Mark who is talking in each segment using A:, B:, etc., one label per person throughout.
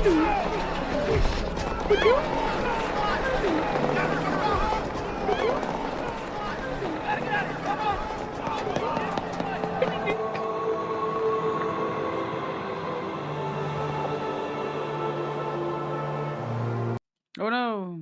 A: Oh no!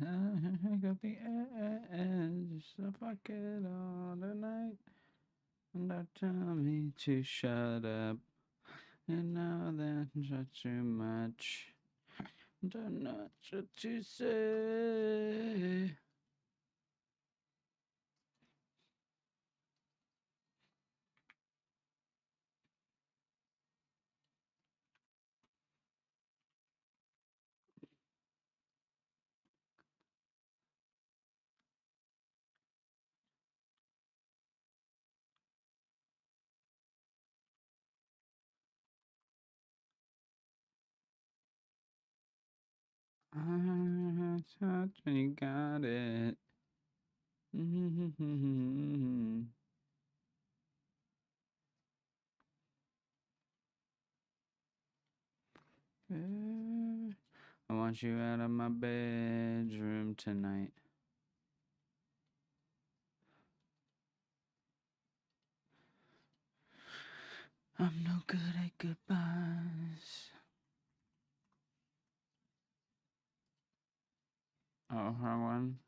A: I got the edge, so fuck it all the night. And they tell me to shut up. And now that's not too much. Don't know what to say. I thought you got it. I want you out of my bedroom tonight. I'm no good at goodbyes. Oh, wrong one.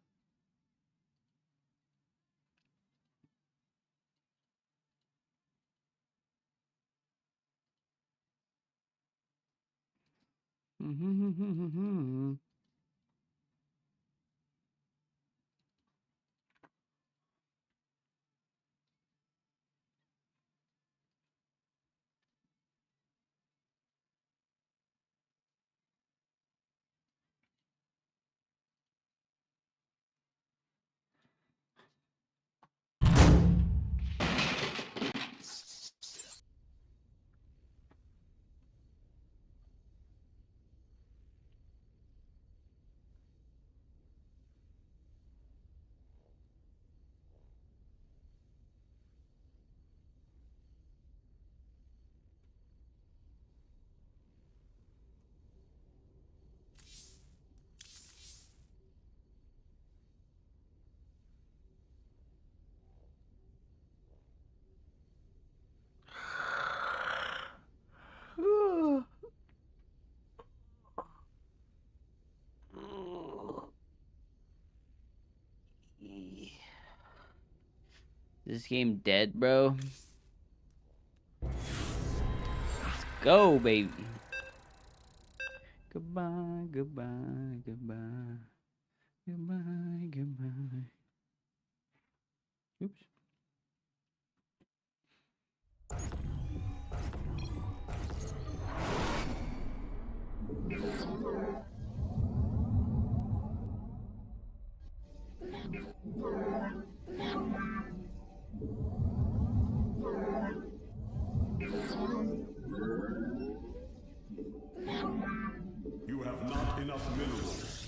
A: This game dead, bro? Let's go, baby. Goodbye, goodbye, goodbye. Goodbye, goodbye. Oops.
B: You have not enough minerals.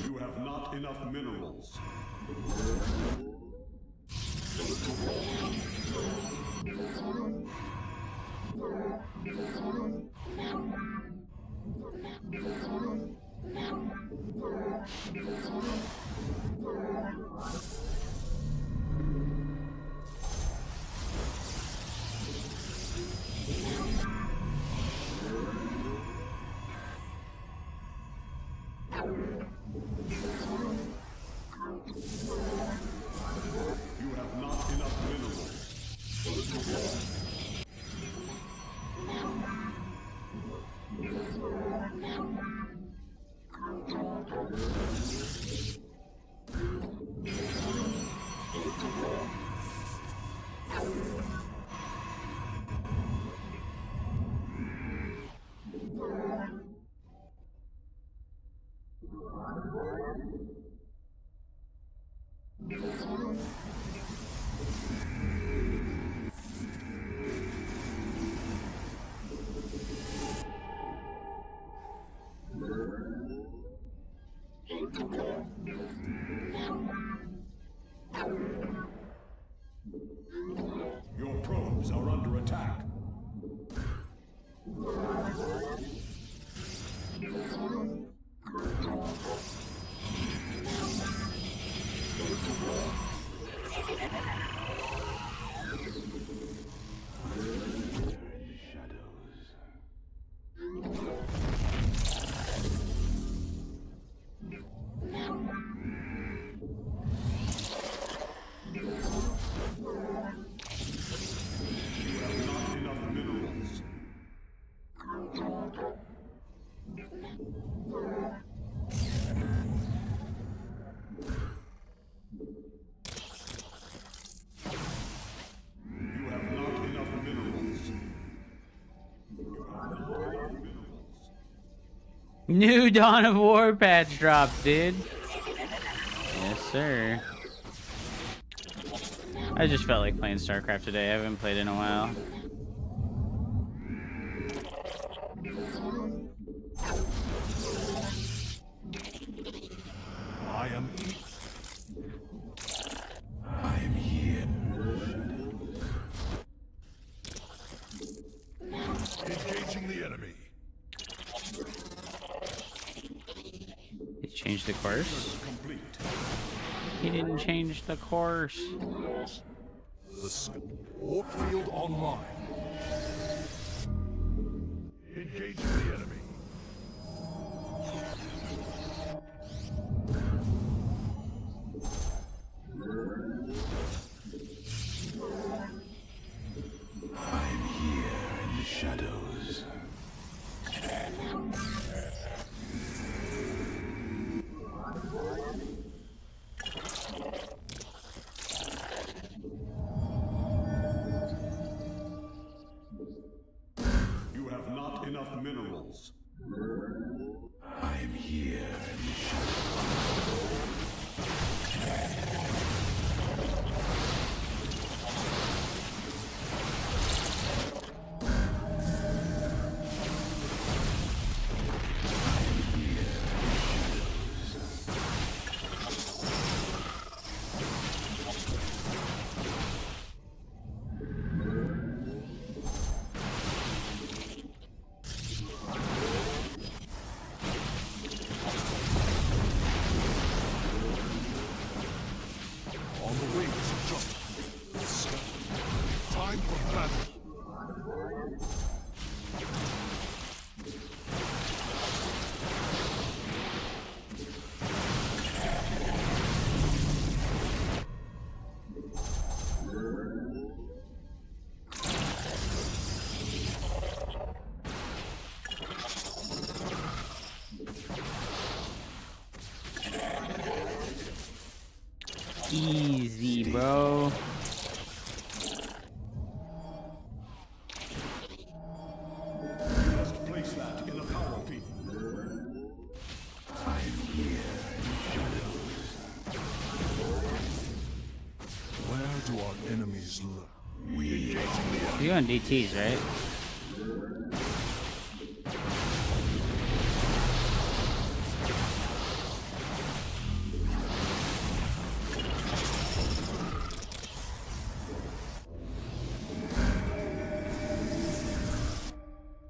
B: You have not enough minerals. You have not enough minerals. Your probes are under attack.
A: New Dawn of War patch dropped, dude. Yes, sir. I just felt like playing Starcraft today. I haven't played in a while.
B: I am here. Engaging the enemy.
A: He changed the course? He didn't change the course.
B: The warp field online. Engaging the enemy. I'm here in the shadows. You have not enough minerals. I'm here in the shadows.
A: Easy, bro.
B: You must place that in a power field. I'm here in the shadows. Where do our enemies lurk? We engage in the enemy.
A: You're on DTs, right?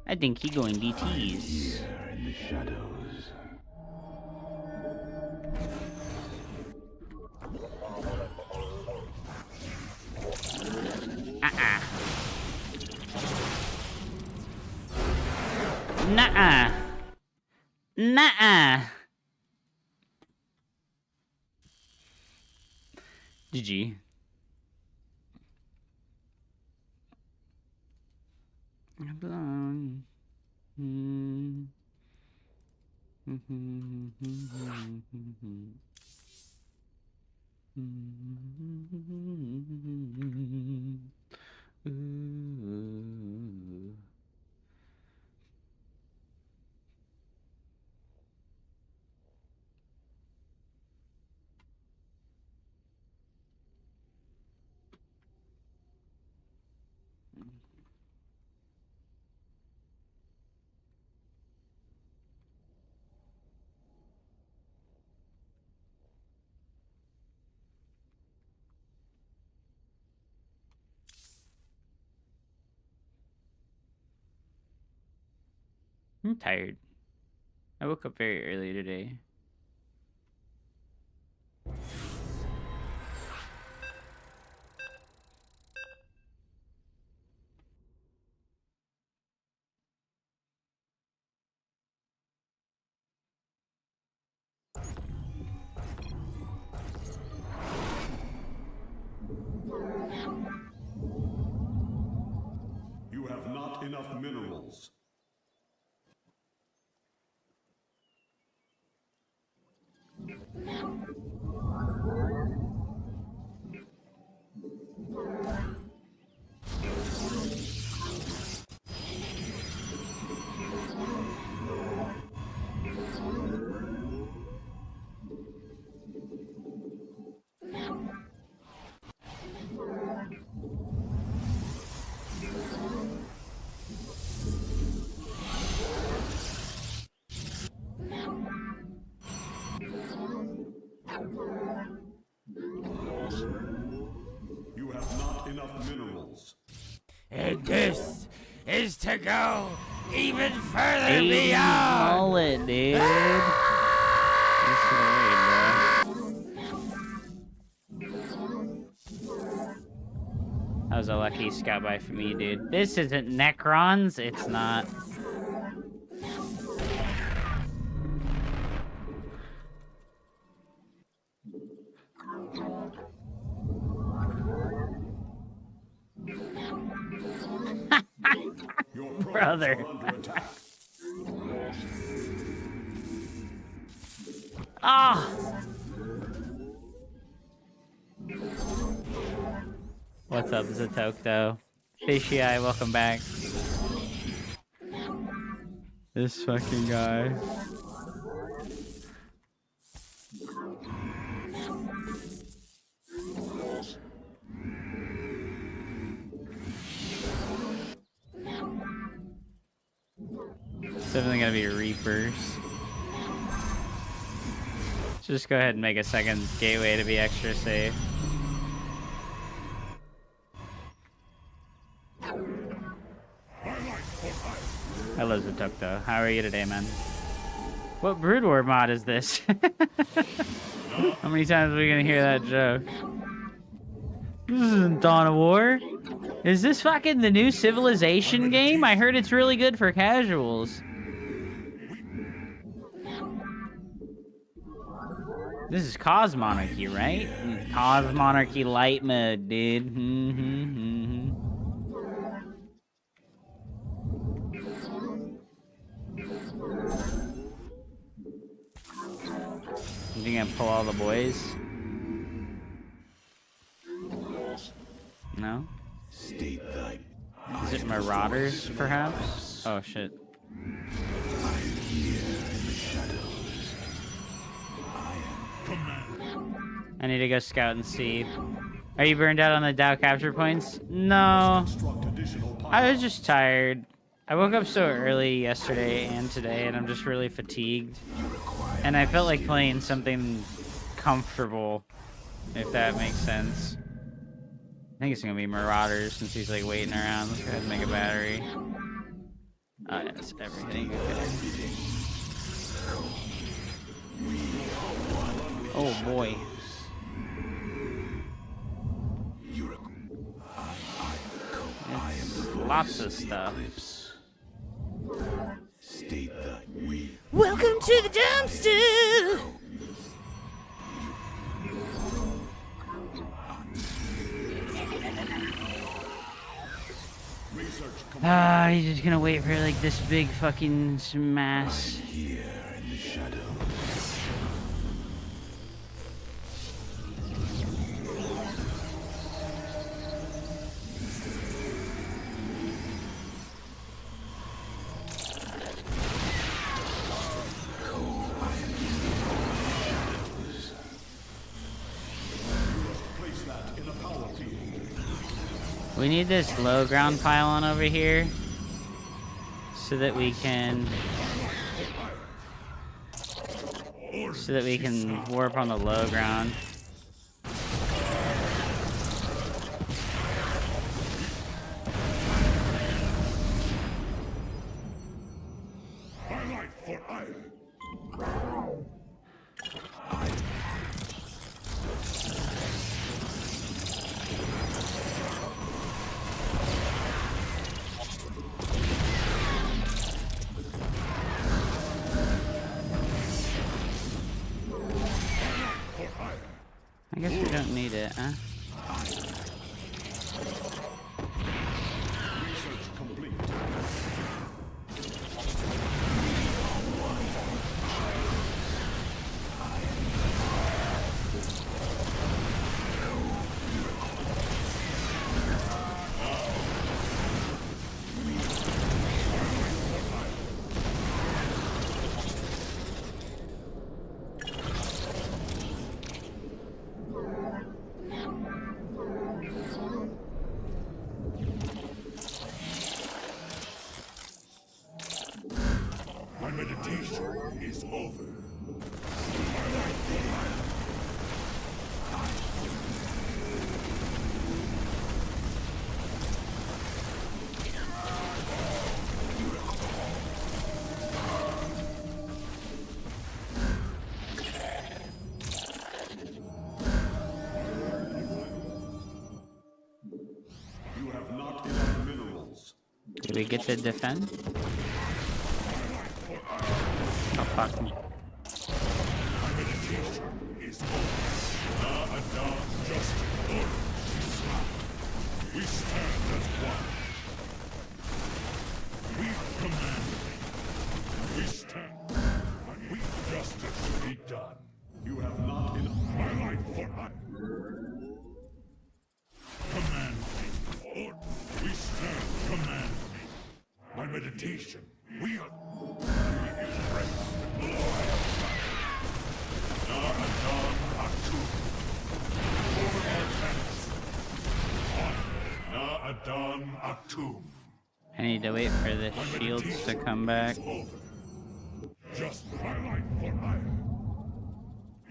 A: I think he going DTs.
B: Here in the shadows.
A: Nuh-uh. Nuh-uh. GG. Blown. Ooh. I'm tired. I woke up very early today.
B: You have not enough minerals. You have not enough minerals.
C: And this is to go even further
A: 80
C: beyond.
A: mullet, dude. This way, bro. That was a lucky scout by for me, dude. This isn't Necrons. It's not.
B: Your
A: Brother.
B: products are under attack.
A: Ah! What's up, Zatokto? Fishy Eye, welcome back. This fucking guy. It's definitely gonna be Reapers. Just go ahead and make a second gateway to be extra safe. Hello, Zatokto. How are you today, man? What Brood War mod is this? How many times are we gonna hear that joke? This isn't Dawn of War. Is this fucking the new Civilization game? I heard it's really good for casuals. This is Cause Monarchy, right? Cause Monarchy light mode, dude. You think I pull all the boys? No? Is it Marauders, perhaps? Oh, shit. I need to go scout and see. Are you burned out on the Dow capture points? No. I was just tired. I woke up so early yesterday and today, and I'm just really fatigued. And I felt like playing something comfortable, if that makes sense. I think it's gonna be Marauders since he's like waiting around. Let's go ahead and make a battery. Oh, yes, everything. Okay. Oh boy. It's lots of stuff.
C: Welcome to the dumpster!
A: Ah, he's just gonna wait for like this big fucking mass.
B: Here in the shadows. Place that in a power field.
A: We need this low ground pylon over here so that we can warp on the low ground.
B: My life for iron.
A: I guess we don't need it, huh?
B: Research complete. My meditation is over. You have not enough minerals.
A: Do we get to defend? Oh, fuck me.
B: My meditation is over. Adam just ordered. We stand as one. We command. We stand. We justice be done. You have not enough. My life for us. Command me. Order. We stand. Command me. My meditation. We are. We embrace. Adam Atum.
A: I need to wait for the shields to come back.
B: Just my life for iron.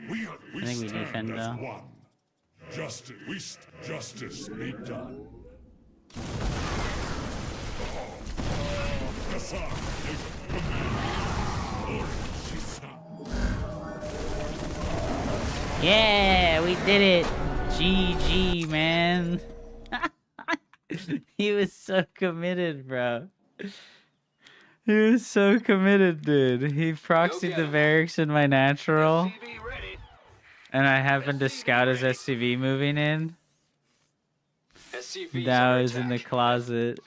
B: We
A: I think we
B: stand
A: defend,
B: as
A: though.
B: one. Justice be done. Kassan is command. Order Shisa.
A: Yeah, we did it. GG, man. He was so committed, bro. He was so committed, dude. He proxied the barracks in my natural. And I happened to scout his SCV moving in. That was in the closet.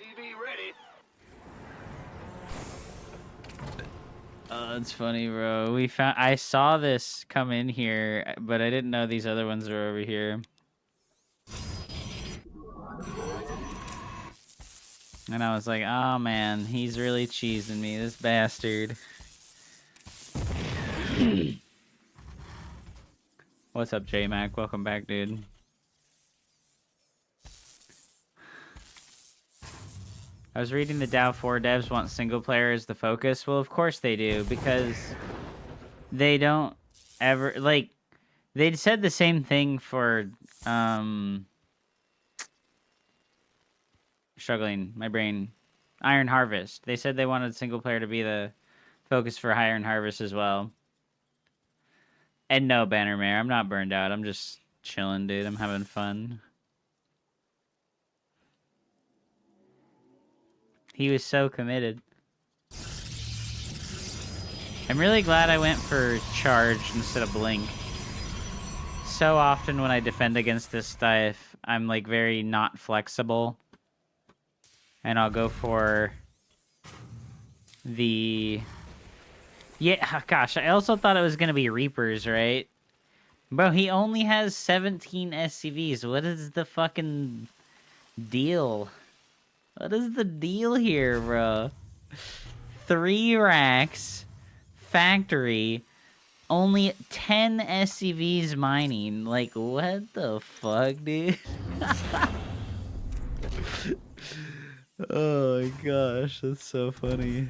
A: Oh, that's funny, bro. I saw this come in here, but I didn't know these other ones were over here. And I was like, oh man, he's really cheesing me, this bastard. What's up, J-Mac? Welcome back, dude. I was reading the Dow 4 devs want single player as the focus. Well, of course they do, because they don't ever, like, they said the same thing for, struggling, my brain. Iron Harvest. They said they wanted single player to be the focus for Iron Harvest as well. And no, Bannermare, I'm not burned out. I'm just chilling, dude. I'm having fun. He was so committed. I'm really glad I went for charge instead of blink. So often when I defend against this stuff, I'm like very not flexible. And I'll go for the... Yeah, gosh, I also thought it was going to be Reapers, right? Bro, he only has 17 SCVs. What is the fucking deal? What is the deal here, bro? 3 racks, factory, only 10 SCVs mining. Like, what the fuck, dude? Oh my gosh, that's so funny.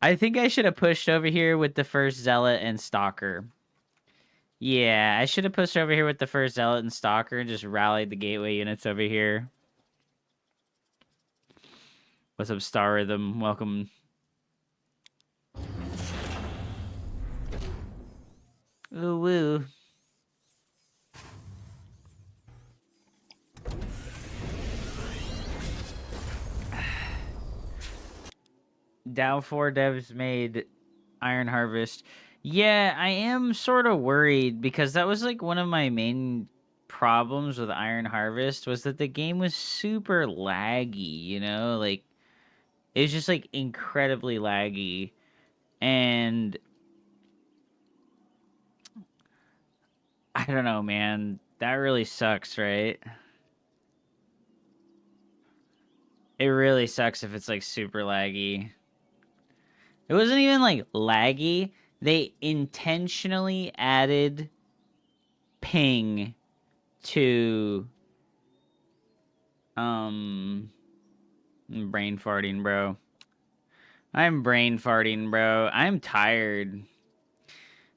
A: I think I should have pushed over here with the first Zealot and Stalker. Yeah, I should have pushed over here with the first Zealot and Stalker and just rallied the gateway units over here. What's up, Star Rhythm? Welcome. Ooh, woo. Dow 4 devs made Iron Harvest. Yeah, I am sort of worried because that was like one of my main problems with Iron Harvest was that the game was super laggy, you know? Like, it was just like incredibly laggy. And I don't know, man. That really sucks, right? It really sucks if it's like super laggy. It wasn't even like laggy. They intentionally added ping to I'm brain farting, bro. I'm brain farting, bro. I'm tired.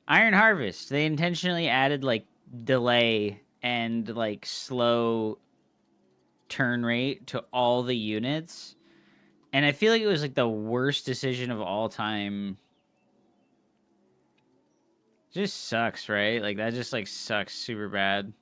A: Iron Harvest. They intentionally added like delay and like slow turn rate to all the units. And I feel like it was like the worst decision of all time. It just sucks, right? Like that just like sucks super bad.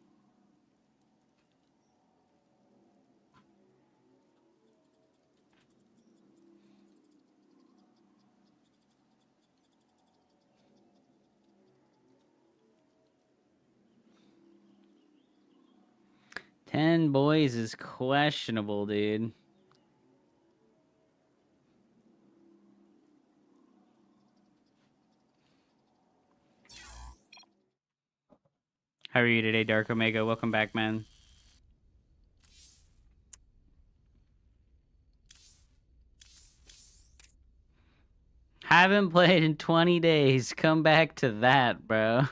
A: Ten boys is questionable, dude. How are you today, Dark Omega? Welcome back, man. Haven't played in 20 days. Come back to that, bro.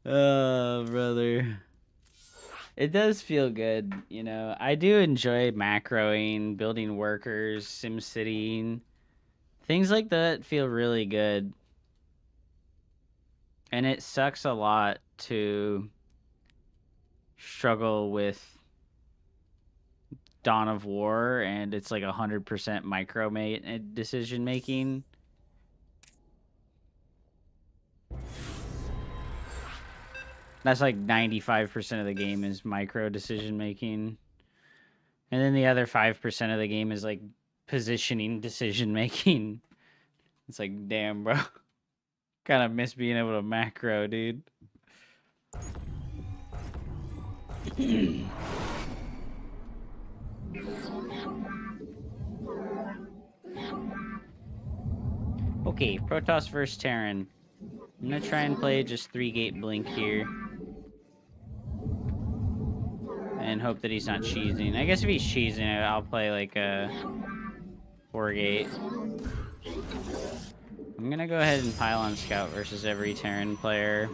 A: Oh, brother. It does feel good, you know. I do enjoy macroing, building workers, SimCitying. Things like that feel really good. And it sucks a lot to struggle with Dawn of War, and it's like 100% micro decision making. That's like 95% of the game is micro decision making. And then the other 5% of the game is like positioning decision making. It's like, damn, bro. Kind of miss being able to macro, dude. Okay, Protoss versus Terran. I'm gonna try and play just 3-gate blink here. And hope that he's not cheesing. I guess if he's cheesing, I'll play like a 4-gate. I'm gonna go ahead and pile on Scout versus every Terran player.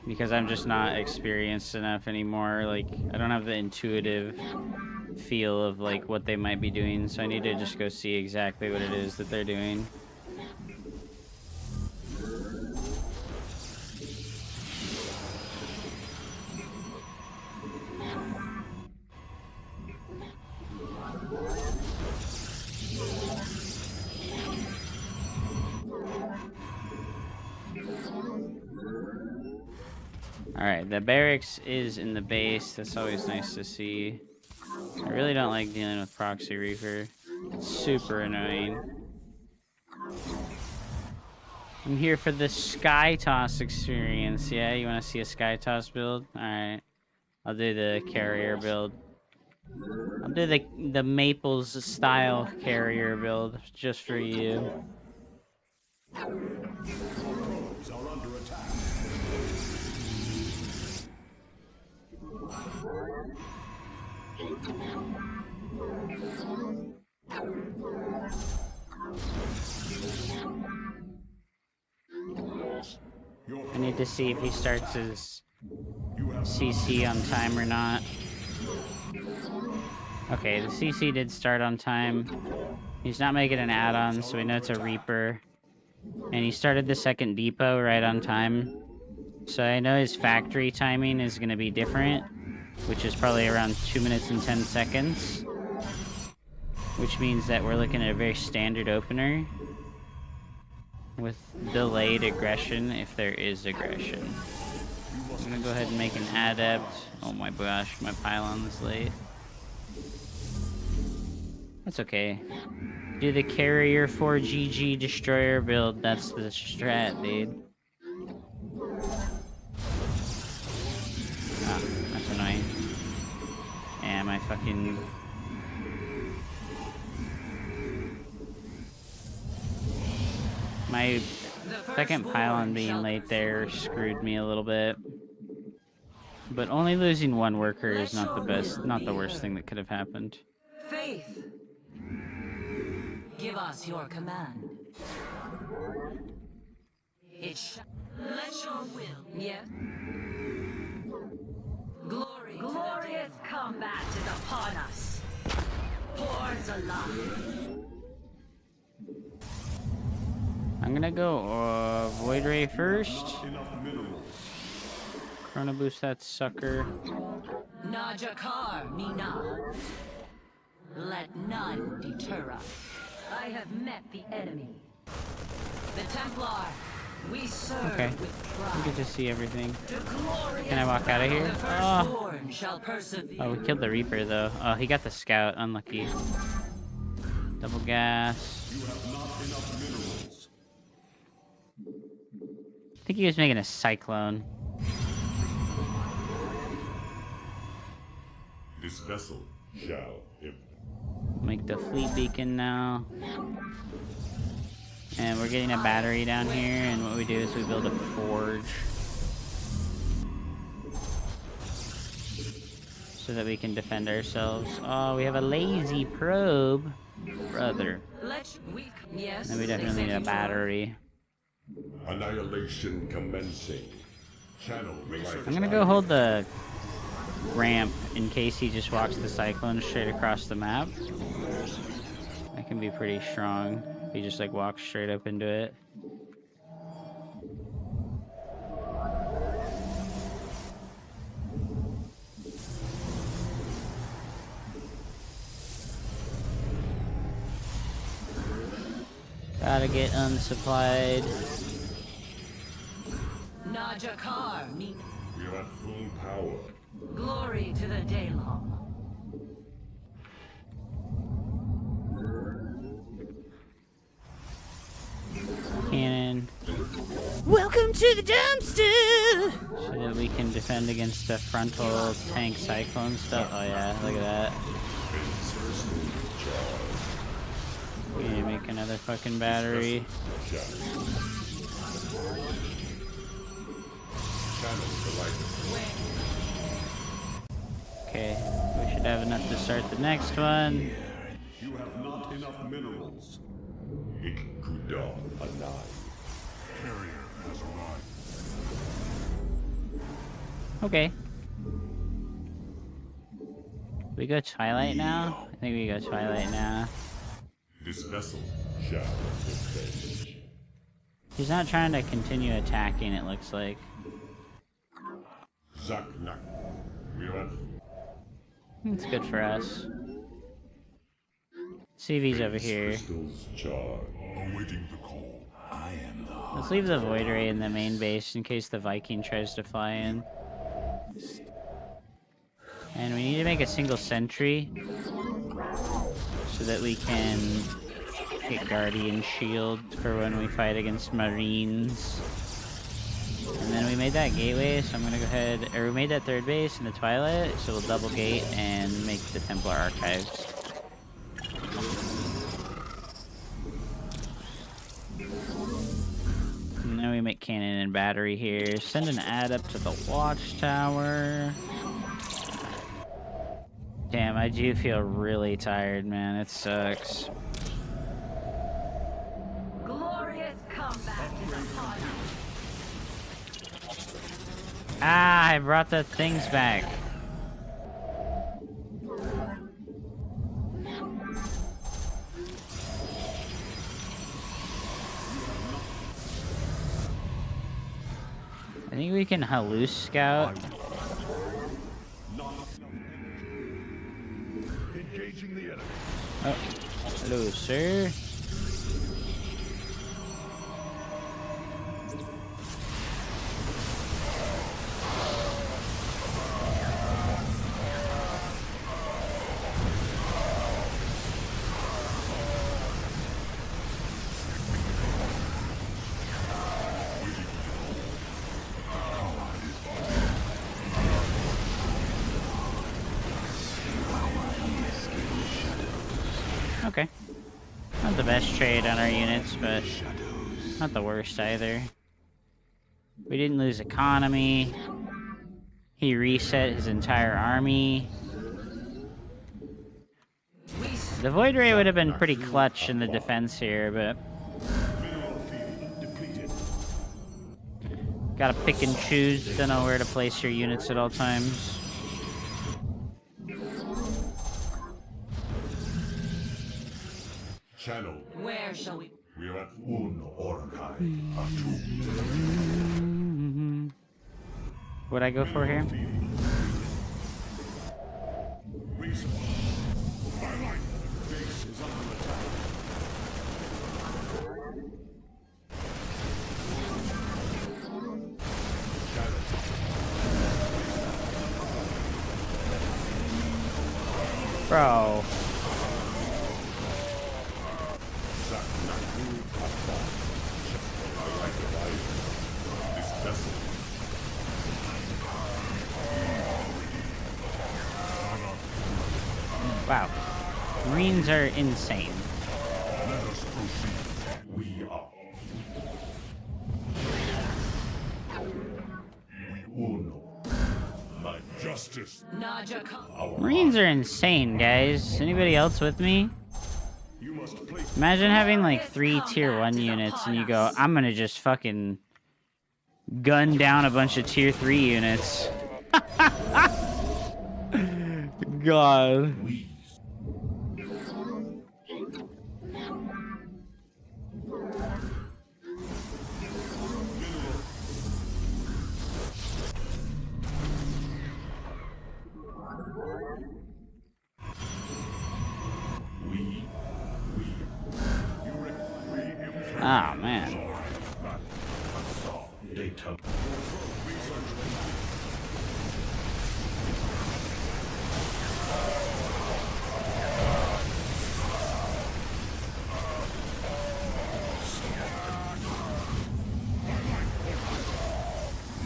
A: Because I'm just not experienced enough anymore. Like, I don't have the intuitive feel of like what they might be doing, so I need to just go see exactly what it is that they're doing. Alright, the barracks is in the base. That's always nice to see. I really don't like dealing with Proxy Reaper. Super annoying. I'm here for the Sky Toss experience. Yeah, you want to see a Sky Toss build? Alright. I'll do the carrier build. I'll do the Maples style carrier build just for you.
B: Probes are under attack.
A: I need to see if he starts his CC on time or not. Okay, the CC did start on time. He's not making an add-on, so we know it's a Reaper. And he started the second depot right on time. So I know his factory timing is going to be different, which is probably around 2 minutes and 10 seconds. Which means that we're looking at a very standard opener with delayed aggression, if there is aggression. I'm gonna go ahead and make an adept. Oh my gosh, my pylon is late. That's okay. Do the carrier 4GG destroyer build. That's the strat, dude. Ah, that's annoying. Yeah, my fucking... My second pylon being late there screwed me a little bit. But only losing one worker is not the best, not the worst thing that could have happened.
D: Faith, give us your command. Let your will. Yeah. Glorious combat is upon us. Hordes alive.
A: I'm gonna go Void Ray first. Chrono Boost that sucker.
D: Najakar Mina. Let none deter us. I have met the enemy. The Templar, we serve
A: Okay.
D: with
A: I
D: pride.
A: get to see everything.
D: The glorious
A: Can I walk out of here?
D: the
A: Oh.
D: firstborn shall persevere.
A: Oh, we killed the Reaper though. Oh, he got the Scout. Unlucky. Double gas.
B: You have not enough minerals.
A: I think he was making a Cyclone.
B: This vessel shall
A: Make the fleet beacon now. And we're getting a battery down here, and what we do is we build a forge. So that we can defend ourselves. Oh, we have a lazy probe. Brother.
D: Yes.
A: And we definitely need a battery.
B: annihilation commencing. Channel research.
A: I'm gonna go hold the ramp in case he just walks the Cyclone straight across the map. That can be pretty strong. If he just like walks straight up into it. Gotta get unsupplied.
D: Najakar, meet
B: We are at full power.
D: glory to the Daylong.
A: Cannon.
C: Welcome to the dumpster!
A: So that we can defend against the frontal tank cyclone stuff. Oh yeah, look at that. We need to make another fucking battery. Okay, we should have enough to start the next one.
B: You have not enough minerals. Ikuda Anai. Carrier has arrived.
A: Okay. We go Twilight now? I think we go Twilight now.
B: This vessel shall defend.
A: He's not trying to continue attacking, it looks like.
B: Zaknak. We are at
A: It's good for us. See if he's over here.
B: crystals charge. Awaiting the call. I am the
A: Let's leave the Void Ray in the main base in case the Viking tries to fly in. And we need to make a single sentry so so that we can get Guardian Shield for when we fight against Marines. And then we made that gateway, so I'm gonna go ahead, or we made that third base in the Twilight, so we'll double gate and make the Templar Archives. And then we make cannon and battery here. Send an ad up to the watchtower. Damn, I do feel really tired, man. It sucks.
D: Glorious comeback is upon us.
A: Ah, I brought the things back. I think we can halluce scout.
B: Engaging the enemy.
A: Oh, hello, sir. Okay. Not the best trade on our units, but not the worst either. We didn't lose economy. He reset his entire army. The Void Ray would have been pretty clutch in the defense here, but gotta pick and choose. Don't know where to place your units at all times.
B: Channel.
D: Where shall we?
B: We are at Un Orakai.
A: What'd I go for here?
B: My life base is under attack.
A: Bro. Wow. Marines are insane.
B: Let us proceed. We are. We uno. My justice.
D: Naja
B: Our
A: Marines are insane, guys. Anybody else with me?
B: You must place.
A: Imagine having like 3 tier 1 units and you go, I'm gonna just fucking gun down a bunch of tier 3 units. God.
B: We.
A: Oh, man.
B: Data.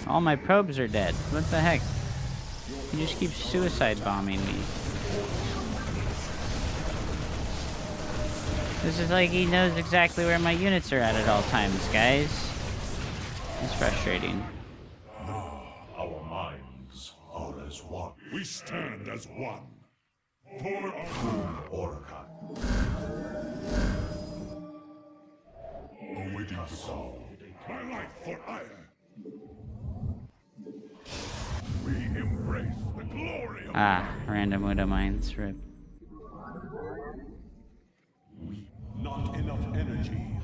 A: All my probes are dead. What the heck? He just keeps suicide bombing me. This is like he knows exactly where my units are at all times, guys. It's frustrating.
B: Our minds are as one. We stand as one. For our Orakai. Awaiting the call. My life for ire. We embrace the glory of
A: Ah, random Widow Mines. Rip.
B: we. Not enough energy.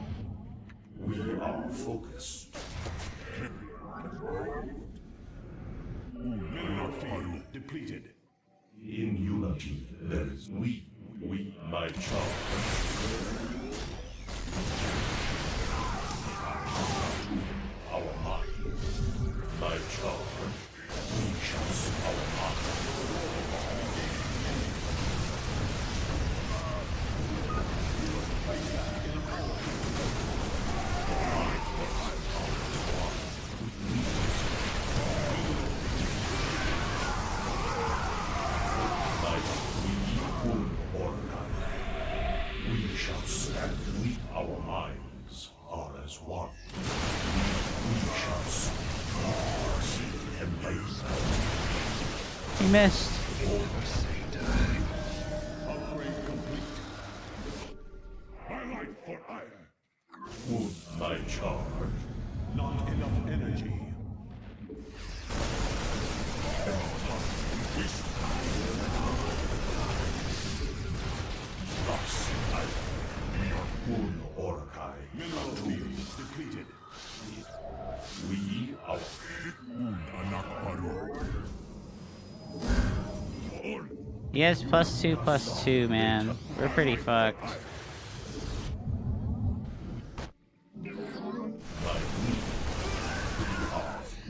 B: We are focused. Mineral field depleted. In unity, there is we, my child. Our mind, my child. We choose our mind.
A: He missed.
B: Upgrade complete. My life for ire. Wound my charge. Not enough energy. Wound Orkai. Mineral fields depleted. We are wound Anakbaru.
A: Yes, +2/+2, man. We're pretty fucked.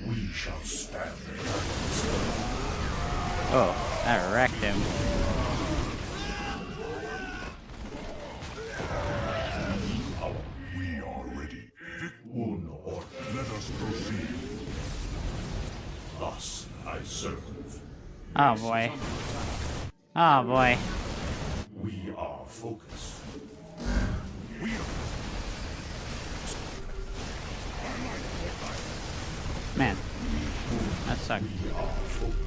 B: We shall stand.
A: Oh, that wrecked him.
B: We are ready. Wound or let us proceed. Thus I serve.
A: Oh boy. Oh boy.
B: We are focused.
A: Man. That sucked.
B: We are focused.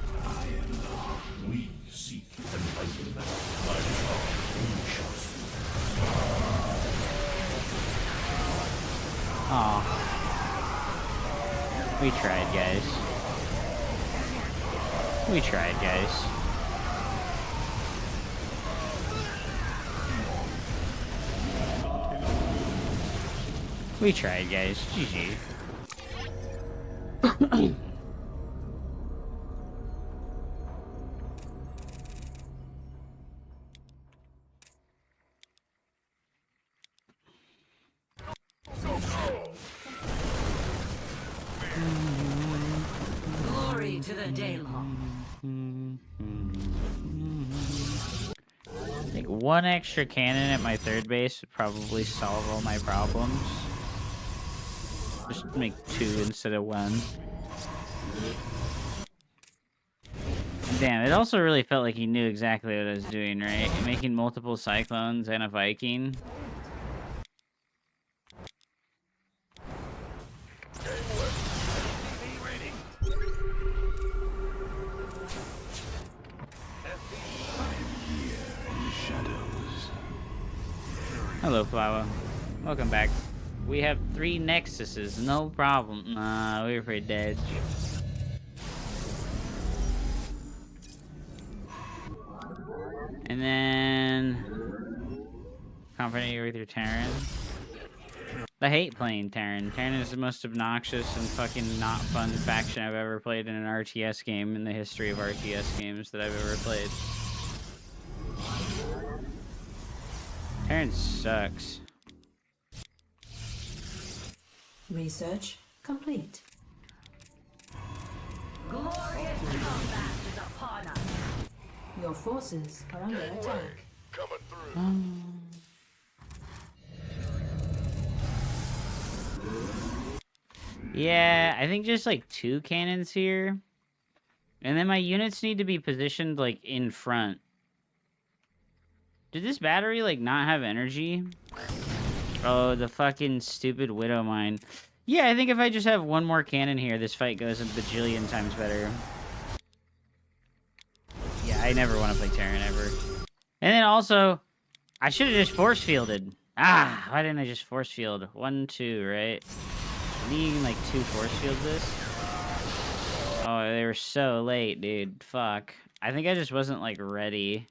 B: We seek enlightenment. My charge. We shall
A: Aw. We tried, guys. We tried, guys. We tried, guys. GG.
D: Glory to the Daylong.
A: I think one extra cannon at my third base would probably solve all my problems. Just make 2 instead of 1. Damn, it also really felt like he knew exactly what I was doing, right? Making multiple cyclones and a Viking. Hello, Flower. Welcome back. We have 3 Nexuses, no problem. Nah, we were pretty dead. And then... confident with your Terran. I hate playing Terran. Terran is the most obnoxious and fucking not fun faction I've ever played in an RTS game in the history of RTS games that I've ever played. Terran sucks.
E: Research complete.
D: Glorious combat is upon us.
E: Your forces are under attack.
B: coming through.
A: Yeah, I think just like 2 cannons here. And then my units need to be positioned like in front. Did this battery like not have energy? Oh, the fucking stupid Widow Mine. Yeah, I think if I just have 1 more cannon here, this fight goes a bajillion times better. Yeah, I never want to play Terran ever. And then also, I should have just force fielded. Ah, why didn't I just force field? 1, 2, right? I think you can like 2 force field this. Oh, they were so late, dude. Fuck. I think I just wasn't like ready.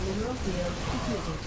E: Mineral field completed.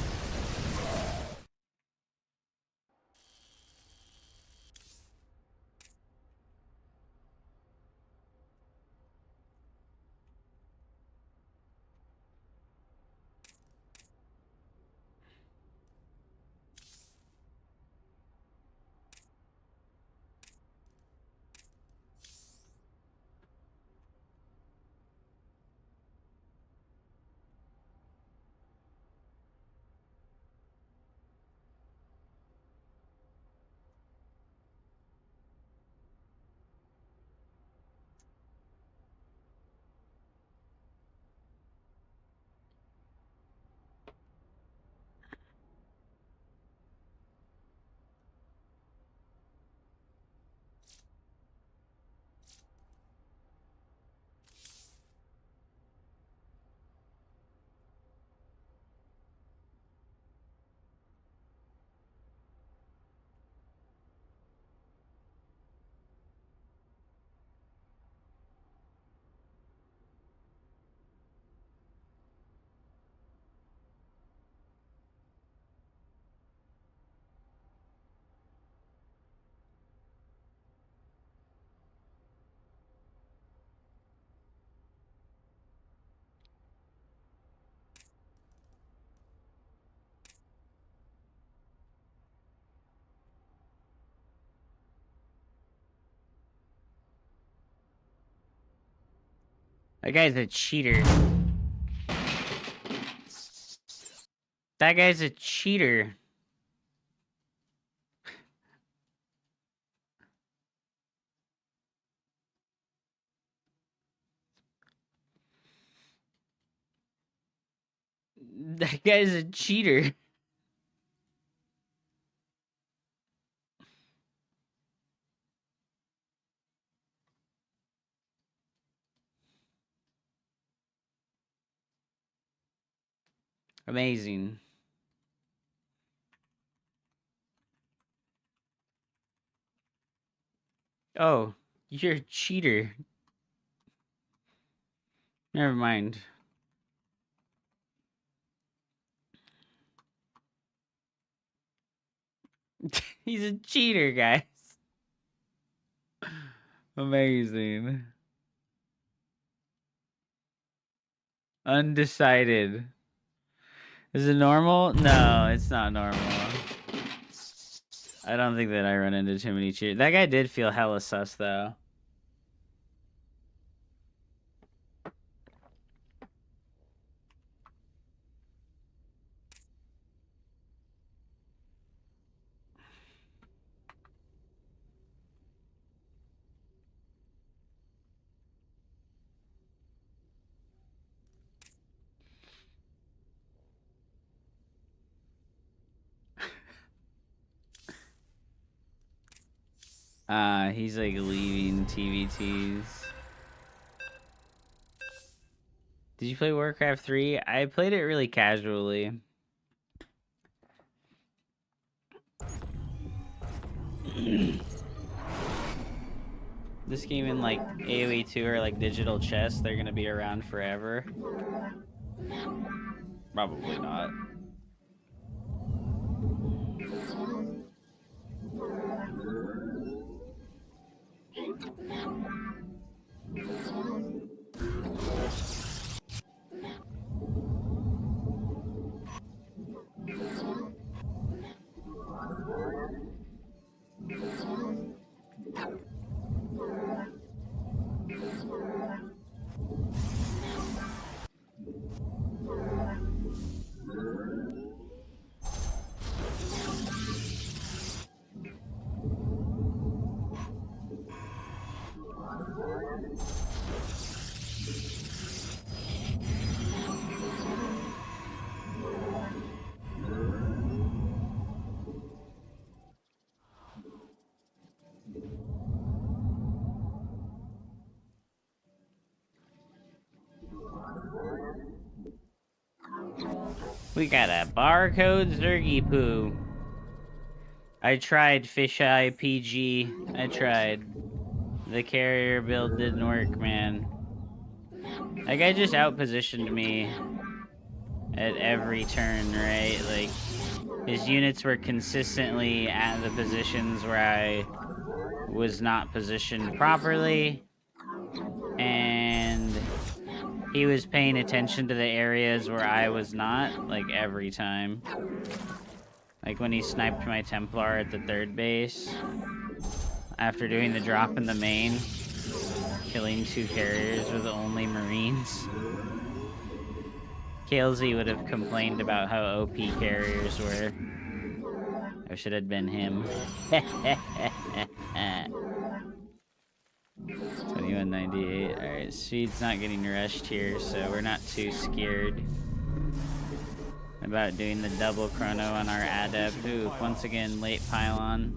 C: That guy's a cheater. That guy's a cheater. That guy's a cheater. Amazing. Oh, you're a cheater. Never mind. He's a cheater, guys. Amazing. Undecided. Is it normal? No, it's not normal. I don't think that I run into too many cheaters. That guy did feel hella sus, though. He's like leaving TVTs. Did you play Warcraft 3? I played it really casually. This game and like AoE 2 or like digital chess, they're gonna be around forever. Probably not. We got a barcode Zergy poo. I tried fisheye PG. I tried. The carrier build didn't work, man. That guy just outpositioned me at every turn, right? Like, his units were consistently at the positions where I was not positioned properly. And he was paying attention to the areas where I was not, like, every time. Like when he sniped my Templar at the third base, after doing the drop in the main, killing 2 carriers with only Marines. KLZ would have complained about how OP carriers were. I should have been him. 2198. Alright, Speed's not getting rushed here, so we're not too scared about doing the double chrono on our adept. Ooh, once again, late pylon.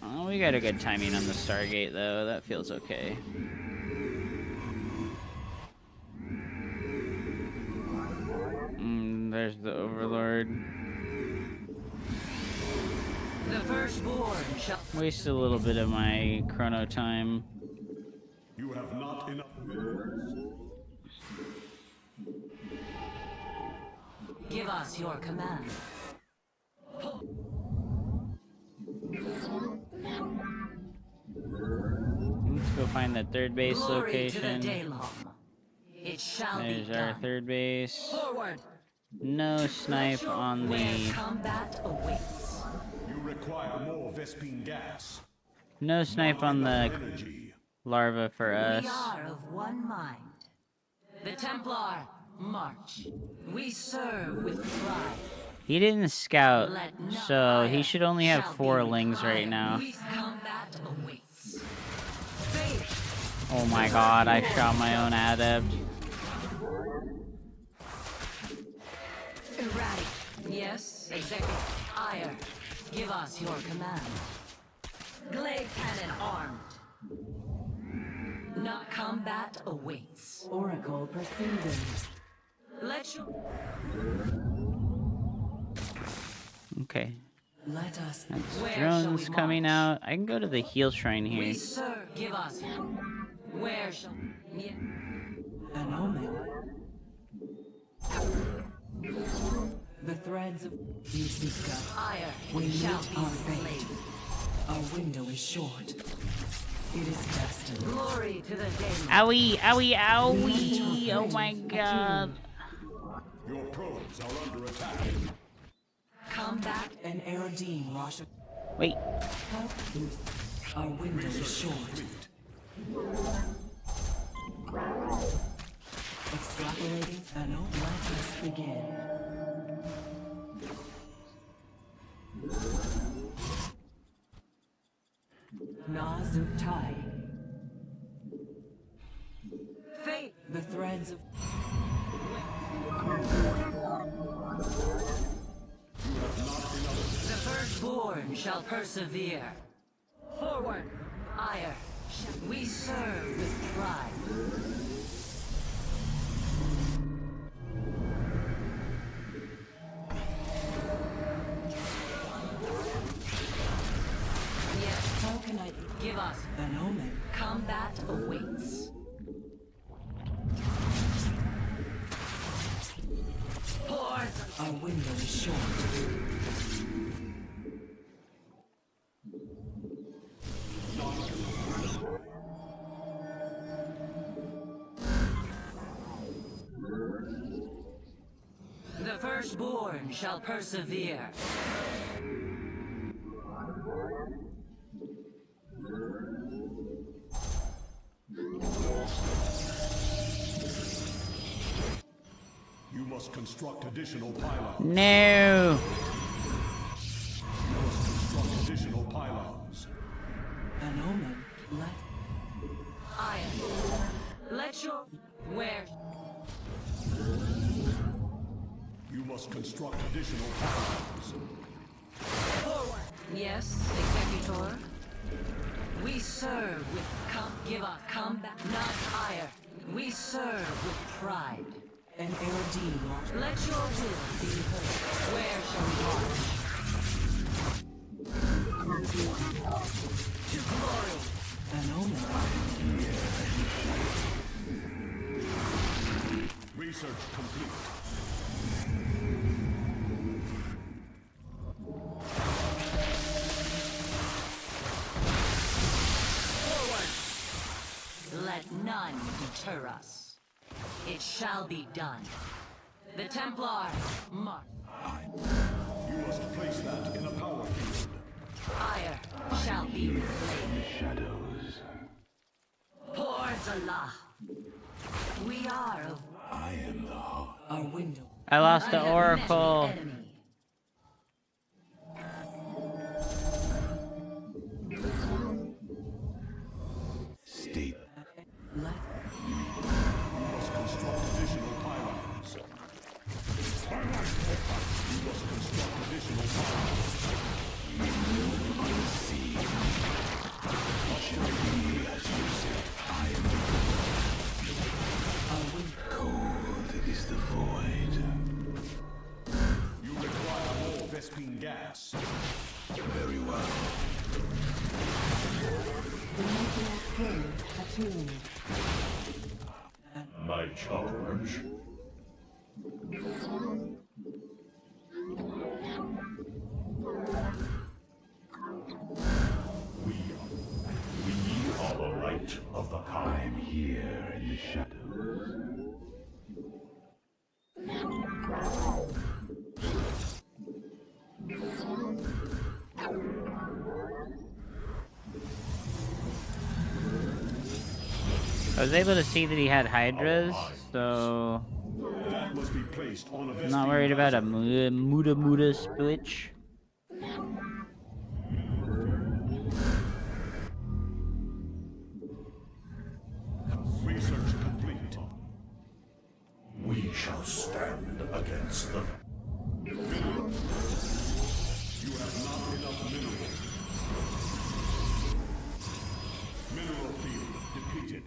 C: Oh, we got a good timing on the Stargate, though. That feels okay. There's the Overlord.
D: The firstborn shall
C: Waste a little bit of my chrono time.
B: You have not enough.
D: give us your command.
C: Let's go find the third base
D: Glory to the
C: location.
D: Daylong. It shall
C: There's
D: be
C: our
D: done.
C: third base.
D: Forward.
C: No snipe on
D: Where
C: the...
D: combat awaits.
B: You require more Vespine gas.
C: No snipe on the
B: Energy.
C: larva for us.
D: We are of one mind. The Templar, march. We serve with pride.
C: He didn't scout,
D: Let no
C: so
D: ire
C: he should only have
D: shall
C: 4
D: be
C: lings right
D: required.
C: now.
D: We combat awaits. Faith.
C: Oh my god, I shot my own adept.
D: Erratic. Yes, executive. Ire, give us your command. Glaive cannon armed. Not combat awaits.
E: Oracle perceiving.
D: Let you.
C: Okay.
E: Let us.
D: Where shall
C: Drones
D: we
C: coming
D: march?
C: out. I can go to the heal shrine here.
D: We serve. Give us. Where shall? Yeah.
E: An omen. The threads of you seek God.
D: Ire,
E: We
D: shall
E: meet
D: be
E: our fate.
D: laid.
E: Our window is short. It is destined.
D: Glory to the day.
C: Owie, owie, owie! Oh my god.
B: Your probes are under attack.
D: Combat.
E: An Eridine Rosh.
C: Wait.
E: Our window is short. Extrapolating. Let us begin. Nazutai.
D: Fate.
E: The threads of
D: The firstborn shall persevere. Forward. Ire. We serve with pride. Yes,
E: how can I
D: give us.
E: an omen?
D: Combat awaits. Poison.
E: Our window is short.
D: The firstborn shall persevere.
B: You must construct additional pylons.
C: No.
B: You must construct additional pylons.
E: An omen.
D: Iron. Let your. Where?
B: You must construct additional pylons.
D: Forward. Yes, Executor. We serve with give us combat, not ire. We serve with pride.
E: An Eridine Rosh.
D: Let your will be heard. Where shall we march? To glory.
E: An omen.
B: Research complete.
D: Let none deter us. It shall be done. The Templar, march.
B: You must place that in a power field.
D: Ire shall be reclaimed.
B: Shadows.
D: Poor Zalah. We are of.
B: I am the heart.
E: Our window.
C: I lost
D: I
C: the
D: have
C: oracle.
D: met the enemy.
B: State.
E: Let
B: You must construct additional pylons. You must construct additional pylons. Cold is the void. You require more Vespine gas. Very well. My charge. We are the light of the kind. I'm here in the shadows.
C: I was able to see that he had hydras, so
B: That must be placed on a
C: I'm not worried about a Muda switch.
B: research complete. We shall stand against them. You have not enough minerals. Mineral field depleted.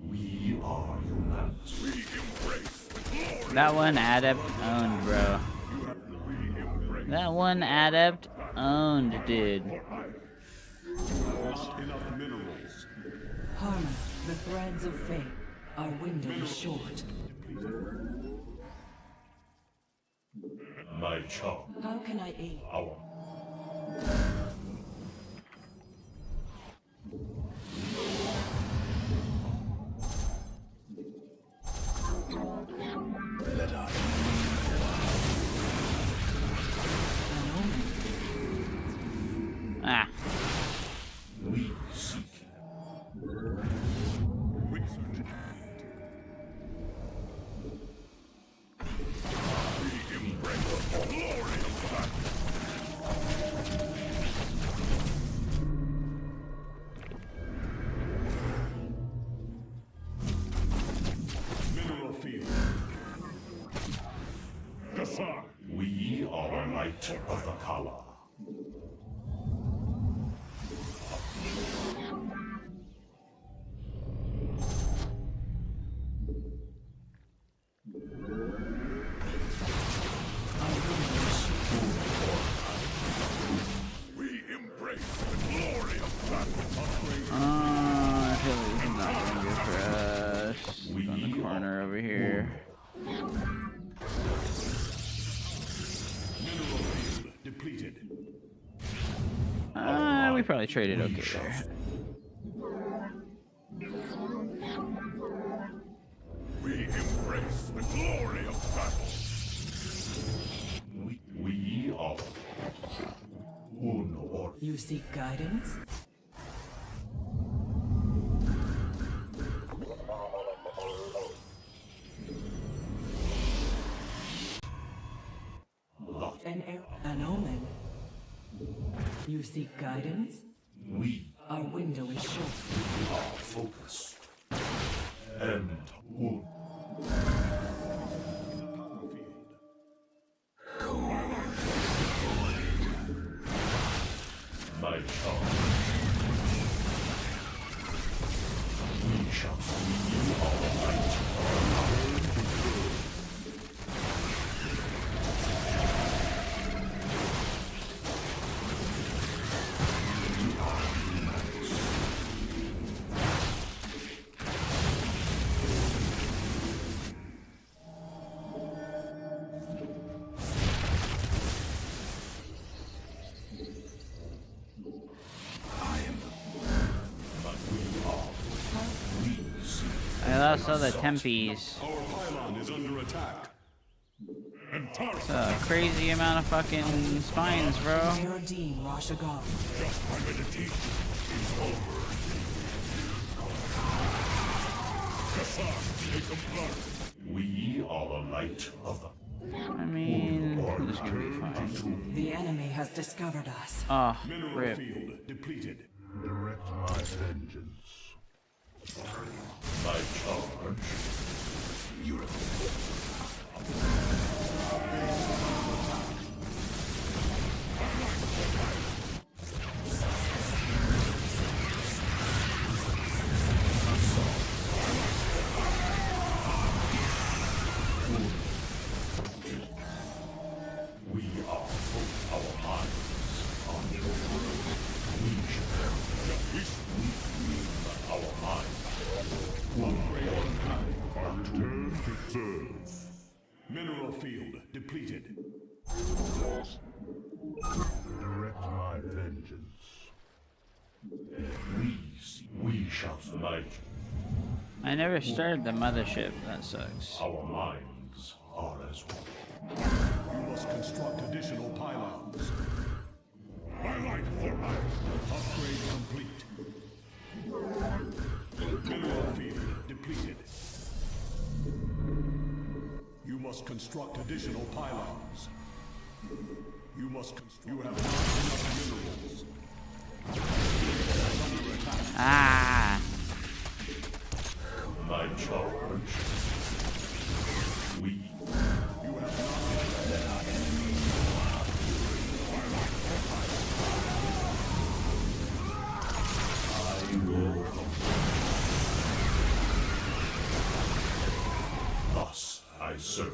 B: We are humans. We embrace the glory.
C: That one adept owned, bro. That one adept owned, dude.
B: Not enough minerals.
E: Harmon, the threads of fate. Our window is short.
B: My child.
E: How can I aid?
B: Our let us.
C: Ah.
B: We seek. Research. We embrace the glory of battle. Mineral field. Kasar. We are the light of the Kala. We embrace the glory of battle.
C: I feel like this is not going good for us. Go in the corner over here.
B: Mineral field depleted.
C: We probably traded okay there.
B: We embrace the glory of battle. We are Unor.
E: You seek guidance? An omen. You seek guidance?
B: We
E: Our window is short.
B: are focused. And Un. My child. We shall see our light.
C: I lost all the Tempees.
B: Our pylon is under attack. And Tara.
C: It's a crazy amount of fucking spines, bro.
E: Paradine Rashagal.
B: My meditation is over. Kasar, take a part. We are the light of the.
C: I mean, this could be fine.
E: The enemy has discovered us.
C: Oh,
B: Mineral
C: rip.
B: field depleted. Direct my vengeance. My charge. We are full our minds on you. We should our minds. I return to serve. Mineral field depleted. Direct my vengeance. We shall smite.
C: I never started the mothership. That sucks.
B: Our minds are as one. You must construct additional pylons. My light for life. Upgrade complete. Mineral field depleted. You must construct additional pylons. You have not enough minerals. Under attack.
C: Ah.
B: My charge. You have not I will. Thus I serve.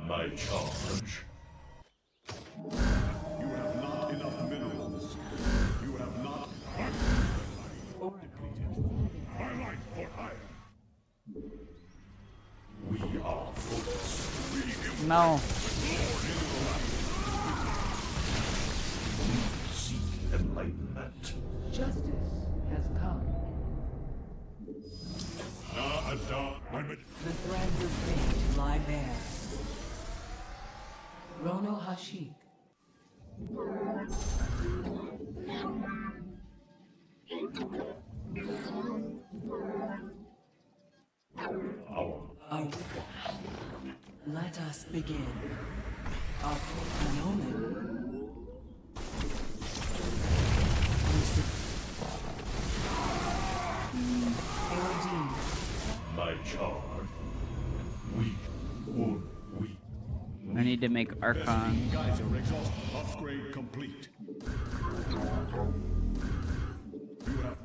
B: My charge. You have not enough minerals. You have not depleted. My life for hire. We are focused.
C: No.
B: Seek enlightenment.
E: Justice has come. The threads of fate lie bare. Rono Hashik. Let us begin. An omen. Erodine.
B: My charge. We.
C: I need to make Archon.
B: Geyser exhaust. Upgrade complete. You have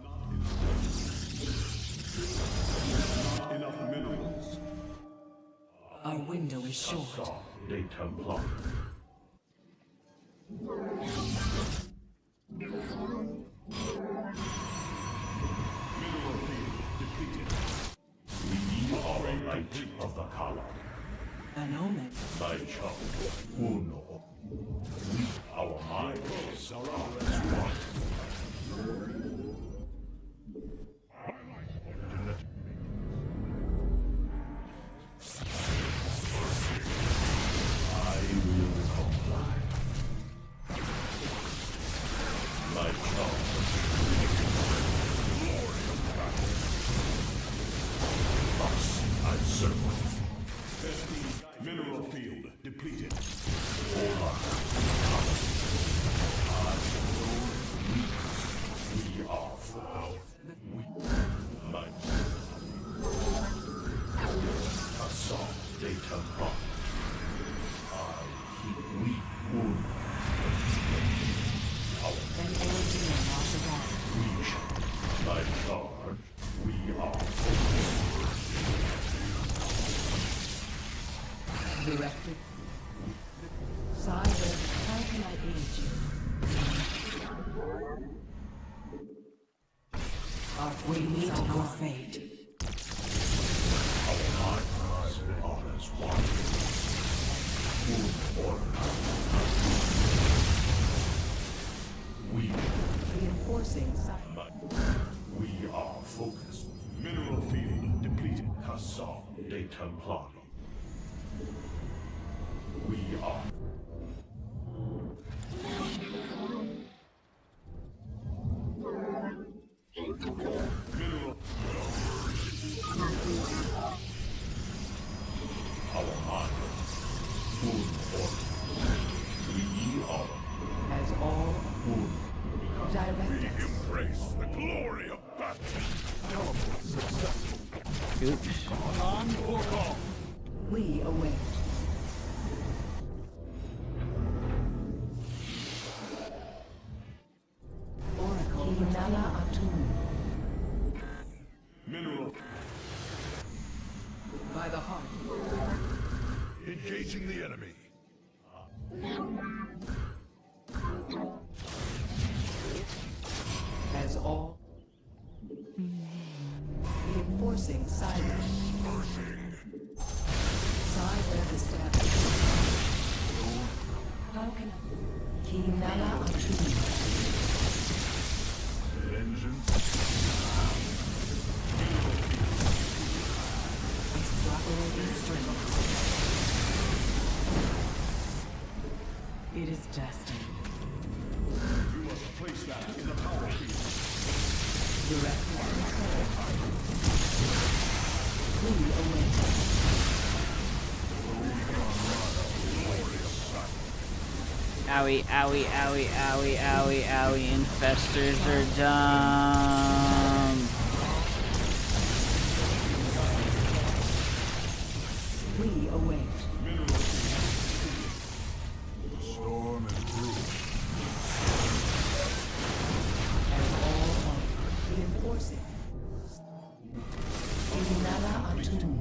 B: not enough minerals.
E: Our window is short.
B: De Templar. Mineral field depleted. We are light of the column.
E: An omen.
B: My charge. Uno. We, our minds, are as one. I will comply. My charge. Glory of battle. Thus I serve. Mineral field depleted. We are full. My assault data bomb. We would.
E: An Erodine wash around.
B: My charge. We are focused.
E: Directed. Cyber, how can I aid you? We meet your fate.
B: Our minds are as one. Move forward. We
E: Reinforcing cyber.
B: We are focused. Mineral field depleted. Hassan de Templar. We are. Mineral. Our minds. Move forward. We are.
E: As all direct us.
B: Embrace the glory of battle.
C: Oops.
B: On or off.
E: We await. Oracle Nala Atum.
B: Mineral.
E: By the heart.
B: Engaging the enemy.
E: As all. Reinforcing cyber. Cyber established. How can I? Kinala Atum.
B: Vengeance.
E: Extrapolating strength. Destined.
B: You must place that in the power field.
E: Directed control. We await.
C: Owie, owie, owie, owie, owie, owie. Infestors are dumb.
E: We await.
B: The storm is brewing.
E: As all are reinforcing. Inala Atum.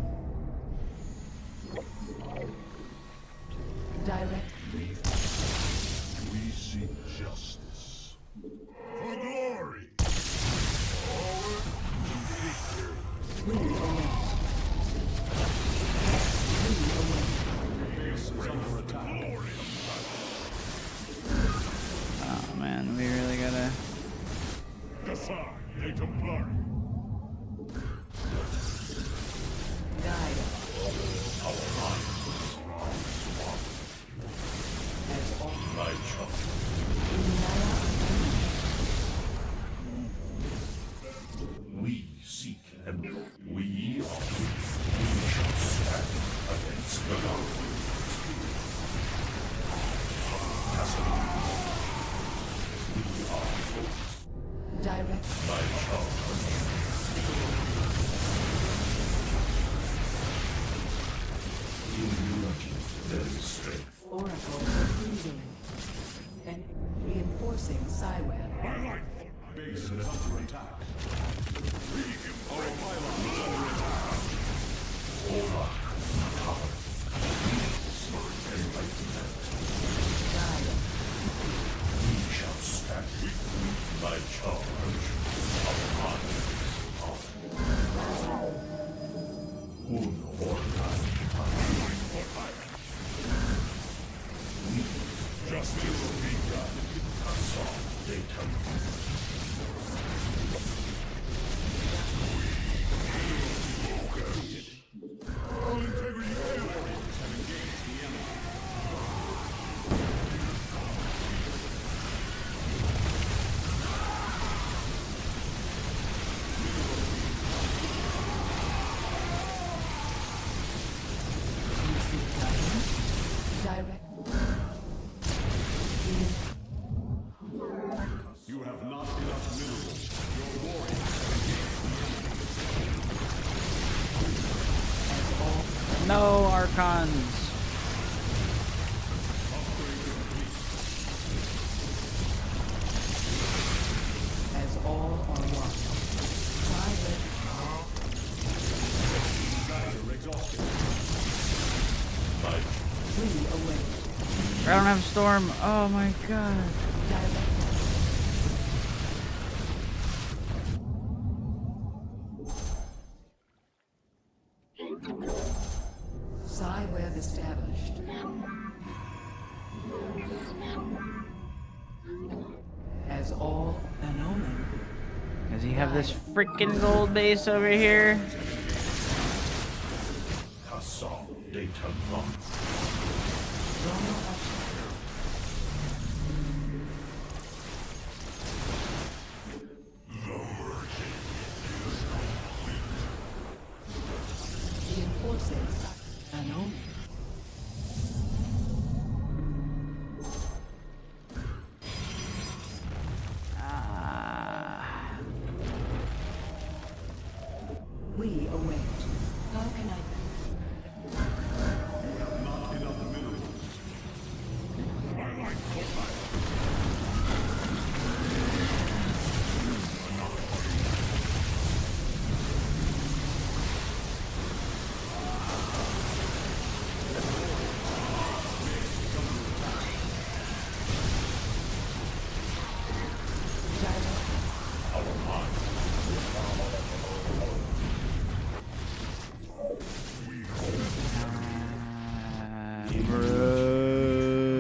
E: Direct.
B: We seek justice. For glory. Forward to victory.
E: We await. We await.
B: Base is under attack.
C: Oh man, we really gotta.
B: Gassar, the Templar.
E: Guide us. As all
B: My chop.
E: Inala Atum.
B: We seek and we are. We shall stand against the dark. We are focused.
E: Direct.
B: My chop. Immunity, there is strength.
E: Oracle of freezing. And reinforcing Psyweb.
B: My life. Base is under attack. Our pylon is under attack.
E: Guide us.
B: We shall stand with my charge upon justice will be done. All integrity airways have engaged the enemy.
E: You seek guidance. Direct.
B: You have not enough minerals. Your warriors
E: As all
C: No Archons.
E: as all are one. Psyweb.
B: are exhausted.
E: We await.
C: I don't have Storm. Oh my god.
E: Direct. Psyweb established. As all an omen.
C: Does he have this freaking gold base over here?
B: Hassan, data bomb.
E: Reinforcing an omen.
C: Ah.
E: We await. How can I?
B: Not enough minerals. My life for fire.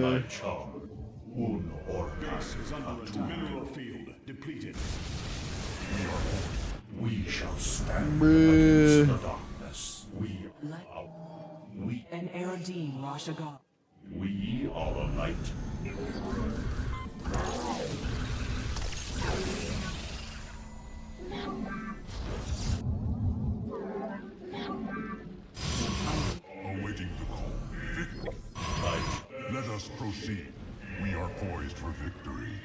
B: My charm. Un or base is under attack. Mineral field depleted. We shall stand against the darkness.
E: An Eridine Rashagar.
B: We are a light. Awaiting the call. Victory. Right. Let us proceed. We are poised for victory.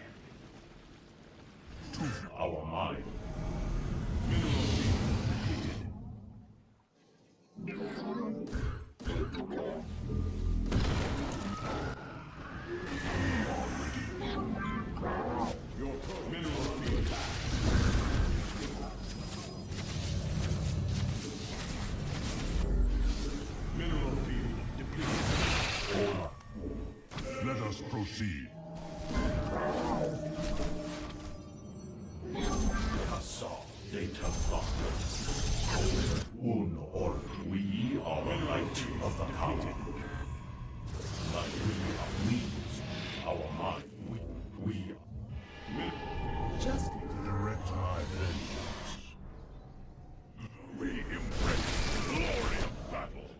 B: To our mind. Mineral field Your mineral field attack. Mineral field depleted. Let us proceed. Assault data locked. We are the light of the power. Like we are weeds. Our mind. We just direct my vengeance. We embrace the glory of battle.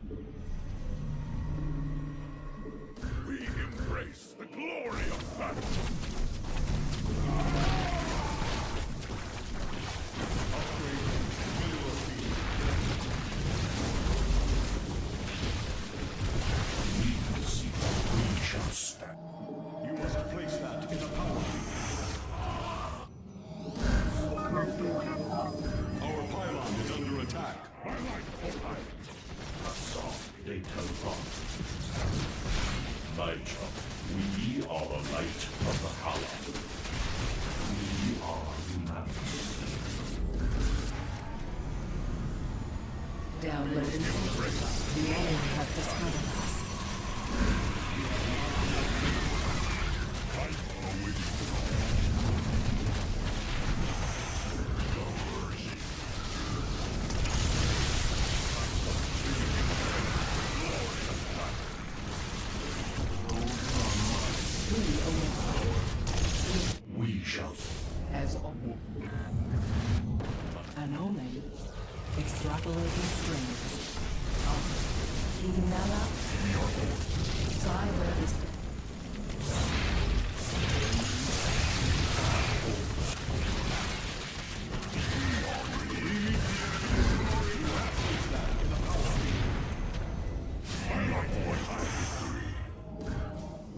B: We embrace the glory of battle. You must place that in a power field. Our pylon is under attack. My life. Assault data locked. Nigel, we are the light of the power. We are humanity.
E: Downloading. The enemy has discovered us.
B: We shall.
E: As an omen, extrapolating strings. Keeping that up. Cyber is.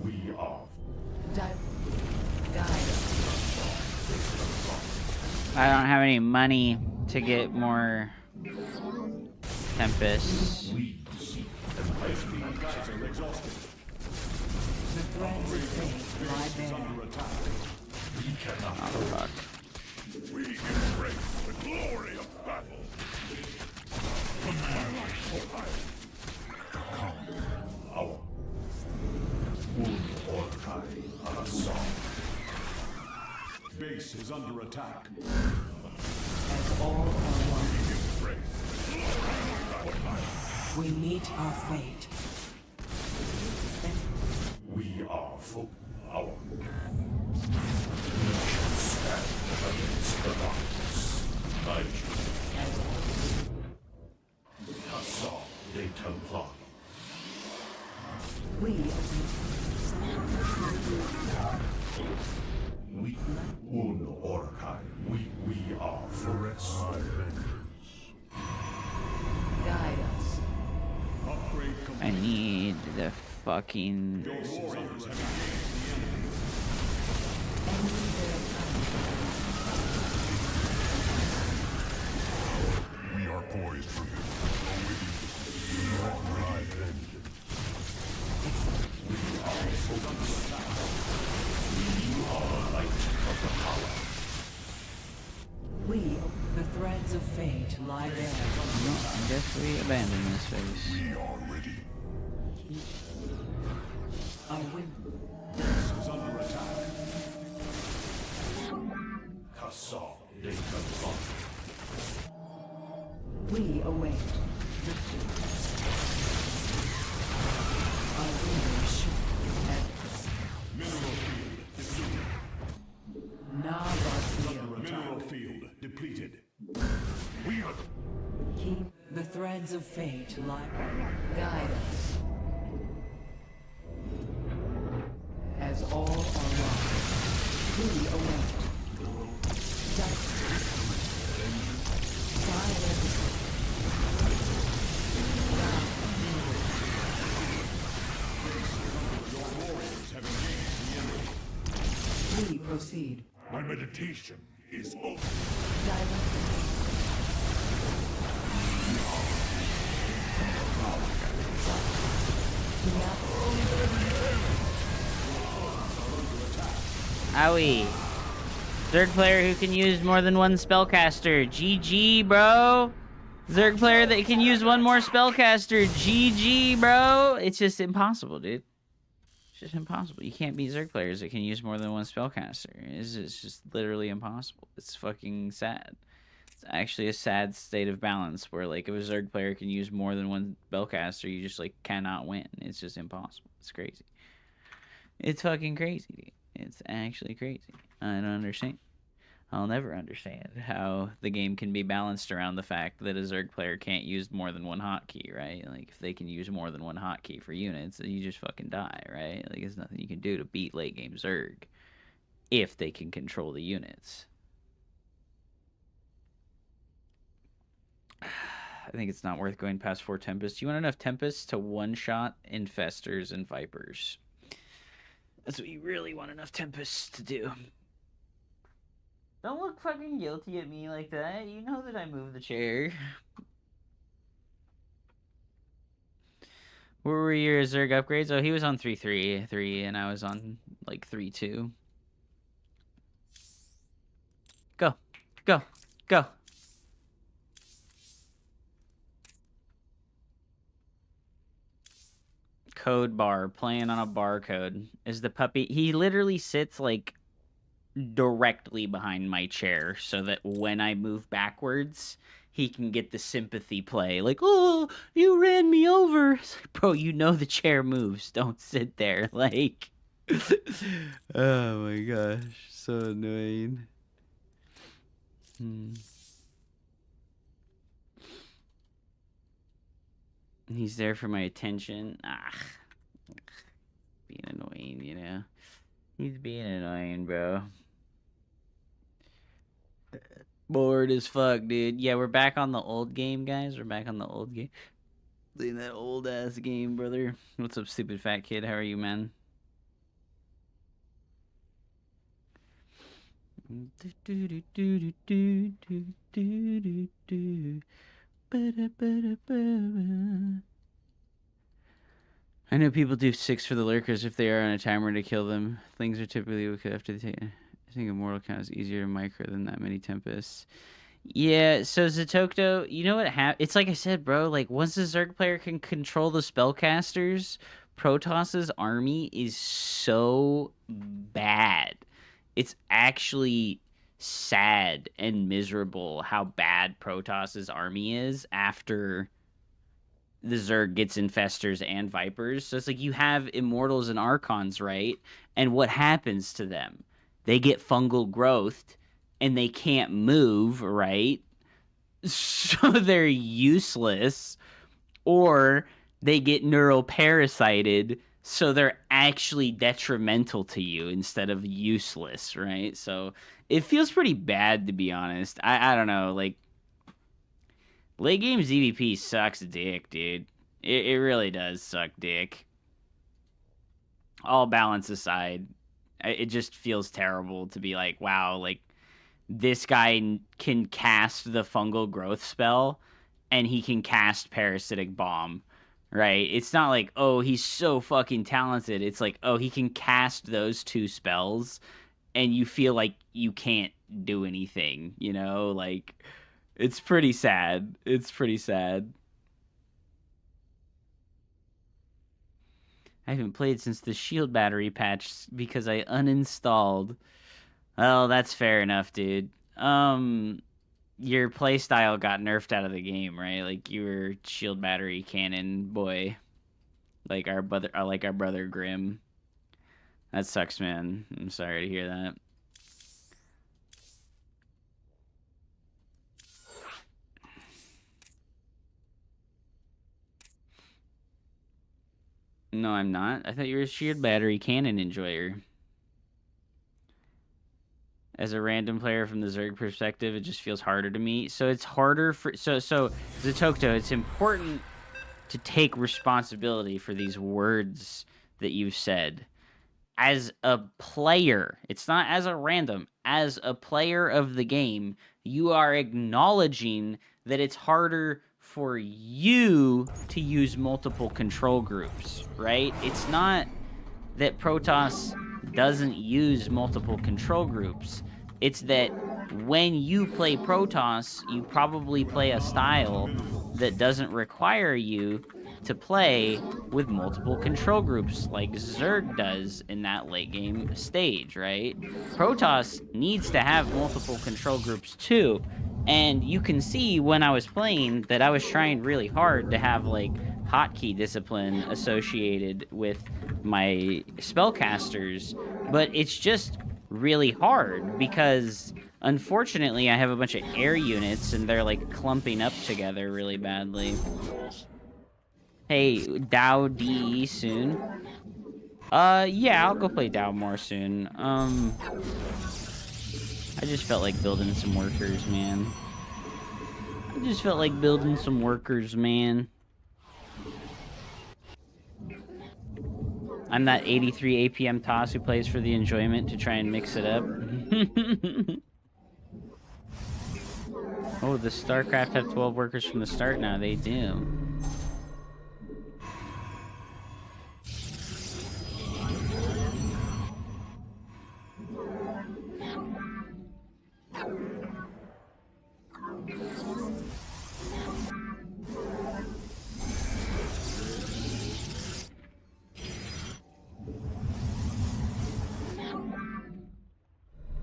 B: We are.
C: I don't have any money to get more Tempests.
B: We seek the life are exhausted.
E: The threads of fate lie bare.
B: Under attack. We cannot.
C: Oh fuck.
B: We embrace the glory of battle. Our wound or assault. Base is under attack.
E: As all are one, we meet our fate.
B: We are full. Our stand against the darkness. Assault de Templar.
E: We
B: Un Orkai. We are Forest.
E: guide us.
B: Upgrade
C: I need the fucking.
B: We are poised for vengeance. We are focused. We are light of the power.
E: We, the threads of fate, lie there.
C: No, I guess we abandon this face.
B: We are ready.
E: Our win.
B: Base is under attack. Kassar de Templar.
E: We await. Our win is sure.
B: Mineral field depleted. Mineral field depleted. We are
E: Keep the threads of fate lie. Guide us. As all proceed.
B: My meditation is over.
C: Owie. Zerg player who can use more than one spellcaster. GG, bro. Zerg player that can use one more spellcaster. GG, bro. It's just impossible, dude. It's just impossible. You can't beat Zerg players that can use more than one spellcaster. It's just literally impossible. It's fucking sad. It's actually a sad state of balance where, like, if a Zerg player can use more than one spellcaster, you just, like, cannot win. It's just impossible. It's crazy. It's fucking crazy, dude. It's actually crazy. I don't understand. I'll never understand how the game can be balanced around the fact that a Zerg player can't use more than one hotkey, right? Like, if they can use more than one hotkey for units, you just fucking die, right? Like, there's nothing you can do to beat late game Zerg if they can control the units. I think it's not worth going past 4 Tempests. You want enough Tempests to one-shot Infestors and Vipers. That's what you really want enough Tempests to do. Don't look fucking guilty at me like that. You know that I moved the chair. Where were your Zerg upgrades? Oh, he was on 3.3, and I was on, like, 3.2. Go. Go. Go. Code bar. Playing on a barcode. Is the puppy... He literally sits, like, directly behind my chair so that when I move backwards, he can get the sympathy play. Like, oh, you ran me over. It's like, bro, you know the chair moves. Don't sit there. Like, oh my gosh. So annoying. He's there for my attention. Being annoying, you know? He's being annoying, bro. Bored as fuck, dude. Yeah, we're back on the old game, guys. We're back on the old game. Playing that old-ass game, brother. What's up, stupid fat kid? How are you, man? I know people do 6 for the lurkers if they are on a timer to kill them. Things are typically okay after they take. I think Immortal count is easier to micro than that many Tempests. Yeah, so Zatokto, you know what it's like I said, bro, like, once the Zerg player can control the spellcasters, Protos's army is so bad. It's actually sad and miserable how bad Protos's army is after the Zerg gets Infestors and Vipers. So it's like you have Immortals and Archons, right? And what happens to them? They get fungal growth and they can't move, right? So they're useless. Or they get neuroparasited, so they're actually detrimental to you instead of useless, right? So it feels pretty bad, to be honest. I don't know, like, late game ZVP sucks dick, dude. It really does suck dick. All balance aside, it just feels terrible to be like, wow, like, this guy can cast the fungal growth spell and he can cast parasitic bomb, right? It's not like, oh, he's so fucking talented. It's like, oh, he can cast those 2 spells and you feel like you can't do anything, you know? Like, it's pretty sad. It's pretty sad. I haven't played since the shield battery patch because I uninstalled. Well, that's fair enough, dude. Your playstyle got nerfed out of the game, right? Like, you were shield battery cannon boy, like our brother Grim. That sucks, man. I'm sorry to hear that. No, I'm not. I thought you were a shield battery cannon enjoyer. As a random player from the Zerg perspective, it just feels harder to me. So it's harder for... So Zatokto, it's important to take responsibility for these words that you've said. as a player, it's not as a random, as a player of the game, you are acknowledging that it's harder for you to use multiple control groups, right? It's not that Protoss doesn't use multiple control groups. It's that when you play Protoss, you probably play a style that doesn't require you to play with multiple control groups like Zerg does in that late game stage, right? Protoss needs to have multiple control groups too. And you can see when I was playing that I was trying really hard to have like hotkey discipline associated with my spellcasters, but it's just really hard because unfortunately I have a bunch of air units and they're like clumping up together really badly. Hey, Dow DE soon? Yeah, I'll go play Dow more soon. I just felt like building some workers, man. I'm that 83 APM toss who plays for the enjoyment to try and mix it up. Oh, the Starcraft have 12 workers from the start now. They do.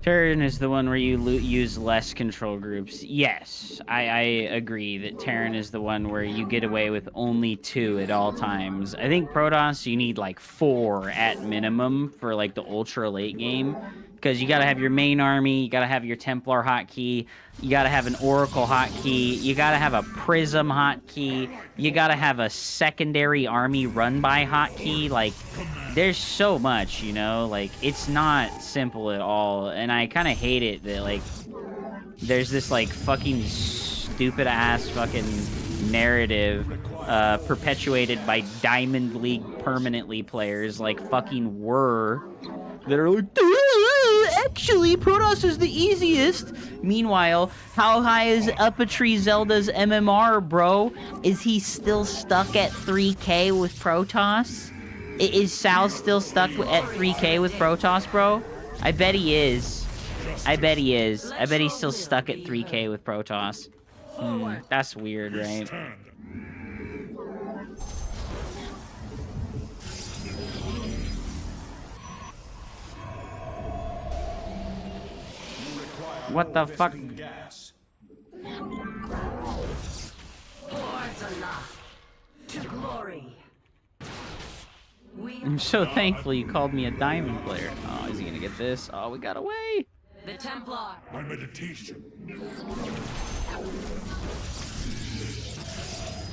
C: Terran is the one where you use less control groups. Yes, I agree that Terran is the one where you get away with only 2 at all times. I think Protoss, you need like 4 at minimum for like the ultra late game. Because you gotta have your main army, you gotta have your Templar hotkey, you gotta have an Oracle hotkey, you gotta have a Prism hotkey, you gotta have a secondary army run by hotkey. Like, there's so much, you know? Like, it's not simple at all. And I kind of hate it that, like, there's this, like, fucking stupid-ass fucking narrative perpetuated by Diamond League permanently players like fucking Whir that are like, actually, Protoss is the easiest. Meanwhile, how high is Uppatry Zelda's MMR, bro? Is he still stuck at 3K with Protoss? Is Sal still stuck at 3K with Protoss, bro? I bet he is. I bet he's still stuck at 3K with Protoss. That's weird, right? What the fuck?
D: To glory.
C: I'm so thankful you called me a diamond player. Oh, is he gonna get this? Oh, we got away.
D: The Templar.
B: My meditation.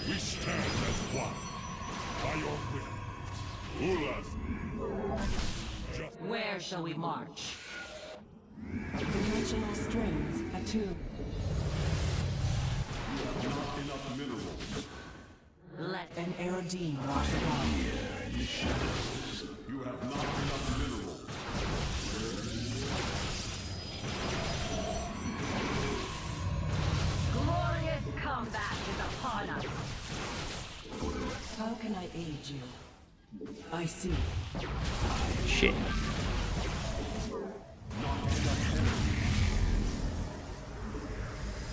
B: We stand as one. By your will. Ulas.
D: Where shall we march?
E: Dimensional strings attuned.
B: Not enough minerals.
D: Let
E: An Aerodine wash upon you.
B: You have not enough minerals.
D: glorious combat is upon us.
E: How can I aid you? I see.
C: Shit.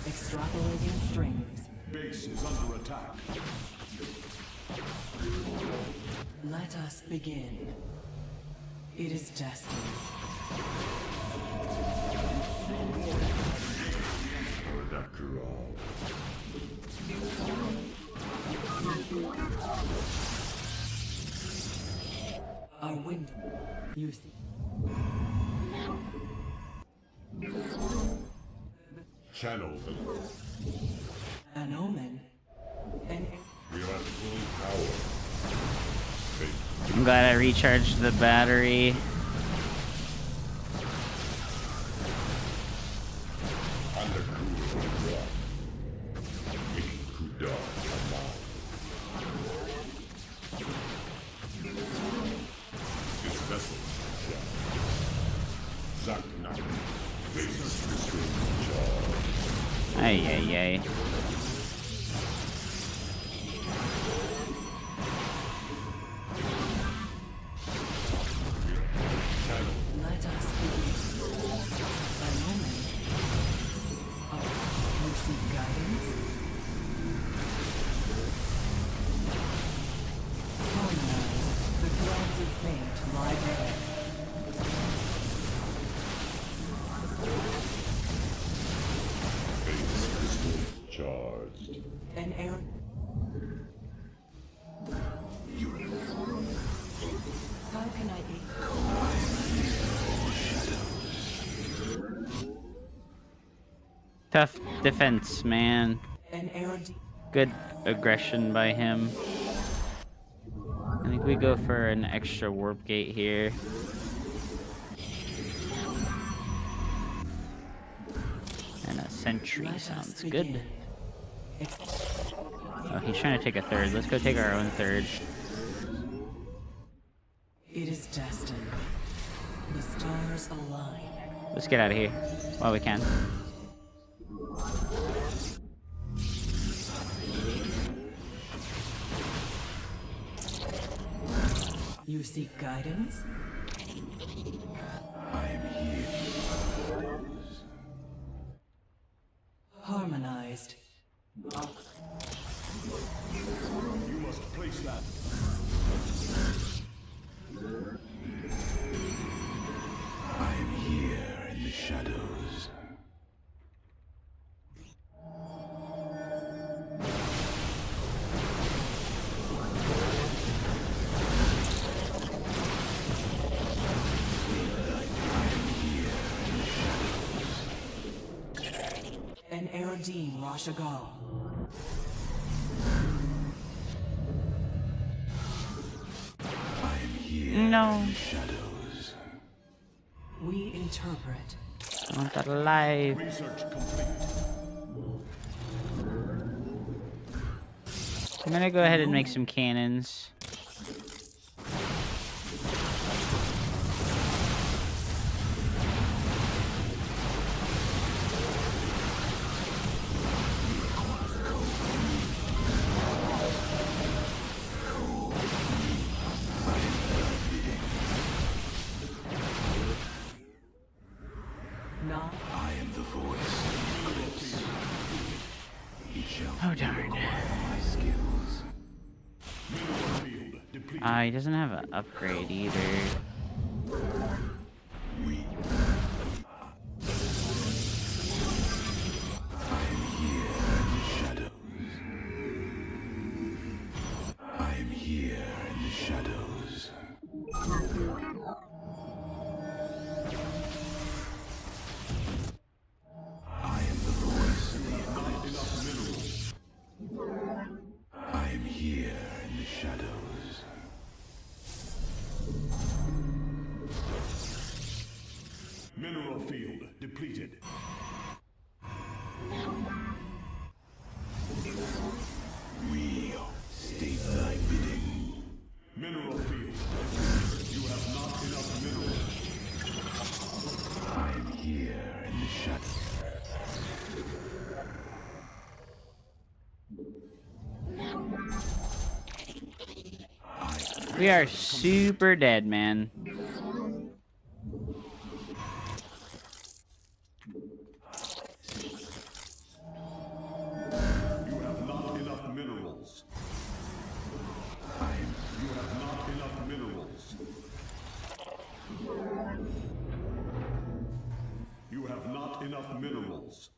E: Extrapolating strings.
B: Base is under attack.
E: Let us begin. It is destined.
B: After all.
E: Our wind. You see.
B: Channel them.
E: An omen. And
B: We are at full power.
C: I'm glad I recharged the battery.
B: Under Kuda. Making Kuda alive. This vessel
C: Ay, ay, ay.
E: Let us begin. A moment of mercy guidance. Harmonize. The threads of fate lie bare.
B: Charged.
E: An air. How can I aid?
C: Tough defense, man.
E: An air.
C: Good aggression by him. I think we go for an extra warp gate here. And a sentry sounds good. Oh, he's trying to take a third. Let's go take our own third.
E: It is destined. The stars align.
C: Let's get out of here while we can.
E: You seek guidance? Harmonized.
B: You must place that. I'm here in the shadows.
E: An Eridine Rashagal.
C: No.
B: Shadows.
E: We interpret.
C: I want that alive.
B: Research complete.
C: I'm gonna go ahead and make some cannons.
E: Not
B: I am the voice. It shall
C: Oh darn.
B: my skills. Field depleted.
C: He doesn't have an upgrade either.
B: We. I am here in the shadows. I am here in the shadows. I am the voice of the not enough minerals. I am here in the shadows. Mineral field depleted. We state thy bidding. Mineral field. You have not enough minerals. I am here in the shadows.
C: We are super dead, man.
B: You have not enough minerals. You have not enough minerals. You have not enough minerals.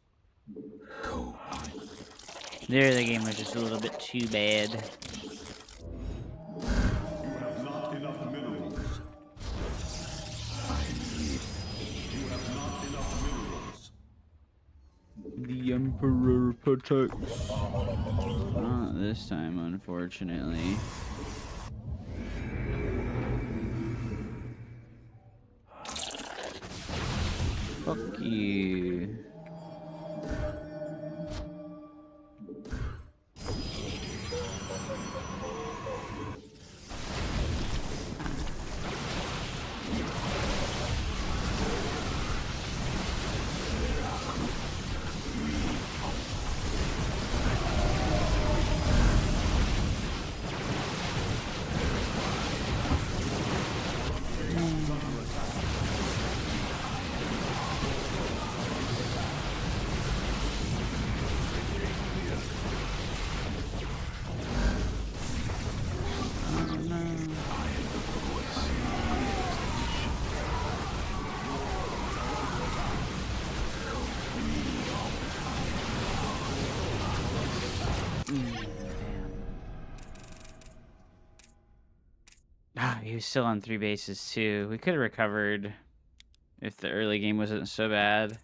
C: There, the game was just a little bit too bad.
B: You have not enough minerals. You have not enough minerals.
A: The Emperor protects. Not this time, unfortunately. Fuck you.
C: he was still on 3 bases too. We could have recovered if the early game wasn't so bad.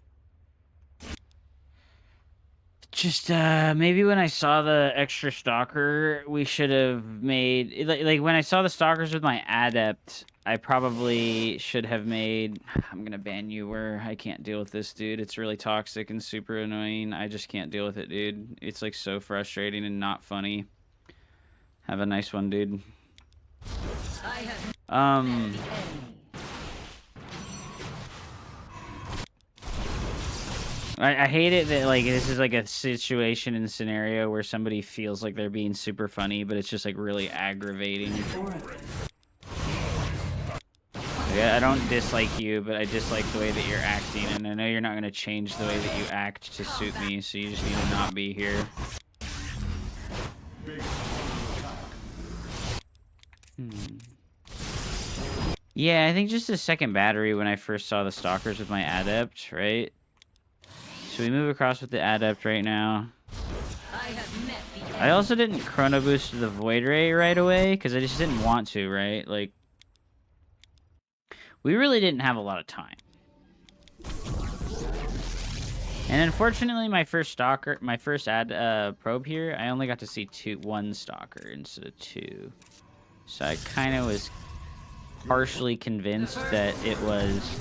C: Just maybe when I saw the extra stalker, we should have made like when I saw the stalkers with my adept, I probably should have made. I'm gonna ban you where I can't deal with this, dude. It's really toxic and super annoying. I just can't deal with it, dude. It's like so frustrating and not funny. Have a nice one, dude. I hate it that like this is like a situation and scenario where somebody feels like they're being super funny, but it's just like really aggravating. Yeah, I don't dislike you, but I dislike the way that you're acting, and I know you're not going to change the way that you act to suit me, so you just need to not be here. Yeah, I think just a second battery when I first saw the stalkers with my adept, right? So we move across with the adept right now. I also didn't chrono boost the void ray right away because I just didn't want to, right? Like, we really didn't have a lot of time. And unfortunately, my first probe here, I only got to see one stalker instead of 2. So I kind of was partially convinced that it was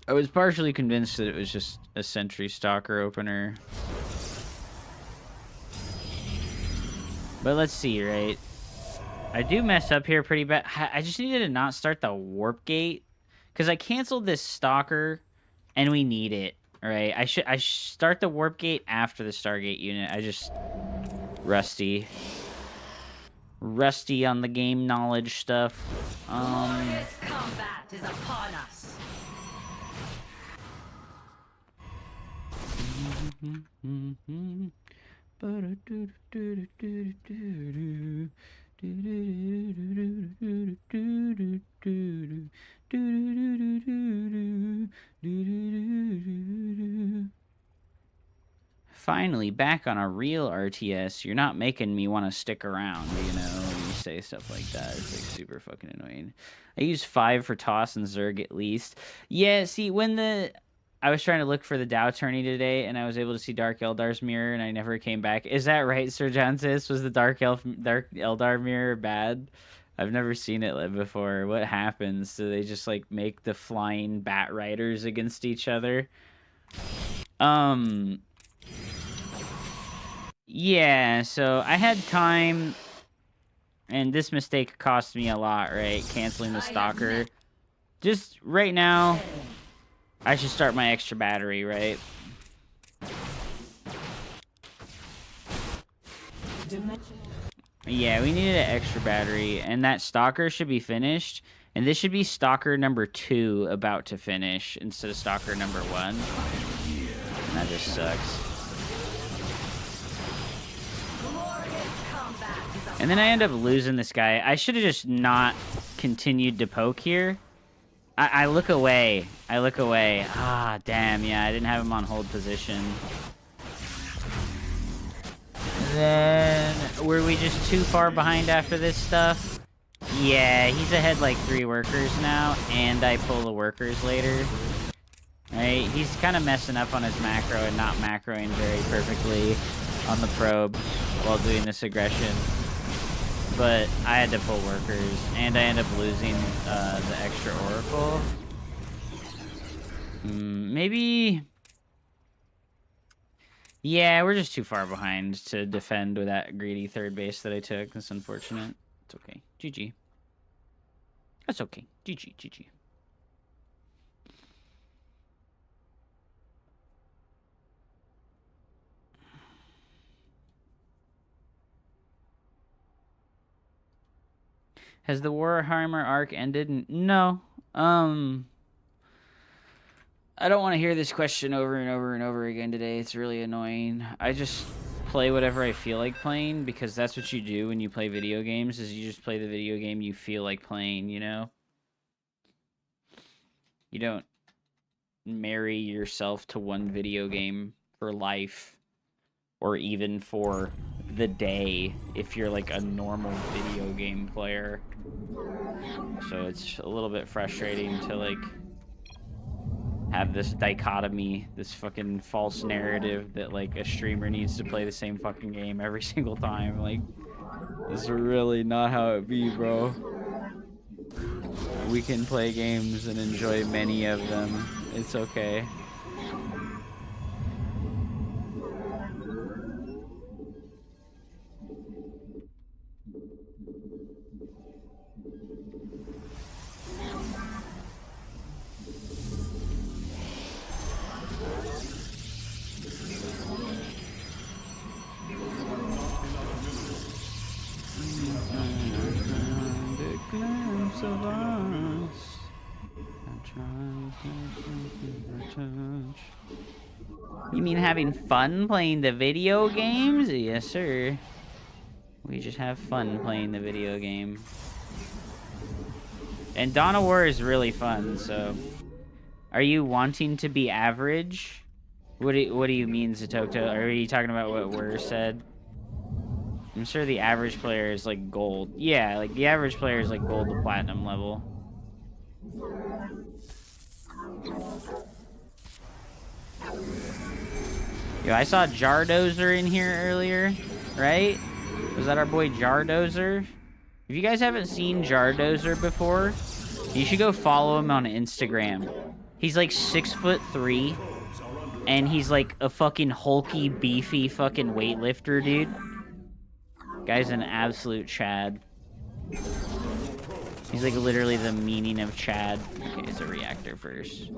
C: I was partially convinced that it was just a sentry stalker opener. But let's see, right? I do mess up here pretty bad. I just needed to not start the warp gate because I canceled this stalker and we need it, right? I should start the warp gate after the Stargate unit. I just rusty on the game knowledge stuff.
D: Glorious combat is upon us.
C: Finally, back on a real RTS. You're not making me want to stick around, you know, when you say stuff like that. It's like super fucking annoying. I use 5 for Toss and Zerg at least. Yeah, see, I was trying to look for the Dow tourney today, and I was able to see Dark Eldar's mirror, and I never came back. Is that right, Sir Johnsis? Was the Dark Eldar mirror bad? I've never seen it before. What happens? Do they just, like, make the flying bat riders against each other? Yeah, so I had time, and this mistake cost me a lot, right? Canceling the stalker. Just right now, I should start my extra battery, right? Yeah, we needed an extra battery, and that stalker should be finished. And this should be stalker number 2 about to finish instead of stalker number 1. And that just sucks. And then I end up losing this guy. I should have just not continued to poke here. I look away. Ah, damn, yeah, I didn't have him on hold position. Then, were we just too far behind after this stuff? Yeah, he's ahead like 3 workers now, and I pull the workers later. Right, he's kind of messing up on his macro and not macroing very perfectly on the probe while doing this aggression. But I had to pull workers, and I end up losing the extra oracle. Maybe... Yeah, we're just too far behind to defend with that greedy third base that I took. That's unfortunate. It's okay. GG. That's okay. GG. Has the Warhammer arc ended? No. I don't want to hear this question over and over and over again today. It's really annoying. I just play whatever I feel like playing because that's what you do when you play video games is you just play the video game you feel like playing, you know? You don't marry yourself to one video game for life or even for the day if you're like a normal video game player. So it's a little bit frustrating to like have this dichotomy, this fucking false narrative that like a streamer needs to play the same fucking game every single time. Like, this is really not how it be, bro. We can play games and enjoy many of them. It's okay.
A: Of us.
C: You mean having fun playing the video games? Yes, sir. We just have fun playing the video game. And Dawn of War is really fun, so... Are you wanting to be average? What do you mean, Zatokto? Are you talking about what Wur said? I'm sure the average player is like gold. Yeah, like the average player is like gold to platinum level. Yo, I saw Jardozer in here earlier, right? Was that our boy Jardozer? If you guys haven't seen Jardozer before, you should go follow him on Instagram. He's like 6'3", and he's like a fucking hulky, beefy fucking weightlifter, dude. Guy's an absolute Chad. He's like literally the meaning of Chad. Okay, it's a reactor first.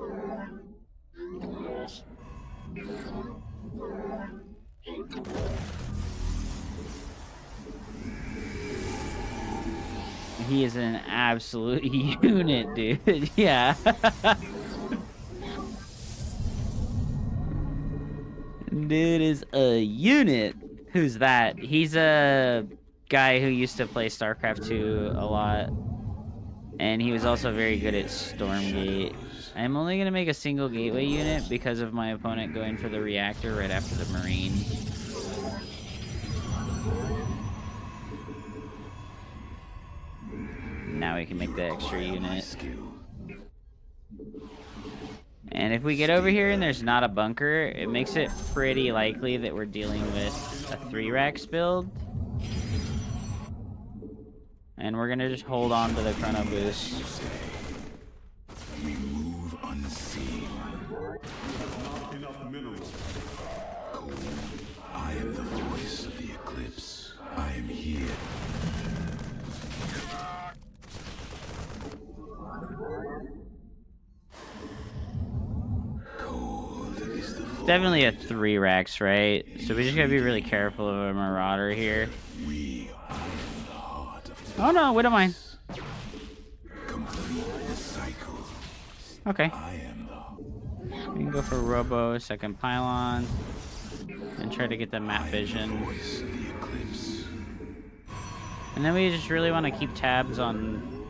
C: He is an absolute unit, dude. Yeah. Dude is a unit. Who's that? He's a guy who used to play Starcraft 2 a lot. And he was also very good at Stormgate. I'm only going to make a single gateway unit because of my opponent going for the reactor right after the Marine. Now we can make the extra unit. And if we get over here and there's not a bunker, it makes it pretty likely that we're dealing with a 3-Rax build. And we're gonna just hold on to the chrono boost.
B: We move unseen. Not enough minerals. I am the voice of the eclipse. I am here.
C: Definitely a 3-Rax, right? So we just gotta be really careful of a Marauder here.
B: We are in the heart of
C: Oh no, what am I?
B: complete the cycle.
C: Okay.
B: I am the
C: We can go for Robo, second pylon, and try to get the map vision.
B: voice of the eclipse.
C: And then we just really want to keep tabs on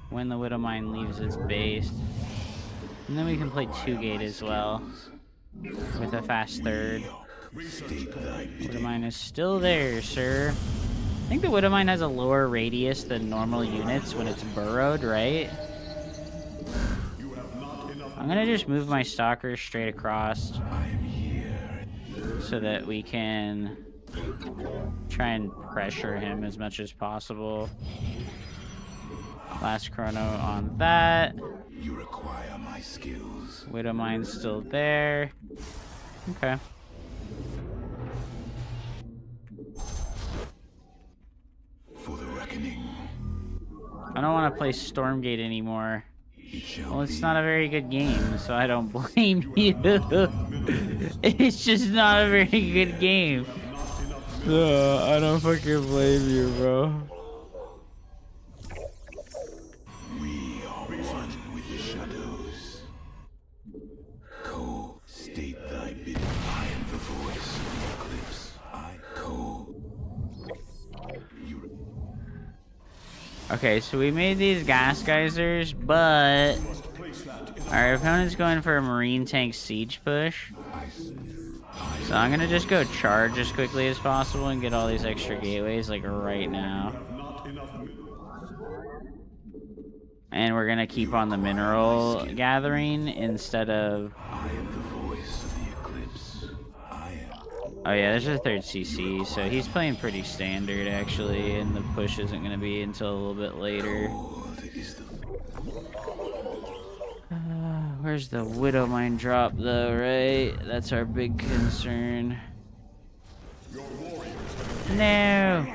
C: when the Widowmine leaves its base. And then we can play 2-gate as well, with a fast third.
B: State thy bidding.
C: Widowmine is still there, sir. I think the Widowmine has a lower radius than normal units when it's burrowed, right? I'm gonna just move my stalkers straight across
B: I am here.
C: so that we can try and pressure him as much as possible. Last chrono on that.
B: You require my skills.
C: Widowmine's still there. Okay.
B: For the reckoning.
C: I don't want to play Stormgate anymore.
B: It shall
C: Well, it's
B: be.
C: not a very good game, so I don't blame you. It's just not a very good game. I don't fucking blame you, bro.
B: We are one with the shadows. Ko, state thy bidding. I am the voice of the eclipse.
C: Okay, so we made these gas geysers, but our opponent's going for a marine tank siege push. So I'm gonna just go charge as quickly as possible and get all these extra gateways like right now. And we're gonna keep on the mineral gathering instead of... Oh yeah, there's a third CC, so he's playing pretty standard actually, and the push isn't gonna be until a little bit later. Where's the Widow Mine drop though, right? That's our big concern. No!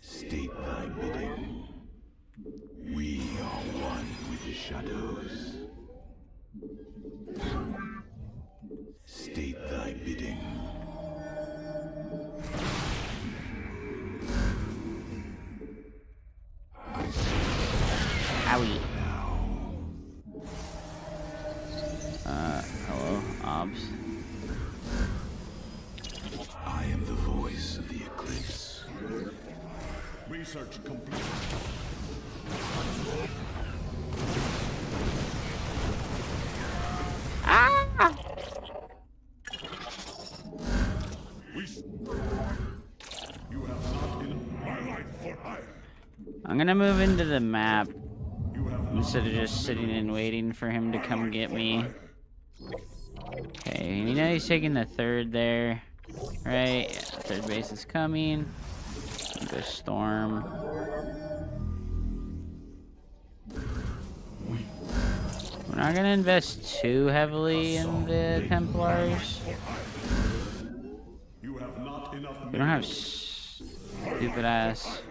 B: State thy bidding. We are one with the shadows. State thy bidding.
C: Owie. Hello, Obs.
B: I am the voice of the eclipse.
F: Research complete.
C: Ah!
F: You have not enough. My life for hire.
C: I'm gonna move into the map instead of just sitting and waiting for him to come get me. Okay, you know he's taking the third there, right? Yeah, third base is coming. Go storm. We're not gonna invest too heavily in the Templars. We don't have stupid ass.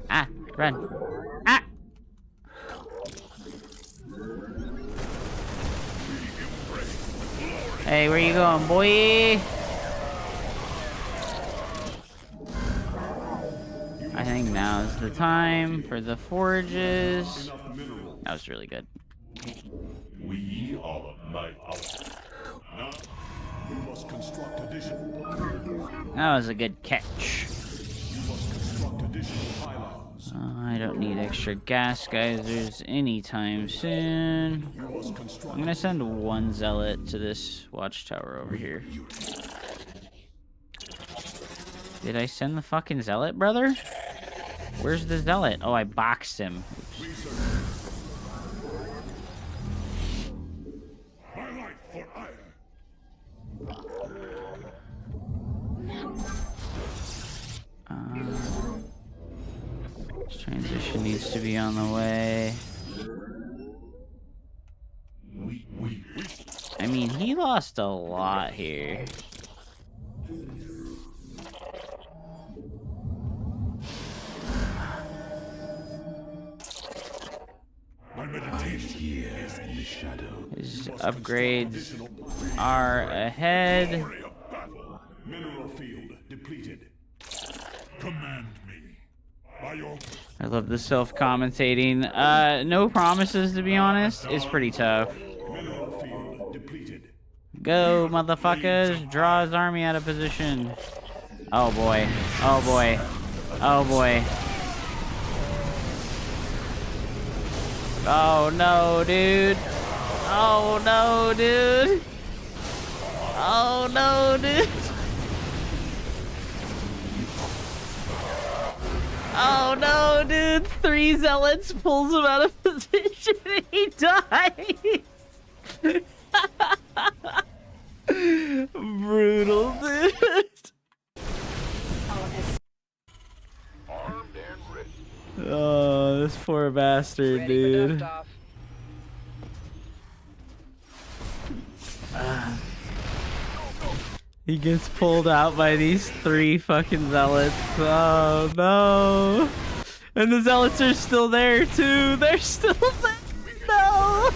C: Ah, run. Ah! Hey, where you going, boy? I think now is the time for the forages. That was really good.
B: We are the night owl.
F: You must construct additional.
C: That was a good catch.
F: You must construct additional pylons.
C: I don't need extra gas geysers anytime soon.
F: You must construct.
C: I'm gonna send one zealot to this watchtower over here. Did I send the fucking zealot, brother? Where's the zealot? Oh, I boxed him. Oops.
F: My life for hire.
C: This transition needs to be on the way. I mean, he lost a lot here.
F: My meditation is in the shadow.
C: His upgrades are ahead.
F: Mineral field depleted. Command me. By your
C: I love the self-commentating. No promises, to be honest. It's pretty tough.
F: mineral field depleted.
C: Go, motherfuckers. Draw his army out of position. Oh, boy. Oh, boy. Oh, boy. Oh, no, dude. Oh, no, dude. Oh, no, dude. Oh, no, dude. 3 zealots pulls him out of position and he dies. Brutal, dude.
B: Armed and ready.
C: Oh, this poor bastard, dude. He gets pulled out by these 3 fucking zealots. Oh no. And the zealots are still there too. They're still there. No.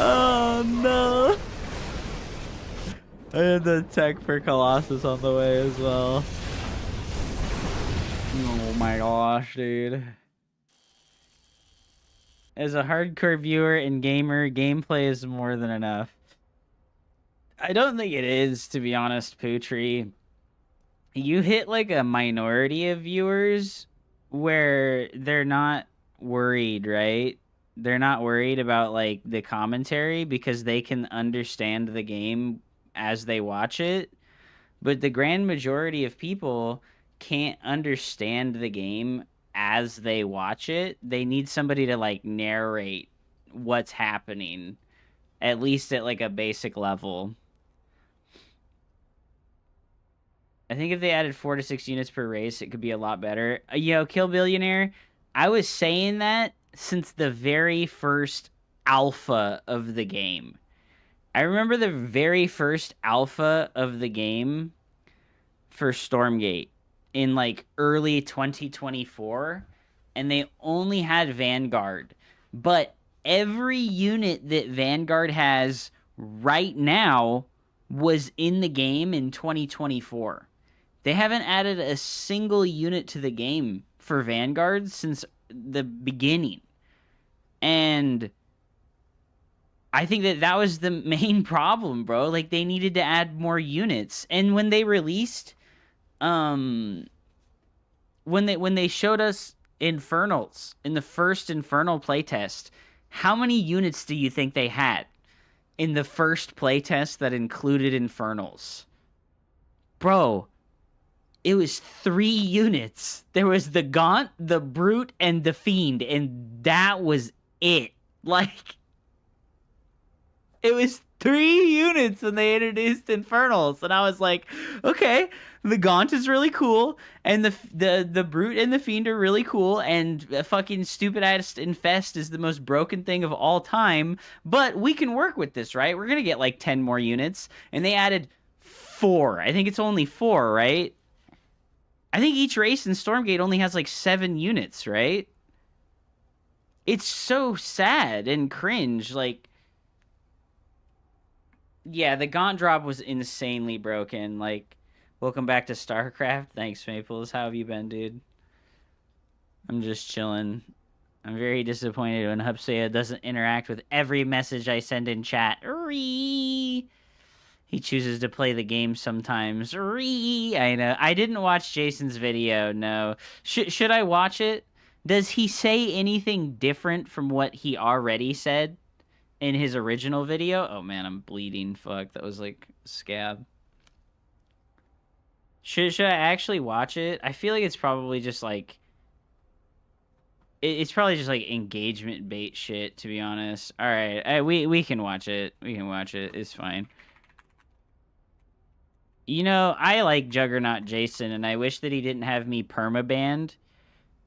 C: Oh no. I had the tech for Colossus on the way as well. Oh my gosh, dude. As a hardcore viewer and gamer, gameplay is more than enough. I don't think it is, to be honest, Pootry. You hit like a minority of viewers where they're not worried, right? They're not worried about like the commentary because they can understand the game as they watch it. But the grand majority of people can't understand the game as they watch it. They need somebody to like narrate what's happening, at least at like a basic level. I think if they added 4 to 6 units per race, it could be a lot better. Yo, Kill Billionaire, I was saying that since the very first alpha of the game. I remember the very first alpha of the game for Stormgate in like early 2024, and they only had Vanguard. But every unit that Vanguard has right now was in the game in 2024. They haven't added a single unit to the game for Vanguard since the beginning. And I think that was the main problem, bro. Like, they needed to add more units. And when they released, when they showed us Infernals in the first Infernal playtest, how many units do you think they had in the first playtest that included Infernals? Bro, it was 3 units. There was the Gaunt, the Brute, and the Fiend, and that was it. Like, it was 3 units when they introduced Infernals, and I was like, okay, the Gaunt is really cool, and the Brute and the Fiend are really cool, and fucking stupid-ass Infest is the most broken thing of all time, but we can work with this, right? We're gonna get, like, 10 more units, and they added 4. I think it's only 4, right? I think each race in Stormgate only has, like, 7 units, right? It's so sad and cringe, like... Yeah, the Gaunt drop was insanely broken. Like, welcome back to Starcraft. Thanks, Maples. How have you been, dude? I'm just chilling. I'm very disappointed when Hupsea doesn't interact with every message I send in chat. He chooses to play the game sometimes. I know. I didn't watch Jason's video, no. Should I watch it? Does he say anything different from what he already said in his original video? Oh man, I'm bleeding. Fuck, that was like scab. Should I actually watch it? I feel like it's probably just like... It's probably just like engagement bait shit, to be honest. Alright, we can watch it. We can watch it. It's fine. You know, I like Juggernaut Jason, and I wish that he didn't have me permabanned.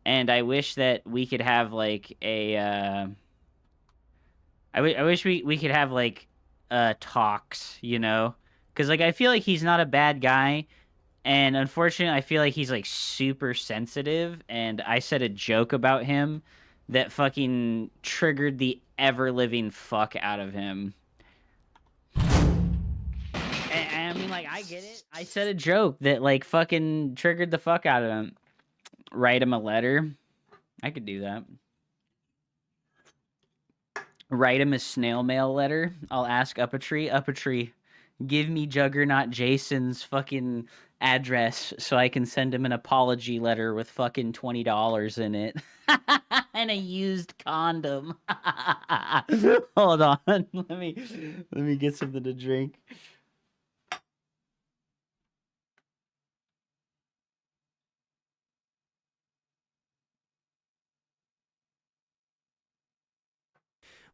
C: And I wish that we could have like a... I wish we could have, like, talks, you know? Because, like, I feel like he's not a bad guy. And, unfortunately, I feel like he's, like, super sensitive. And I said a joke about him that fucking triggered the ever-living fuck out of him. And, I mean, like, I get it. I said a joke that, like, fucking triggered the fuck out of him. Write him a letter. I could do that. Write him a snail mail letter. I'll ask Up-a-Tree, give me Juggernaut Jason's fucking address so I can send him an apology letter with fucking $20 in it. And a used condom. Hold on. Let me get something to drink.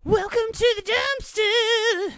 C: Welcome to the dumpster.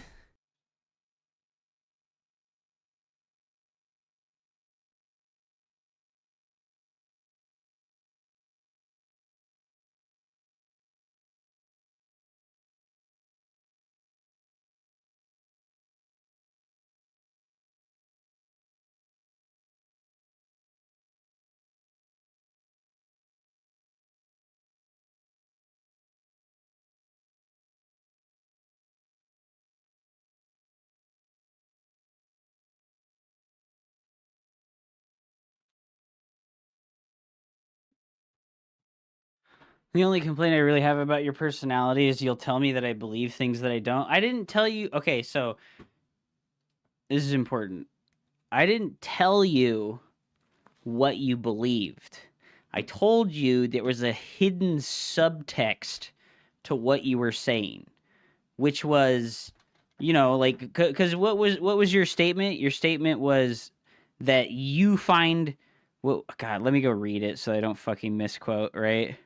C: The only complaint I really have about your personality is you'll tell me that I believe things that I don't. I didn't tell you... Okay, so... This is important. I didn't tell you what you believed. I told you there was a hidden subtext to what you were saying, which was, you know, like, because what was your statement? Your statement was that you find, well, God, let me go read it so I don't fucking misquote, right?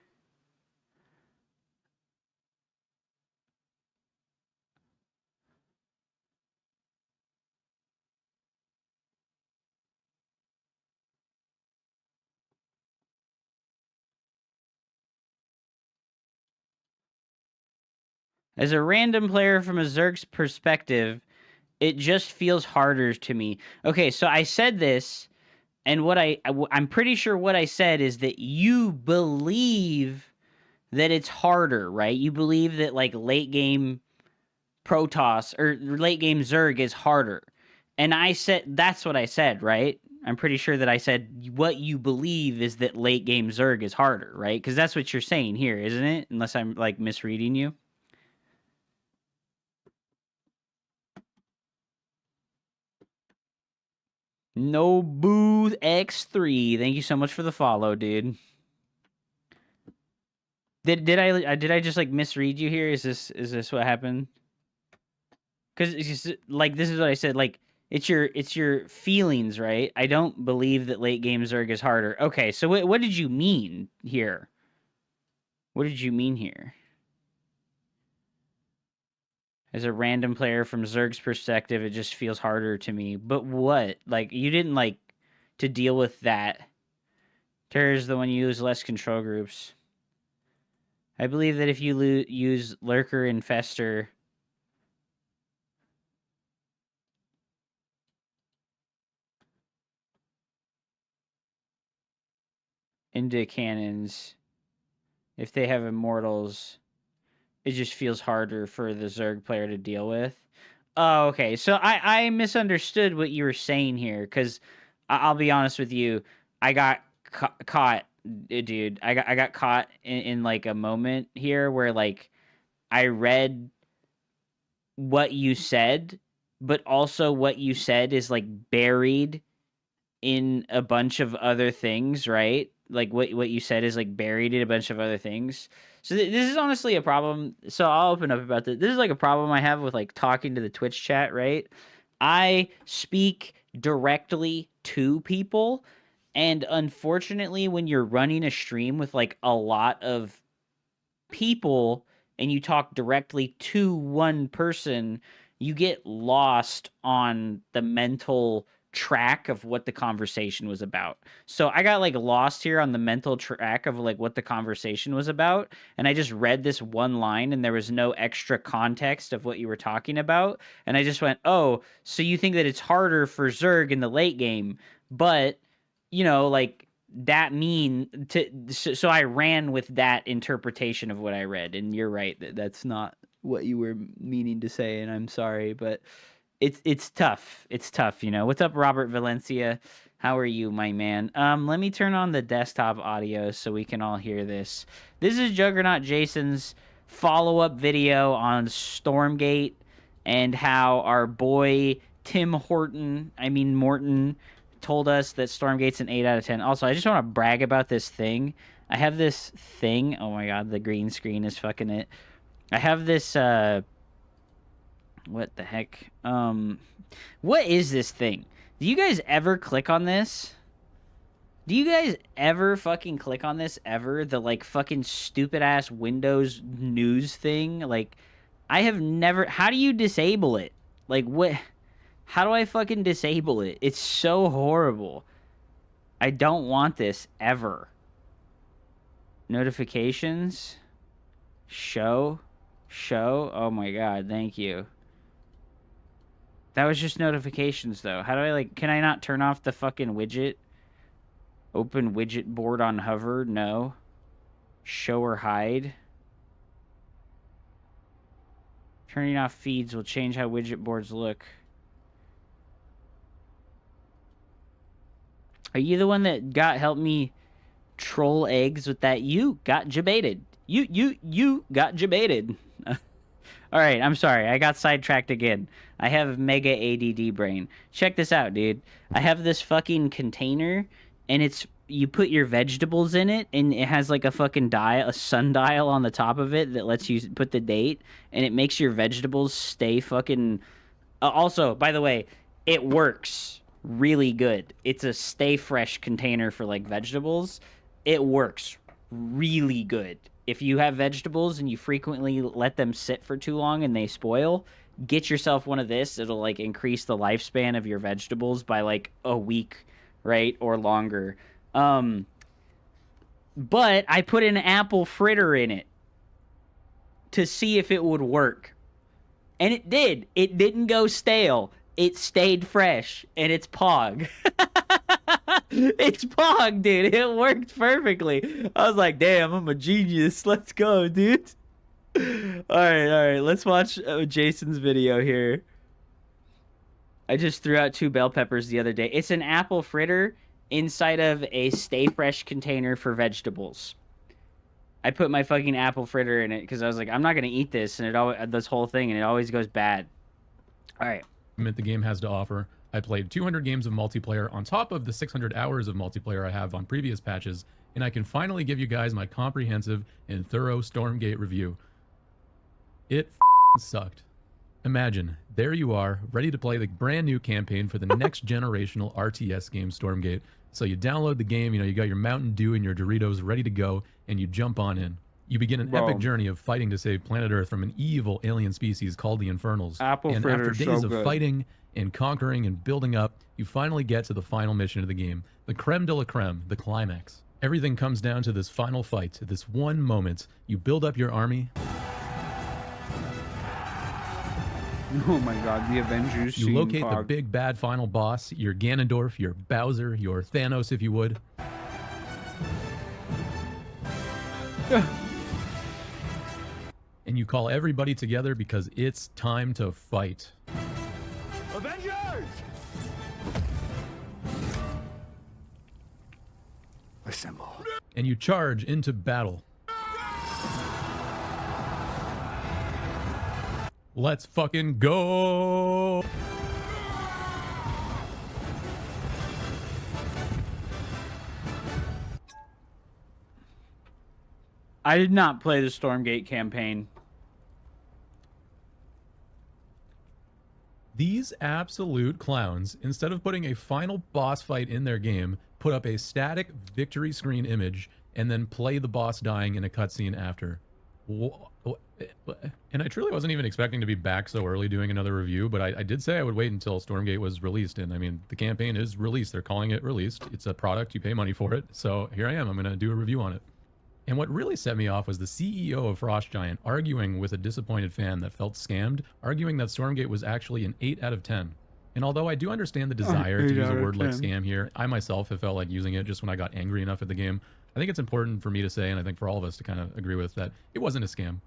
C: As a random player from a Zerg's perspective, it just feels harder to me. Okay, so I said this, and I'm pretty sure what I said is that you believe that it's harder, right? You believe that like late game Protoss or late game Zerg is harder. And I said that's what I said, right? I'm pretty sure that I said what you believe is that late game Zerg is harder, right? Because that's what you're saying here, isn't it? Unless I'm like misreading you. No Booth X3. Thank you so much for the follow, dude. Did I just like misread you here? Is this what happened? Because it's just like this is what I said. Like it's your feelings, right? I don't believe that late game Zerg is harder. Okay, so what did you mean here? What did you mean here? As a random player from Zerg's perspective, it just feels harder to me. But what? Like you didn't like to deal with that. Terror is the one you use less control groups. I believe that if you use Lurker and Fester into cannons, if they have immortals, it just feels harder for the Zerg player to deal with. Oh, okay. So I misunderstood what you were saying here, because I'll be honest with you, I got caught, dude. I got caught in like a moment here where like I read what you said, but also what you said is like buried in a bunch of other things, right? Like what you said is like buried in a bunch of other things. So this is honestly a problem. So I'll open up about this. This is like a problem I have with like talking to the Twitch chat, right? I speak directly to people, and unfortunately when you're running a stream with like a lot of people and you talk directly to one person, you get lost on the mental track of what the conversation was about. So I got like lost here on the mental track of like what the conversation was about, and I just read this one line and there was no extra context of what you were talking about, and I just went, "Oh, so you think that it's harder for Zerg in the late game, but you know, like that mean to so I ran with that interpretation of what I read, and you're right that's not what you were meaning to say, and I'm sorry, but it's tough. It's tough, you know. What's up, Robert Valencia? How are you, my man? Let me turn on the desktop audio so we can all hear this. This is Juggernaut Jason's follow-up video on Stormgate and how our boy Tim Morton told us that Stormgate's an 8 out of 10. Also, I just want to brag about this thing. I have this thing. Oh my god, the green screen is fucking it. I have this what the heck? What is this thing? Do you guys ever click on this? Do you guys ever fucking click on this ever? The like fucking stupid ass Windows news thing? Like I have never. How do you disable it? Like what? How do I fucking disable it? It's so horrible. I don't want this ever. Notifications? Show? Oh my god, thank you. That was just notifications though. How do I like, can I not turn off the fucking widget? Open widget board on hover? No. Show or hide? Turning off feeds will change how widget boards look. Are you the one that helped me troll eggs with that? You got jebaited. You got jebaited. All right, I'm sorry. I got sidetracked again. I have mega ADD brain. Check this out, dude. I have this fucking container, and it's you put your vegetables in it, and it has like a fucking dial, a sundial on the top of it that lets you put the date, and it makes your vegetables stay fucking. Also, by the way, it works really good. It's a stay fresh container for like vegetables. It works really good. If you have vegetables and you frequently let them sit for too long and they spoil, get yourself one of this. It'll like increase the lifespan of your vegetables by like a week, right, or longer. But I put an apple fritter in it to see if it would work. And it did. It didn't go stale. It stayed fresh. And it's Pog. It's Pog, dude. It worked perfectly. I was like, damn, I'm a genius. Let's go, dude. All right. Let's watch Jason's video here. I just threw out 2 bell peppers the other day. It's an apple fritter inside of a stay fresh container for vegetables. I put my fucking apple fritter in it because I was like, I'm not gonna eat this, and this whole thing, and it always goes bad. All right.
G: The game has to offer. I played 200 games of multiplayer on top of the 600 hours of multiplayer I have on previous patches, and I can finally give you guys my comprehensive and thorough Stormgate review. It sucked. Imagine, there you are, ready to play the brand new campaign for the next generational RTS game, Stormgate. So you download the game, you got your Mountain Dew and your Doritos ready to go, and you jump on in. You begin an epic journey of fighting to save planet Earth from an evil alien species called the Infernals. And after days of fighting and conquering and building up, you finally get to the final mission of the game. The creme de la creme, the climax. Everything comes down to this final fight, this one moment. You build up your army.
A: Oh my god, the Avengers.
G: You locate the big bad final boss, your Ganondorf, your Bowser, your Thanos, if you would. And you call everybody together because it's time to fight.
B: Avengers! Assemble.
G: And you charge into battle. Let's fucking go!
C: I did not play the Stormgate campaign.
G: These absolute clowns, instead of putting a final boss fight in their game, put up a static victory screen image and then play the boss dying in a cutscene after. And I truly wasn't even expecting to be back so early doing another review, but I did say I would wait until Stormgate was released. And I mean, the campaign is released. They're calling it released. It's a product. You pay money for it. So here I am. I'm going to do a review on it. And what really set me off was the CEO of Frost Giant arguing with a disappointed fan that felt scammed, arguing that Stormgate was actually an 8 out of 10. And although I do understand the desire to use a word like scam here, I myself have felt like using it just when I got angry enough at the game. I think it's important for me to say, and I think for all of us to kind of agree with, that it wasn't a scam.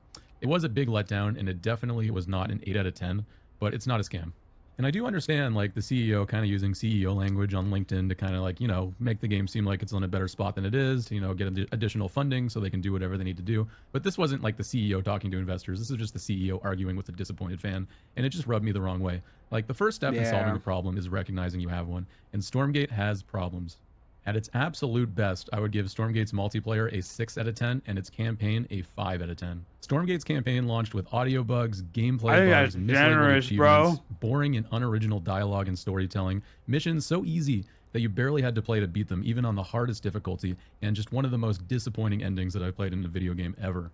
G: It was a big letdown, and it definitely was not an 8 out of 10, but it's not a scam. And I do understand, like, the CEO kind of using CEO language on LinkedIn to kind of, like, make the game seem like it's on a better spot than it is, to, get additional funding so they can do whatever they need to do. But this wasn't, like, the CEO talking to investors. This is just the CEO arguing with a disappointed fan, and it just rubbed me the wrong way. Like, the first step in solving the problem is recognizing you have one, and Stormgate has problems. At its absolute best, I would give Stormgate's multiplayer a 6 out of 10 and its campaign a 5 out of 10. Stormgate's campaign launched with audio bugs, gameplay bugs, mislabeled achievements, boring and unoriginal dialogue and storytelling, missions so easy that you barely had to play to beat them, even on the hardest difficulty, and just one of the most disappointing endings that I've played in a video game ever.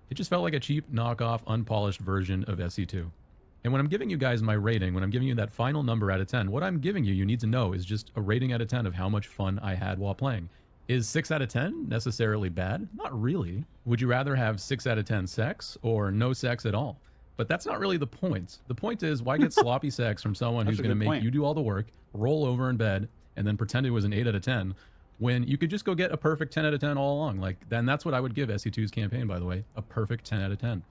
G: It just felt like a cheap, knockoff, unpolished version of SC2. And when I'm giving you guys my rating, when I'm giving you that final number out of 10, what I'm giving you need to know is just a rating out of 10 of how much fun I had while playing. Is 6 out of 10 necessarily bad? Not really. Would you rather have 6 out of 10 sex or no sex at all? But that's not really the point. The point is, why get sloppy sex from someone who's going to make you do all the work, roll over in bed, and then pretend it was an 8 out of 10, when you could just go get a perfect 10 out of 10 all along? Like, then that's what I would give SC2's campaign, by the way, a perfect 10 out of 10.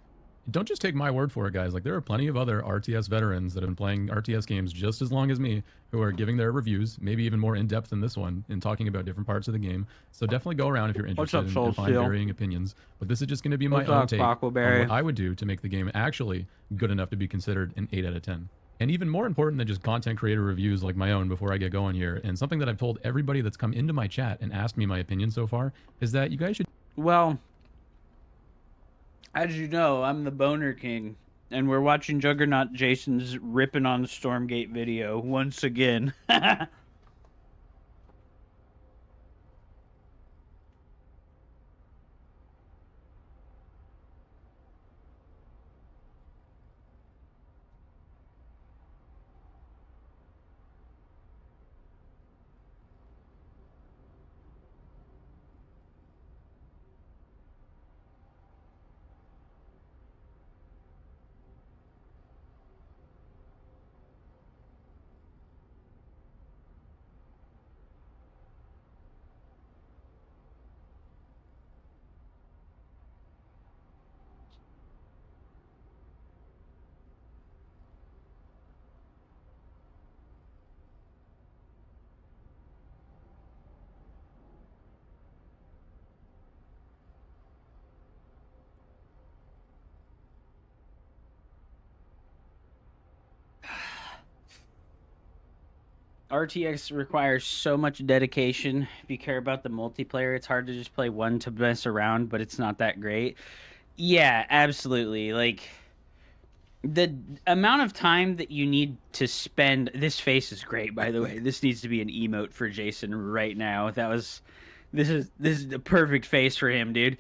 G: Don't just take my word for it, guys. Like, there are plenty of other RTS veterans that have been playing RTS games just as long as me who are giving their reviews, maybe even more in-depth than this one, and talking about different parts of the game. So definitely go around if you're interested and find varying opinions. But this is just going to be my own take on what I would do to make the game actually good enough to be considered an 8 out of 10. And even more important than just content creator reviews like my own before I get going here, and something that I've told everybody that's come into my chat and asked me my opinion so far, is that you guys should...
C: Well, as you know, I'm the Boner King, and we're watching Juggernaut Jason's ripping on the Stormgate video once again. RTX requires so much dedication. If you care about the multiplayer, it's hard to just play one to mess around, but it's not that great. Yeah, absolutely. Like, the amount of time that you need to spend... This face is great, by the way. This needs to be an emote for Jason right now. This is the perfect face for him, dude.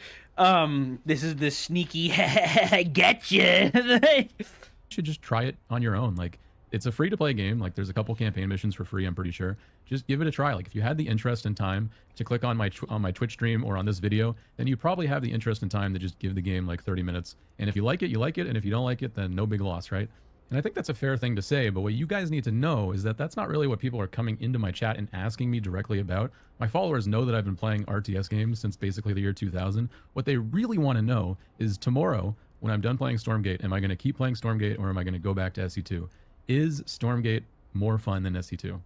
C: This is the sneaky getcha.
G: You should just try it on your own. Like, it's a free-to-play game. Like, there's a couple campaign missions for free, I'm pretty sure. Just give it a try. Like, if you had the interest and time to click on my Twitch stream or on this video, then you probably have the interest and time to just give the game, like, 30 minutes. And if you like it, you like it. And if you don't like it, then no big loss, right? And I think that's a fair thing to say, but what you guys need to know is that that's not really what people are coming into my chat and asking me directly about. My followers know that I've been playing RTS games since basically the year 2000. What they really want to know is tomorrow, when I'm done playing Stormgate, am I going to keep playing Stormgate or am I going to go back to SE2? Is Stormgate more fun than SE2?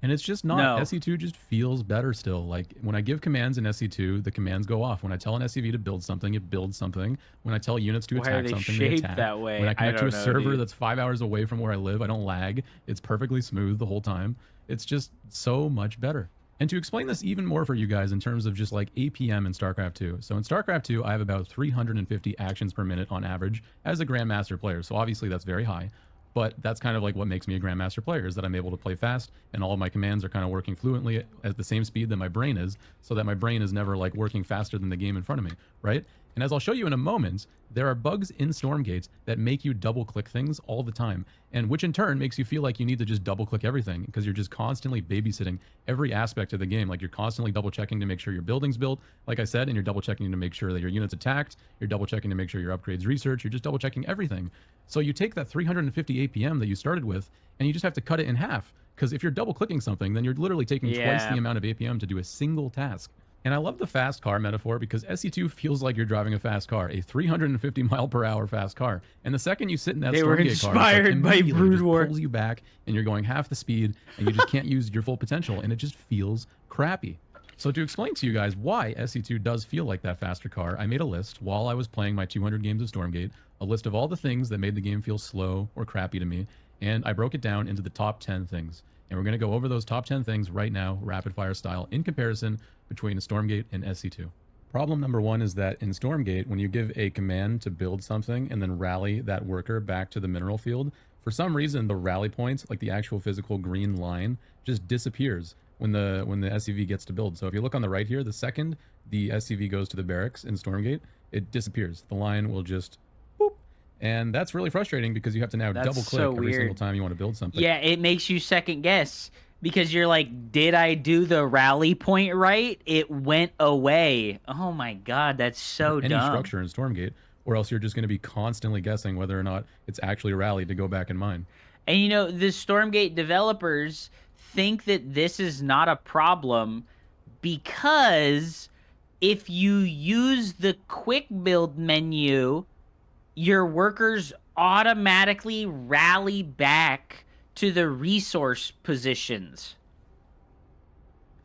G: And it's just not.
C: No.
G: SE2 just feels better still. Like, when I give commands in SE2, the commands go off. When I tell an SCV to build something, it builds something. When I tell units to attack something, they attack.
C: That way?
G: When I connect to a server
C: dude.
G: that's 5 hours away from where I live, I don't lag. It's perfectly smooth the whole time. It's just so much better. And to explain this even more for you guys in terms of just like APM in Starcraft 2. So in Starcraft 2, I have about 350 actions per minute on average as a Grandmaster player. So obviously that's very high. But that's kind of like what makes me a Grandmaster player, is that I'm able to play fast and all of my commands are kind of working fluently at the same speed that my brain is, so that my brain is never like working faster than the game in front of me, right? And as I'll show you in a moment, there are bugs in Stormgate that make you double click things all the time, and which in turn makes you feel like you need to just double click everything because you're just constantly babysitting every aspect of the game. Like, you're constantly double checking to make sure your building's built, like I said, and you're double checking to make sure that your unit's attacked, you're double checking to make sure your upgrades research, you're just double checking everything. So you take that 350 APM that you started with and you just have to cut it in half, because if you're double clicking something, then you're literally taking twice the amount of APM to do a single task. And I love the fast car metaphor because SE2 feels like you're driving a fast car, a 350 mile per hour fast car. And the second you sit in that
C: They were
G: Stormgate car,
C: inspired by Brood War.
G: It pulls you back and you're going half the speed and you just can't use your full potential, and it just feels crappy. So to explain to you guys why SE2 does feel like that faster car, I made a list while I was playing my 200 games of Stormgate, a list of all the things that made the game feel slow or crappy to me, and I broke it down into the top 10 things. And we're going to go over those top 10 things right now, rapid fire style, in comparison between Stormgate and SE2. Problem number one is that in Stormgate, when you give a command to build something and then rally that worker back to the mineral field, for some reason the rally points, like the actual physical green line, just disappears when the SCV gets to build. So if you look on the right here, the second the SCV goes to the barracks in Stormgate, it disappears. The line will just boop. And that's really frustrating because you have to now double click every single time you want to build something.
C: Yeah, it makes you second guess because you're like, did I do the rally point right? It went away. Oh my god, that's so dumb.
G: Any structure in Stormgate, or else you're just going to be constantly guessing whether or not it's actually rallied to go back and mine.
C: And you know, the Stormgate developers think that this is not a problem because if you use the quick build menu, your workers automatically rally back to the resource positions.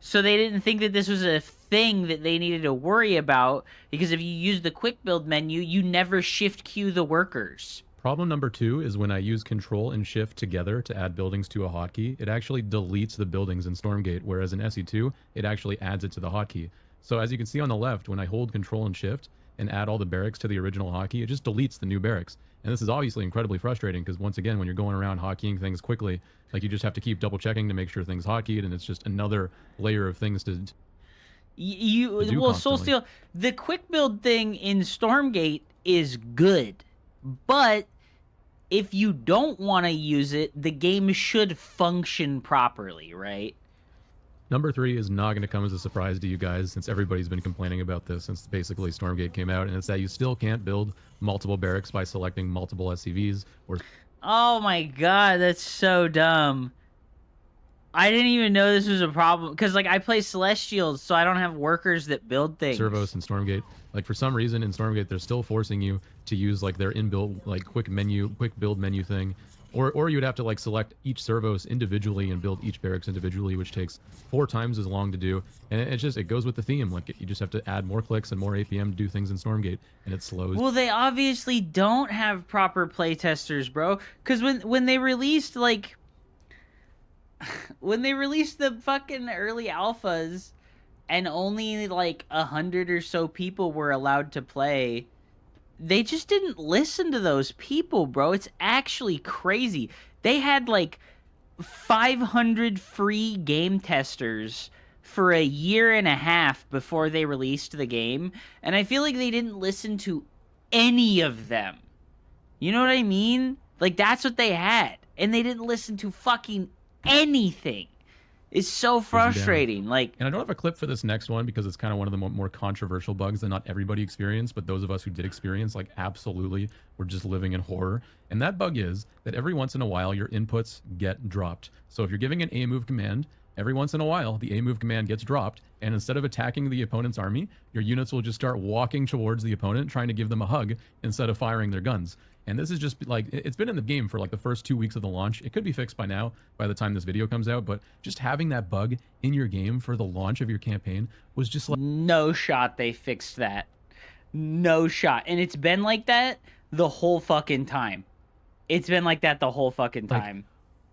C: So they didn't think that this was a thing that they needed to worry about, because if you use the quick build menu, you never shift queue the workers.
G: Problem number 2 is when I use Control and Shift together to add buildings to a hotkey, it actually deletes the buildings in Stormgate, whereas in SE2, it actually adds it to the hotkey. So as you can see on the left, when I hold Control and Shift and add all the barracks to the original hotkey, it just deletes the new barracks. And this is obviously incredibly frustrating because once again, when you're going around hotkeying things quickly, like you just have to keep double checking to make sure things hotkeyed, and it's just another layer of things to
C: well, Soulsteel, the quick build thing in Stormgate is good, but if you don't want to use it, the game should function properly, right?
G: Number 3 is not going to come as a surprise to you guys, since everybody's been complaining about this since basically Stormgate came out, and it's that you still can't build multiple barracks by selecting multiple SCVs. Or
C: oh my god, that's so dumb. I didn't even know this was a problem, because like I play Celestials, so I don't have workers that build things.
G: Servos in Stormgate, like for some reason in Stormgate, they're still forcing you to use like their inbuilt like quick build menu thing. Or you'd have to like select each servos individually and build each barracks individually, which takes 4 times as long to do. And it goes with the theme. Like you just have to add more clicks and more APM to do things in Stormgate, and it slows.
C: Well, they obviously don't have proper playtesters, bro. Because when they released like when they released the fucking early alphas, and only like 100 or so people were allowed to play, they just didn't listen to those people, bro. It's actually crazy. They had like 500 free game testers for a year and a half before they released the game, and I feel like they didn't listen to any of them. You know what I mean? Like, that's what they had, and they didn't listen to fucking anything. It's so frustrating. Like,
G: and I don't have a clip for this next one because it's kind of one of the more controversial bugs that not everybody experienced, but those of us who did experience, like, absolutely were just living in horror. And that bug is that every once in a while your inputs get dropped. So if you're giving an A move command, every once in a while the A move command gets dropped, and instead of attacking the opponent's army, your units will just start walking towards the opponent, trying to give them a hug instead of firing their guns. And this is just like, it's been in the game for like the first 2 weeks of the launch. It could be fixed by now, by the time this video comes out, but just having that bug in your game for the launch of your campaign was just like,
C: no shot they fixed that. No shot. And it's been like that the whole fucking time. It's been like that the whole fucking time.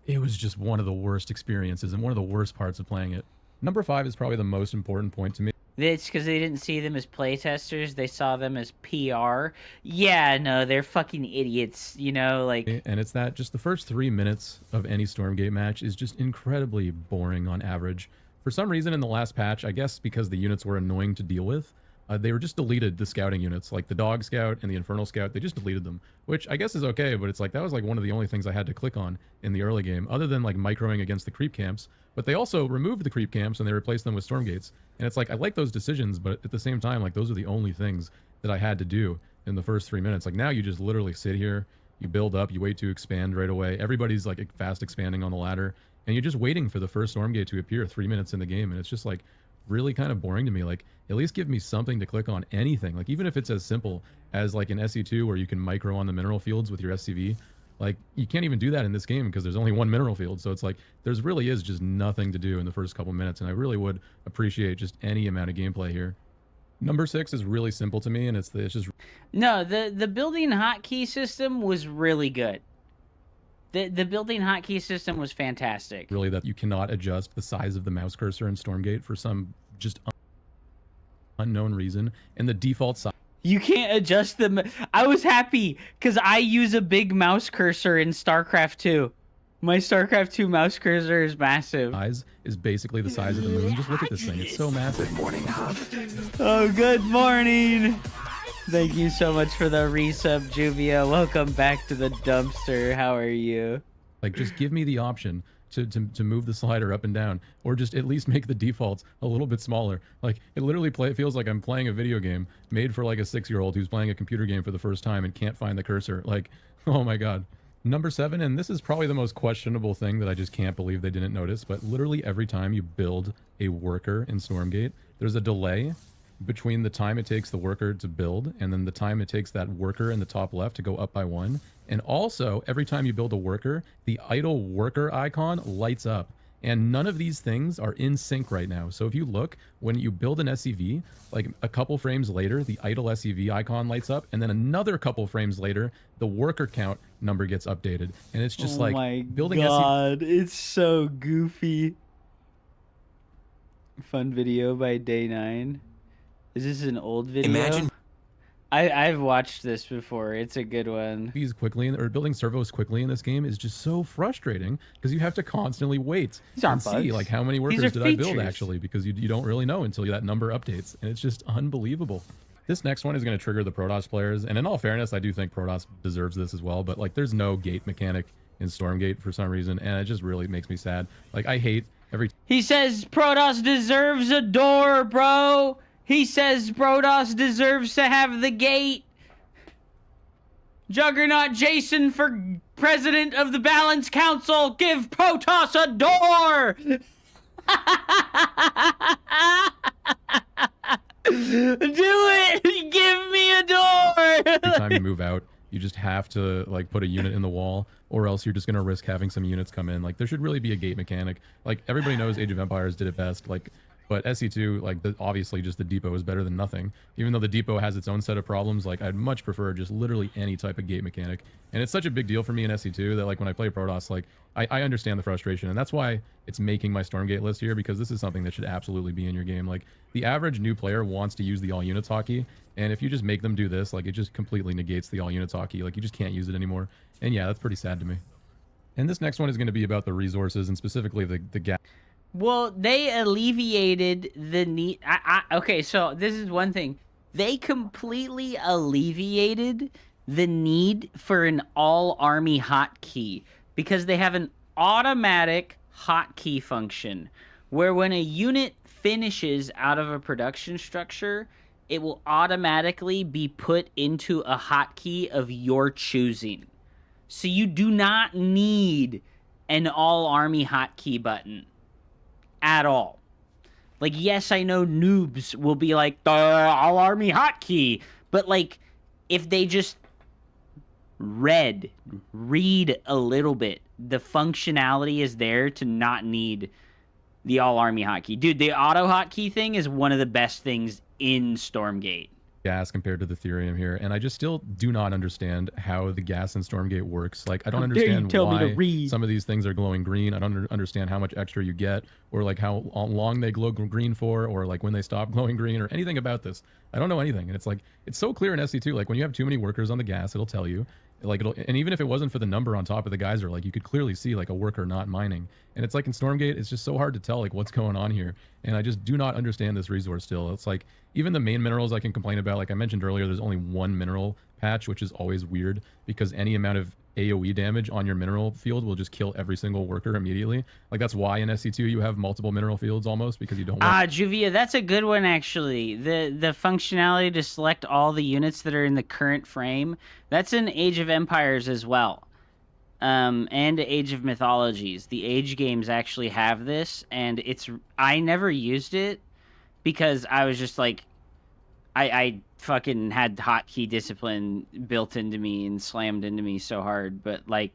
G: It was just one of the worst experiences and one of the worst parts of playing it. Number 5 is probably the most important point to me.
C: It's because they didn't see them as playtesters. They saw them as PR. Yeah, no, they're fucking idiots, you know, like...
G: And it's that just the first 3 minutes of any Stormgate match is just incredibly boring on average. For some reason in the last patch, I guess because the units were annoying to deal with, they were just deleted, the scouting units, like the Dog Scout and the Infernal Scout. They just deleted them, which I guess is okay, but it's like that was like one of the only things I had to click on in the early game, other than like microing against the creep camps. But they also removed the creep camps and they replaced them with Stormgates. And it's like, I like those decisions, but at the same time, like those are the only things that I had to do in the first 3 minutes. Like now you just literally sit here, you build up, you wait to expand right away. Everybody's like fast expanding on the ladder, and you're just waiting for the first Stormgate to appear 3 minutes in the game. And it's just like really kind of boring to me. Like, at least give me something to click on, anything. Like, even if it's as simple as like an SE2 where you can micro on the mineral fields with your SCV. Like, you can't even do that in this game because there's only one mineral field. So it's like, there's really is just nothing to do in the first couple minutes. And I really would appreciate just any amount of gameplay here. Number 6 is really simple to me, and it's just...
C: No, the building hotkey system was really good. The building hotkey system was fantastic.
G: Really, that you cannot adjust the size of the mouse cursor in Stormgate for some just unknown reason. And the default size...
C: You can't adjust them. I was happy because I use a big mouse cursor in Starcraft 2. My Starcraft 2 mouse cursor is massive.
G: Size is basically the size of the moon. Just look at this thing. It's so massive.
F: Good morning, Hub.
C: Oh, good morning. Thank you so much for the resub, Juvia. Welcome back to the dumpster. How are you?
G: Like, just give me the option to move the slider up and down, or just at least make the defaults a little bit smaller. Like, it literally feels like I'm playing a video game made for like a 6-year-old who's playing a computer game for the first time and can't find the cursor. Like, oh my god. Number 7, and this is probably the most questionable thing that I just can't believe they didn't notice, but literally every time you build a worker in Stormgate, there's a delay between the time it takes the worker to build and then the time it takes that worker in the top left to go up by 1. And also, every time you build a worker, the idle worker icon lights up. And none of these things are in sync right now. So if you look, when you build an SCV, like a couple frames later, the idle SCV icon lights up, and then another couple frames later, the worker count number gets updated. And it's just like building SCV.
C: It's so goofy. Fun video by Day 9. Is this an old video?
H: Imagine.
C: I've watched this before. It's a good one.
G: Quickly, or building servos quickly in this game is just so frustrating because you have to constantly wait and see like how many workers did I build actually, because you don't really know until that number updates, and it's just unbelievable. This next one is going to trigger the Protoss players, and in all fairness, I do think Protoss deserves this as well, but like there's no gate mechanic in Stormgate for some reason, and it just really makes me sad. Like I hate every...
C: He says Protoss deserves a door, bro. He says Protoss deserves to have the gate. Juggernaut Jason for president of the Balance Council. Give Protoss a door. Do it. Give me a door.
G: Every time you move out, you just have to like put a unit in the wall, or else you're just going to risk having some units come in. Like there should really be a gate mechanic. Like everybody knows Age of Empires did it best. Like, but SC2, like obviously just the depot is better than nothing. Even though the depot has its own set of problems, like I'd much prefer just literally any type of gate mechanic. And it's such a big deal for me in SC2 that like when I play Protoss, like I understand the frustration, and that's why it's making my Stormgate list here, because this is something that should absolutely be in your game. Like the average new player wants to use the all units hockey, and if you just make them do this, like it just completely negates the all units hockey. Like you just can't use it anymore. And yeah, that's pretty sad to me. And this next one is going to be about the resources, and specifically the gas.
C: Well, they alleviated the need. Okay, so this is one thing. They completely alleviated the need for an all-army hotkey because they have an automatic hotkey function where when a unit finishes out of a production structure, it will automatically be put into a hotkey of your choosing. So you do not need an all-army hotkey button at all. Like, yes, I know noobs will be like, the all-army hotkey, but like, if they just read a little bit, the functionality is there to not need the all-army hotkey. Dude, the auto hotkey thing is one of the best things in Stormgate.
G: Gas compared to the Therium here, and I just still do not understand how the gas in Stormgate works. Like I don't understand why some of these things are glowing green. I don't understand how much extra you get, or like how long they glow green for, or like when they stop glowing green, or anything about this. I don't know anything, and it's like it's so clear in SC2. Like when you have too many workers on the gas, it'll tell you. Like and even if it wasn't for the number on top of the geyser, like you could clearly see like a worker not mining. And it's like in Stormgate, it's just so hard to tell like what's going on here. And I just do not understand this resource still. It's like even the main minerals I can complain about. Like I mentioned earlier, there's only one mineral patch, which is always weird because any amount of AoE damage on your mineral field will just kill every single worker immediately. Like that's why in SC2 you have multiple mineral fields almost, because you don't want...
C: Juvia, that's a good one actually. The functionality to select all the units that are in the current frame, that's in Age of Empires as well. And Age of Mythologies. The Age games actually have this, and I never used it because I was just like, I fucking had hotkey discipline built into me and slammed into me so hard, but like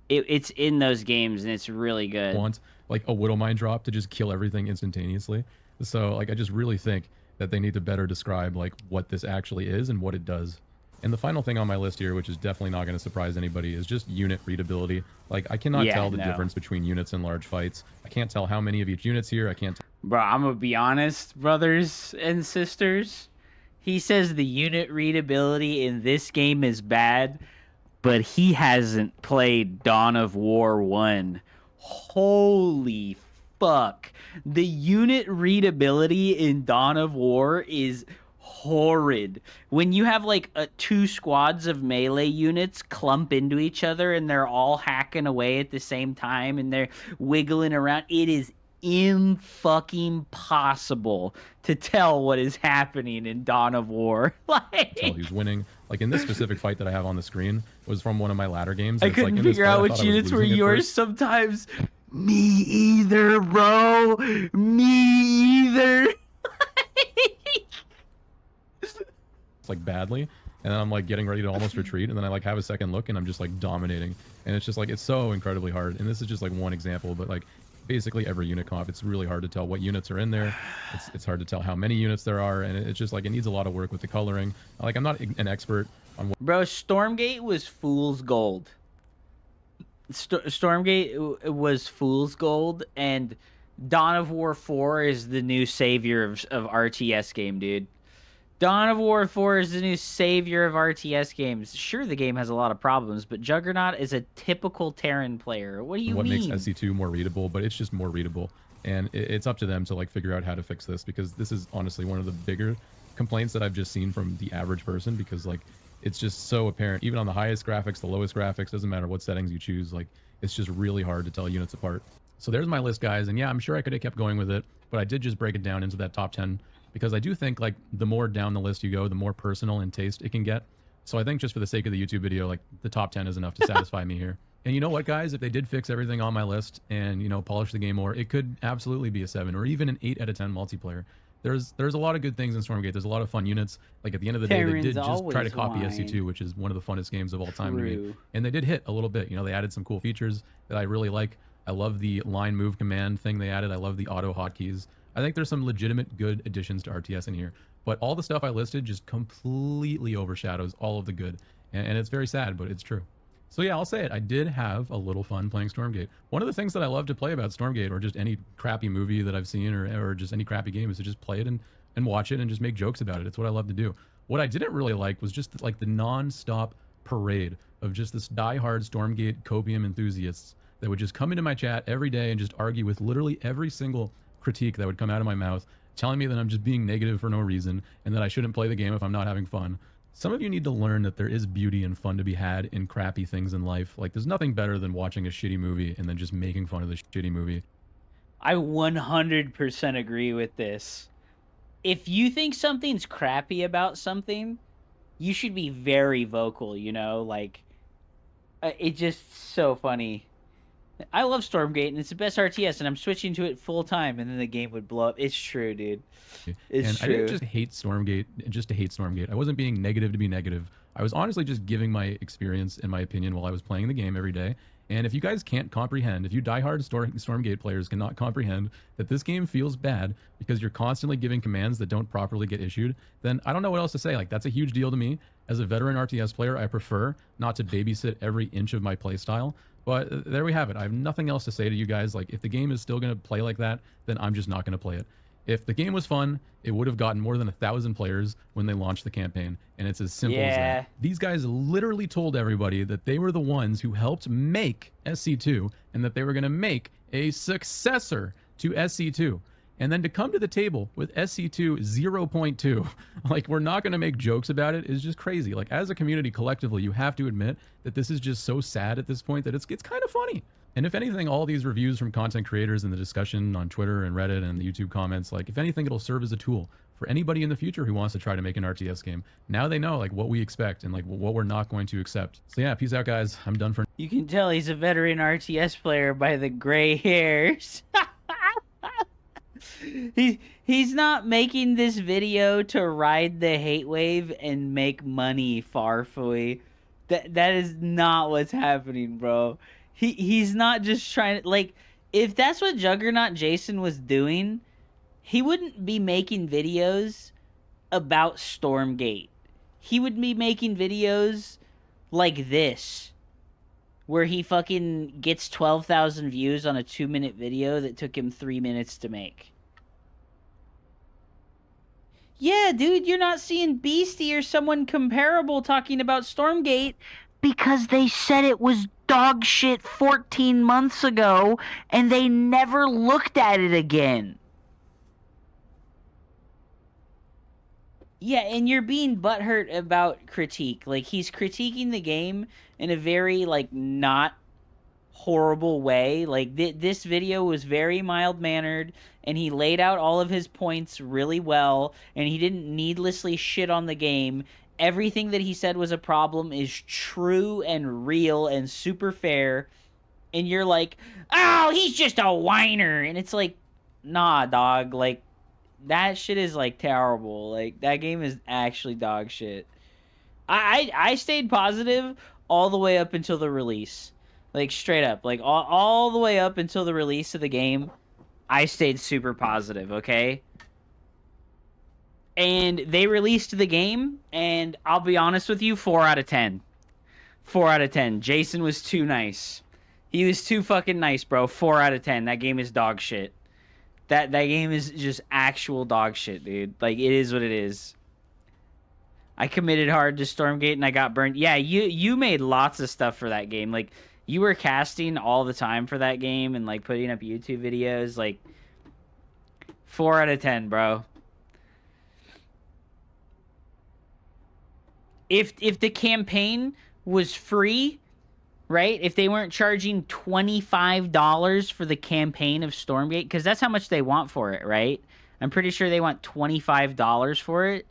C: it's in those games and it's really good.
G: Want like a Widow Mine drop to just kill everything instantaneously. So like I just really think that they need to better describe like what this actually is and what it does. And the final thing on my list here, which is definitely not going to surprise anybody, is just unit readability. Like I cannot tell the difference between units in large fights. I can't tell how many of each unit's here. I can't.
C: Bro, I'm gonna be honest, brothers and sisters. He says the unit readability in this game is bad, but he hasn't played Dawn of War 1. Holy fuck. The unit readability in Dawn of War is horrid. When you have like two squads of melee units clump into each other and they're all hacking away at the same time and they're wiggling around, it is fucking possible to tell what is happening in Dawn of War. Like,
G: tell who's winning. Like in this specific fight that I have on the screen was from one of my ladder games.
C: I couldn't figure out which units were yours sometimes. Me either, bro. Me either.
G: It's like badly, and then I'm like getting ready to almost retreat, and then I like have a second look and I'm just like dominating, and it's just like it's so incredibly hard. And this is just like one example, but like basically every unit comp. It's really hard to tell what units are in there. It's hard to tell how many units there are, and it's just like it needs a lot of work with the coloring. Like I'm not an expert on what.
C: Bro, Stormgate was fool's gold. Stormgate was fool's gold, and Dawn of War 4 is the new savior of RTS game, dude. Dawn of War 4 is the new savior of RTS games. Sure, the game has a lot of problems, but Juggernaut is a typical Terran player. What do you mean?
G: What makes SC2 more readable, but it's just more readable. And it's up to them to like figure out how to fix this, because this is honestly one of the bigger complaints that I've just seen from the average person, because like it's just so apparent, even on the highest graphics, the lowest graphics, doesn't matter what settings you choose, like it's just really hard to tell units apart. So there's my list, guys, and yeah, I'm sure I could have kept going with it, but I did just break it down into that top 10, because I do think like the more down the list you go, the more personal in taste it can get. So I think just for the sake of the YouTube video, like the top 10 is enough to satisfy me here. And you know what, guys, if they did fix everything on my list and, you know, polish the game more, it could absolutely be a 7 or even an 8 out of 10 multiplayer. There's a lot of good things in Stormgate. There's a lot of fun units. Like at the end of the day, they did just try to copy SC2, which is one of the funnest games of all time to me. And they did hit a little bit. You know, they added some cool features that I really like. I love the line move command thing they added. I love the auto hotkeys. I think there's some legitimate good additions to RTS in here. But all the stuff I listed just completely overshadows all of the good. And it's very sad, but it's true. So yeah, I'll say it. I did have a little fun playing Stormgate. One of the things that I love to play about Stormgate, or just any crappy movie that I've seen, or just any crappy game, is to just play it and watch it and just make jokes about it. It's what I love to do. What I didn't really like was just like the non-stop parade of just this diehard Stormgate copium enthusiasts that would just come into my chat every day and just argue with literally every single critique that would come out of my mouth, telling me that I'm just being negative for no reason and that I shouldn't play the game if I'm not having fun. Some of you need to learn that there is beauty and fun to be had in crappy things in life. Like, there's nothing better than watching a shitty movie and then just making fun of the shitty movie.
C: I 100% agree with this. If you think something's crappy about something, you should be very vocal, you know? Like, it's just so funny. I love Stormgate, and it's the best RTS, and I'm switching to it full time, and then the game would blow up. It's true, dude. It's true.
G: I didn't just hate Stormgate just to hate Stormgate. I wasn't being negative to be negative. I was honestly just giving my experience and my opinion while I was playing the game every day. And if you guys can't comprehend, if you diehard Stormgate players cannot comprehend that this game feels bad because you're constantly giving commands that don't properly get issued, then I don't know what else to say. Like, that's a huge deal to me. As a veteran RTS player, I prefer not to babysit every inch of my playstyle. But there we have it. I have nothing else to say to you guys. Like, if the game is still going to play like that, then I'm just not going to play it. If the game was fun, it would have gotten more than 1,000 players when they launched the campaign. And it's as simple as that. These guys literally told everybody that they were the ones who helped make SC2 and that they were going to make a successor to SC2. And then to come to the table with SC2 0.2, like, we're not going to make jokes about it, is just crazy. Like, as a community collectively, you have to admit that this is just so sad at this point that it's kind of funny. And if anything, all these reviews from content creators and the discussion on Twitter and Reddit and the YouTube comments, like, if anything, it'll serve as a tool for anybody in the future who wants to try to make an RTS game. Now they know, like, what we expect and, like, what we're not going to accept. So yeah, peace out, guys. I'm done for...
C: You can tell he's a veteran RTS player by the gray hairs. He's not making this video to ride the hate wave and make money, Farfui. That is not what's happening, bro. He's not just trying to, like, if that's what Juggernaut Jason was doing, he wouldn't be making videos about Stormgate. He would be making videos like this, where he fucking gets 12,000 views on a 2-minute video that took him 3 minutes to make. Yeah, dude, you're not seeing Beastie or someone comparable talking about Stormgate because they said it was dog shit 14 months ago and they never looked at it again. Yeah, and you're being butthurt about critique. Like, he's critiquing the game in a very, like, not horrible way. Like, this video was very mild-mannered, and he laid out all of his points really well, and he didn't needlessly shit on the game. Everything that he said was a problem is true and real and super fair, and you're like, oh, he's just a whiner, and it's like, nah, dog, like, that shit is, like, terrible. Like, that game is actually dog shit. I stayed positive all the way up until the release. Like, straight up. Like, all the way up until the release of the game, I stayed super positive, okay? And they released the game, and I'll be honest with you, 4 out of 10. 4 out of 10. Jason was too nice. He was too fucking nice, bro. 4 out of 10. That game is dog shit. That game is just actual dog shit, dude. Like, it is what it is. I committed hard to Stormgate, and I got burned. Yeah, you made lots of stuff for that game. Like, you were casting all the time for that game and, like, putting up YouTube videos. Like, 4 out of 10, bro. If the campaign was free, right? If they weren't charging $25 for the campaign of Stormgate, because that's how much they want for it, right? I'm pretty sure they want $25 for it.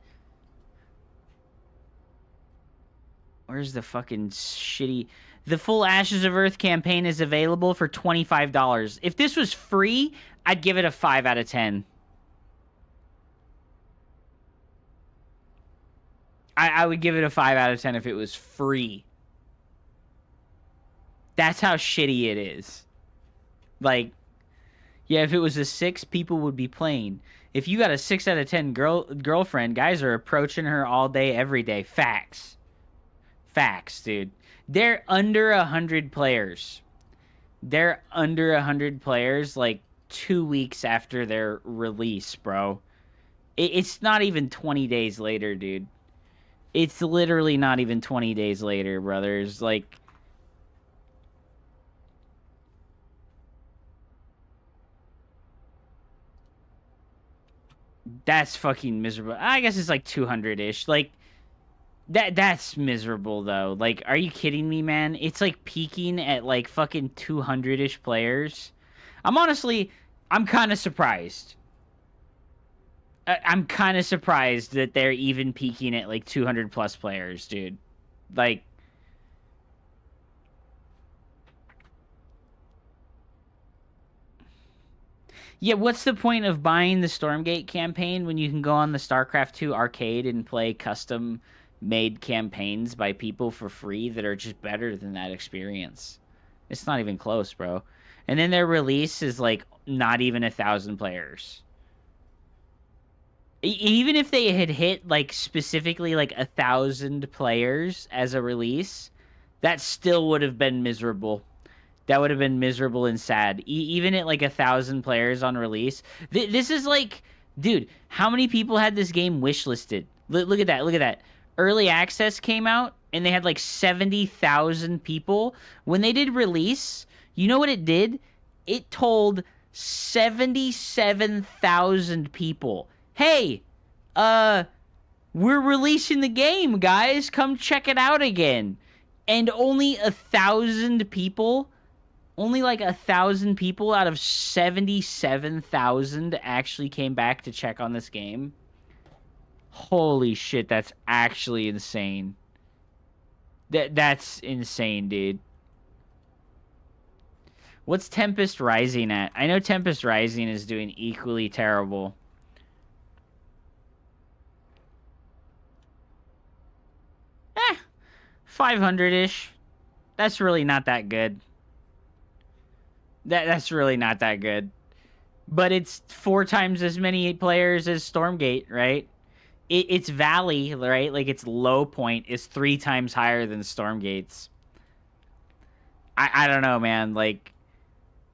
C: Where's the fucking shitty... The full Ashes of Earth campaign is available for $25. If this was free, I'd give it a 5 out of 10. I would give it a 5 out of 10 if it was free. That's how shitty it is. Like, yeah, if it was a 6, people would be playing. If you got a 6 out of 10 girlfriend, guys are approaching her all day, every day. Facts. Facts, dude. They're under 100 players. They're under 100 players like 2 weeks after their release, bro. It's not even 20 days later, dude. It's literally not even 20 days later, brothers. Like, that's fucking miserable. I guess it's like 200-ish. Like, that's miserable, though. Like, are you kidding me, man? It's like peaking at like fucking 200-ish players. I'm kind of surprised. I'm kind of surprised that they're even peaking at like 200 plus players, dude. Like, yeah, what's the point of buying the Stormgate campaign when you can go on the Starcraft 2 arcade and play custom-made campaigns by people for free that are just better than that experience? It's not even close, bro. And then their release is like not even 1,000 players. Even if they had hit like specifically like 1,000 players as a release, that still would have been miserable. That would have been miserable and sad. Even at like 1,000 players on release. This is like, dude, how many people had this game wishlisted? Look at that. Look at that. Early access came out and they had like 70,000 people. When they did release, you know what it did? It told 77,000 people, hey, we're releasing the game, guys. Come check it out again. And only 1,000 people, only like 1,000 people out of 77,000 actually came back to check on this game. Holy shit, that's actually insane. That's insane, dude. What's Tempest Rising at? I know Tempest Rising is doing equally terrible. Eh, 500-ish. That's really not that good. That's really not that good. But it's 4 times as many players as Stormgate, right? Its valley, right? Like, its low point is 3 times higher than Stormgate's. I don't know, man. Like,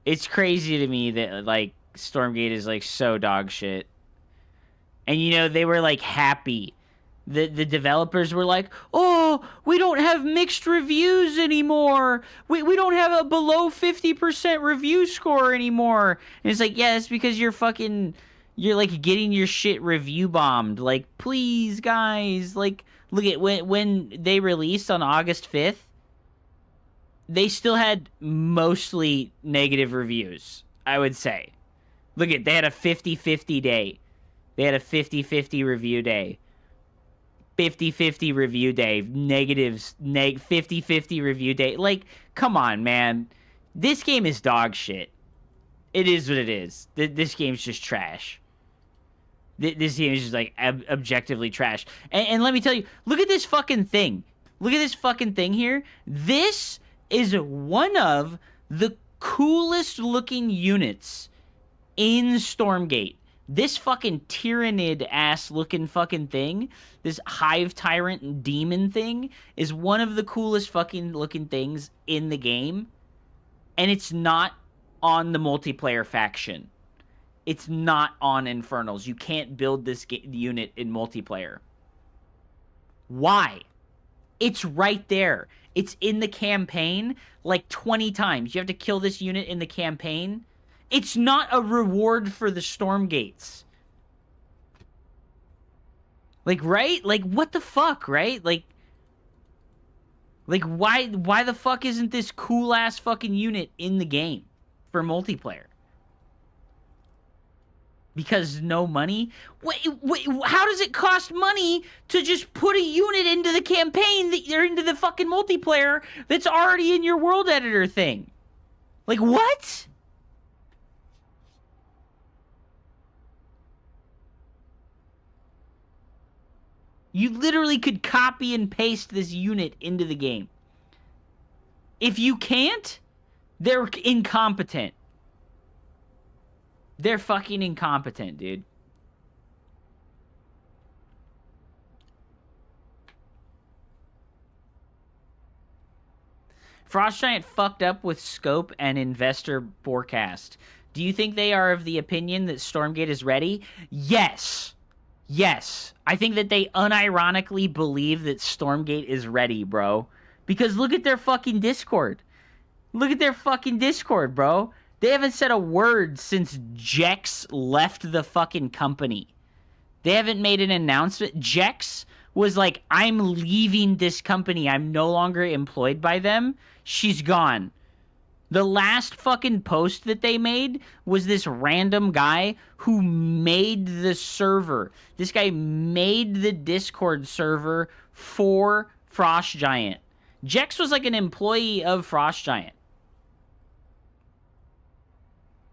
C: it's crazy to me that, like, Stormgate is, like, so dog shit. And, you know, they were, like, happy. The developers were like, oh, we don't have mixed reviews anymore. We don't have a below 50% review score anymore. And it's like, yeah, that's because you're like getting your shit review bombed. Like, please, guys. Like, look at when they released on August 5th, they still had mostly negative reviews, I would say. Look at, they had a 50-50 day. They had a 50-50 review day. 50-50 review day. Negatives, 50-50 review day. Like, come on, man. This game is dog shit. It is what it is. This game's just trash. This game is just, like, objectively trash. And let me tell you, look at this fucking thing. Look at this fucking thing here. This is one of the coolest looking units in Stormgate. This fucking Tyrannid ass looking fucking thing, this Hive Tyrant Demon thing, is one of the coolest fucking looking things in the game. And it's not on the multiplayer faction. It's not on Infernals. You can't build this unit in multiplayer. Why? It's right there. It's in the campaign like 20 times. You have to kill this unit in the campaign. It's not a reward for the Stormgates. Like, right? Like, what the fuck, right? Like why the fuck isn't this cool-ass fucking unit in the game for multiplayer? Because no money? Wait, how does it cost money to just put a unit into the campaign that you're into the fucking multiplayer that's already in your world editor thing? Like, what? You literally could copy and paste this unit into the game. If you can't, they're incompetent. They're fucking incompetent, dude. Frost Giant fucked up with scope and investor forecast. Do you think they are of the opinion that Stormgate is ready? Yes. Yes. I think that they unironically believe that Stormgate is ready, bro. Because look at their fucking Discord. Look at their fucking Discord, bro. They haven't said a word since Jex left the fucking company. They haven't made an announcement. Jex was like, I'm leaving this company. I'm no longer employed by them. She's gone. The last fucking post that they made was this random guy who made the server. This guy made the Discord server for Frost Giant. Jex was like an employee of Frost Giant.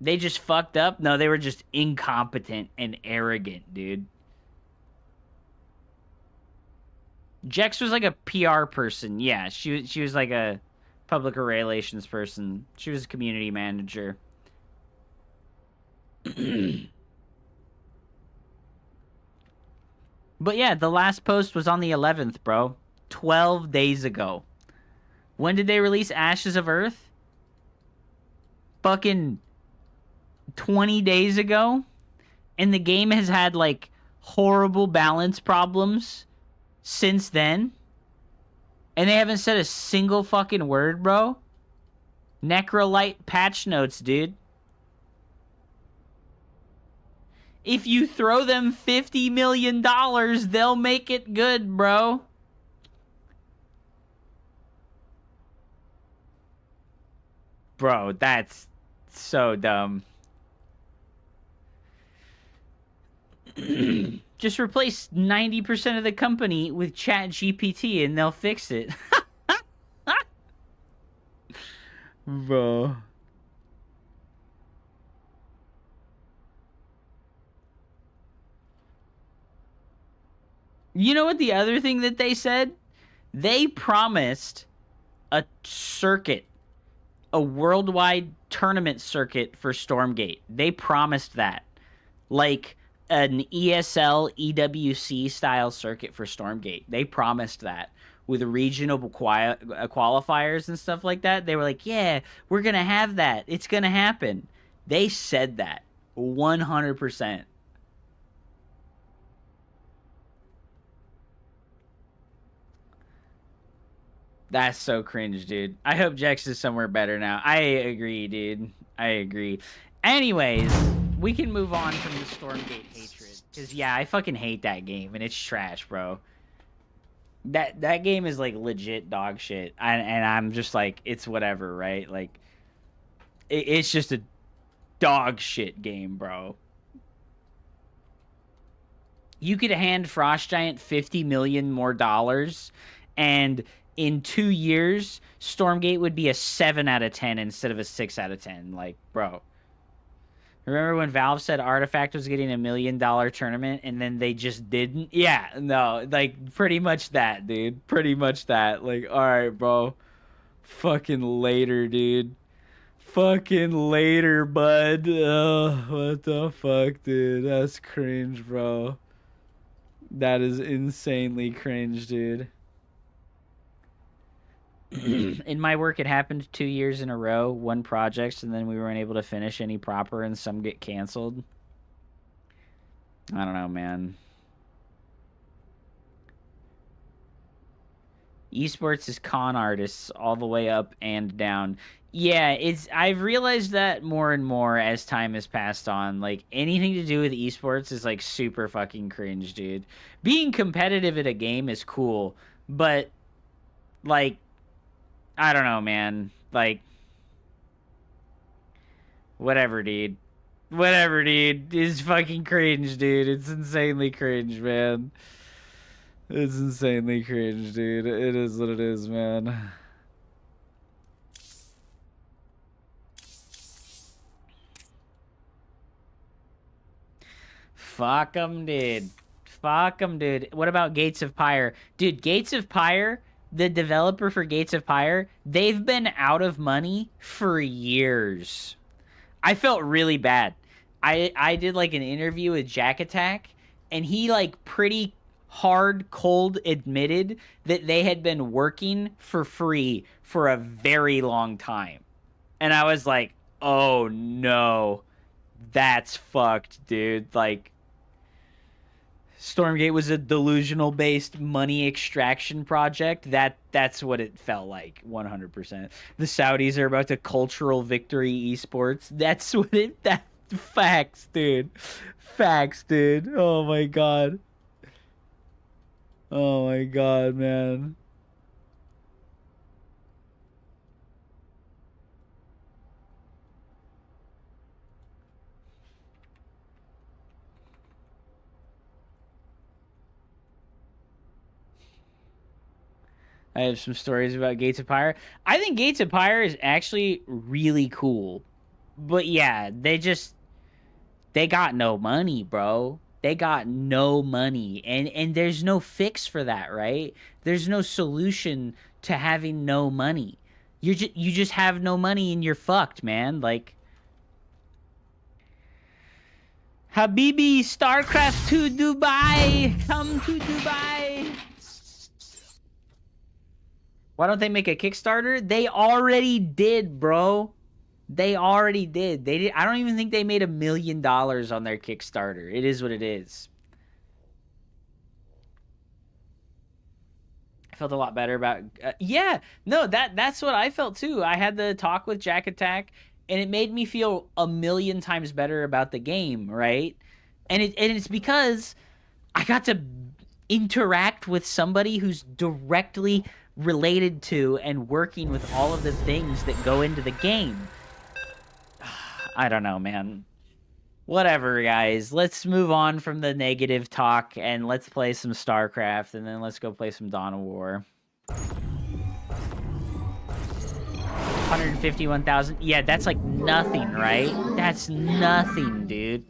C: They just fucked up? No, they were just incompetent and arrogant, dude. Jex was like a PR person. Yeah, she was like a public relations person. She was a community manager. But yeah, the last post was on the 11th, bro. 12 days ago. When did they release Ashes of Earth? Fucking 20 days ago. And the game has had like horrible balance problems since then. And they haven't said a single fucking word, bro. Necrolite patch notes, dude. If you throw them $50 million, they'll make it good, bro. Bro, that's so dumb. Just replace 90% of the company with ChatGPT and they'll fix it. Bro. You know what the other thing that they said? They promised a circuit, a worldwide tournament circuit for Stormgate. They promised that. Like an ESL, EWC style circuit for Stormgate. They promised that with regional qualifiers and stuff like that. They were like, yeah, we're going to have that. It's going to happen. They said that 100%. That's so cringe, dude. I hope Jex is somewhere better now. I agree, dude. I agree. Anyways, we can move on from the Stormgate hatred. Because, yeah, I fucking hate that game, and it's trash, bro. That game is, like, legit dog shit. And I'm just like, it's whatever, right? Like, it's just a dog shit game, bro. You could hand Frost Giant $50 million more dollars, and in 2 years, Stormgate would be a 7 out of 10 instead of a 6 out of 10. Like, bro. Remember when Valve said Artifact was getting $1 million tournament and then they just didn't? Yeah, no, like, pretty much that, dude. Pretty much that. Like, alright, bro. Fucking later, dude. Fucking later, bud. Oh, what the fuck, dude? That's cringe, bro. That is insanely cringe, dude. In my work, it happened 2 years in a row, one project, and then we weren't able to finish any proper, and some get canceled. I don't know, man. Esports is con artists all the way up and down. Yeah, I've realized that more and more as time has passed on. Like, anything to do with esports is, like, super fucking cringe, dude. Being competitive at a game is cool, but, like, I don't know, man. Like, whatever, dude. Whatever, dude. It's fucking cringe, dude. It's insanely cringe, man. It's insanely cringe, dude. It is what it is, man. Fuck 'em, dude. Fuck 'em, dude. What about Gates of Pyre? Dude, Gates of Pyre, the developer for Gates of Pyre, they've been out of money for years. I felt really bad. I did, like, an interview with Jack Attack, and he, like, pretty hard, cold admitted that they had been working for free for a very long time. And I was like, oh no, that's fucked, dude. Like, Stormgate was a delusional based money extraction project. That's what it felt like, 100%. The Saudis are about to cultural victory esports. That's what that facts, dude. Facts, dude. Oh my god. Oh my god, man. I have some stories about Gates of Pyre. I think Gates of Pyre is actually really cool. But yeah, they got no money, bro. They got no money. And there's no fix for that, right? There's no solution to having no money. You just have no money and you're fucked, man. Like, Habibi, Starcraft to Dubai. Come to Dubai. Why don't they make a Kickstarter? They already did, bro. They already did. They did. I don't even think they made $1 million on their Kickstarter. It is what it is. I felt a lot better about. Yeah, no, that's what I felt too. I had the talk with Jack Attack, and it made me feel 1,000,000 times better about the game, right? And it's because I got to interact with somebody who's directly related to and working with all of the things that go into the game. I don't know, man. Whatever, guys. Let's move on from the negative talk and let's play some StarCraft, and then let's go play some Dawn of War. 151,000. Yeah, that's like nothing, right? That's nothing, dude.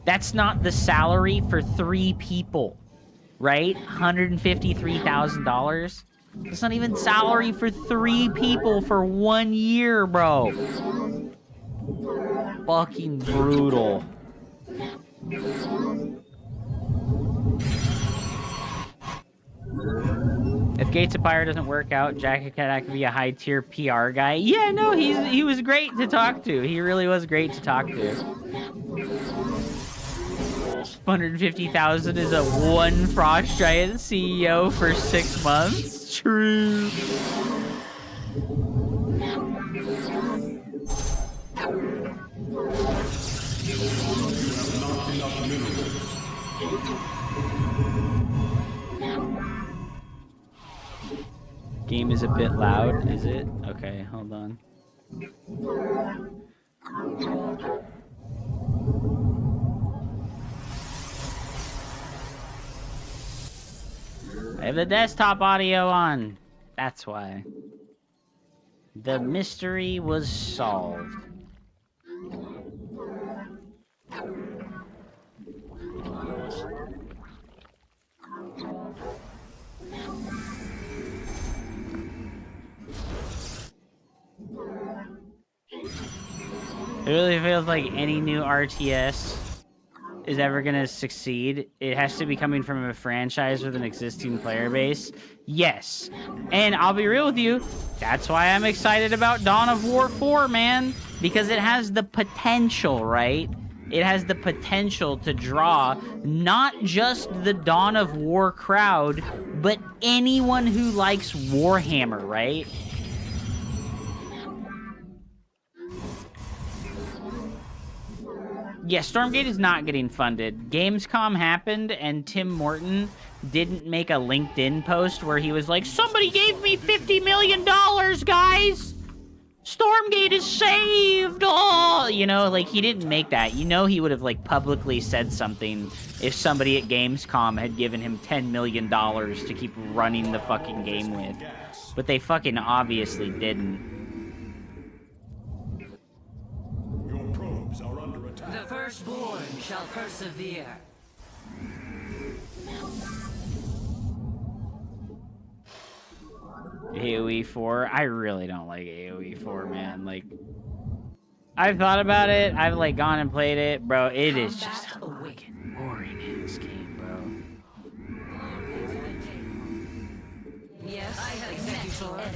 C: That's not the salary for 3 people, right? $153,000. That's not even salary for 3 people for 1 year, bro. Fucking brutal. If Gates of Pyre doesn't work out, Jack Attack could be a high-tier PR guy. Yeah, no, he was great to talk to. He really was great to talk to. 150,000 is a one Frost Giant CEO for 6 months. True. Game is a bit loud, is it? Okay, hold on. I have the desktop audio on. That's why. The mystery was solved. It really feels like any new RTS is ever going to succeed, it has to be coming from a franchise with an existing player base. Yes. And I'll be real with you, that's why I'm excited about Dawn of War 4, man. Because it has the potential, right? It has the potential to draw not just the Dawn of War crowd, but anyone who likes Warhammer, right? Yeah, Stormgate is not getting funded. Gamescom happened, and Tim Morton didn't make a LinkedIn post where he was like, somebody gave me $50 million, guys! Stormgate is saved! Oh! You know, like, he didn't make that. You know he would have, like, publicly said something if somebody at Gamescom had given him $10 million to keep running the fucking game with. But they fucking obviously didn't.
D: The firstborn shall persevere.
C: AoE 4? I really don't like AoE 4, man. Like, I've thought about it. I've, like, gone and played it. Bro, it is just fucking boring in this game, bro.
D: Yes, I have executor.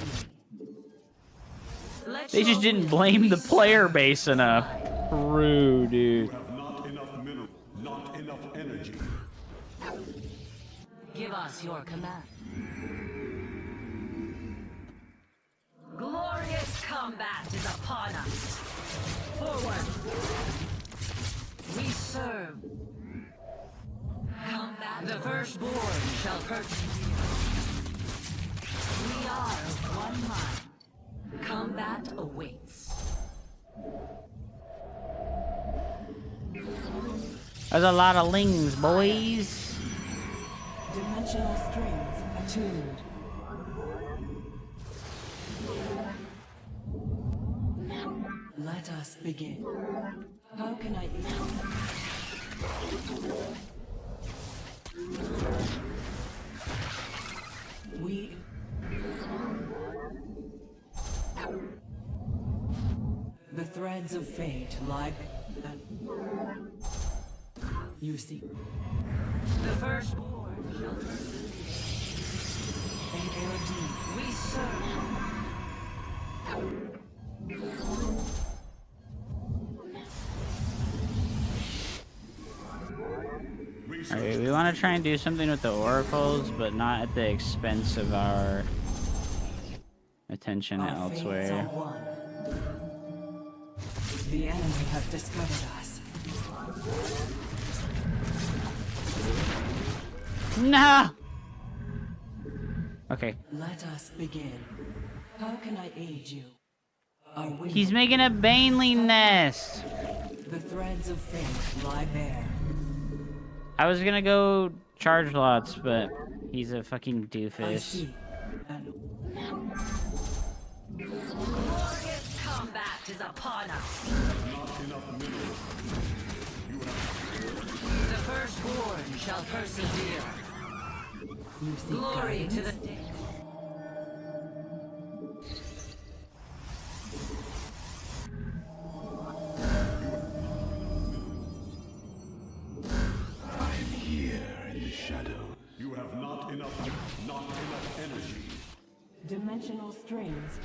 C: They just didn't blame the player base enough. True, dude.
F: You have not enough mineral, not enough energy.
D: Give us your command. Glorious combat is upon us. Forward. We serve. Combat. The firstborn shall persevere. We are of one mind. Combat awaits.
C: There's a lot of lings, boys.
E: Dimensional strings attuned. Let us begin. How can I We The threads of fate lie. You see.
D: The firstborn shall persevere.
E: ALD.
D: We serve.
C: Alright, we want to try and do something with the oracles, but not at the expense of our attention
E: Our fates are
C: elsewhere.
E: one. The enemy has discovered us.
C: No! Okay.
E: Let us begin. How can I aid you? Our window.
C: He's making a Baneling nest!
E: The threads of fate lie bare.
C: I was gonna go charge lots, but he's a fucking
E: I
C: doofus.
E: see. And
D: Glorious combat is upon us. The firstborn shall persevere.
E: you see
D: Glory to the
E: guidance?
D: dead.
B: I'm here in the shadows.
F: You have not enough energy.
E: Dimensional strings.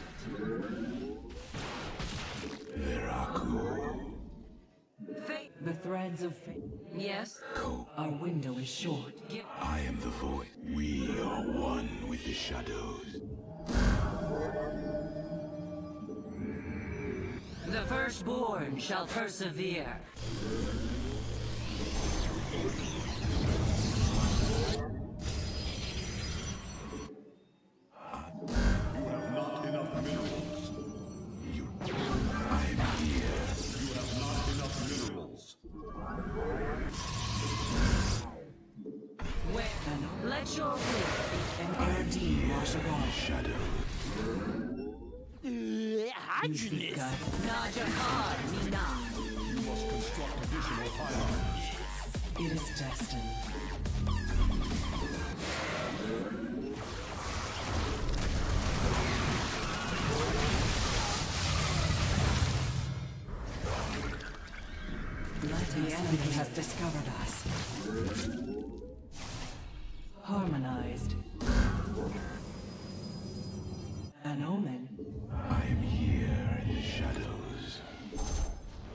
B: Miracle.
D: Fate.
E: The threads of fate.
D: Yes.
E: Our window is short.
B: I am the voice. We are one with the shadows.
D: The firstborn shall persevere.
F: You have not enough minerals.
B: I am here.
F: You have not enough minerals.
D: Where? Let your will
E: An ALD Marshall.
B: Shadows.
E: You see guidance?
D: Najahad Mina.
F: You must construct additional pylons.
E: It is destined. enemy has discovered us. Harmonized. An omen.
B: I am here in the shadows.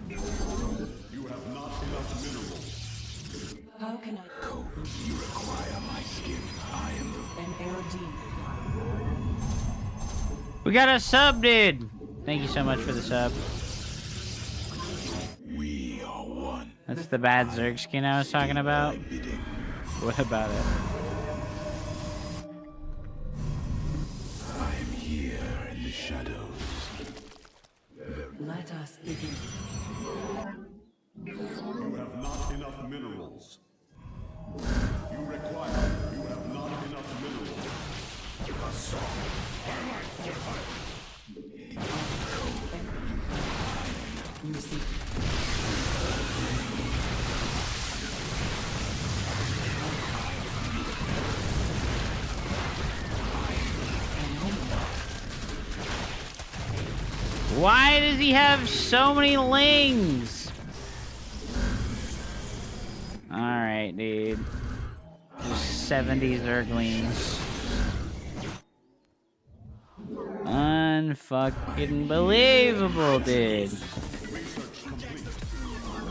B: You have not enough minerals.
E: How can I
B: Cold, you require my skin. I am
E: an LD?
C: We got a sub, dude. Thank you so much for the sub.
B: We are one.
C: That's the bad Zerg skin I was talking about.
B: Bidding.
C: What about it?
B: I am here in the shadows.
E: Let us begin.
F: You have not enough minerals. You have not enough minerals.
E: You see.
C: Why does he have so many lings? Alright, dude. Just 70 Zerglings. Unfucking believable, dude.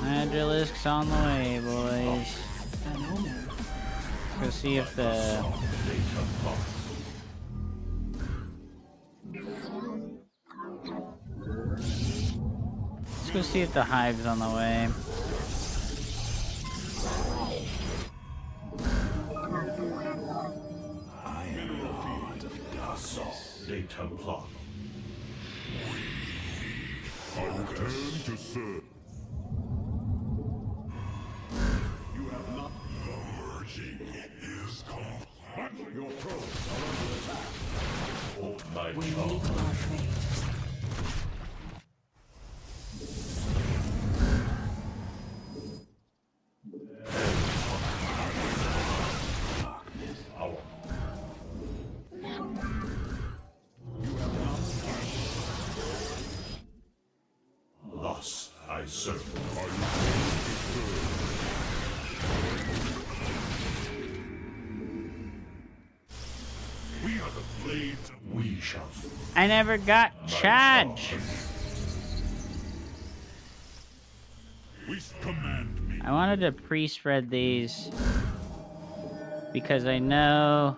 C: Hydralisk's on the way, boys. Let's go see if the... Let's go see if the hive's on the way.
B: I am the field of darkness.
F: De Templar. I return to serve. You have not. The merging is complete. Your probes are under attack. Hold my
E: We meet
F: charge.
E: our fate.
F: Thus I serve. I return to serve. We are the blades. We shall.
C: I never got charged.
F: We command me.
C: I wanted to pre-spread these because I know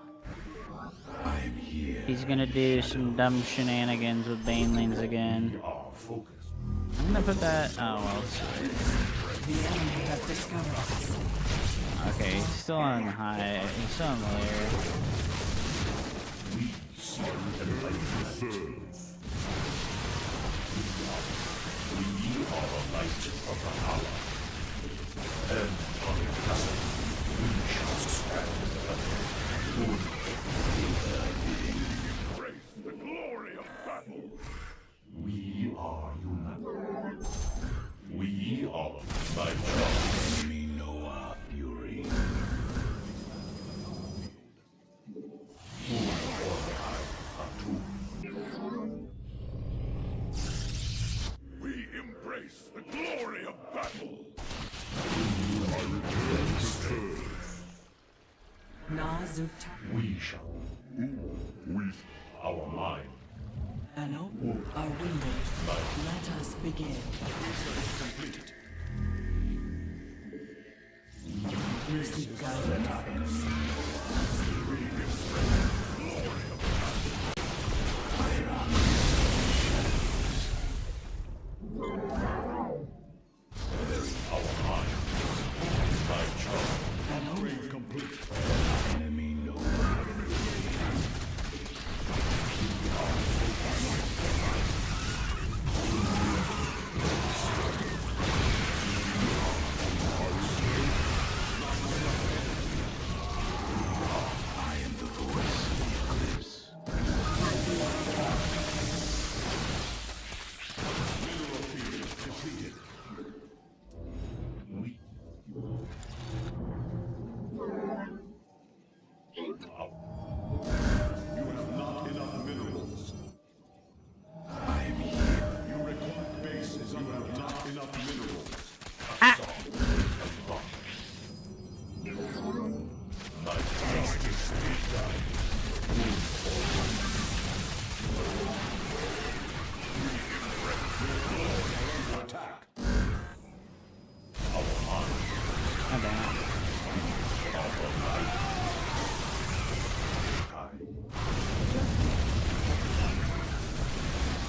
B: I am here.
C: he's gonna do some dumb shenanigans with Banelings again.
F: Our focus.
C: I'm gonna put that. Oh well.
E: The enemy has discovered us.
C: Okay, he's still on high. He's still on layer.
F: The glory of battle.
B: We are human.
F: We are my job.
B: We know our fury.
F: We embrace the glory of battle.
E: Nazuta.
F: We shall. We. Our mind.
E: An open. Our window. Let us begin. You seek guidance.
B: Enemy no.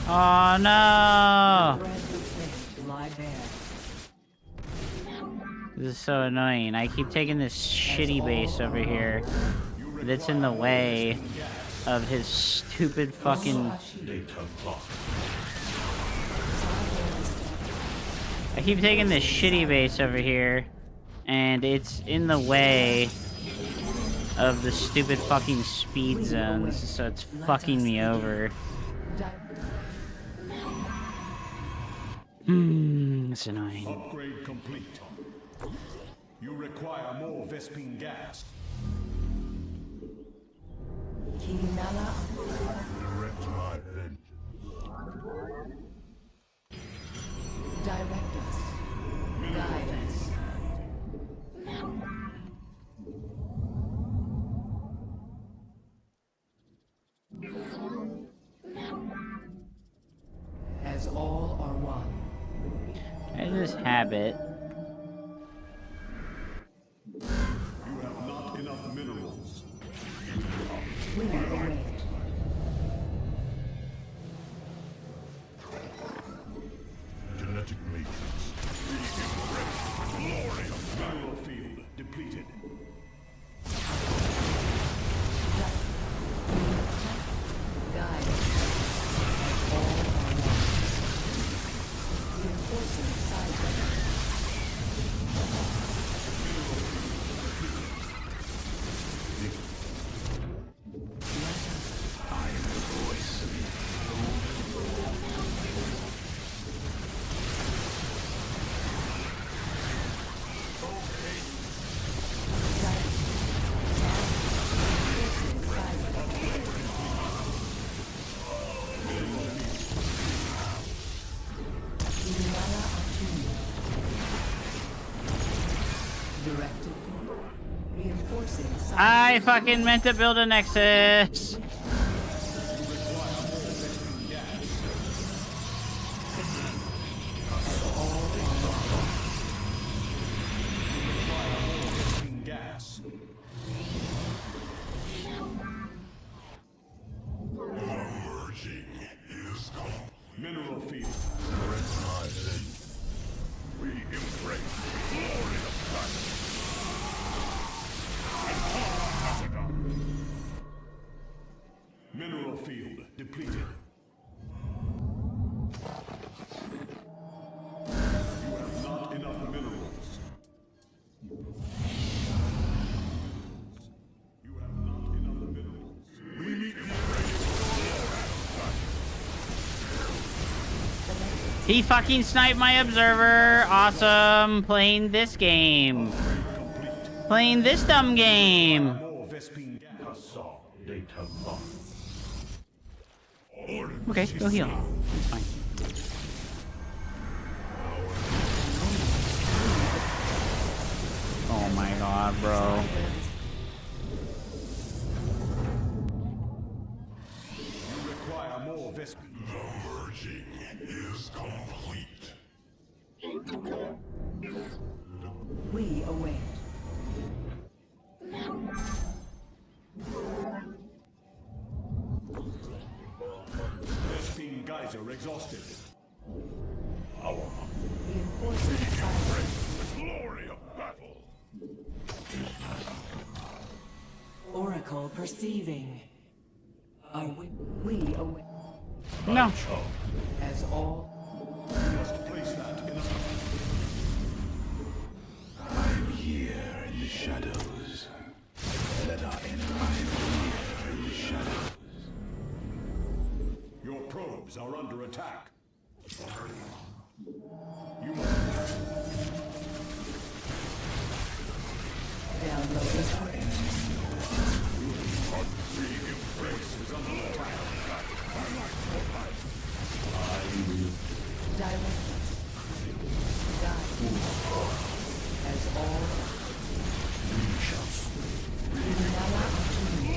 C: Oh no!
E: Threads of fate lie bare.
C: This is so annoying. I keep taking this shitty base over here that's in the way of his stupid fucking... I keep taking this shitty base over here, and it's in the way of the stupid fucking speed zones, so it's fucking me over. It's annoying.
F: Upgrade complete. You require more Vespine gas.
E: Kinala.
F: Direct my engine.
E: Direct us. Guide us. As all are one.
C: I just habit.
F: You have not enough minerals.
E: We await.
F: Genetic matrix. Glory of mineral field depleted.
E: Guide us. As all are one. Reinforcing side
F: I am the voice.
E: Directed. Reinforcing side.
C: I fucking meant to build a Nexus!
F: Gas. Merging is complete. Mineral field. We embrace the glory of battle. Mineral field depleted. You have not enough minerals. You have not enough minerals. We meet you
C: He fucking sniped my observer! Awesome! Playing this game! Playing this dumb game!
F: more Vespine gas. Data lost.
C: Okay, go heal. It's fine. Oh my god, bro.
F: You require more Vespine. The merging is complete.
E: We await.
F: Vespine geyser exhausted.
E: Reinforcing side.
F: The glory of battle.
E: Oracle perceiving. Are we await.
C: No.
E: As all.
F: You must place that in a... I'm here in the shadows. Let our enemy here in the shadows. Your probes are under attack. You must...
E: Download this way.
F: Unfree embrace is under attack.
E: Direct us. Guide. As all. Kinala Atuni.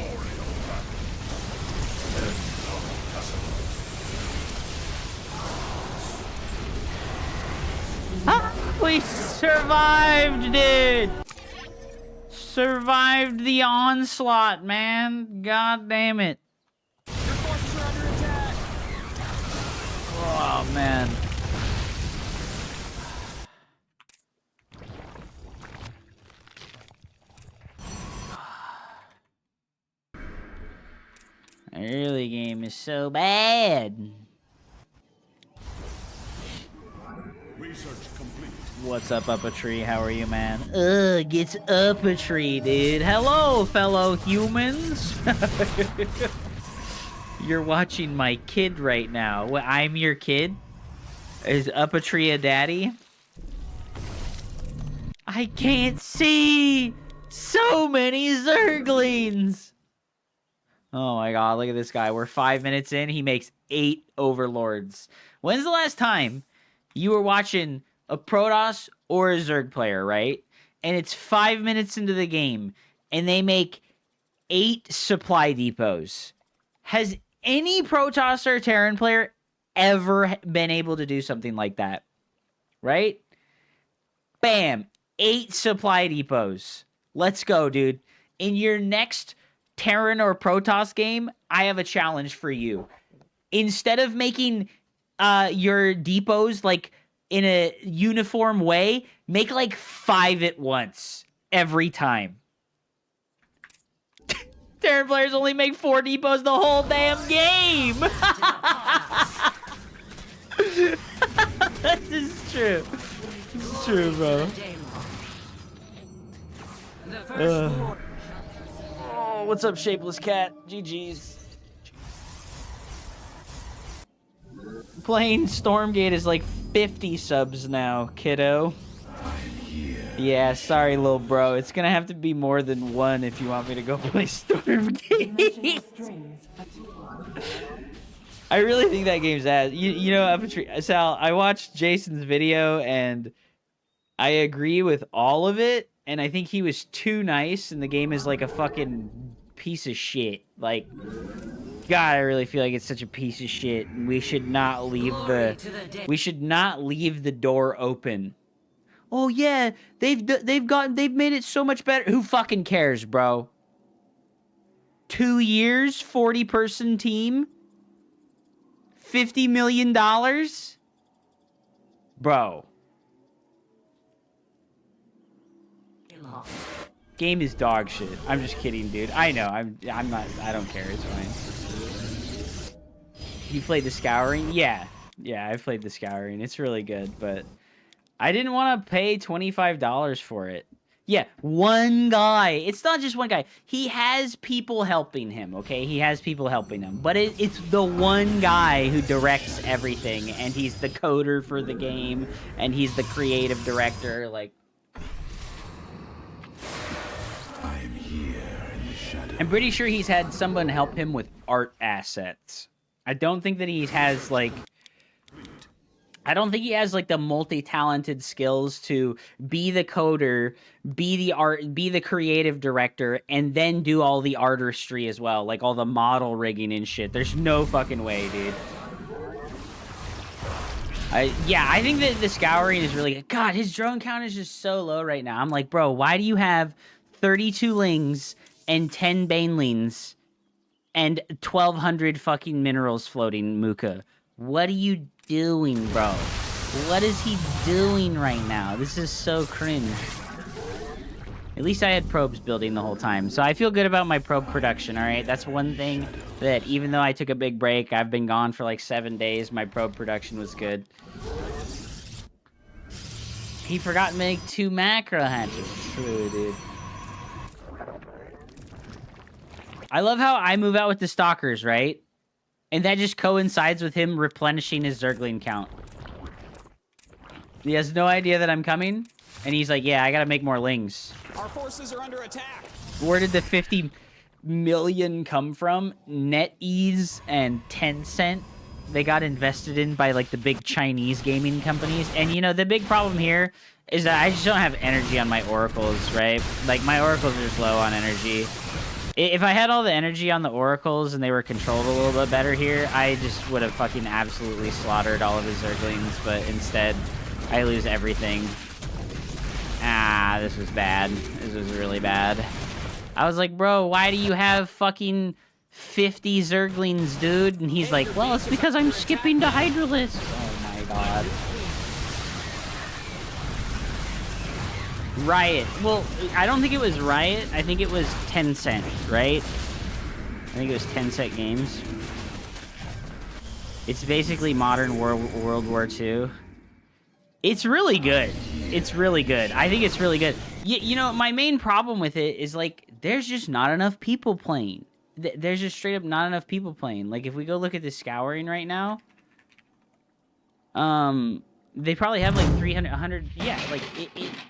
C: Ah, we survived, dude! Survived the onslaught, man. God damn it. Oh, man. Early game is so bad.
B: Research complete.
C: What's up a tree? How are you, man? Ugh, gets up a tree, dude. Hello, fellow humans. You're watching my kid right now. What, I'm your kid? Is up a tree a daddy? I can't see! So many Zerglings! Oh my god, look at this guy. We're 5 minutes in, he makes 8 overlords. When's the last time you were watching a Protoss or a Zerg player, right? And it's 5 minutes into the game, and they make 8 supply depots. Has any Protoss or Terran player ever been able to do something like that? Right? Bam! 8 supply depots. Let's go, dude. In your next Terran or Protoss game, I have a challenge for you. Instead of making your depots like in a uniform way, make like 5 at once every time. Terran players only make 4 depots the whole damn game. This is true. This is true, bro. Oh, what's up, Shapeless Cat? GG's. Playing Stormgate is like 50 subs now, kiddo. Yeah, sorry, little bro. It's gonna have to be more than 1 if you want me to go play Stormgate. I really think that game's ass. You know, Sal, I watched Jason's video and I agree with all of it. And I think he was too nice, and the game is like a fucking piece of shit. Like, God, I really feel like it's such a piece of shit. And we should not leave the door open. Oh yeah, they've made it so much better. Who fucking cares, bro? 2 years, 40-person team, $50 million, bro. Game is dog shit. I'm just kidding, dude. I know. I'm not. I don't care. It's fine. You played the Scouring? Yeah. Yeah, I played the Scouring. It's really good, but I didn't want to pay $25 for it. Yeah, one guy. It's not just one guy. He has people helping him, okay? He has people helping him. But it's the one guy who directs everything, and he's the coder for the game, and he's the creative director, like... I'm pretty sure he's had someone help him with art assets. I don't think that he has, like... I don't think he has, like, the multi-talented skills to be the coder, be the creative director, and then do all the artistry as well. Like, all the model rigging and shit. There's no fucking way, dude. Yeah, I think that the Scouring is really good. God, his drone count is just so low right now. I'm like, bro, why do you have 32 Lings and 10 Banelings and 1,200 fucking minerals floating, Muka? What are you doing, bro? What is he doing right now? This is so cringe. At least I had probes building the whole time, so I feel good about my probe production, alright? That's one thing that, even though I took a big break, I've been gone for like 7 days, my probe production was good. He forgot to make 2 macro hatches. True, dude. I love how I move out with the Stalkers, right? And that just coincides with him replenishing his Zergling count. He has no idea that I'm coming, and he's like, yeah, I gotta make more Lings.
H: Our forces are under attack.
C: Where did the 50 million come from? NetEase and Tencent. They got invested in by, like, the big Chinese gaming companies. And, you know, the big problem here is that I just don't have energy on my oracles, right? Like, my oracles are just low on energy. If I had all the energy on the oracles and they were controlled a little bit better here, I just would have fucking absolutely slaughtered all of his Zerglings, but instead, I lose everything. Ah, this was bad. This was really bad. I was like, bro, why do you have fucking 50 Zerglings, dude. And he's like, well, it's because I'm skipping to Hydralisk. Oh my god. Riot. Well, I don't think it was Riot. I think it was Tencent, right? I think it was Tencent Games. It's basically modern World War II. It's really good. It's really good. I think it's really good. You know, my main problem with it is, like, there's just not enough people playing. There's just straight up not enough people playing. Like, if we go look at the scouring right now, they probably have, like, 300, 100... Yeah, like,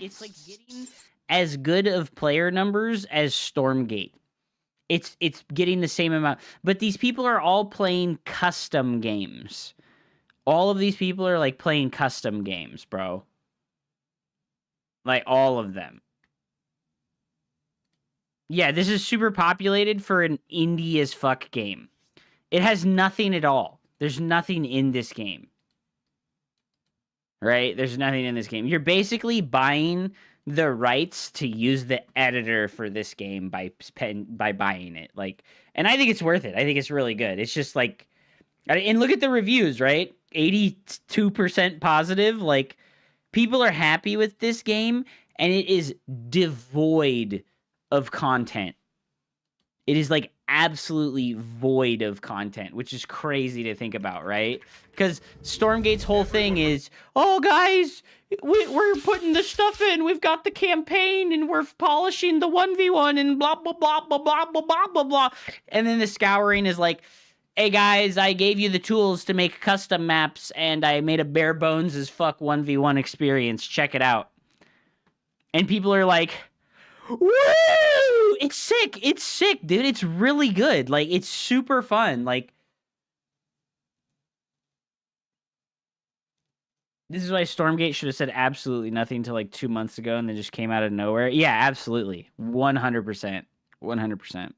C: it's, like, getting as good of player numbers as Stormgate. It's getting the same amount. But these people are all playing custom games. All of these people are, like, playing custom games, bro. Like, all of them. Yeah, this is super populated for an indie as fuck game. It has nothing at all. There's nothing in this game. Right? There's nothing in this game. You're basically buying the rights to use the editor for this game by buying it. Like, and I think it's worth it. I think it's really good. It's just like, and look at the reviews, right? 82% positive. Like, people are happy with this game, and it is devoid of content. It is, like, absolutely void of content, which is crazy to think about, right? Because Stormgate's whole thing is, oh, guys, we're putting the stuff in. We've got the campaign, and we're polishing the 1v1, and blah, blah, blah, blah, blah, blah, blah, blah, blah. And then the scouring is like, hey, guys, I gave you the tools to make custom maps, and I made a bare bones as fuck 1v1 experience. Check it out. And people are like, woo! It's sick. It's sick, dude. It's really good. Like, it's super fun. Like, this is why Stormgate should have said absolutely nothing until, like, 2 months ago, and then just came out of nowhere. Yeah, absolutely. 100%. 100%.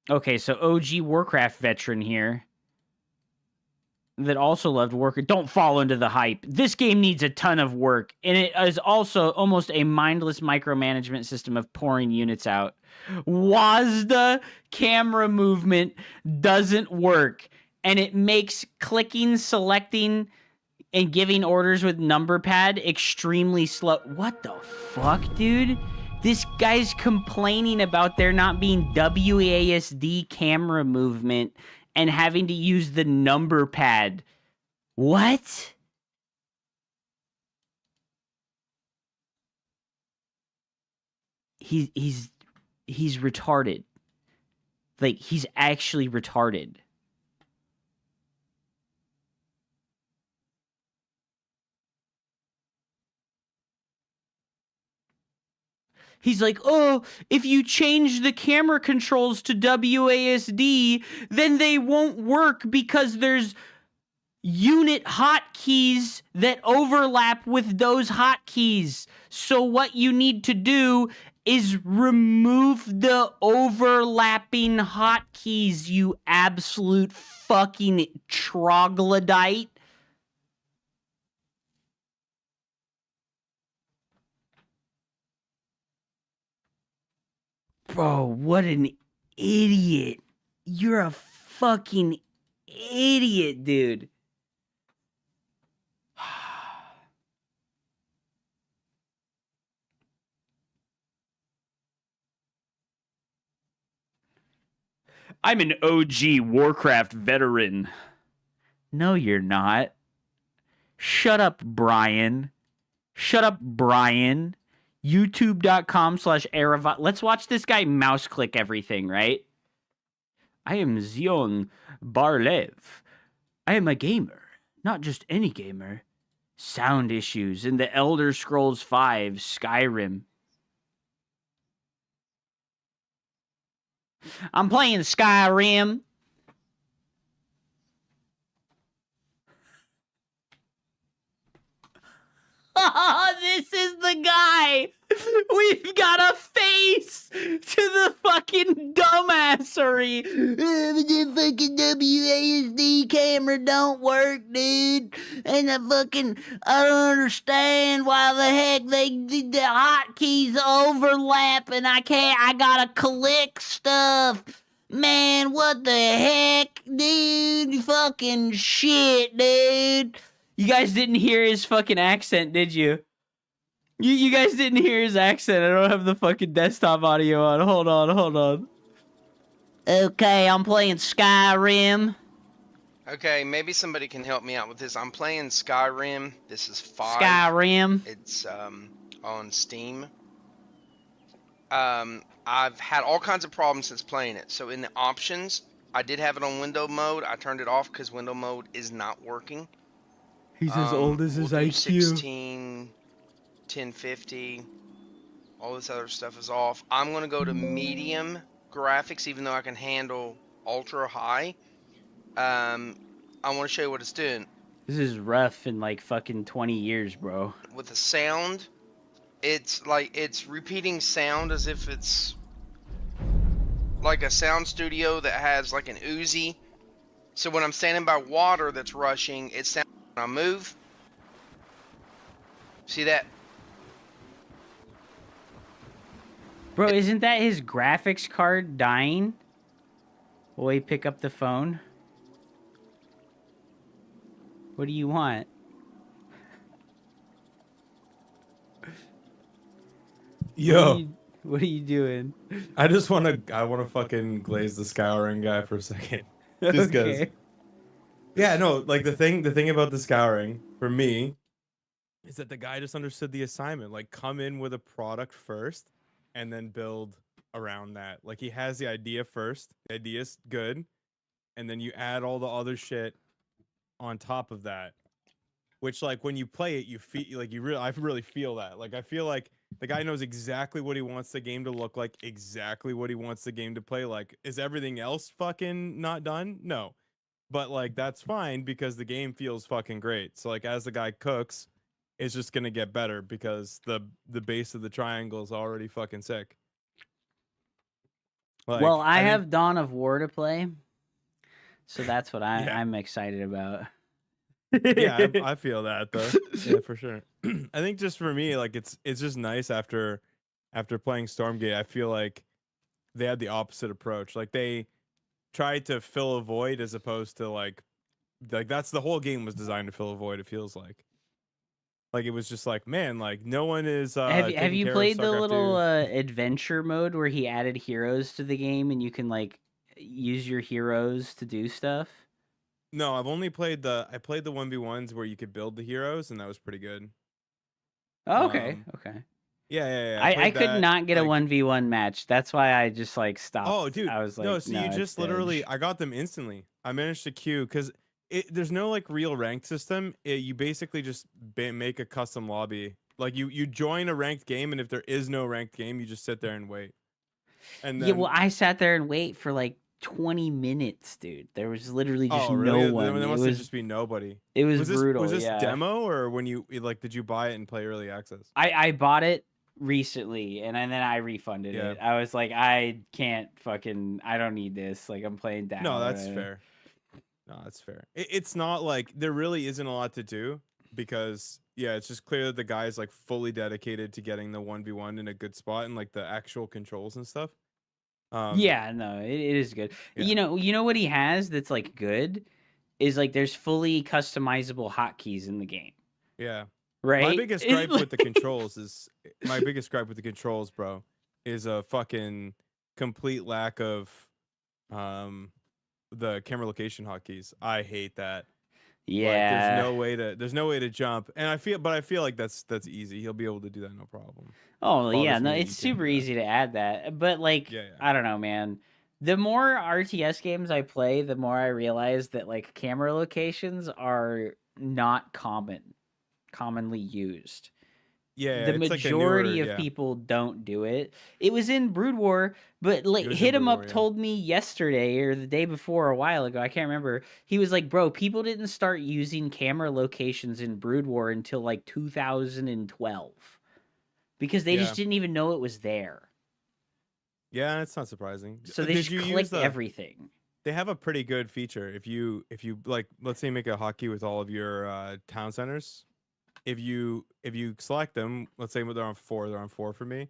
C: Okay, so OG Warcraft veteran here that also loved Warcraft. Don't fall into the hype. This game needs a ton of work, and it is also almost a mindless micromanagement system of pouring units out. WASD camera movement doesn't work, and it makes clicking, selecting, and giving orders with number pad extremely slow. What the fuck, dude? This guy's complaining about there not being WASD camera movement and having to use the number pad. What? He's retarded. Like, he's actually retarded. He's like, oh, if you change the camera controls to WASD, then they won't work because there's unit hotkeys that overlap with those hotkeys. So what you need to do is remove the overlapping hotkeys, you absolute fucking troglodyte. Bro, what an idiot. You're a fucking idiot, dude. I'm an OG Warcraft veteran. No, you're not. Shut up, Brian. Shut up, Brian. YouTube.com/Erevat. Let's watch this guy mouse click everything, right? I am Zion Barlev. I am a gamer. Not just any gamer. Sound issues in the Elder Scrolls V Skyrim. I'm playing Skyrim. Oh, this is the guy. We've got a face to the fucking dumb dumbassery. The fucking WASD camera don't work, dude. And I don't understand why the heck the hotkeys overlap and I gotta click stuff. Man, what the heck, dude? Fucking shit, dude. You guys didn't hear his fucking accent, did you? You guys didn't hear his accent. I don't have the fucking desktop audio on. Hold on. Okay, I'm playing Skyrim.
I: Okay, maybe somebody can help me out with this. I'm playing Skyrim. This is 5.
C: Skyrim.
I: It's on Steam. I've had all kinds of problems since playing it. So in the options, I did have it on window mode. I turned it off because window mode is not working.
C: He's as old as his IQ.
I: 16, 1050. All this other stuff is off. I'm going to go to medium graphics, even though I can handle ultra high. I want to show you what it's doing.
C: This is rough in like fucking 20 years, bro.
I: With the sound, it's like it's repeating sound as if it's like a sound studio that has like an Uzi. So when I'm standing by water that's rushing, it sounds when I move. See that?
C: Bro, isn't that his graphics card dying? Will he pick up the phone? What do you want?
J: Yo.
C: What are you doing?
J: I want to fucking glaze the scouring guy for a second. Just because.
C: Okay.
J: Yeah, no, like the thing about the scouring for me is that the guy just understood the assignment. Like, come in with a product first and then build around that. Like, he has the idea first. The idea's good. And then you add all the other shit on top of that. Which, like, when you play it, you feel like I really feel that. Like, I feel like the guy knows exactly what he wants the game to look like, exactly what he wants the game to play like. Is everything else fucking not done? No. But, like, that's fine because the game feels fucking great. So, like, as the guy cooks, it's just going to get better because the base of the triangle is already fucking sick.
C: Like, well, I have Dawn of War to play. So that's what I'm excited about.
J: Yeah, I feel that, though. Yeah, for sure. I think just for me, like, it's just nice after playing Stormgate. I feel like they had the opposite approach. Like, they tried to fill a void as opposed to like that's the whole game was designed to fill a void. It feels like it was just like, man, like no one is
C: have you played the little adventure mode where he added heroes to the game and you can like use your heroes to do stuff?
J: No, I've only played I played the 1v1s where you could build the heroes, and that was pretty good.
C: Oh, okay. Okay.
J: Yeah.
C: I could not get a 1v1 match. That's why I just like stopped.
J: Oh, dude.
C: I was like,
J: no, so you just literally, I got them instantly. I managed to queue because there's no like real ranked system. You basically just make a custom lobby. Like you join a ranked game, and if there is no ranked game, you just sit there and wait. And then,
C: yeah, well, I sat there and wait for like 20 minutes, dude. There was literally just
J: really?
C: no one.
J: There must just be nobody.
C: It was brutal.
J: Was this demo or when you like? Did you buy it and play early access?
C: I bought it recently and then I refunded it. I was like, I don't need this. Like, I'm playing down.
J: No, that's fair. No, that's fair. It's not like there really isn't a lot to do because it's just clear that the guy's like fully dedicated to getting the 1v1 in a good spot and like the actual controls and stuff.
C: No, it is good. Yeah. You know what he has that's like good is like there's fully customizable hotkeys in the game.
J: Yeah.
C: Right.
J: My biggest gripe with the controls, bro, is a fucking complete lack of the camera location hotkeys. I hate that.
C: Yeah.
J: Like, there's no way to jump. And I feel like that's easy. He'll be able to do that no problem.
C: Oh, yeah, no, it's super easy to add that. But like I don't know, man. The more RTS games I play, the more I realize that like camera locations are not commonly used.
J: Yeah,
C: the majority of people don't do it. It was in Brood War, but like Hit 'em Up told me yesterday or the day before, a while ago, I can't remember. He was like, bro, people didn't start using camera locations in Brood War until like 2012 because they just didn't even know it was there.
J: Yeah, it's not surprising.
C: So they just clicked everything.
J: They have a pretty good feature. If you like, let's say you make a hotkey with all of your town centers. If you select them, let's say they're on 4 for me.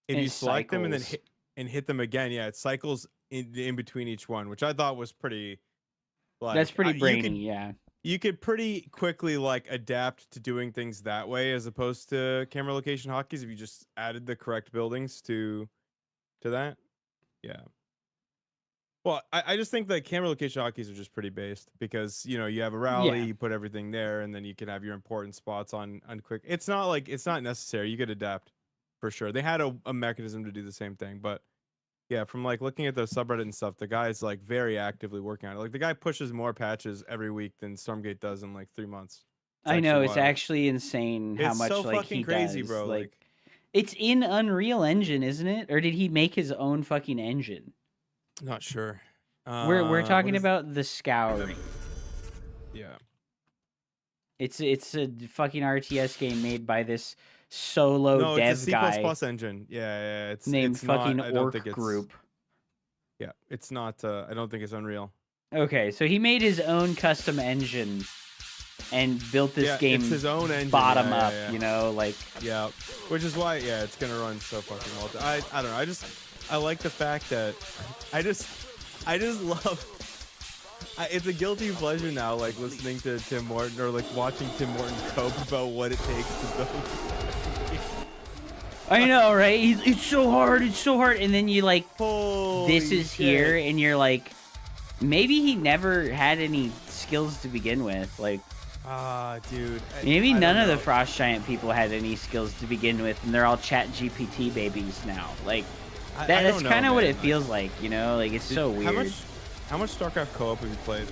J: If
C: And
J: you select them and then
C: cycles.
J: hit them again, yeah, it cycles in between each one, which I thought was pretty. Like,
C: That's pretty
J: you
C: brainy,
J: could,
C: yeah.
J: You could pretty quickly like adapt to doing things that way as opposed to camera location hotkeys if you just added the correct buildings to that. Yeah. Well, I just think that camera location hotkeys are just pretty based because you have a rally,
C: Yeah.
J: you put everything there, and then you can have your important spots on quick. It's not necessary. You could adapt for sure. They had a mechanism to do the same thing, but yeah, from like looking at the subreddit and stuff, the guy's like very actively working on it. Like the guy pushes more patches every week than Stormgate does in like 3 months.
C: I know, it's
J: wild.
C: actually insane how
J: It's
C: much
J: so
C: like
J: fucking
C: he
J: crazy,
C: does.
J: bro.
C: Like, it's in Unreal Engine, isn't it? Or did he make his own fucking engine?
J: Not sure.
C: We're talking about the Scouring.
J: Yeah.
C: It's a fucking RTS game made by this solo dev
J: it's a C++
C: guy
J: engine. Yeah, it's
C: named
J: it's
C: fucking
J: not, I don't
C: Orc
J: think it's,
C: Group.
J: Yeah, it's not. I don't think it's Unreal.
C: Okay, so he made his own custom engine and built this game
J: it's his own engine,
C: bottom
J: yeah,
C: up.
J: yeah.
C: You know, like
J: Yeah, which is why it's gonna run so fucking well. I don't know. I like the fact that I just love. It's a guilty pleasure now, like listening to Tim Morton or like watching Tim Morton cope about what it takes to build.
C: I know, right? It's so hard, and then you like,
J: Holy
C: this is
J: shit.
C: here, and you're like, maybe he never had any skills to begin with. Like,
J: dude.
C: maybe
J: I
C: none
J: don't
C: of the
J: know.
C: Frost Giant people had any skills to begin with, and they're all Chat GPT babies now. Like,
J: I
C: that's
J: don't know,
C: kind of what
J: man.
C: it feels like, you know? Like, it's so weird.
J: How much Starcraft co-op have you played?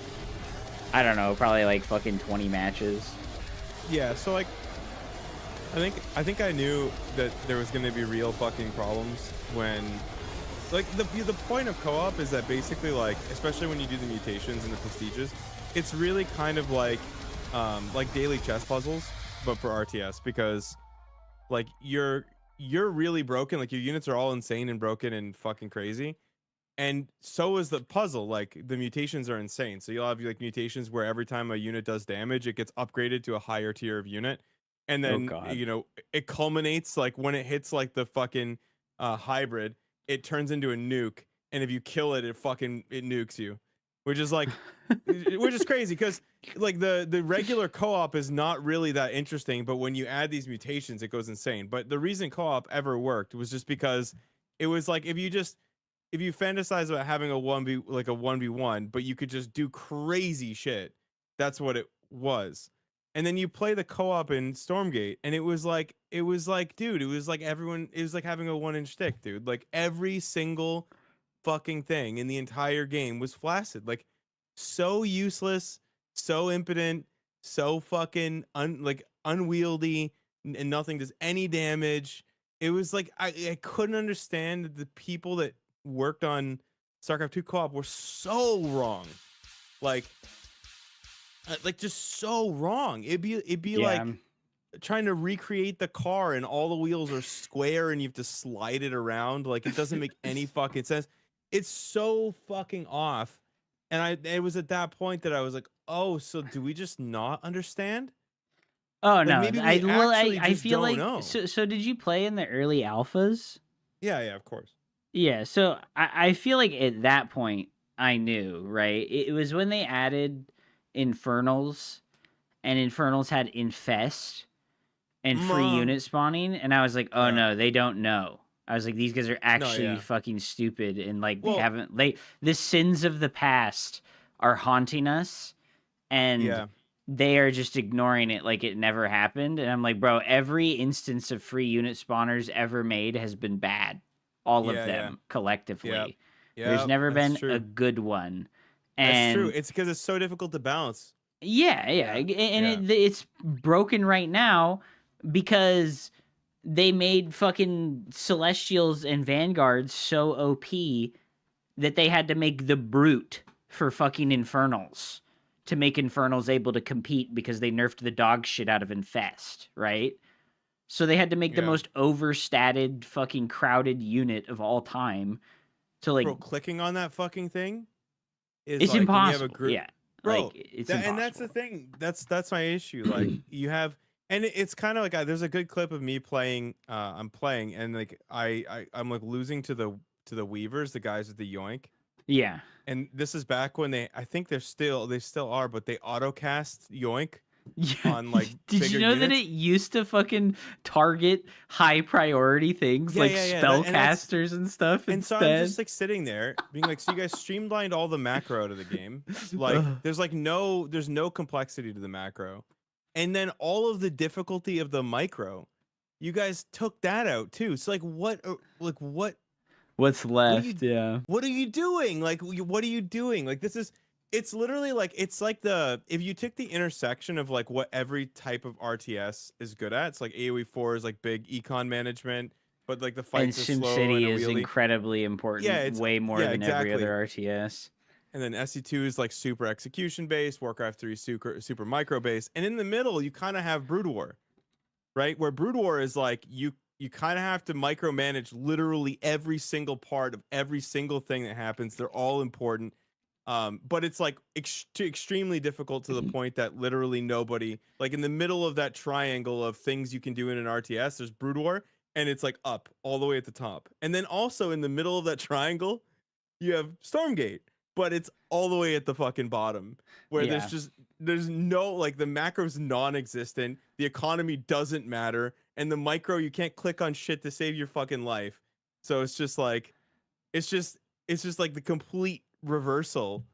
C: I don't know, probably like fucking 20 matches.
J: Yeah, so like, I think I knew that there was gonna be real fucking problems when, like, the point of co-op is that basically, like, especially when you do the mutations and the prestiges, it's really kind of like daily chess puzzles, but for RTS, because like you're really broken, like your units are all insane and broken and fucking crazy. And so is the puzzle. Like the mutations are insane. So you'll have like mutations where every time a unit does damage, it gets upgraded to a higher tier of unit. And then,
C: God.
J: it culminates like when it hits like the fucking hybrid, it turns into a nuke. And if you kill it, it nukes you, which is like, which is crazy because like the regular co-op is not really that interesting. But when you add these mutations, it goes insane. But the reason co-op ever worked was just because it was like, if you fantasize about having a 1v1, but you could just do crazy shit, that's what it was. And then you play the co-op in Stormgate, and it was like, dude, it was like having a 1-inch stick, dude. Like every single fucking thing in the entire game was flaccid, like so useless, so impotent, so fucking unwieldy, and nothing does any damage. It was like I couldn't understand the people that worked on StarCraft 2 co-op were so wrong, like just so wrong. It'd be like trying to recreate the car and all the wheels are square and you have to slide it around. Like it doesn't make any fucking sense. It's so fucking off. And it was at that point that I was like, oh, so do we just not understand?
C: Oh
J: Like,
C: no,
J: maybe we
C: I
J: just
C: feel
J: don't
C: like
J: know.
C: so did you play in the early alphas?
J: Yeah, of course.
C: Yeah, so I feel like at that point I knew, right? It was when they added Infernals, and Infernals had Infest and free unit spawning, and I was like, oh no, they don't know. I was like, these guys are actually fucking stupid, and like the sins of the past are haunting us, and they are just ignoring it like it never happened. And I'm like, bro, every instance of free unit spawners ever made has been bad. All of them collectively. There's never been a good one. And
J: that's true. It's because it's so difficult to balance.
C: It's broken right now because they made fucking Celestials and Vanguards so OP that they had to make the Brute for fucking Infernals to make Infernals able to compete because they nerfed the dog shit out of Infest, right? So they had to make the
J: Yeah.
C: most overstated, fucking crowded unit of all time to like.
J: Bro, clicking on that fucking thing is
C: It's
J: like when you have a
C: impossible.
J: group.
C: Yeah,
J: Bro,
C: like it's impossible.
J: and that's the thing. That's my issue. Like you have, and it's kind of like there's a good clip of me playing. I'm playing, and like I'm like losing to the Weavers, the guys with the yoink.
C: Yeah.
J: And this is back when I think they still are, but they autocast yoink
C: Yeah.
J: on like.
C: Did you know
J: units.
C: that it used to fucking target high priority things like spellcasters and stuff
J: And
C: instead?
J: so I'm just like sitting there being like, so you guys streamlined all the macro out of the game. Like there's no complexity to the macro. And then all of the difficulty of the micro, you guys took that out too. So like what
C: What's left? Yeah.
J: What are you doing? Like what are you doing? Like it's literally like it's like if you took the intersection of like what every type of RTS is good at, it's like AoE4 is like big econ management, but like the fights
C: and
J: are slow and
C: SimCity is
J: wheelie.
C: incredibly important.
J: Yeah, it's
C: way more than
J: exactly.
C: every other RTS.
J: And then SC2 is like super execution based, Warcraft 3 super micro based, and in the middle you kind of have Brood War, right? Where Brood War is like you kind of have to micromanage literally every single part of every single thing that happens. They're all important. But it's like extremely difficult to the point that literally nobody, like in the middle of that triangle of things you can do in an RTS, there's Brood War, and it's like up all the way at the top. And then also in the middle of that triangle, you have Stormgate, but it's all the way at the fucking bottom where there's no, like the macro's non-existent. The economy doesn't matter. And the micro, you can't click on shit to save your fucking life. So it's just like, it's just like the complete reversal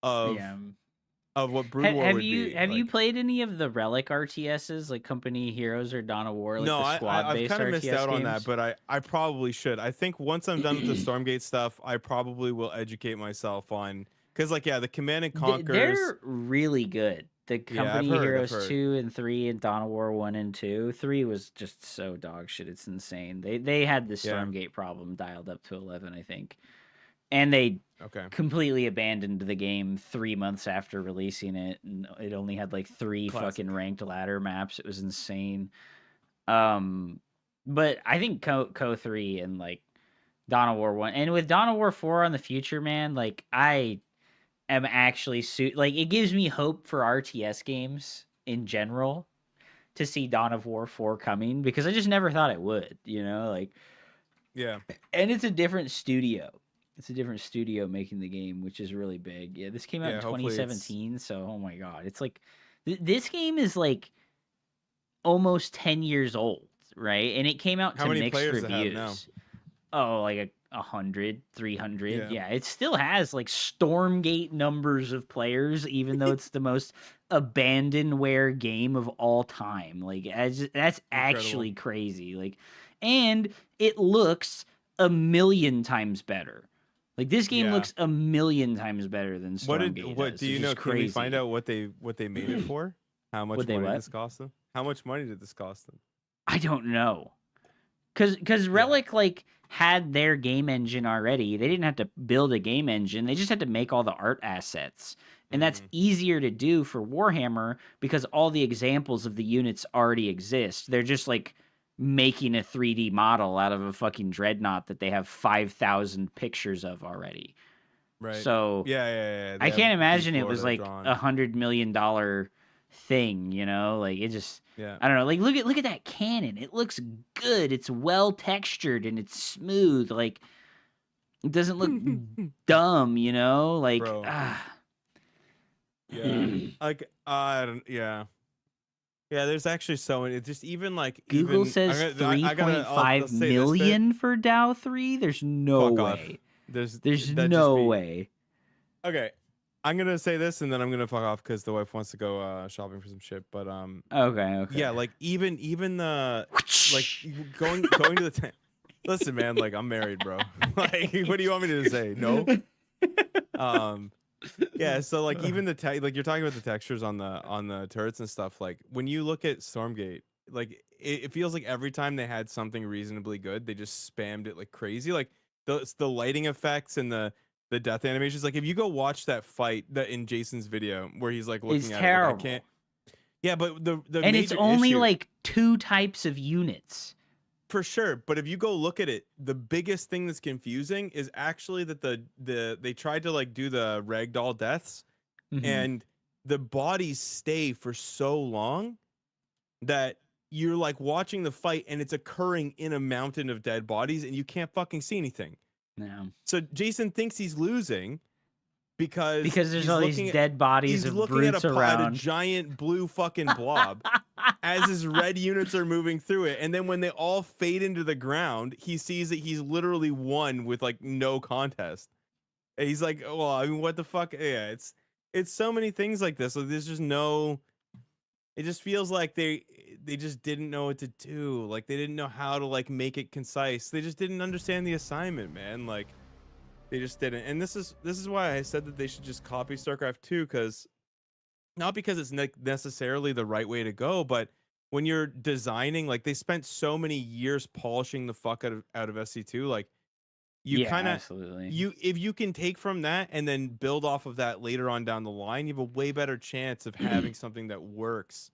J: of what Brood War would be.
C: Have you played any of the Relic RTSs like Company Heroes or Dawn of War? Like
J: no,
C: the squad
J: I've kind of missed out on that,
C: games?
J: but I probably should. I think once I'm done with the Stormgate stuff, I probably will educate myself on, because like the Command and Conquers,
C: they're really good. The Company
J: I've
C: Heroes
J: heard.
C: 2 and 3 and Dawn of War 1 and 2. 3 was just so dog shit. It's insane. They had the Stormgate problem dialed up to 11, I think. And they completely abandoned the game 3 months after releasing it. And it only had like 3 fucking ranked ladder maps. It was insane. But I think Co 3 and like Dawn of War 1. And with Dawn of War 4 on the future, man, like I am actually like it gives me hope for RTS games in general to see Dawn of War 4 coming, because I just never thought it would, you know, like and it's a different studio. It's a different studio making the game, which is really big. Yeah, this came out in 2017, so oh my god, it's like this game is like almost 10 years old, right? And it came out to mixed reviews. Oh, like 100, 300. Yeah, it still has like Stormgate numbers of players, even though it's the most abandonware game of all time. Like that's actually crazy. Like, and it looks a million times better. Like this game looks a million times better than Stormgate.
J: What do you know? Can we find out what they made it for? How much money did this cost them? How much money did this cost them?
C: I don't know. Cause Relic like had their game engine already. They didn't have to build a game engine. They just had to make all the art assets. And that's easier to do for Warhammer because all the examples of the units already exist. They're just like making a 3D model out of a fucking dreadnought that they have 5,000 pictures of already.
J: Right.
C: So I can't imagine it was like $100 million thing, you know? Like it just I don't know. Like look at that cannon. It looks good. It's well textured and it's smooth. Like it doesn't look dumb, you know? Like
J: like there's actually so many. Just even like
C: Google says 3.5 million for DAO 3. There's no way. There's no way.
J: Okay, I'm gonna say this and then I'm gonna fuck off because the wife wants to go shopping for some shit. But
C: okay.
J: Yeah, like even the like going to the listen, man. Like I'm married, bro. Like what do you want me to say? No. Yeah, so like even the like you're talking about the textures on the turrets and stuff. Like when you look at Stormgate, like it feels like every time they had something reasonably good, they just spammed it like crazy. Like the lighting effects and the death animations. Like if you go watch that fight that in Jason's video where he's like looking at
C: terrible.
J: it, like, Yeah, but the
C: and it's
J: major
C: only
J: issue,
C: like 2 types of units.
J: for sure. But if you go look at it, the biggest thing that's confusing is actually that they tried to like do the ragdoll deaths,
C: Mhm.
J: and the bodies stay for so long that you're like watching the fight and it's occurring in a mountain of dead bodies and you can't fucking see anything.
C: No.
J: So Jason thinks he's losing because
C: Because there's all these
J: looking
C: dead bodies
J: he's
C: of
J: looking at
C: brutes
J: a
C: around.
J: giant blue fucking blob as his red units are moving through it, and then when they all fade into the ground, he sees that he's literally won with like no contest. And he's like, well, I mean, what the fuck? Yeah, it's so many things like this. So there's just no. It just feels like they just didn't know what to do. Like they didn't know how to like make it concise. They just didn't understand the assignment, man. Like they just didn't. And this is why I said that they should just copy StarCraft 2, because not because it's necessarily the right way to go, but when you're designing, like they spent so many years polishing the fuck out of SC2, like you kind of
C: absolutely.
J: if you can take from that and then build off of that later on down the line, you have a way better chance of having something that works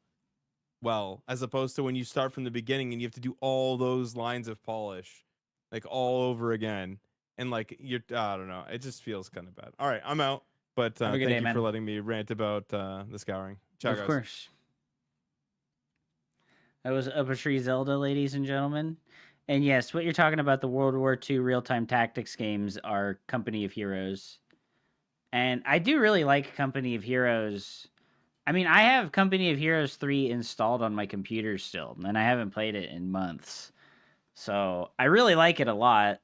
J: well, as opposed to when you start from the beginning and you have to do all those lines of polish like all over again, and like I don't know, it just feels kind of bad. All right, I'm out, but
C: Have a good
J: thank
C: day,
J: you for
C: man.
J: letting me rant about the scouring. Ciao,
C: Of
J: guys.
C: course. That was Up a Tree Zelda, ladies and gentlemen. And yes, what you're talking about, the World War II real-time tactics games, are Company of Heroes. And I do really like Company of Heroes. I mean, I have Company of Heroes 3 installed on my computer still, and I haven't played it in months. So I really like it a lot.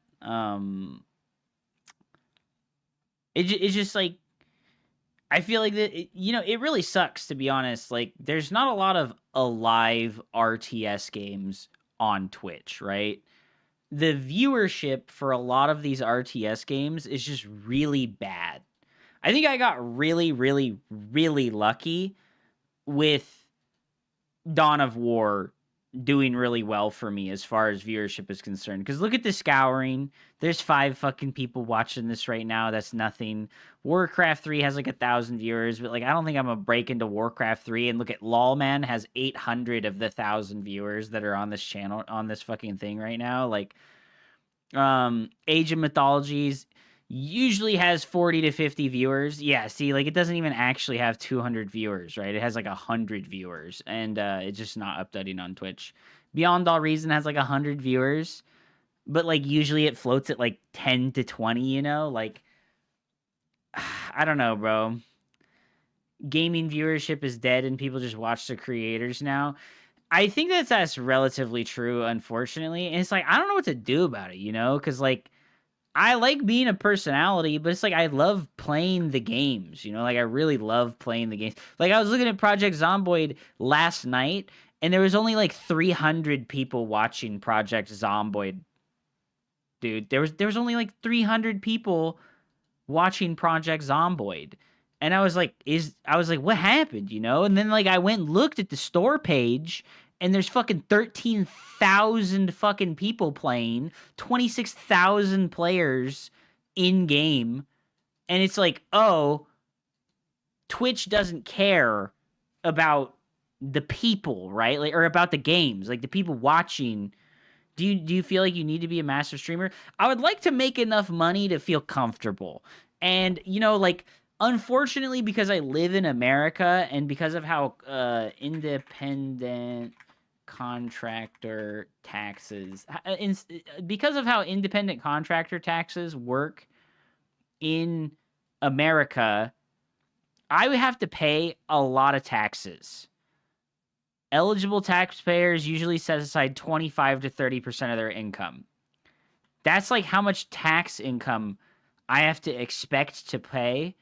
C: It's just like, I feel like that, it really sucks, to be honest. Like, there's not a lot of alive RTS games on Twitch, right? The viewership for a lot of these RTS games is just really bad. I think I got really, really, really lucky with Dawn of War doing really well for me as far as viewership is concerned. Because look at the scouring. There's 5 fucking people watching this right now. That's nothing. Warcraft 3 has like 1,000 viewers, but like I don't think I'm gonna break into Warcraft 3. And look at LOLman has 800 of the 1,000 viewers that are on this channel, on this fucking thing right now. Like, Age of Mythologies usually has 40 to 50 viewers. Yeah, see, like it doesn't even actually have 200 viewers, right? It has like 100 viewers, and it's just not updating on Twitch. Beyond All Reason has like 100 viewers, but like usually it floats at like 10 to 20, like I don't know, bro. Gaming viewership is dead and people just watch the creators now. I think that's relatively true, unfortunately. And it's like, I don't know what to do about it, because like, I like being a personality, but it's like I love playing the games, like I really love playing the games. Like I was looking at Project Zomboid last night, and there was only like 300 people watching Project Zomboid. Dude, there was only like 300 people watching Project Zomboid. And I was like, what happened, And then like I went and looked at the store page, and there's fucking 13,000 fucking people playing, 26,000 players in game. And it's like, oh, Twitch doesn't care about the people, right? Like, or about the games, like the people watching. Do you feel like you need to be a massive streamer? I would like to make enough money to feel comfortable. And, like, unfortunately, because I live in America and because of how independent contractor taxes, because of how independent contractor taxes work in America, I would have to pay a lot of taxes. Eligible taxpayers usually set aside 25 to 30% of their income. That's like how much tax income I have to expect to pay,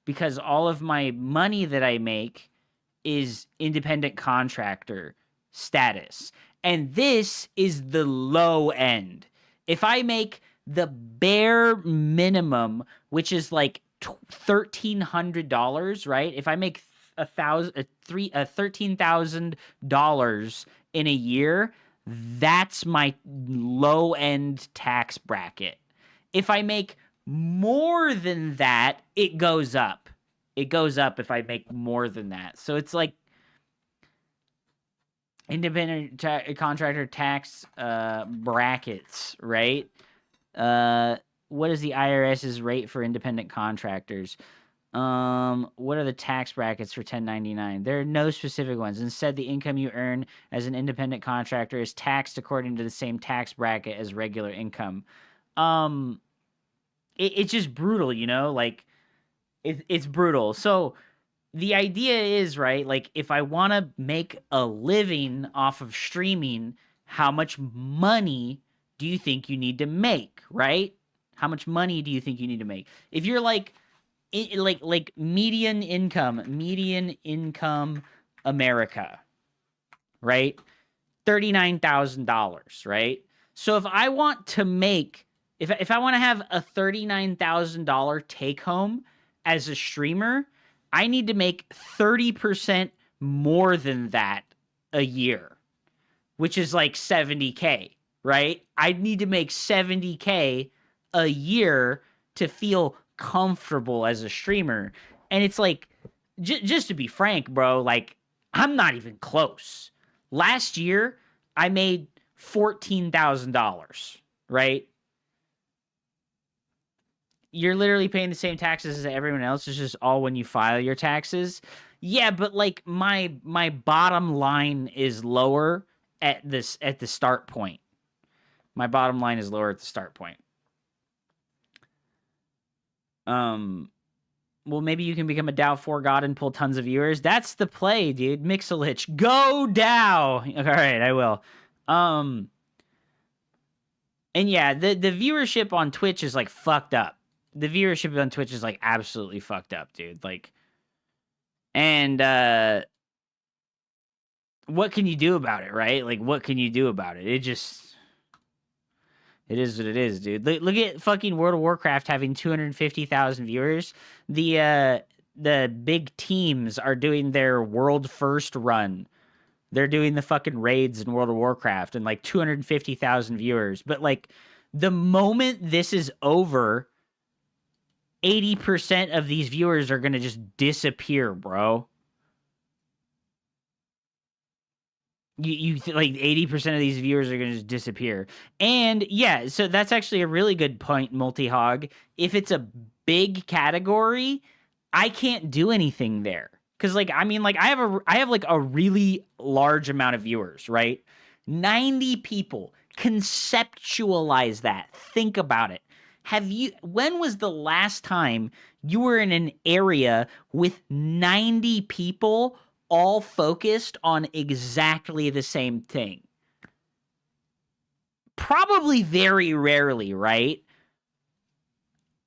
C: because all of my money that I make is independent contractor status. And this is the low end. If I make the bare minimum, which is like $1,300, right? If I make $13,000 in a year, that's my low end tax bracket. If I make more than that, it goes up. It goes up if I make more than that. So it's like, independent contractor tax brackets, right? What is the IRS's rate for independent contractors? What are the tax brackets for 1099? There are no specific ones. Instead, the income you earn as an independent contractor is taxed according to the same tax bracket as regular income. It's just brutal, you know? Like, it's brutal. So the idea is, right, like, if I want to make a living off of streaming, how much money do you think you need to make, right? How much money do you think you need to make? If you're like median income America, right? $39,000, right? So if I want to make, if I want to have a $39,000 take home as a streamer, I need to make 30% more than that a year, which is like 70K, right? I need to make 70K a year to feel comfortable as a streamer. And it's like, just to be frank, bro, like, I'm not even close. Last year, I made $14,000, right? You're literally paying the same taxes as everyone else. It's just all when you file your taxes. Yeah, but like my bottom line is lower at the start point. My bottom line is lower at the start point. Well, maybe you can become a Dow 4 god and pull tons of viewers. That's the play, dude. Mixalich. Go Dow! All right, I will. And yeah, the viewership on Twitch is like fucked up. The viewership on Twitch is like absolutely fucked up, dude. Like, and what can you do about it, right? Like, what can you do about it? It is what it is, dude. Look at fucking World of Warcraft having 250,000 viewers. The big teams are doing their world first run. They're doing the fucking raids in World of Warcraft and like 250,000 viewers. But like, the moment this is over, 80% of these viewers are going to just disappear, bro. You like 80% of these viewers are going to just disappear. And yeah, so that's actually a really good point, Multi-Hog. If it's a big category, I can't do anything there. Cuz like, I mean, like, I have like a really large amount of viewers, right? 90 people. Conceptualize that. Think about it. When was the last time you were in an area with 90 people all focused on exactly the same thing? Probably very rarely, right?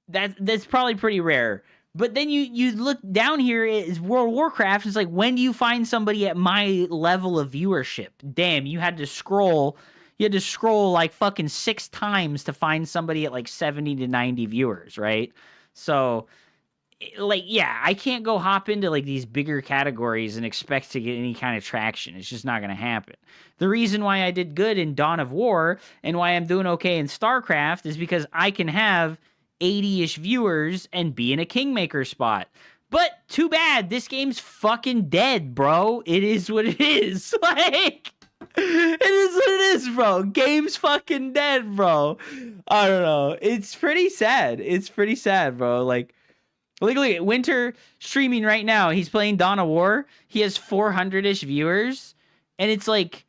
C: That's probably pretty rare. But then you look down here, is World of Warcraft. It's like, when do you find somebody at my level of viewership? Damn, you had to scroll like fucking 6 times to find somebody at like 70 to 90 viewers, right? So, like, yeah, I can't go hop into like these bigger categories and expect to get any kind of traction. It's just not going to happen. The reason why I did good in Dawn of War and why I'm doing okay in Starcraft is because I can have 80-ish viewers and be in a Kingmaker spot. But too bad, this game's fucking dead, bro. It is what it is. Like, it is what it is, bro. Game's fucking dead, bro. I don't know. It's pretty sad. It's pretty sad, bro. Like, look at Winter streaming right now. He's playing Dawn of War. He has 400-ish viewers. And it's like,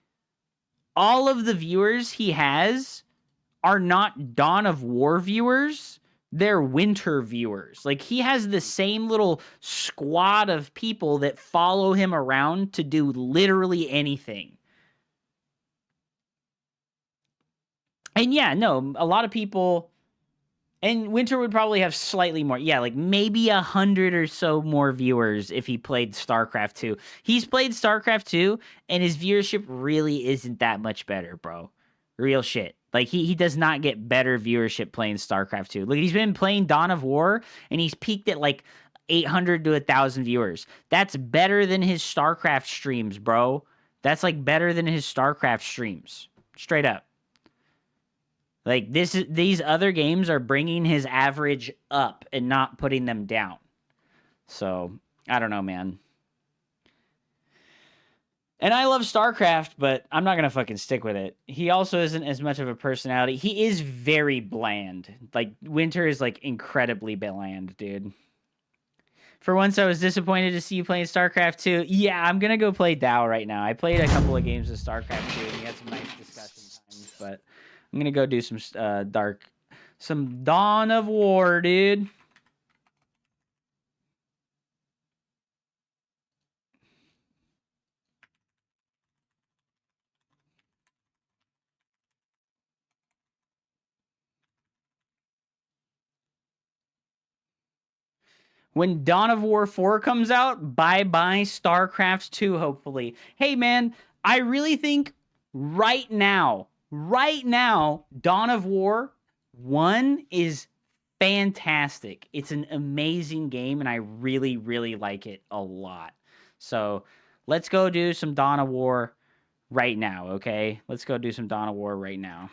C: all of the viewers he has are not Dawn of War viewers. They're Winter viewers. Like, he has the same little squad of people that follow him around to do literally anything. And yeah, no, a lot of people, and Winter would probably have slightly more. Yeah, like maybe 100 or so more viewers if he played StarCraft 2. He's played StarCraft 2, and his viewership really isn't that much better, bro. Real shit. Like, he does not get better viewership playing StarCraft 2. Look, he's been playing Dawn of War, and he's peaked at like 800 to 1,000 viewers. That's better than his StarCraft streams, bro. That's like better than his StarCraft streams. Straight up. Like, these other games are bringing his average up and not putting them down. So, I don't know, man. And I love Starcraft, but I'm not gonna fucking stick with it. He also isn't as much of a personality. He is very bland. Like Winter is like incredibly bland, dude. For once, I was disappointed to see you playing StarCraft 2. Yeah, I'm gonna go play Dow right now. I played a couple of games of StarCraft 2, and we had some nice discussion times. But I'm gonna go do some some Dawn of War, dude. When Dawn of War 4 comes out, bye-bye StarCraft 2, hopefully. Hey, man, I really think right now, Dawn of War 1 is fantastic. It's an amazing game, and I really, really like it a lot. So let's go do some Dawn of War right now, okay? Let's go do some Dawn of War right now.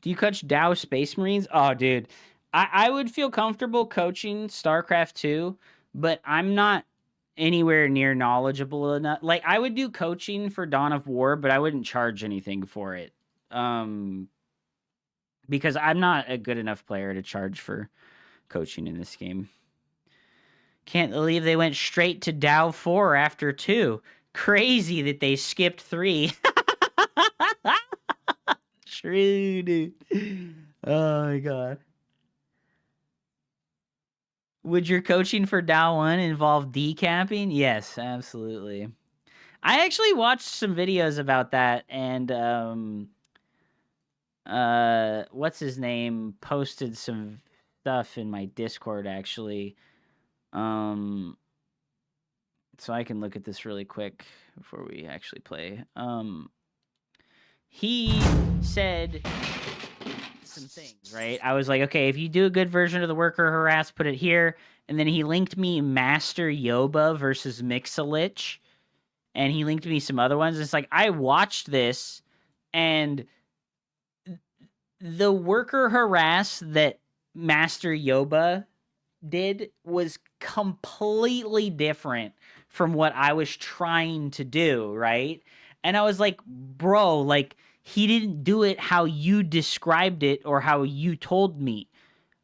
C: Do you coach Dow Space Marines? Oh, dude. I would feel comfortable coaching StarCraft 2, but I'm not anywhere near knowledgeable enough. Like, I would do coaching for Dawn of War, but I wouldn't charge anything for it. Because I'm not a good enough player to charge for coaching in this game. Can't believe they went straight to Dow 4 after 2. Crazy that they skipped 3. True, dude. Oh my god. Would your coaching for Dow 1 involve decapping? Yes, absolutely. I actually watched some videos about that, and what's his name posted some stuff in my Discord actually. So I can look at this really quick before we actually play. He said some things, right? I was like, okay, if you do a good version of the worker harass, put it here. And then he linked me Master Yoba versus Mixalich. And he linked me some other ones. It's like, I watched this, and the worker harass that Master Yoba did was completely different from what I was trying to do, right? And I was like, bro, like, he didn't do it how you described it or how you told me.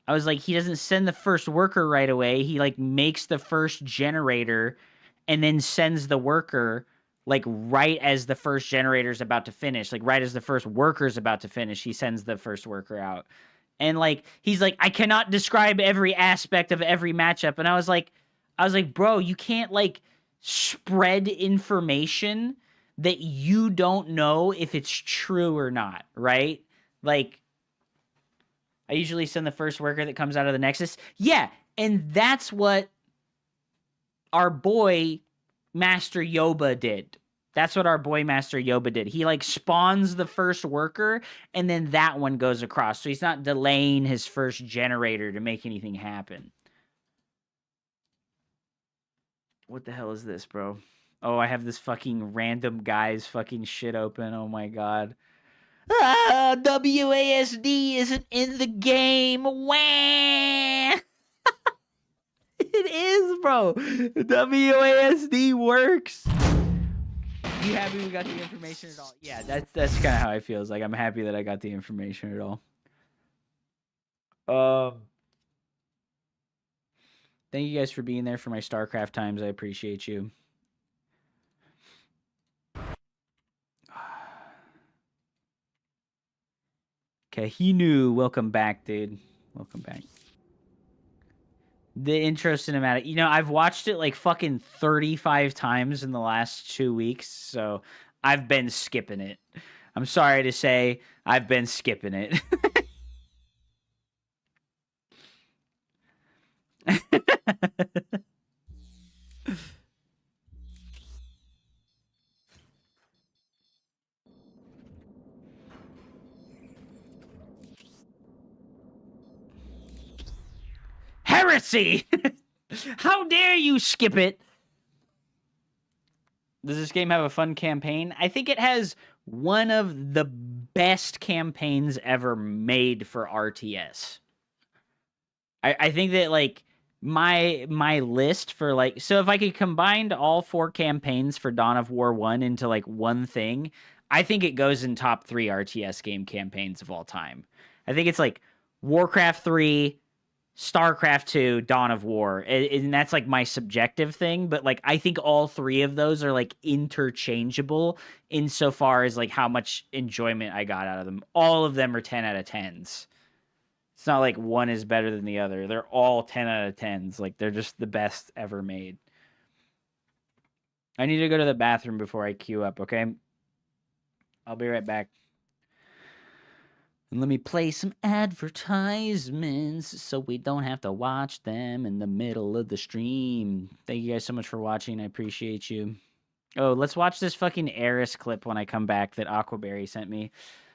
C: I was like, he doesn't send the first worker right away. He, like, makes the first generator and then sends the worker, like, right as the first generator's about to finish. Like, right as the first worker's about to finish, he sends the first worker out. And, like, he's like, I cannot describe every aspect of every matchup. And I was like, bro, you can't, like, spread information that you don't know if it's true or not, right? Like, I usually send the first worker that comes out of the Nexus. Yeah, and that's what our boy Master Yoba did. That's what our boy Master Yoba did. He, like, spawns the first worker, and then that one goes across. So he's not delaying his first generator to make anything happen. What the hell is this, bro? Oh, I have this fucking random guy's fucking shit open. Oh my god. Ah, WASD isn't in the game. Wah! It is, bro. WASD works. You happy we got the information at all? Yeah, that's kind of how I feel. It's like, I'm happy that I got the information at all. Thank you guys for being there for my StarCraft times. I appreciate you. Kahinu, welcome back, dude. Welcome back. The intro cinematic. You know, I've watched it like fucking 35 times in the last 2 weeks, so I've been skipping it. I'm sorry to say, I've been skipping it. Heresy! How dare you skip it? Does this game have a fun campaign? I think it has one of the best campaigns ever made for RTS. I think that like my list for like, so if I could combine all 4 campaigns for Dawn of War 1 into like one thing, I think it goes in top 3 RTS game campaigns of all time. I think it's like Warcraft 3, Starcraft 2, Dawn of War. And that's like my subjective thing, but like I think all 3 of those are like interchangeable insofar as like how much enjoyment I got out of them. All of them are 10 out of 10s. It's not like one is better than the other. They're all 10 out of 10s. Like they're just the best ever made. I need to go to the bathroom before I queue up, okay? I'll be right back. And let me play some advertisements so we don't have to watch them in the middle of the stream. Thank you guys so much for watching. I appreciate you. Oh, let's watch this fucking Eris clip when I come back that Aquaberry sent me.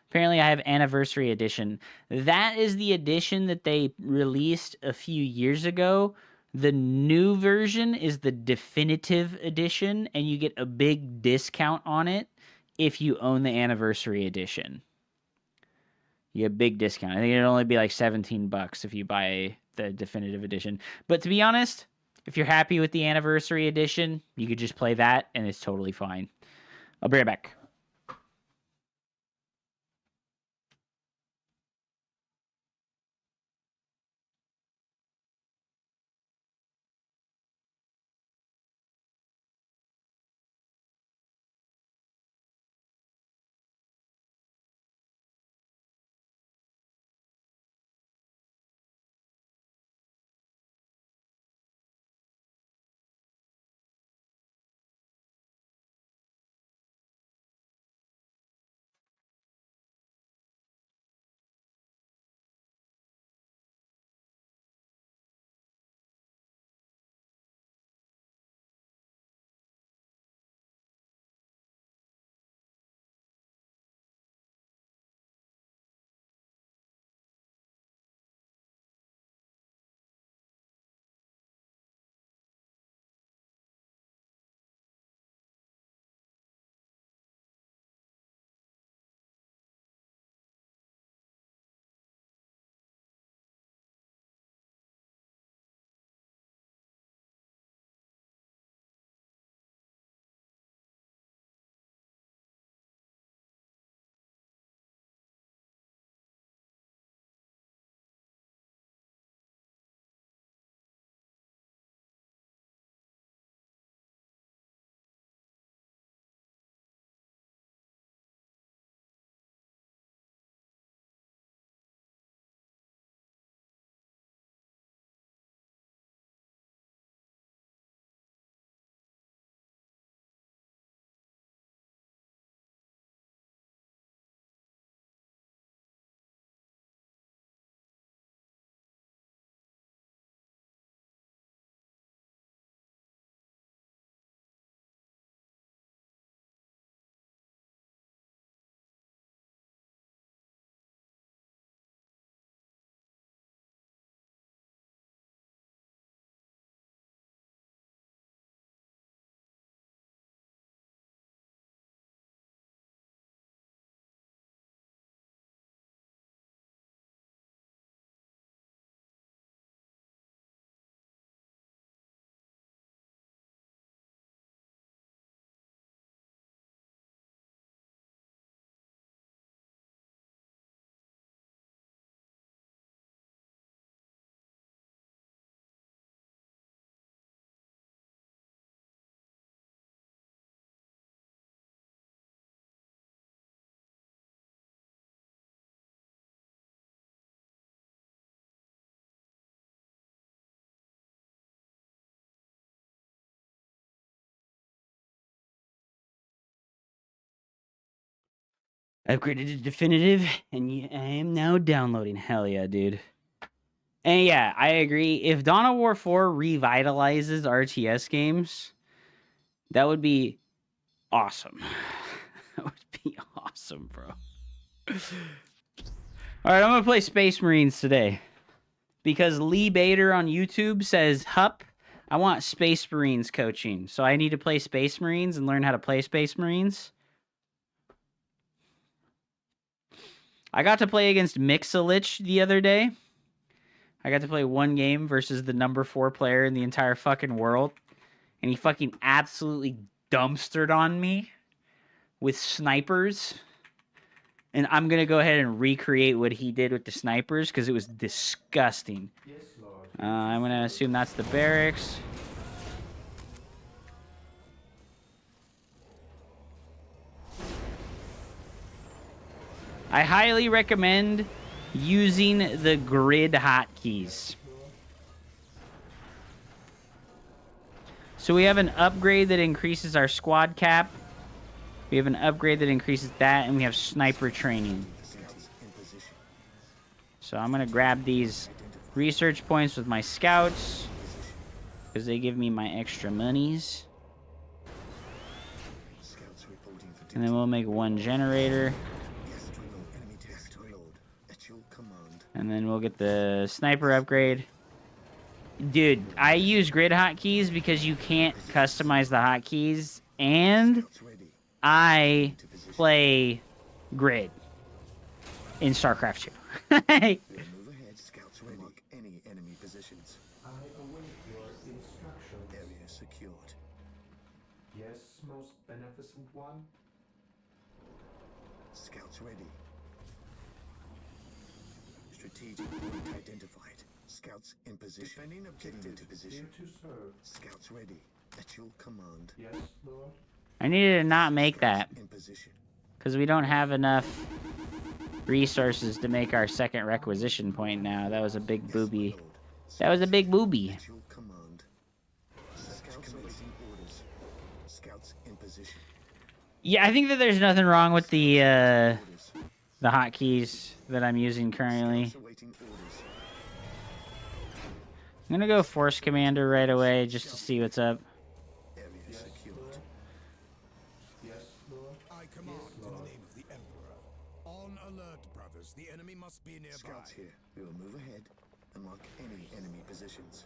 C: Apparently, I have Anniversary Edition. That is the edition that they released a few years ago. The new version is the Definitive Edition, and you get a big discount on it if you own the Anniversary Edition. You get a big discount. I think it'd only be like $17 if you buy the Definitive Edition. But to be honest, if you're happy with the Anniversary Edition, you could just play that, and it's totally fine. I'll be right back. Upgraded to Definitive, and I am now downloading. Hell yeah, dude. And yeah, I agree. If Dawn of War 4 revitalizes RTS games, that would be awesome. That would be awesome, bro. Alright, I'm going to play Space Marines today. Because Lee Bader on YouTube says, Hup, I want Space Marines coaching. So I need to play Space Marines and learn how to play Space Marines. I got to play against Mixelich the other day. I got to play one game versus the number 4 player in the entire fucking world. And he fucking absolutely dumpstered on me with snipers. And I'm going to go ahead and recreate what he did with the snipers because it was disgusting. I'm going to assume that's the barracks. I highly recommend using the grid hotkeys. So we have an upgrade that increases our squad cap. We have an upgrade that increases that, and we have sniper training. So I'm going to grab these research points with my scouts because they give me my extra monies. And then we'll make one generator. And then we'll get the sniper upgrade. Dude, I use grid hotkeys because you can't customize the hotkeys, and I play grid in Starcraft 2.
K: Move ahead, scouts ready. Mark any enemy positions. I await your instructions. Area secured. Yes, most beneficent one. Scouts ready. Strategic point identified. Scouts in position. Defending objective. Getting into position. Here to serve. Scouts ready. At your command. Yes, Lord.
C: I needed to not make that
K: In position.
C: because we don't have enough resources to make our second requisition point now. That was a big booby. That was a big booby.
K: At your command. Scouts awaiting orders. Scouts in position.
C: Yeah, I think that there's nothing wrong with the hotkeys that I'm using currently.
K: Awaiting orders.
C: I'm gonna go Force Commander right away just to see what's up.
K: Area secured.
B: Yes, Lord. I command in the name of the Emperor. On alert, brothers. The enemy must be nearby.
K: Scouts here. We will move ahead and mark any enemy positions.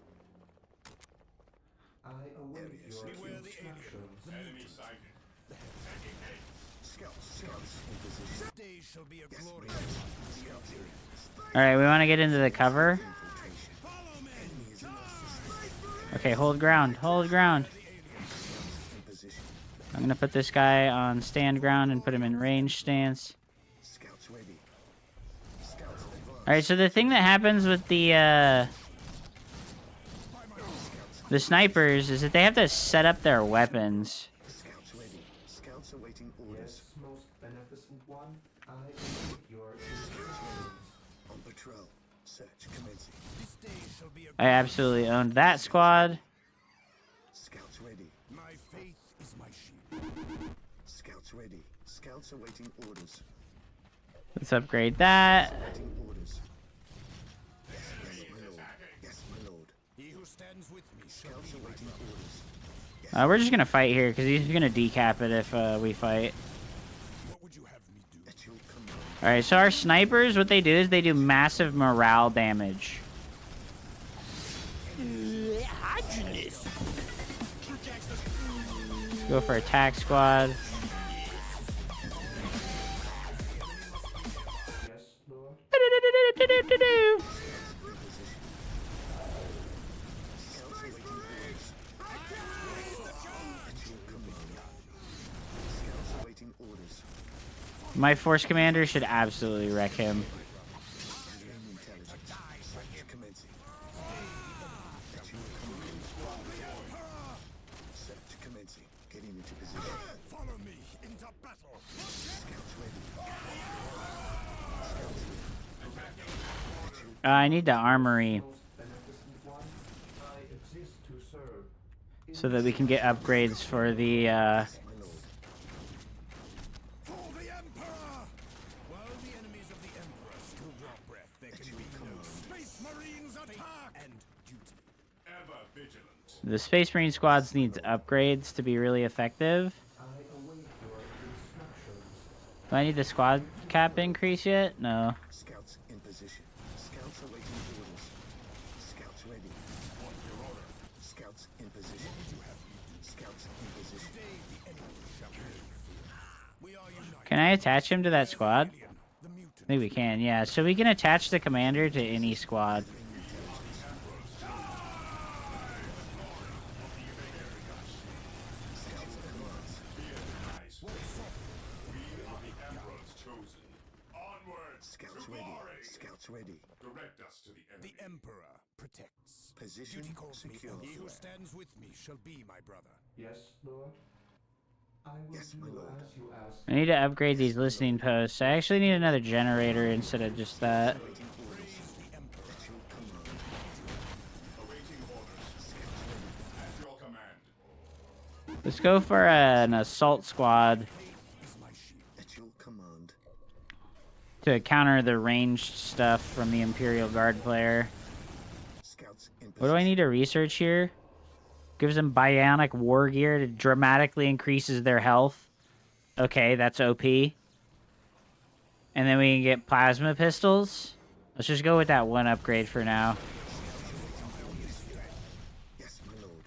K: I await your instructions.
B: Enemy sighted.
K: Scouts in position.
B: Day shall be a glorious
K: Scouts here.
C: Alright, we want to get into the cover.
K: Infiltration.
B: Follow me.
K: Enemy is in our system.
C: Okay, hold ground. Hold ground.
K: In position.
C: I'm gonna put this guy on stand ground and put him in range stance.
K: Scouts ready. Scouts advance.
C: Alright, so the thing that happens with the snipers is that they have to set up their weapons.
K: Scouts ready. Scouts awaiting orders.
E: Most beneficent one, I await your instructions.
K: On patrol. Search commencing.
B: This day shall be a
C: I absolutely owned that squad.
K: Scouts ready.
B: My faith is my shield.
K: Scouts ready. Scouts awaiting orders.
C: Let's upgrade that.
K: Awaiting orders. Yes, my lord. Yes, my lord.
B: He who stands with me shall
K: Scouts
B: be my
K: awaiting
B: brother.
K: orders.
C: We're just gonna fight here because he's gonna decap it if we fight.
B: What would you have me do?
K: At your command.
C: Alright, so our snipers, what they do is they do massive morale damage. Go for attack squad.
E: Yes, Lord.
K: Scouts awaiting orders. At your command. Scouts awaiting orders.
C: My force commander should absolutely wreck him.
K: Gathering intelligence. Search commencing. At your command. Search commencing. Getting into position.
B: Follow me into battle.
K: Scouts ready. Scouts here.
C: I need the armory
E: Most beneficent one, I exist to serve.
C: so that we can get upgrades for the
K: My lord.
B: For the Emperor! While the enemies of the Emperor still draw breath, there can be no Space Marines attack and duty. Ever vigilant.
C: the Space Marine squads needs upgrades to be really effective.
E: I await your instructions.
C: Do I need the squad cap increase yet? No.
K: Scouts in position. Scouts awaiting orders. Scouts ready. Scouts in position. Scouts in position.
C: Can I attach him to that squad? I think we can, yeah. So we can attach the commander to any squad.
K: Scouts ready. Scouts ready.
B: Direct us to the enemy.
L: The Emperor protects.
K: Position
L: Duty calls
K: secure.
L: me. He who stands with me shall be my brother.
K: Yes, Lord. I will yes, my lord.
E: As you ask.
C: I need to upgrade these listening posts. I actually need another generator instead of just that. Let's go for an assault squad
K: At your command.
C: to counter the ranged stuff from the Imperial Guard player.
K: Scouts in
C: What do I need to research here? Gives them bionic war gear that dramatically increases their health. Okay, that's OP. And then we can get plasma pistols. Let's just go with that one upgrade for now.
K: Yes, my lord.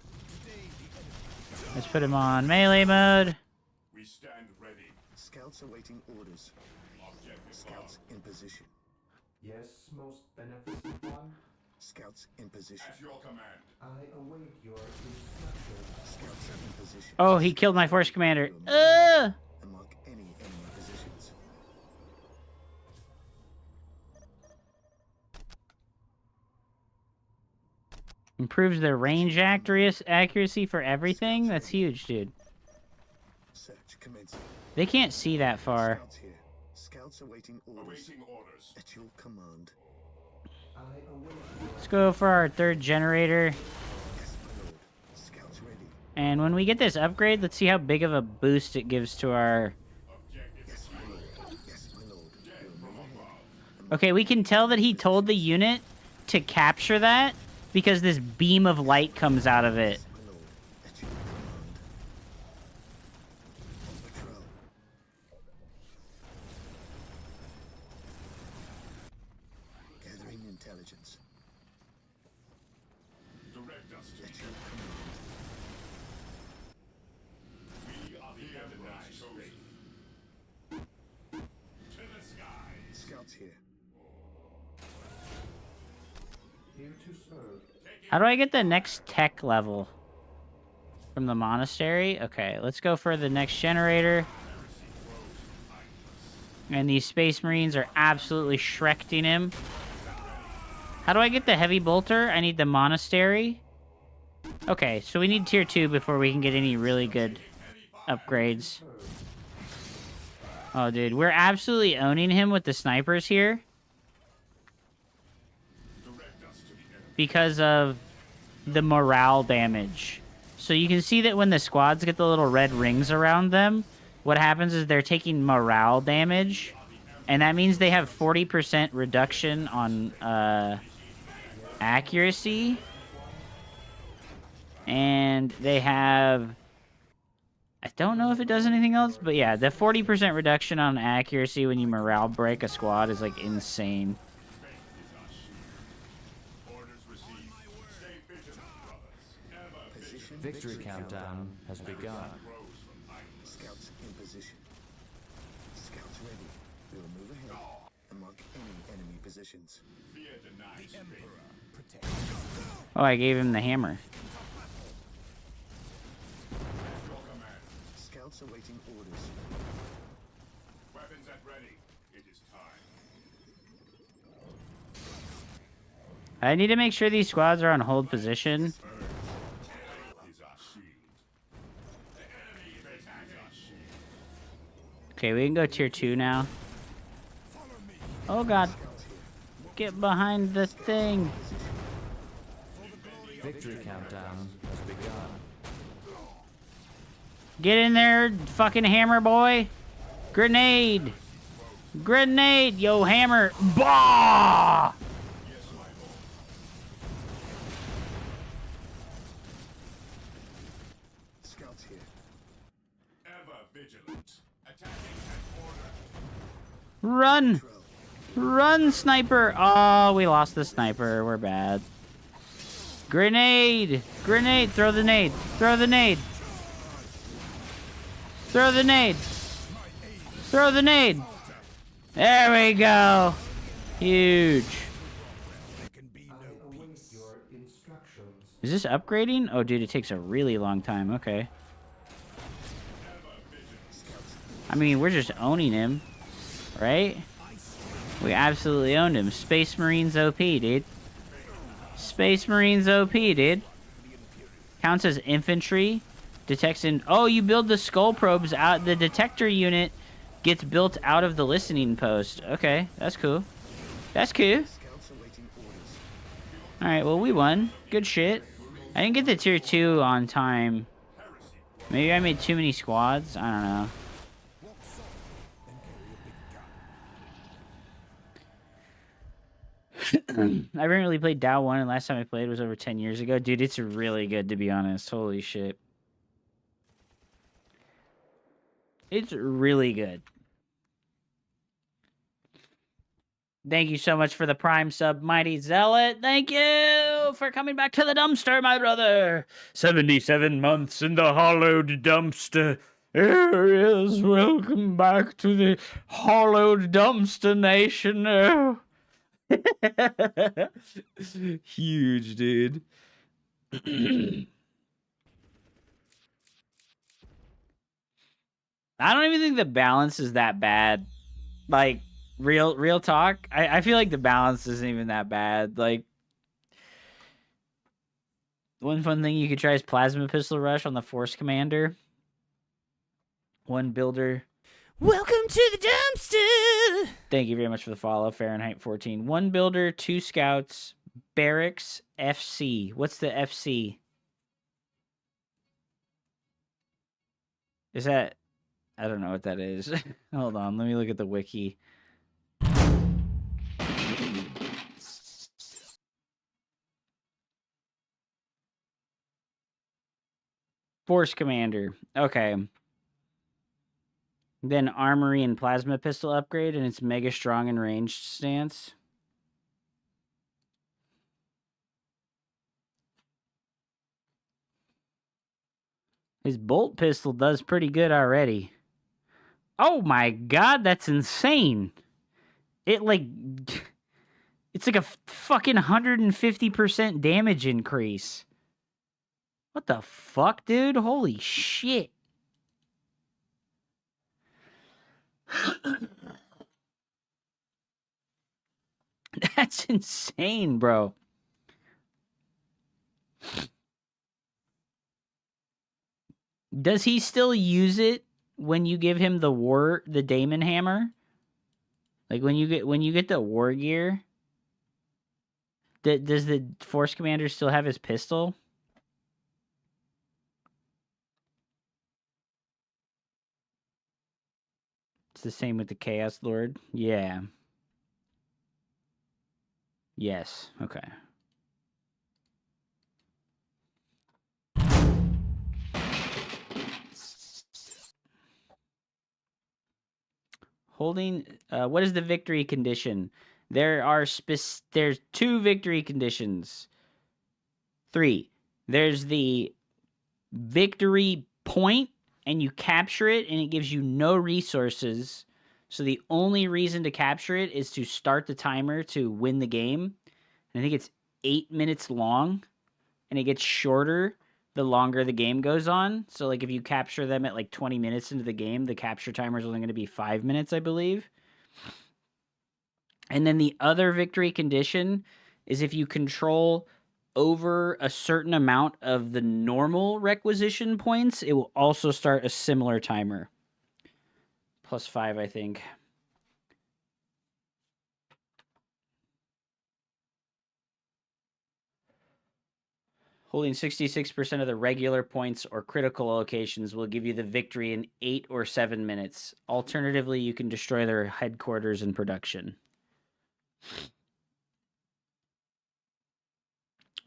C: Let's put him on melee mode.
B: We stand ready.
K: Scouts awaiting orders. Scouts in position.
E: Yes, most beneficent one.
K: Scouts in position.
B: At your command.
E: I await your instructions.
K: Scouts in position.
C: Oh, he killed my force commander.
K: And mark any enemy positions.
C: Improves their range accuracy for everything? That's huge, dude.
K: Search commencing.
C: They can't see that far.
K: Scouts here. Scouts awaiting orders.
B: Awaiting orders.
K: At your command.
E: I await your
C: Let's go for our third generator.
K: Yes, my lord. Scouts ready.
C: And when we get this upgrade, let's see how big of a boost it gives to our...
K: Yes, my lord. Yes, my lord. We'll move ahead.
C: Okay, we can tell that he told the unit to capture that because this beam of light comes out of it.
K: My lord. At your command. On patrol. Gathering intelligence.
B: Direct us to
K: At
B: the
K: your
B: enemy.
K: command.
B: We are the Emperor's chosen. To the skies.
K: Scouts here.
E: here to serve.
C: How do I get the next tech level? From the monastery? Okay, let's go for the next generator. And these Space Marines are absolutely shrekting him. How do I get the heavy bolter? I need the monastery. Okay, so we need tier 2 before we can get any really good upgrades. Oh, dude, we're absolutely owning him with the snipers here. Because of the morale damage. So you can see that when the squads get the little red rings around them, what happens is they're taking morale damage. And that means they have 40% reduction on accuracy. And they have... I don't know if it does anything else, but yeah, the 40% reduction on accuracy when you morale break a squad is like insane.
K: Victory countdown
E: has begun.
K: Scouts in position. Scouts ready. We will move ahead and mark any enemy positions.
B: The Emperor protects.
C: Oh, I gave him the hammer.
K: Scouts awaiting orders.
B: Weapons at ready. It is time.
C: I need to make sure these squads are on hold position.
B: Is our shield. The enemy is attacking our shield.
C: Okay, we can go tier 2 now. Oh god. Get behind the thing.
E: Victory countdown has begun.
C: Get in there, fucking hammer boy. Grenade. Grenade, yo hammer. Bah!
K: Scouts here.
B: Ever vigilant. Attacking at order.
C: Run. Run, sniper. Oh, we lost the sniper. We're bad. Grenade! Grenade! Throw the nade! Throw the nade! Throw the nade! Throw the nade! There we go! Huge. Is this upgrading? Oh, dude, it takes a really long time. Okay. I mean, we're just owning him, right? We absolutely owned him. Space Marines OP, dude. Space Marines OP, dude. Counts as infantry. Detects in... Oh, you build the skull probes out. The detector unit gets built out of the listening post. Okay, that's cool. That's cool. Alright, well, we won. Good shit. I didn't get the tier 2 on time. Maybe I made too many squads? I don't know. I haven't really played Dow 1, and last time I played was over 10 years ago. Dude, it's really good, to be honest. Holy shit. It's really good. Thank you so much for the Prime sub, Mighty Zealot. Thank you for coming back to the dumpster, my brother. 77 months in the hollowed dumpster. Areas, welcome back to the hollowed dumpster nation. Oh. Huge, dude. I don't even think the balance is that bad. Like, real talk. I feel like the balance isn't even that bad. Like, one fun thing you could try is Plasma Pistol Rush on the Force Commander. One builder. Welcome to the dumpster! Thank you very much for the follow, Fahrenheit 14. One builder, 2 scouts, barracks, FC. What's the FC? Is that... I don't know what that is. Hold on, let me look at the wiki. Force Commander. Okay. Then Armory and Plasma Pistol upgrade, and it's mega strong and ranged stance. His bolt pistol does pretty good already. Oh my god, that's insane. It's like a fucking 150% damage increase. What the fuck, dude? Holy shit. That's insane, bro. Does he still use it when you give him the Daemon Hammer? Like when you get the war gear? Does the Force Commander still have his pistol? It's the same with the Chaos Lord. Yeah. Yes. Okay. Holding. What is the victory condition? There's 2 victory conditions. 3. There's the victory point, and you capture it, and it gives you no resources. So the only reason to capture it is to start the timer to win the game. And I think it's 8 minutes long, and it gets shorter the longer the game goes on. So, like, if you capture them at, like, 20 minutes into the game, the capture timer is only going to be 5 minutes, I believe. And then the other victory condition is if you control over a certain amount of the normal requisition points, it will also start a similar timer. +5, I think. Holding 66% of the regular points or critical locations will give you the victory in 8 or 7 minutes. Alternatively, you can destroy their headquarters and production.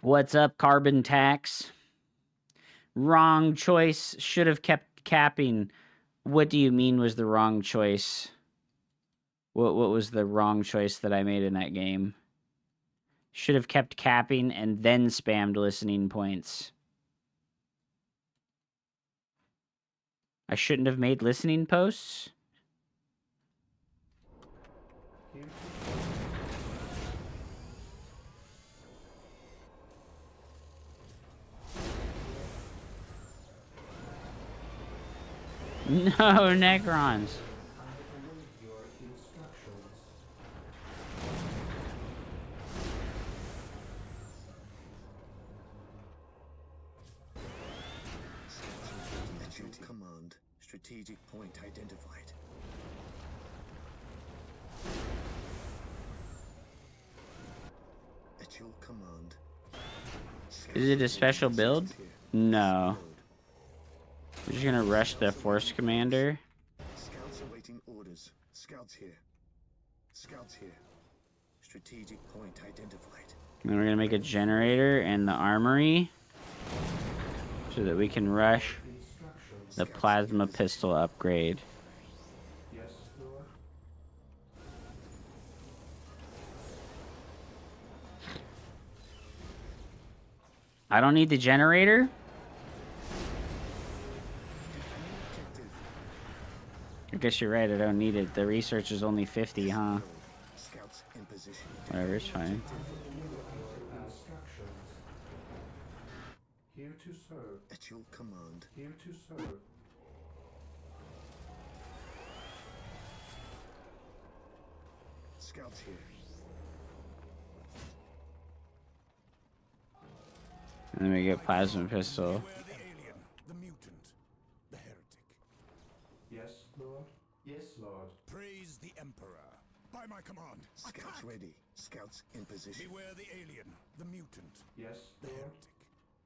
C: What's up, carbon tax? Wrong choice. Should have kept capping. What do you mean was the wrong choice? What was the wrong choice that I made in that game? Should have kept capping and then spammed listening points. I shouldn't have made listening posts. No, Necrons.
K: Command. Strategic point identified. At your command.
C: Is it a special build? No. We're just gonna rush the Force Commander.
K: Scouts awaiting orders. Scouts here. Scouts here. Strategic point identified.
C: And then we're gonna make a generator and the armory so that we can rush the plasma pistol upgrade.
K: Yes, Lord.
C: I don't need the generator. I guess you're right, I don't need it. The research is only 50, huh?
K: Scouts in position.
C: Whatever, it's fine.
K: Here to serve. At your command. Here to serve. Scouts here.
C: And then we get plasma pistol.
L: Beware the alien, the mutant, the heretic.
K: Yes, Lord. Yes, Lord.
L: Praise the Emperor. By my command.
K: Scouts ready. Scouts in position.
L: Beware the alien, the mutant,
K: Yes,
L: the
K: Lord.
L: heretic.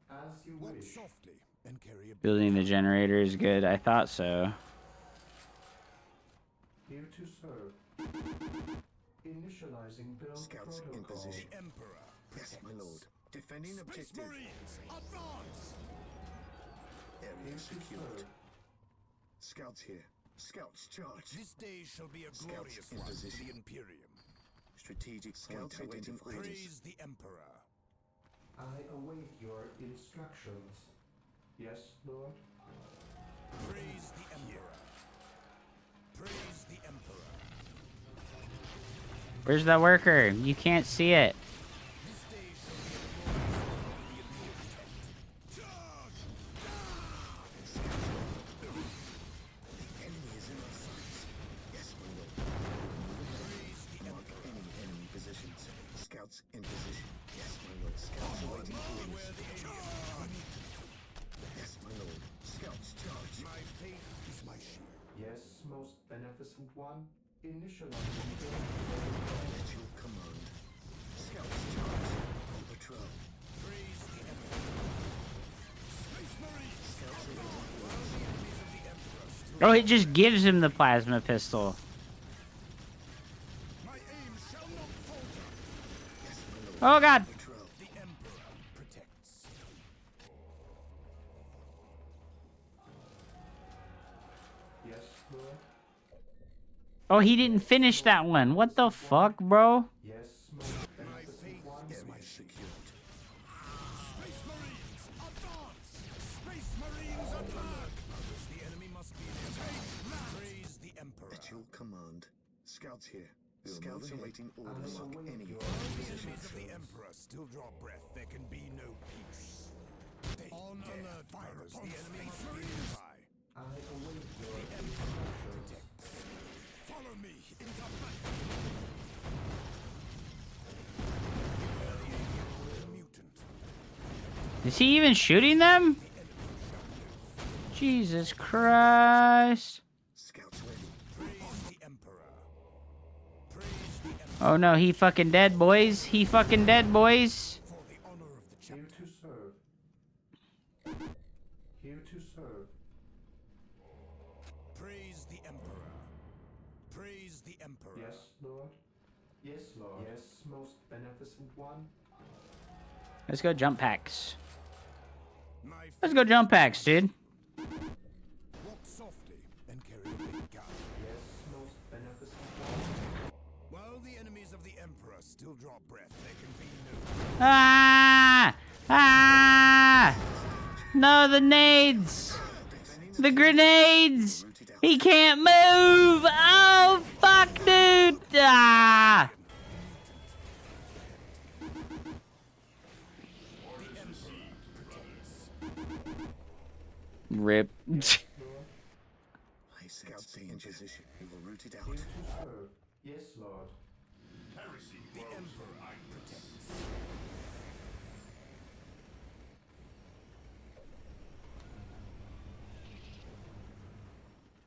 K: As you
L: Walk
K: wish.
L: softly and carry a
C: Building the generator is good. I thought so.
K: Here to serve. Initializing build
L: Scouts
K: protocol.
L: in position. The Emperor.
K: Yes, my lord. Defending
L: Space
K: objective.
L: Marines, advance!
K: Area secured. Scouts here. Scouts charge.
L: This day shall be a
K: Scouts
L: glorious
K: in
L: one to
K: position.
L: the Imperium.
K: Strategic scouts identified.
L: Praise the Emperor.
K: I await your instructions. Yes, Lord.
L: Praise the Emperor. Praise the Emperor.
C: Where's the worker? You can't see it.
L: This day shall be a glorious one to the Imperium. Charge!
K: The enemy is in our sights. Yes, my lord.
L: Praise the
K: Mark
L: Emperor.
K: any enemy positions. Scouts in position. Yes, my lord. Scouts awaiting orders.
L: Beware the alien.
K: Yes, my lord. Scouts charge.
L: My faith is my shield.
K: Yes, most beneficent one. Initializing build protocol. At your command. Scouts charge. On patrol.
L: Praise the Emperor. Space Marines,
K: Scouts
L: advance!
K: awaiting
L: While
K: orders.
L: the enemies of the Emperor still
C: Oh, it just gives him the plasma pistol.
L: my aim shall not falter.
K: Yes, my lord.
C: Oh god.
K: Patrol.
L: The Emperor protects.
K: Yes, Lord.
C: Oh, he didn't finish that one. What the fuck, bro?
K: Yes, most
L: My
K: beneficent
L: faith
K: one.
L: is my
K: Area
L: shield.
K: secured.
L: Space Marines, advance! Space Marines, attack! The enemy must be there. Take that! Praise the Emperor.
K: At your command. Scouts here. Scouts awaiting orders. Mark any
L: The
K: enemy
L: enemies
K: positions.
L: of the Emperor still draw breath. There can be no peace. They on alert, pirates. The enemy must be nearby.
K: I await your
L: Emperor
K: instructions.
L: protects. Follow me into battle. Beware the alien, the mutant.
C: Is he even shooting them? Jesus Christ.
K: Scouts ready.
L: Praise the Emperor. Praise the Emperor
C: Oh no, he fucking dead, boys. He fucking dead, boys.
L: for the honor of the
K: Here
L: chapter.
K: to serve. Here to serve.
L: Praise the Emperor. Praise the Emperor.
K: Yes, Lord. Yes, Lord. Yes, most beneficent one.
C: Let's go jump packs.
L: My
C: Let's go jump packs, dude.
L: walk softly and carry a big gun.
K: Yes, most beneficent one.
L: While the enemies of the Emperor still draw
B: breath, there can be no...
C: Ah! Ah! No, the nades! The grenades! He can't move! Oh, fuck, dude! Ah! Rip.
K: I scout in position. We will root it out.
F: Yes, Lord. Heresy
B: The
F: grows
B: Emperor
F: from idleness.
B: protects.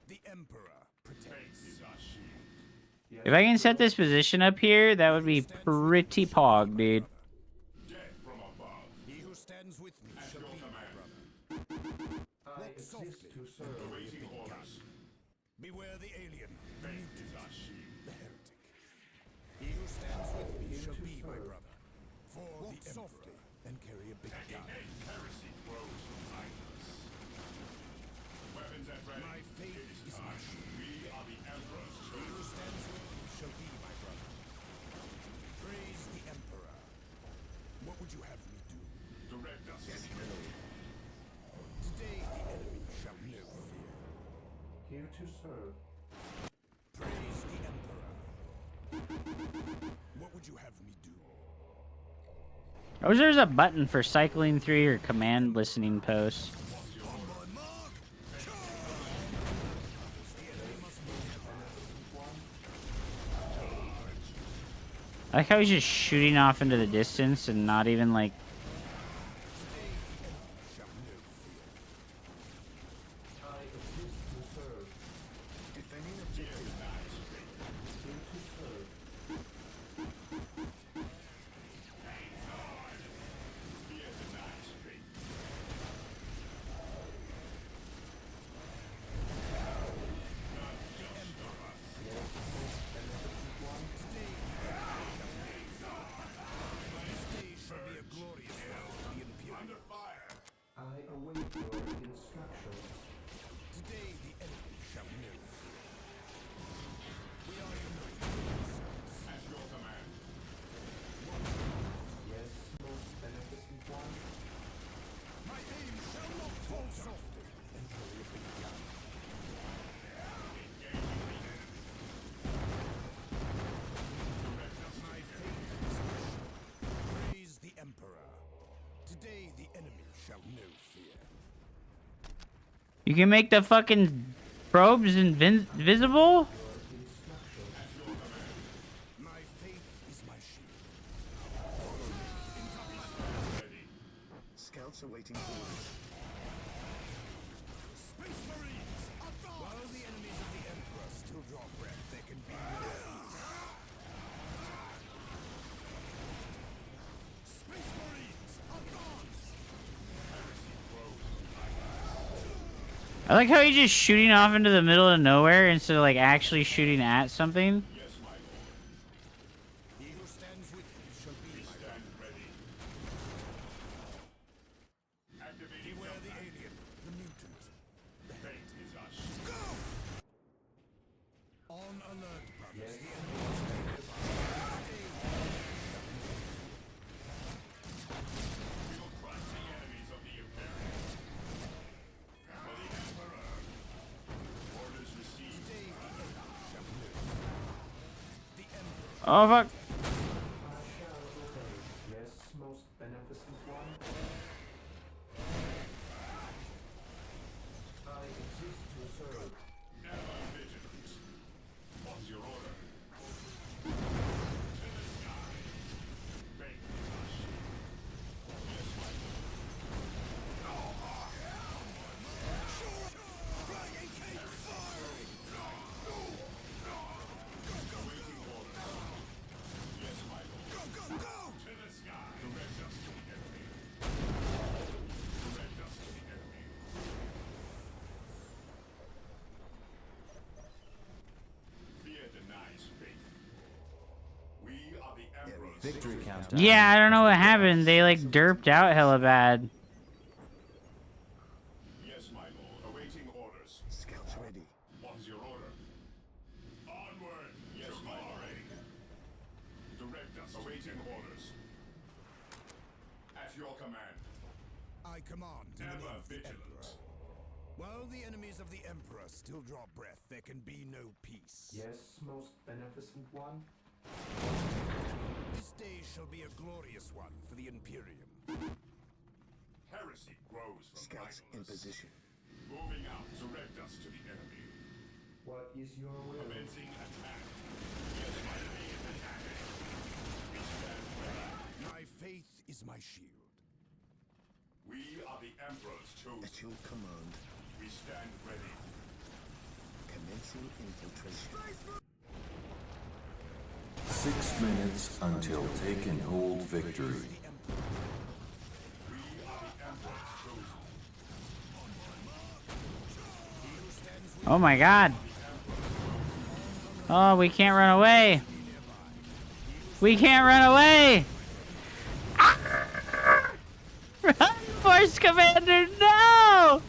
B: The Emperor protects.
F: Faith is our shield.
C: If I can set this position up here, that would be pretty pog, dude.
F: Death from above.
B: He who stands with me
F: At
B: shall
F: your
B: be my
F: command.
B: brother.
F: I
B: Walk
F: exist
B: softly
F: to
B: and
F: serve.
B: carry a
F: Awaiting
B: big gun.
F: orders.
B: Beware the alien, the
F: Faith
B: mutant,
F: is our shield.
B: the heretic. He who stands with me shall be my brother. For walk the softly and carry a big gun.
F: Heresy grows from idleness. Weapons at ready.
B: My faith
F: It
B: is
F: time.
B: my shield.
F: We are the Emperor's
B: He who
F: chosen.
B: stands with me shall be my brother. Praise the Emperor. What would you have me do?
F: Direct us.
B: Today the enemy shall know fear.
F: Here to serve.
B: Praise the Emperor. What would you have me do?
C: I wish there was a button for cycling through your command listening posts.
B: On my mark, charge! The enemy must move.
C: I like how he's just shooting off into the distance and not even like.
B: Shall know fear.
F: I exist to serve.
K: Defending objective.
F: Here to serve. Fear denies faith.
B: This day shall be a glorious one for the Imperium.
F: Under fire. I await your instructions.
B: Today the enemy shall know fear. We are united.
F: At your command. Yes, most beneficent one.
B: My aim shall not fall softly and carry a big gun. My faith is my shield. Praise the Emperor. Today the enemy shall know fear.
C: You can make the fucking probes invisible?
B: My faith is my shield.
K: Scouts awaiting orders.
B: Space Marines, advance! While the enemies of the Emperor still draw breath, there can be no peace. Space Marines, advance!
C: I like how he's just shooting off into the middle of nowhere instead of like actually shooting at something.
B: He who stands with me shall be my brother. Beware the alien, the mutant. The
F: Fate is our shield.
B: Go! On alert, brothers. The enemy is nearby.
F: We will crush the enemies of the Imperium. For the Emperor. Orders received.
B: Today the enemy shall live. The Emperor.
C: Oh fuck.
F: I shall obey. Yes, most beneficent one. I exist to serve. Ever vigilant. What's your order? To the sky. Faith is our shield. Yes, my awaiting orders. Yes, my lord. To the sky. Direct us to the enemy. Direct us to the enemy. Fear denies faith. We are the Emperor's
A: Victory countdown.
C: Yeah, I don't know what happened. They like derped out hella bad.
F: Yes, my lord. Awaiting orders.
K: Scouts ready.
F: What is your order? Onward. Yes, my lord. Direct us. Awaiting orders. At your command.
B: I command in the
F: Ever
B: name of the
F: vigilant.
B: Emperor. While the enemies of the Emperor still draw breath, there can be no peace.
K: Yes, most beneficent one.
B: This day shall be a glorious one for the Imperium.
F: Heresy grows from
K: Scouts in
F: idleness.
K: position.
F: Moving out, direct us to the enemy.
K: What is your will?
F: Commencing attack. The enemy is attacking. We stand ready.
B: My faith is my shield.
F: We are the Emperor's chosen.
K: At your command.
F: We stand ready.
K: Commencing infiltration.
M: 6 minutes until take and hold victory.
F: We are the Emperor's chosen.
C: Oh my god. Oh, we can't run away. We can't run away. Ah! Run, Force Commander, no!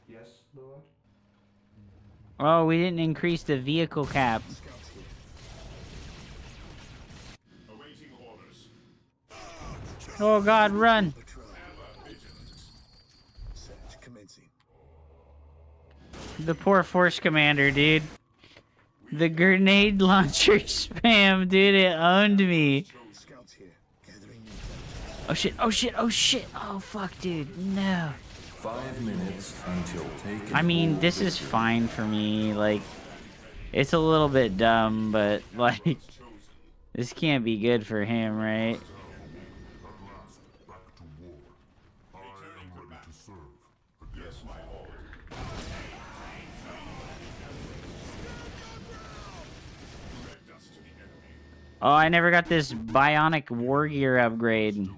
K: Yes, Lord.
C: Oh, we didn't increase the vehicle cap.
F: Awaiting orders.
C: Oh god, run.
K: Search commencing.
C: The poor Force Commander, dude. The grenade launcher spam, dude, it owned me.
K: Scouts here. Gathering
C: Oh shit, oh shit, oh shit. Oh fuck, dude, no.
M: 5 minutes until take and
C: I mean,
M: hold
C: this is
M: victory.
C: fine for me, like, it's a little bit dumb, but, like, this can't be good for him, right?
F: Back to war. I am ready to serve. Yes, my lord. Direct us to the enemy.
C: Oh, I never got this bionic war gear upgrade.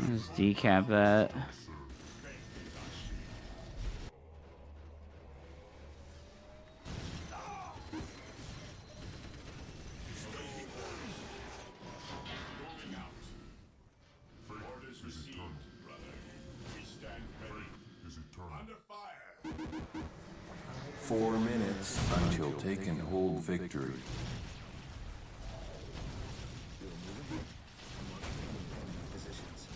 C: Let's decap that.
F: Orders received, brother. We stand ready. Under fire.
M: 4 minutes until take and hold victory.
K: positions.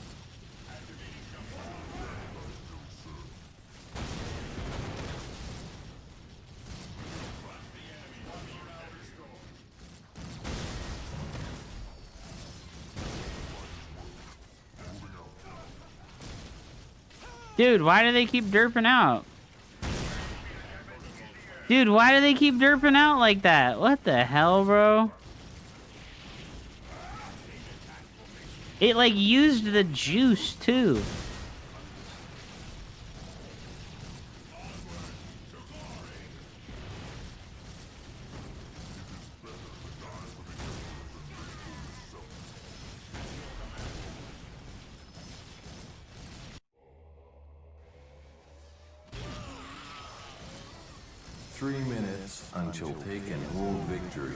C: Dude, why do they keep derping out? Dude, why do they keep derping out like that? What the hell, bro? It, like, used the juice, too.
M: Three minutes until take and hold victory.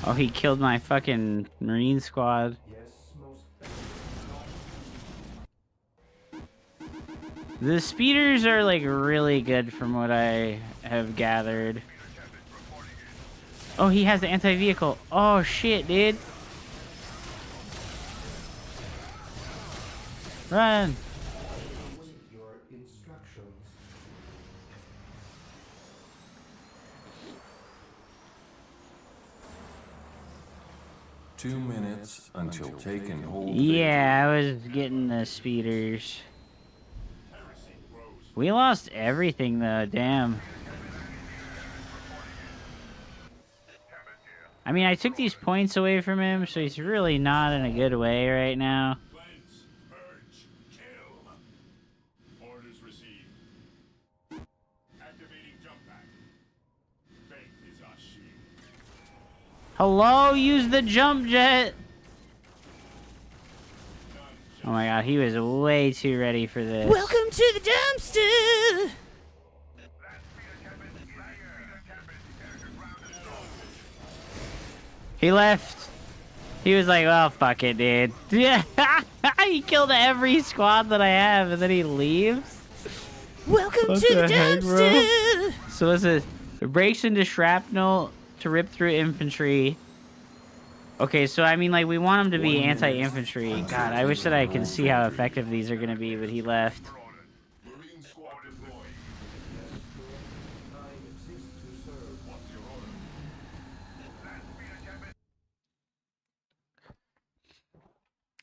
C: Oh, he killed my fucking Marine squad. The speeders are, like, really good from what I have gathered. Oh, he has the anti-vehicle. Oh, shit, dude. Run.
K: Your instructions.
M: Two minutes until take and hold
C: Yeah, I was getting the speeders. We lost everything, though. Damn. I mean, I took these points away from him, so he's really not in a good way right now.
F: Cleanse, purge,
C: Hello, use the jump jet. Oh my god, he was way too ready for this.
D: Welcome to the dumpster.
C: He left. He was like, well, fuck it, dude. Yeah, he killed every squad that I have, and then he leaves.
D: Welcome
C: What
D: to the
C: the heck, bro?
D: dumpster.
C: So what's this? It breaks into shrapnel to rip through infantry. Okay, so I mean, like, we want him to be anti-infantry. God, I wish that I could see how effective these are gonna be, but he left.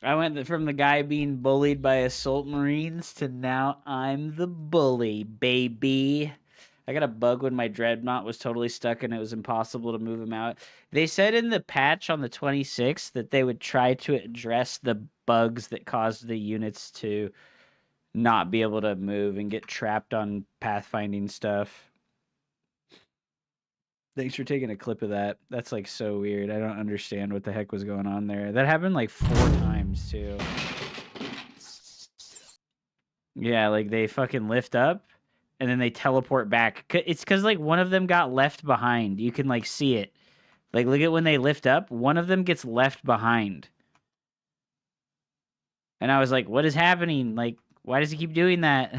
C: I went from the guy being bullied by assault marines to now I'm the bully, baby. I got a bug when my dreadnought was totally stuck and it was impossible to move him out. They said in the patch on the 26th that they would try to address the bugs that caused the units to not be able to move and get trapped on pathfinding stuff. Thanks for taking a clip of that. That's like so weird. I don't understand what the heck was going on there. That happened like 4 times too. Yeah, like they fucking lift up and then they teleport back. It's because like one of them got left behind. You can like see it. Like look at when they lift up, one of them gets left behind. And I was like, what is happening? Like, why does he keep doing that?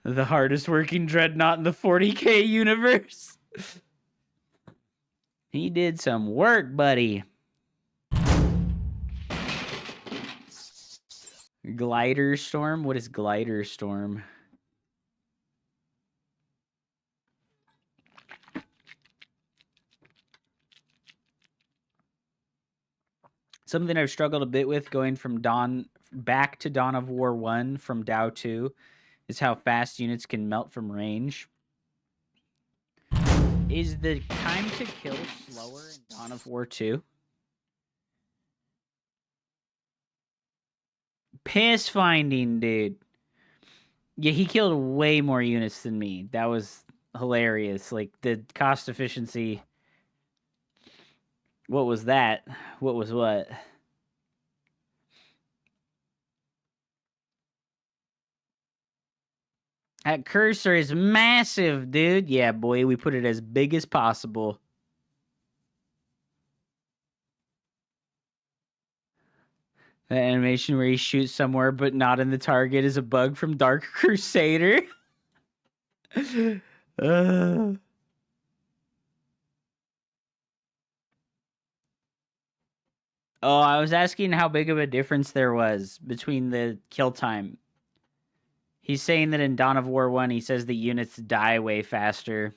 C: The hardest working dreadnought in the 40k universe. He did some work, buddy. Glider storm? What is glider storm? Something I've struggled a bit with going from back to Dawn of War 1 from Dow 2 is how fast units can melt from range. Is the time to kill slower in Dawn of War 2? Piss finding, dude. Yeah, he killed way more units than me. That was hilarious. Like, the cost efficiency. What was that? What was what? That cursor is massive, dude. Yeah, boy, we put it as big as possible. The animation where he shoots somewhere but not in the target is a bug from Dark Crusader. Oh, I was asking how big of a difference there was between the kill time. He's saying that in Dawn of War 1, he says the units die way faster.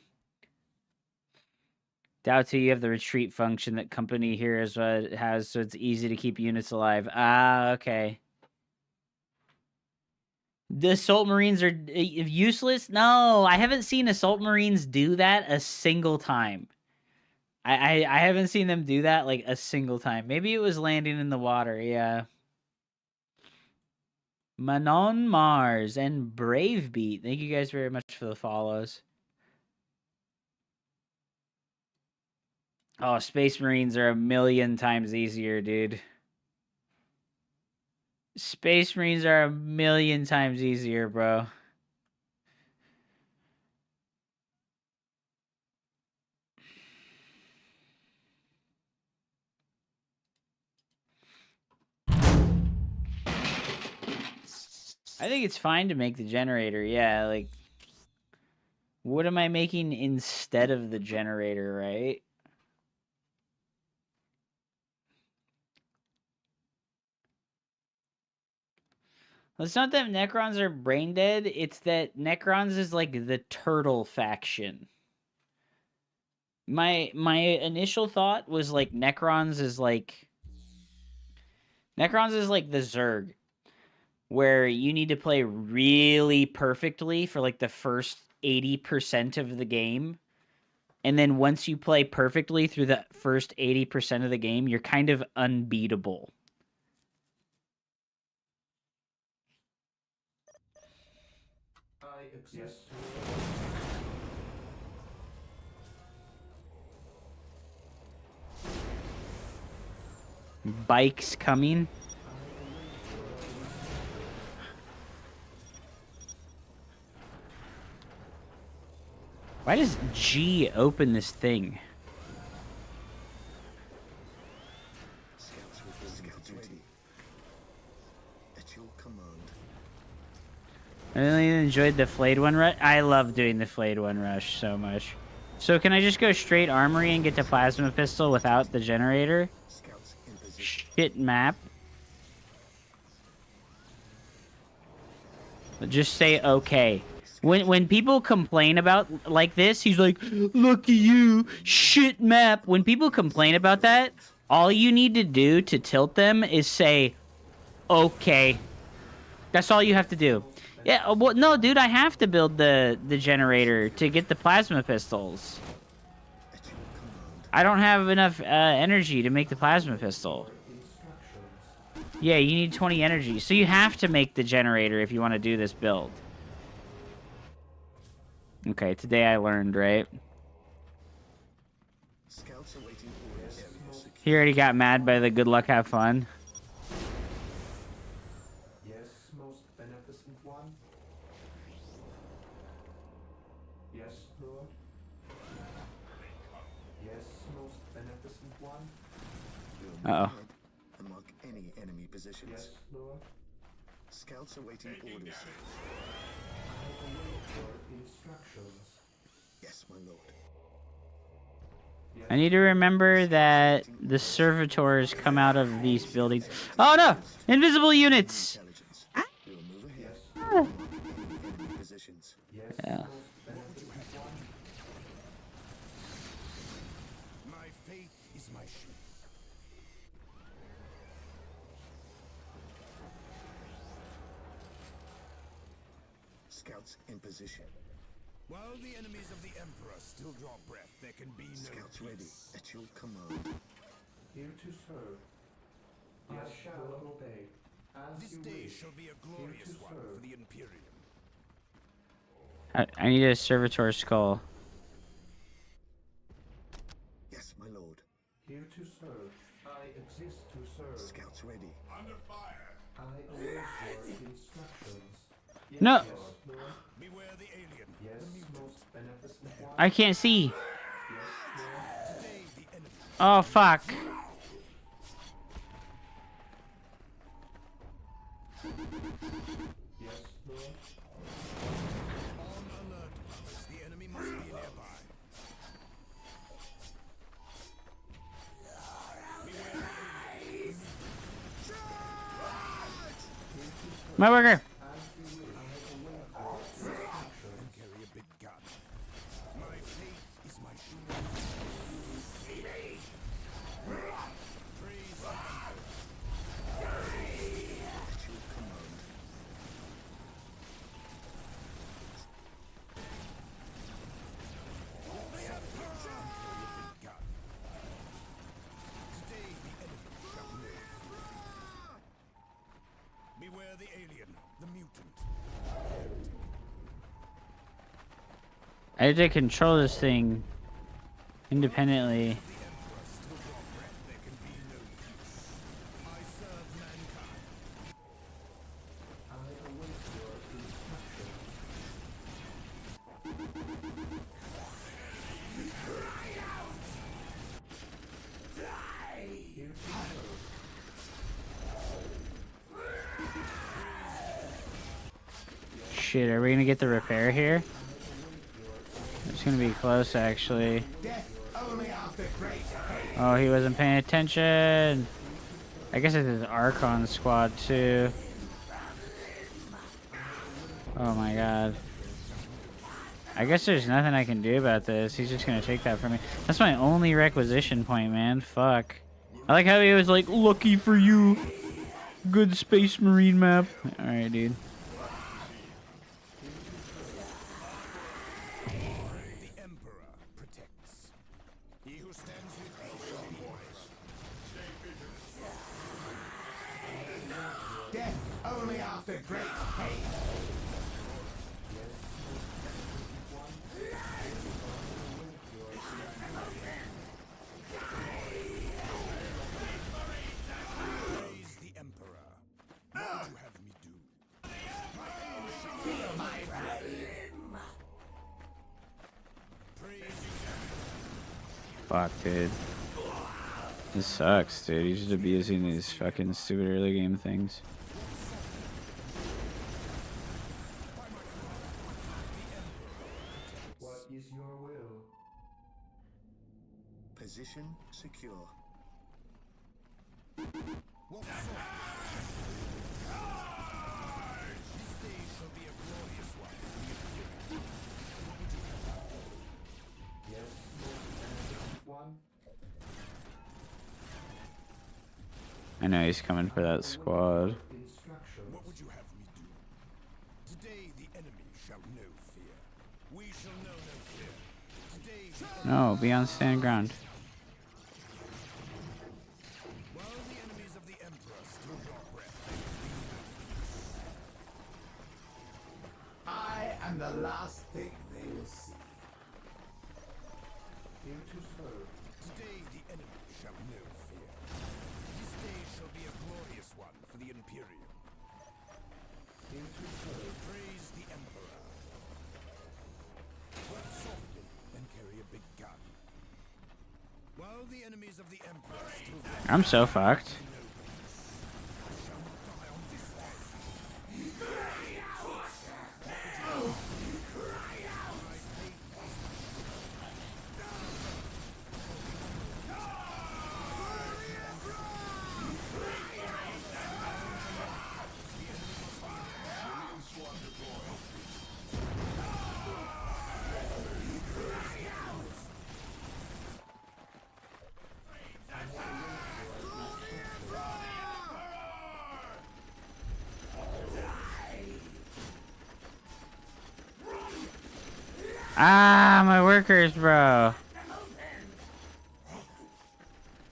C: Doubt to you have the retreat function that company here has, so it's easy to keep units alive. Ah, okay. The assault marines are useless? No, I haven't seen assault marines do that a single time. I haven't seen them do that like a single time. Maybe it was landing in the water, yeah. Manon Mars and Brave Beat. Thank you guys very much for the follows. Oh, Space Marines are a million times easier, dude. Space Marines are a million times easier, bro. I think it's fine to make the generator, yeah, like... What am I making instead of the generator, right? Well, it's not that Necrons are brain dead, it's that Necrons is like the turtle faction. My initial thought was like Necrons is like the Zerg, where you need to play really perfectly for like the first 80% of the game. And then once you play perfectly through the first 80% of the game, you're kind of unbeatable. Bikes coming. Why does G open this thing? I really enjoyed the flayed one rush. I love doing the flayed one rush so much. So can I just go straight armory and get to plasma pistol without the generator? Shit map. Just say okay. When people complain about like this, he's like, "Look at you, shit map." When people complain about that, all you need to do to tilt them is say, "Okay." That's all you have to do. Yeah, well, no, dude, I have to build the generator to get the plasma pistols. I don't have enough energy to make the plasma pistol. Yeah, you need 20 energy. So you have to make the generator if you want to do this build. Okay, today I learned, right? He already got mad by the good luck, have fun.
K: Yes, most beneficent one. Yes, Lord. Yes, most beneficent one.
C: Uh-oh.
K: Among any enemy positions. Yes, Lord. Scouts awaiting orders. I await your instructions. Yes, my lord.
C: I need to remember that the servitors come out of these buildings. Oh no! Invisible units! Ah. Yeah.
B: My faith is my shield.
K: Scouts in position.
B: While the enemies of the Emperor still draw breath, there can be no
K: Scouts
B: peace.
K: ready at your command. Here to serve. Yes, I shall obey. As
B: This
K: you
B: day
K: wish.
B: shall be a glorious one for the Imperium.
C: I need a servitor skull.
K: Yes, my lord. Here to serve. I exist to serve. Scouts ready.
F: Under fire.
K: I await your instructions. Yes,
C: No.
K: yes, Lord.
B: Beware the alien.
K: Yes, most beneficent one.
C: I can't see.
K: Yes, Lord.
B: Today the enemy.
C: Oh, fuck.
K: Yes, Lord.
B: On alert, brothers. The enemy must be nearby.
C: My worker.
B: Carry a big gun. My faith is my shield. Praise the Emperor. Today the enemy shall live. Beware the alien, the mutant.
C: I have to control this thing independently.
B: The Emperor still draw breath, there can be no peace. I serve mankind.
K: I await your instructions. Here to serve.
C: Shit, are we gonna get the repair here? It's gonna be close, actually. Oh, he wasn't paying attention. I guess it's his Archon squad, too. Oh my god. I guess there's nothing I can do about this. He's just gonna take that from me. That's my only requisition point, man. Fuck. I like how he was like, lucky for you. Good Space Marine map. Alright, dude.
B: The Emperor protects. He who stands with me shall be praised.
L: Death only after great pain.
A: Fuck, dude. This sucks, dude. He's just abusing these fucking stupid early game things.
K: What is your will? Position secure.
L: This day shall be a glorious one.
K: Yes, most one.
A: I know he's coming for that squad.
L: What would you have me do? Today the enemy shall know fear. We shall know no fear. Today the
A: No, be on stand ground.
L: while the enemies of the Emperor still draw breath,
B: I am the last thing they will see.
K: Here to serve.
L: today the enemy shall know fear. This day shall be a glorious one for the Imperium.
K: Here to serve.
L: Praise the Emperor. Work softly and carry a big gun. While the enemies of the Emperor still draw
A: I'm so fucked.
L: shall not die on this day.
A: Ah, my workers, bro.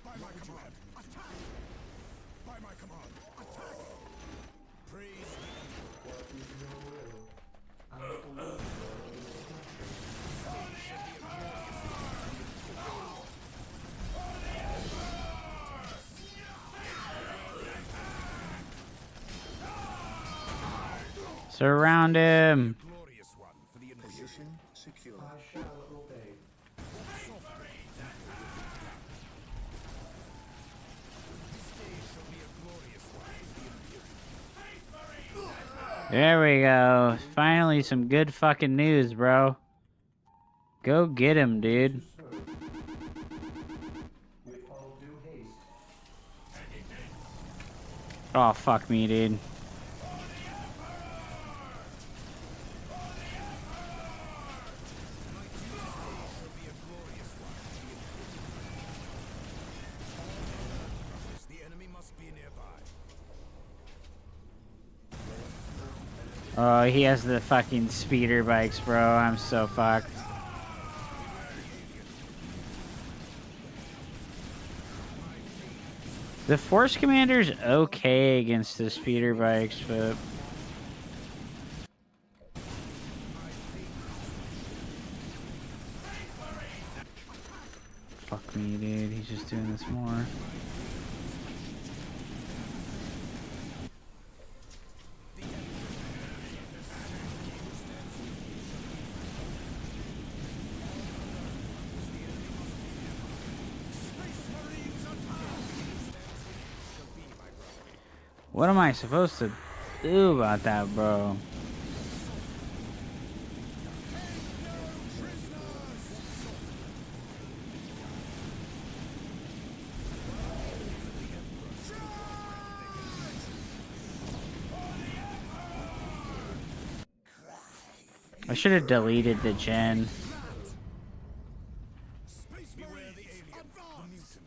L: By my command, attack! By my command, attack! Praise the Emperor.
K: What is your will? I await
A: Surround him.
L: Glorious one for the Imperium.
K: position secure. I shall obey.
L: This day shall be a glorious one for the Imperium.
A: There we go. Finally, some good fucking news, bro. Go get him, dude.
K: With all due haste.
A: Oh, fuck me, dude.
L: The enemy must be nearby.
A: Oh, he has the fucking speeder bikes, bro. I'm so fucked. The Force Commander's okay against the speeder bikes, but... Fuck me, dude. He's just doing this more. What am I supposed to do about that, bro? I should have deleted the gen.
L: Beware the alien, the mutant,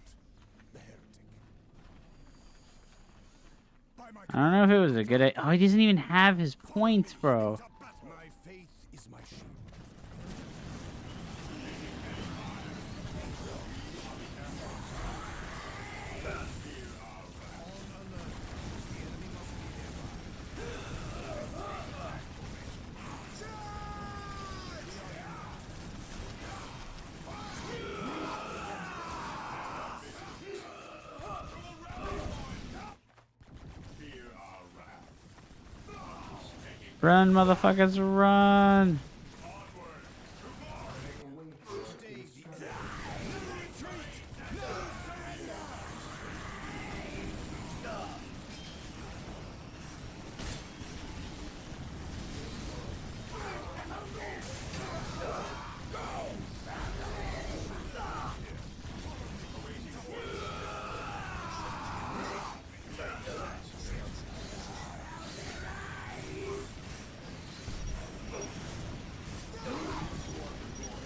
L: the heretic. By my
A: I don't know if it was a good idea. Oh, he doesn't even have his points, bro.
L: my faith is my shield.
A: Run, motherfuckers, run!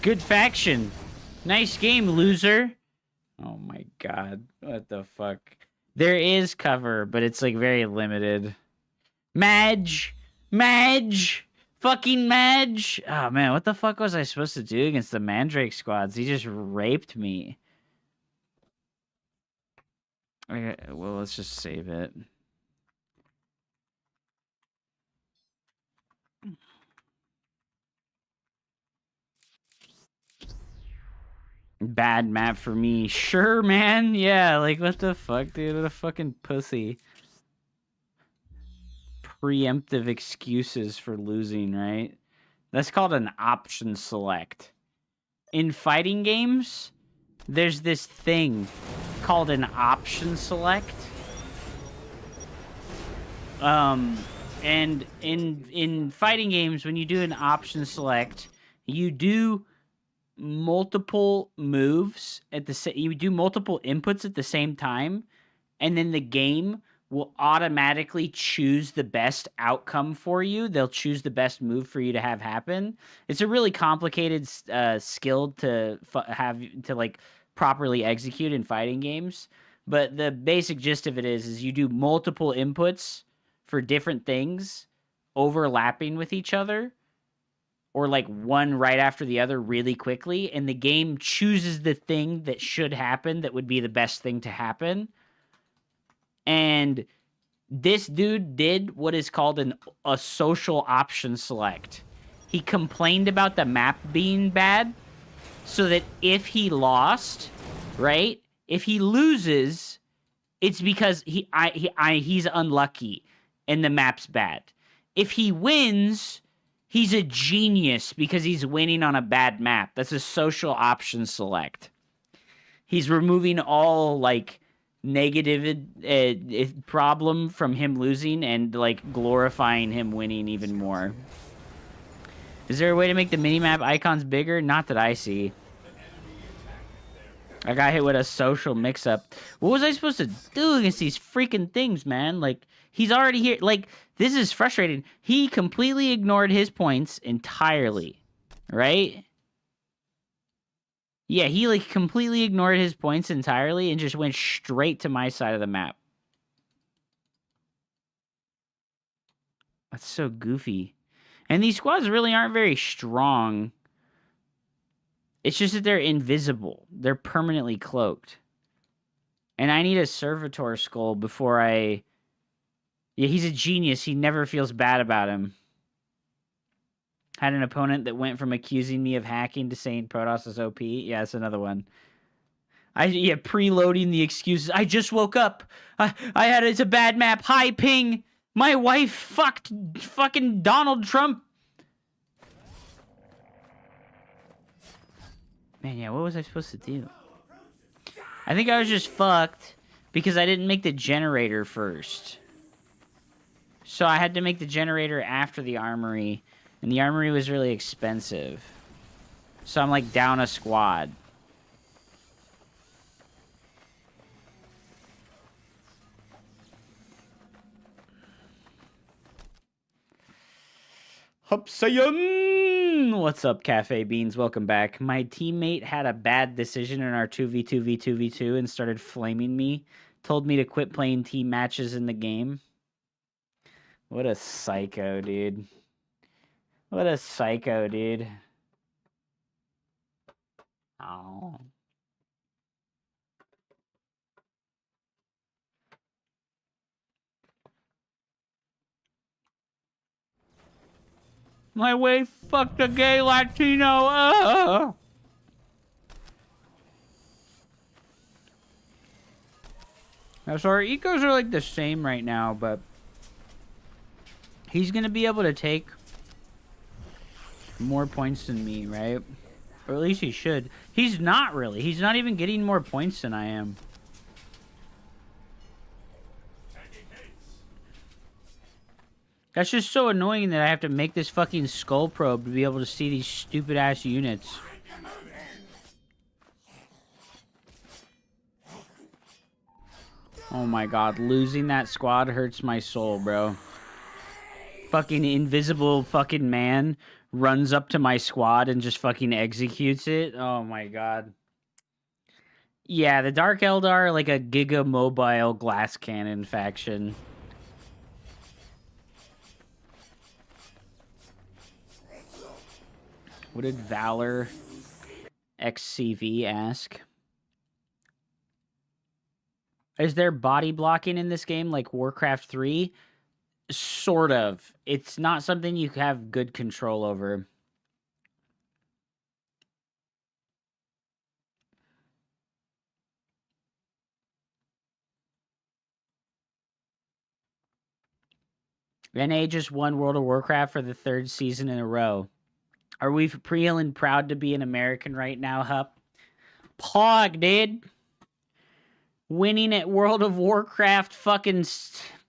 C: Good faction. Nice game, loser. Oh my god. What the fuck? There is cover, but it's like very limited. Madge! Madge! Fucking Madge! Oh man, what the fuck was I supposed to do against the Mandrake squads? He just raped me. Okay, well, let's just save it. Bad map for me. Sure, man. Yeah, like, what the fuck, dude? What a fucking pussy. Preemptive excuses for losing, right? That's called an option select. In fighting games, there's this thing called an option select. And in fighting games, when you do an option select, you do multiple moves at the you do multiple inputs at the same time, and then the game will automatically choose the best outcome for you. They'll choose the best move for you to have happen. It's a really complicated skill to like properly execute in fighting games, but the basic gist of it is you do multiple inputs for different things overlapping with each other, or like one right after the other really quickly, and the game chooses the thing that should happen that would be the best thing to happen. And this dude did what is called a social option select. He complained about the map being bad, so that if he lost, right? If he loses, it's because he's unlucky and the map's bad. If he wins, he's a genius because he's winning on a bad map. That's a social option select. He's removing all, like, negative problem from him losing and, like, glorifying him winning even more. Is there a way to make the minimap icons bigger? Not that I see. I got hit with a social mix-up. What was I supposed to do against these freaking things, man? Like, he's already here. Like, this is frustrating. He completely ignored his points entirely, right? Yeah, he, like, completely ignored his points entirely and just went straight to my side of the map. That's so goofy. And these squads really aren't very strong. It's just that they're invisible. They're permanently cloaked. And I need a servitor skull before I... Yeah, he's a genius. He never feels bad about him. Had an opponent that went from accusing me of hacking to saying Protoss is OP. Yeah, that's another one. Preloading the excuses. I just woke up. It's a bad map. High ping. My wife fucked fucking Donald Trump. Man, yeah, what was I supposed to do? I think I was just fucked because I didn't make the generator first. So I had to make the generator after the armory, and the armory was really expensive. So I'm, like, down a squad. Hupsayan! What's up, Cafe Beans? Welcome back. My teammate had a bad decision in our 2v2v2v2 and started flaming me. Told me to quit playing team matches in the game. What a psycho, dude. What a psycho, dude. Oh. My wife fucked a gay Latino. So our ecos are like the same right now, but he's gonna be able to take more points than me, right? Or at least he should. He's not really. He's not even getting more points than I am. That's just so annoying that I have to make this fucking skull probe to be able to see these stupid ass units. Oh my god, losing that squad hurts my soul, bro. Fucking invisible fucking man runs up to my squad and just fucking executes it. Oh my god. Yeah, the Dark Eldar are like a Giga Mobile glass cannon faction. What did Valor XCV ask? Is there body blocking in this game like Warcraft 3? Sort of. It's not something you have good control over. NA just won World of Warcraft for the 3rd season in a row. Are we feeling proud to be an American right now, Hup? Pog, dude. Winning at World of Warcraft fucking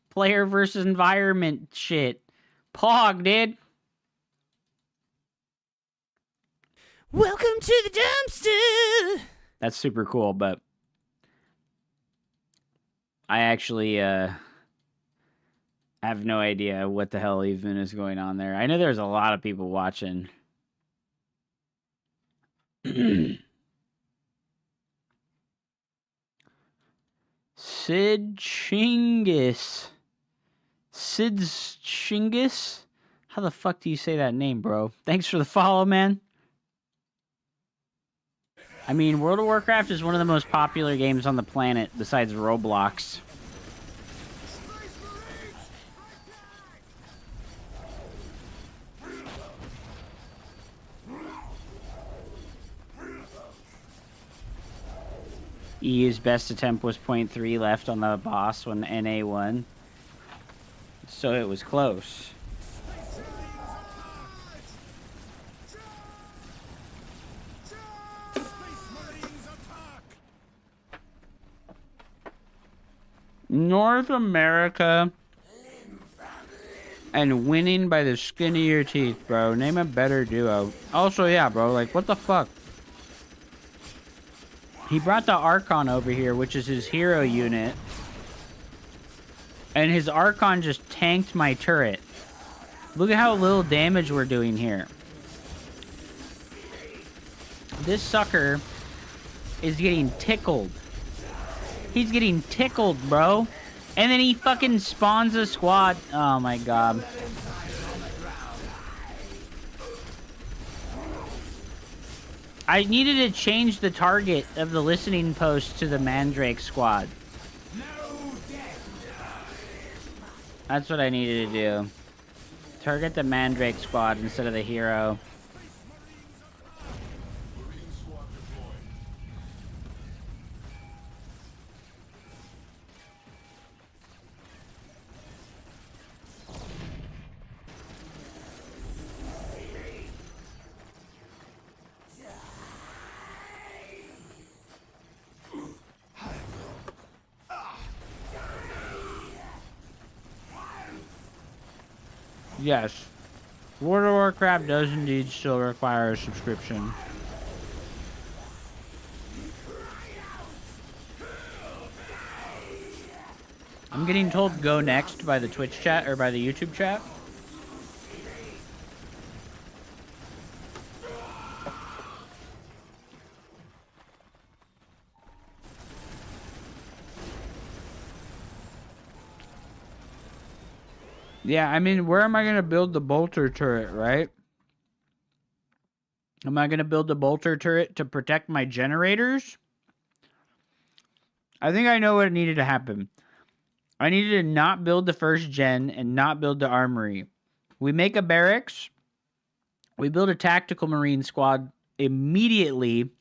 C: player versus environment shit. Pog, dude.
N: Welcome to the dumpster.
C: That's super cool, but I actually have no idea what the hell even is going on there. I know there's a lot of people watching. Sid Chinggis. Sid's Chinggis? How the fuck do you say that name, bro? Thanks for the follow, man. I mean, World of Warcraft is one of the most popular games on the planet besides Roblox. EU's best attempt was 0.3 left on the boss when NA won. So it was close. North America and winning by the skin of your teeth, bro. Name a better duo. Also, yeah, bro, like, what the fuck? He brought the Archon over here, which is his hero unit. And his Archon just tanked my turret. Look at how little damage we're doing here. This sucker is getting tickled. He's getting tickled, bro. And then he fucking spawns a squad. Oh my god. I needed to change the target of the listening post to the Mandrake squad. That's what I needed to do. Target the Mandrake squad instead of the hero. Yes. World of Warcraft does indeed still require a subscription. I'm getting told go next by the Twitch chat or by the YouTube chat. Yeah, I mean, where am I going to build the bolter turret, right? Am I going to build the bolter turret to protect my generators? I think I know what needed to happen. I needed to not build the first gen and not build the armory. We make a barracks. We build a tactical marine squad immediately.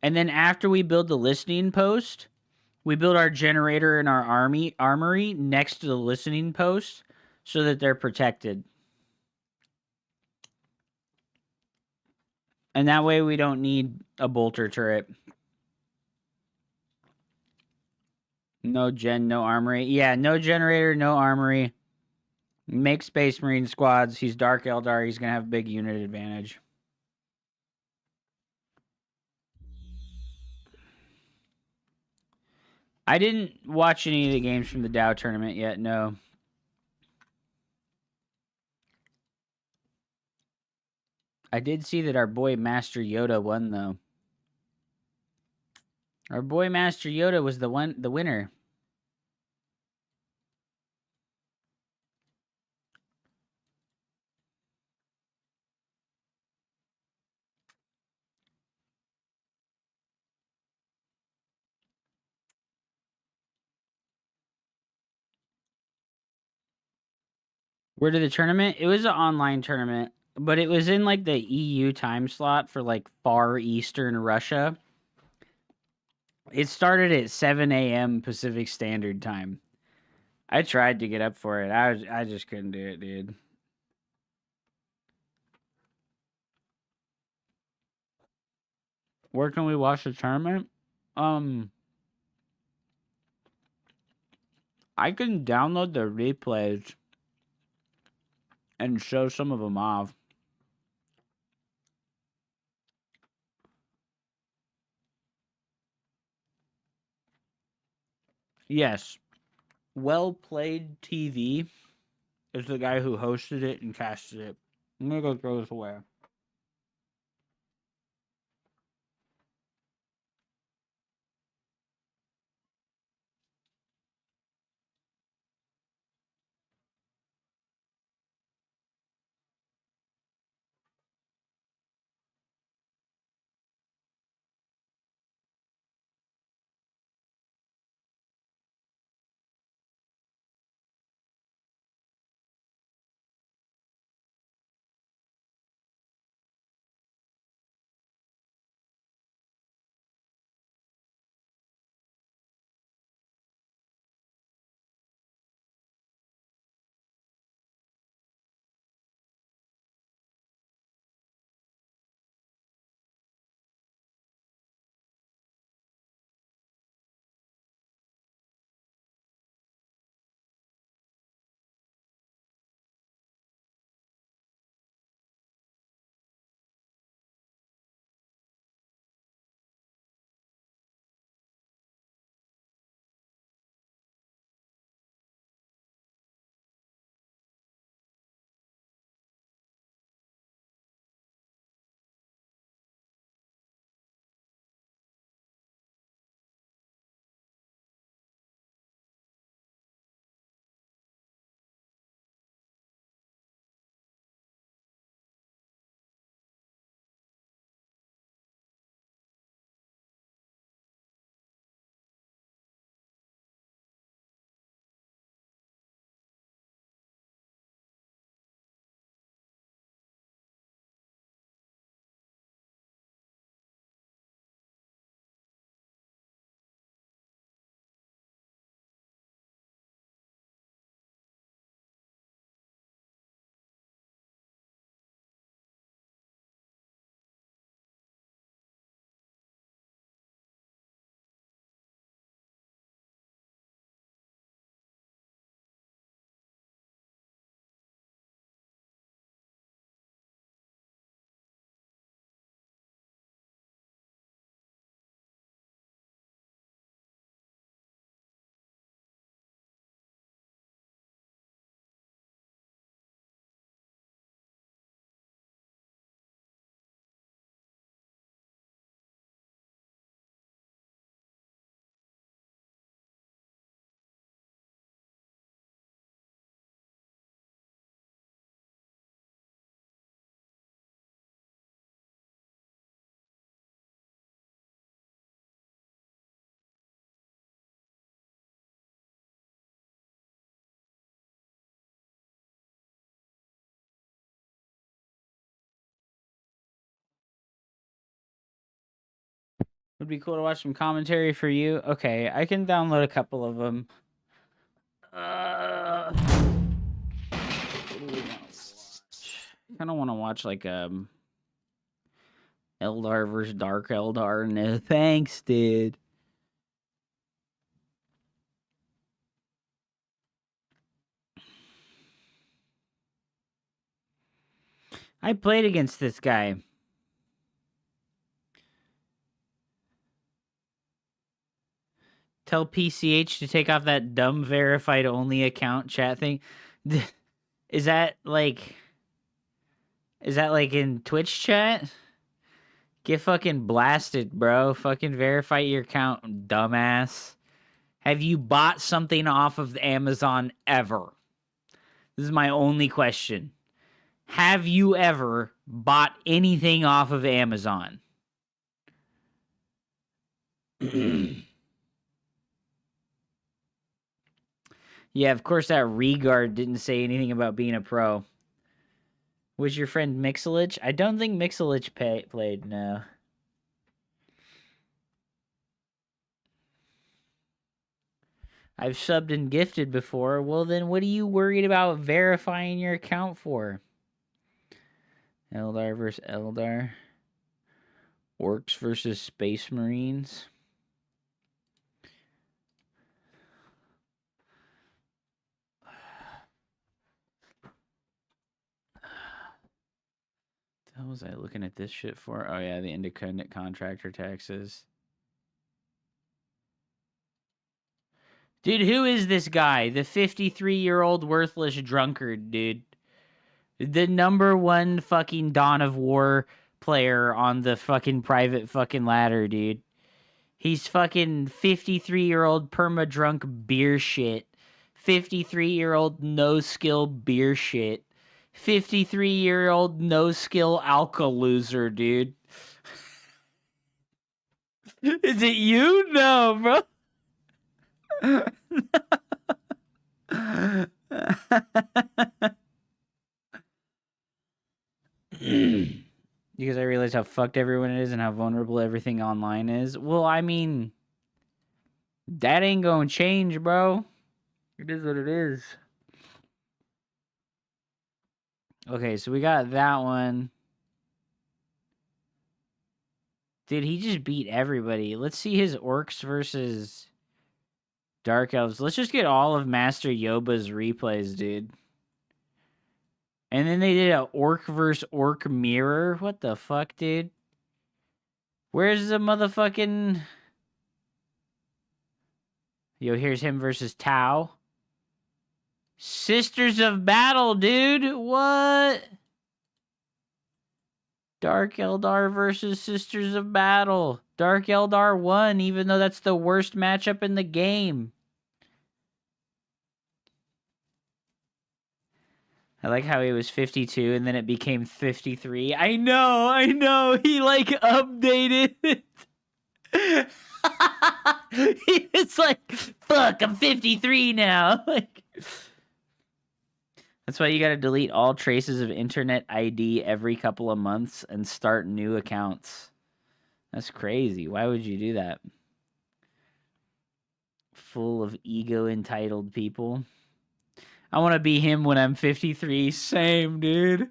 C: And then after we build the listening post, we build our generator and our armory next to the listening post so that they're protected. And that way we don't need a bolter turret. No gen, no armory. Yeah, no generator, no armory. Make Space Marine squads. He's Dark Eldar. He's going to have big unit advantage. I didn't watch any of the games from the Dow tournament yet, no. I did see that our boy Master Yoda won, though. Our boy Master Yoda was the winner. Where did the tournament? It was an online tournament, but it was in like the EU time slot for like far eastern Russia. It started at 7 a.m. Pacific Standard Time. I tried to get up for it. I just couldn't do it, dude. Where can we watch the tournament? I can download the replays and show some of them off. Yes. Well Played TV is the guy who hosted it and casted it. I'm gonna go throw this away. Would be cool to watch some commentary for you. Okay, I can download a couple of them. What do we want to watch? I kind of want to watch like Eldar versus Dark Eldar. No thanks, dude. I played against this guy. Tell PCH to take off that dumb verified only account chat thing. Is that like... Is that like in Twitch chat? Get fucking blasted, bro. Fucking verify your account, dumbass. Have you bought something off of Amazon ever? This is my only question. Have you ever bought anything off of Amazon? Yeah, of course that Regard didn't say anything about being a pro. Was your friend Mixelich? I don't think Mixelich played, no. I've subbed and gifted before. Well, then what are you worried about verifying your account for? Eldar versus Eldar. Orcs versus Space Marines. What was I looking at this shit for? Oh yeah, the independent contractor taxes. Dude, who is this guy? The 53-year-old worthless drunkard, dude. The #1 fucking Dawn of War player on the fucking private fucking ladder, dude. He's fucking 53-year-old perma-drunk beer shit. 53-year-old no-skill beer shit. 53-year-old no-skill alka loser, dude. Is it you? No, bro. Because I realize how fucked everyone is and how vulnerable everything online is. Well, I mean, that ain't gonna change, bro. It is what it is. Okay, so we got that one. Dude, he just beat everybody. Let's see his orcs versus dark elves. Let's just get all of Master Yoba's replays, dude. And then they did a orc versus orc mirror. What the fuck, dude? Where's the motherfucking... Yo, here's him versus Tau. Sisters of Battle, dude. What? Dark Eldar versus Sisters of Battle. Dark Eldar won, even though that's the worst matchup in the game. I like how he was 52 and then it became 53. I know. He like updated it. It's like, fuck, I'm 53 now. Like, that's why you gotta delete all traces of internet ID every couple of months and start new accounts. That's crazy. Why would you do that? Full of ego entitled people. I want to be him when I'm 53. Same, dude.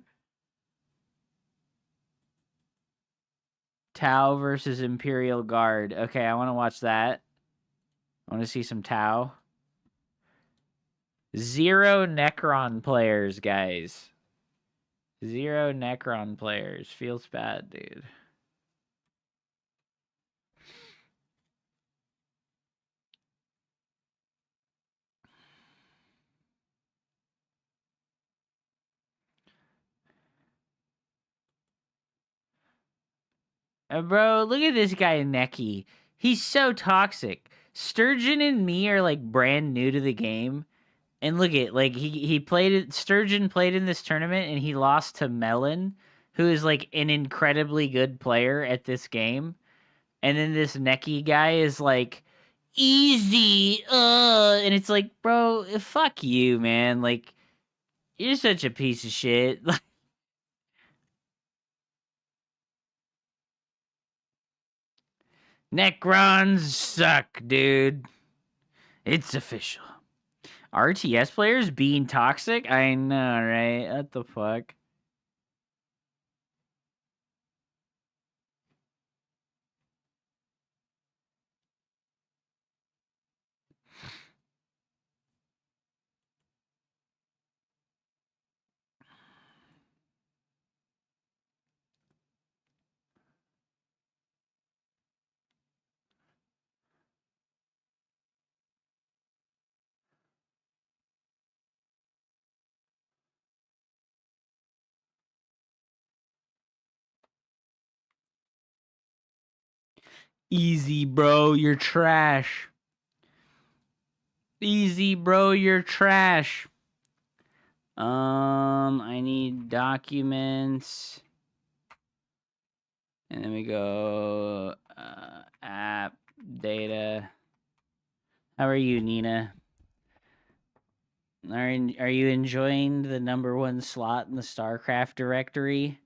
C: Tau versus Imperial Guard. Okay, I want to watch that. I want to see some Tau. 0 Necron players, guys. 0 Necron players. Feels bad, dude. Bro, look at this guy, Neki. He's so toxic. Sturgeon and me are like brand new to the game. And look at, like, he played it. Sturgeon played in this tournament and he lost to Melon, who is like an incredibly good player at this game. And then this Neki guy is like, easy, and it's like, bro, fuck you, man. Like, you're such a piece of shit. Necrons suck, dude. It's official. RTS players being toxic? I know, right? What the fuck? Easy, bro. You're trash. Easy, bro. You're trash. I need documents. And then we go app data. How are you, Nina? Are you enjoying the #1 slot in the Starcraft directory?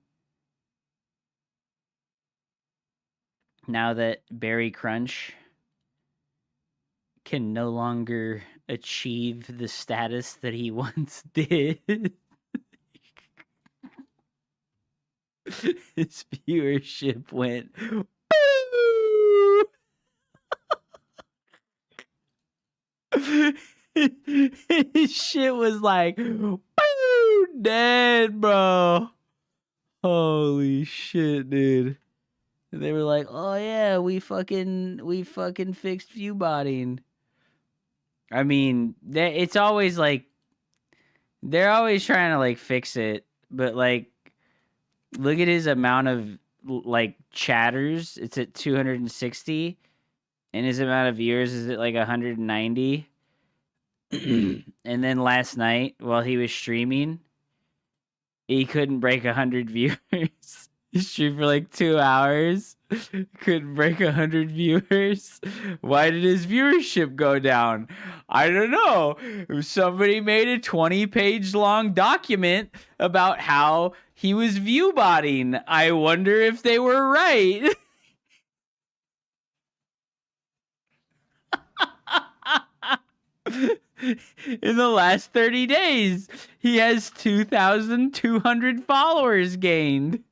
C: Now that Barry Crunch can no longer achieve the status that he once did. His viewership went boo! His shit was like boo, dead, bro. Holy shit, dude. They were like, "Oh yeah, we fucking fixed view botting." I mean, it's always like they're always trying to like fix it, but like look at his amount of like chatters. It's at 260, and his amount of viewers is at like 190. And then last night while he was streaming, he couldn't break 100 viewers. He streamed for like 2 hours. Couldn't break 100 viewers. Why did his viewership go down? I don't know. Somebody made a 20-page long document about how he was viewbotting. I wonder if they were right. In the last 30 days, he has 2,200 followers gained.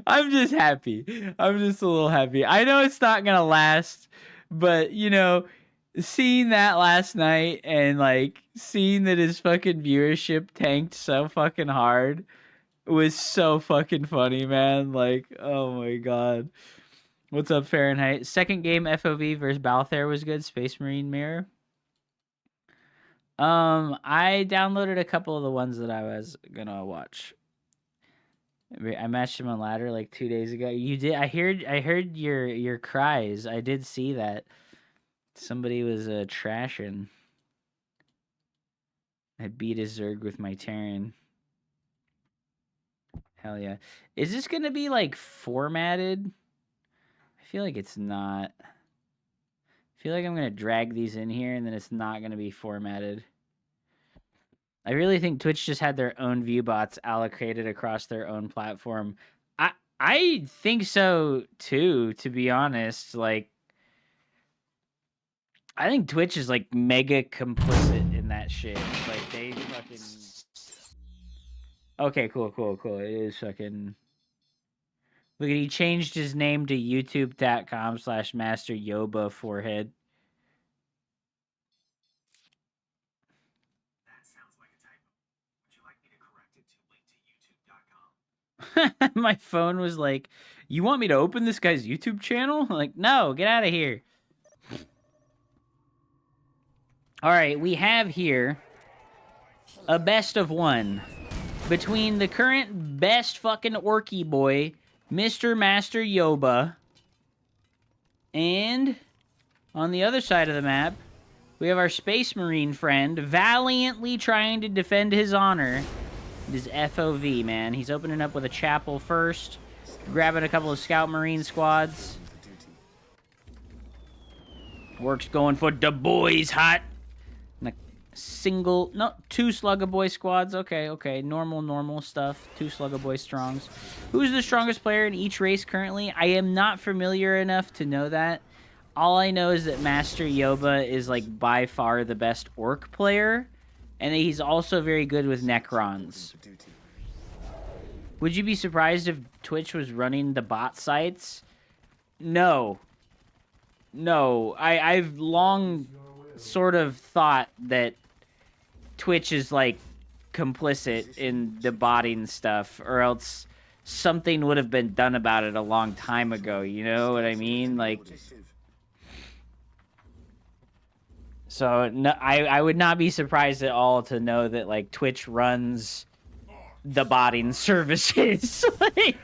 C: I'm just happy. I'm just a little happy. I know it's not gonna last, but you know, seeing that last night and like seeing that his fucking viewership tanked so fucking hard was so fucking funny, man. Like, oh my god. What's up, Fahrenheit? Second game FOV versus Balthair was good. Space Marine Mirror. I downloaded a couple of the ones that I was gonna watch. I matched him on ladder like 2 days ago. You did? I heard your cries. I did see that. Somebody was trashing. I beat a Zerg with my Terran. Hell yeah. Is this gonna be like formatted? I feel like it's not. I feel like I'm gonna drag these in here and then it's not gonna be formatted. I really think Twitch just had their own view bots allocated across their own platform. I think so too, to be honest. Like, I think Twitch is like mega complicit in that shit. Like they fucking. Okay, cool. It is fucking. Look at, he changed his name to youtube.com/Master Yoba Forehead. My phone was like, "You want me to open this guy's YouTube channel?" I'm like, no, get out of here. All right, we have here a best of one between the current best fucking Orky boy, Mr. Master Yoba, and on the other side of the map, we have our Space Marine friend valiantly trying to defend his honor. His FOV, man. He's opening up with a chapel first, grabbing a couple of Scout Marine squads. Work's going for the boys hot. And a single, no, 2 Slugger Boy squads. Okay. Normal stuff. 2 Slugger Boy strongs. Who's the strongest player in each race currently? I am not familiar enough to know that. All I know is that Master Yoba is like by far the best Orc player. And he's also very good with Necrons. Would you be surprised if Twitch was running the bot sites? No. I've long sort of thought that Twitch is like complicit in the botting stuff, or else something would have been done about it a long time ago. You know what I mean? Like. So no, I would not be surprised at all to know that like Twitch runs the botting services. Like,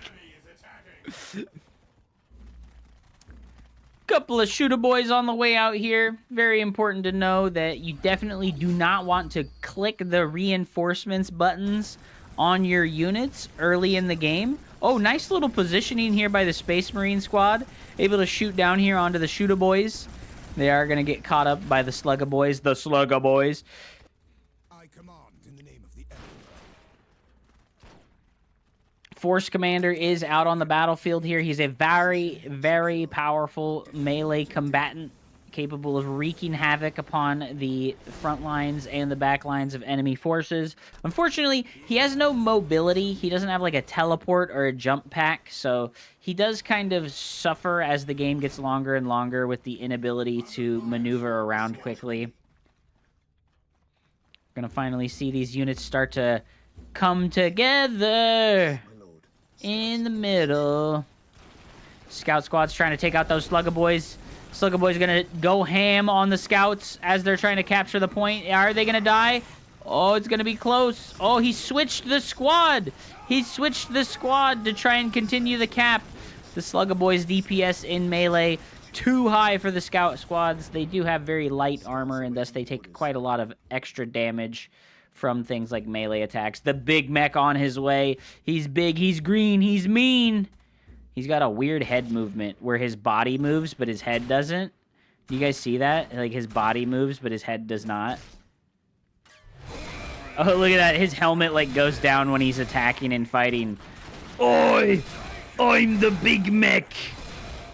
C: couple of shooter boys on the way out here. Very important to know that you definitely do not want to click the reinforcements buttons on your units early in the game. Oh, nice little positioning here by the Space Marine squad. Able to shoot down here onto the shooter boys. They are going to get caught up by the Slugga boys. The Slugga boys.
L: I command in the name of the Emperor.
C: Force Commander is out on the battlefield here. He's a very, very powerful melee combatant, capable of wreaking havoc upon the front lines and the back lines of enemy forces. Unfortunately, he has no mobility. He doesn't have like a teleport or a jump pack, so he does kind of suffer as the game gets longer and longer with the inability to maneuver around quickly. Gonna finally see these units start to come together in the middle. Scout squad's trying to take out those Slugga boys. Slugga boys gonna go ham on the scouts as they're trying to capture the point. Are they gonna die? Oh, it's gonna be close. Oh, he switched the squad. He switched the squad to try and continue the cap. The Slugga boys DPS in melee too high for the scout squads. They do have very light armor, and thus they take quite a lot of extra damage from things like melee attacks. The big mech on his way. He's big, he's green, he's mean. He's got a weird head movement where his body moves, but his head doesn't. Do you guys see that? Like, his body moves, but his head does not. Oh, look at that. His helmet, like, goes down when he's attacking and fighting. Oi! I'm the big mech!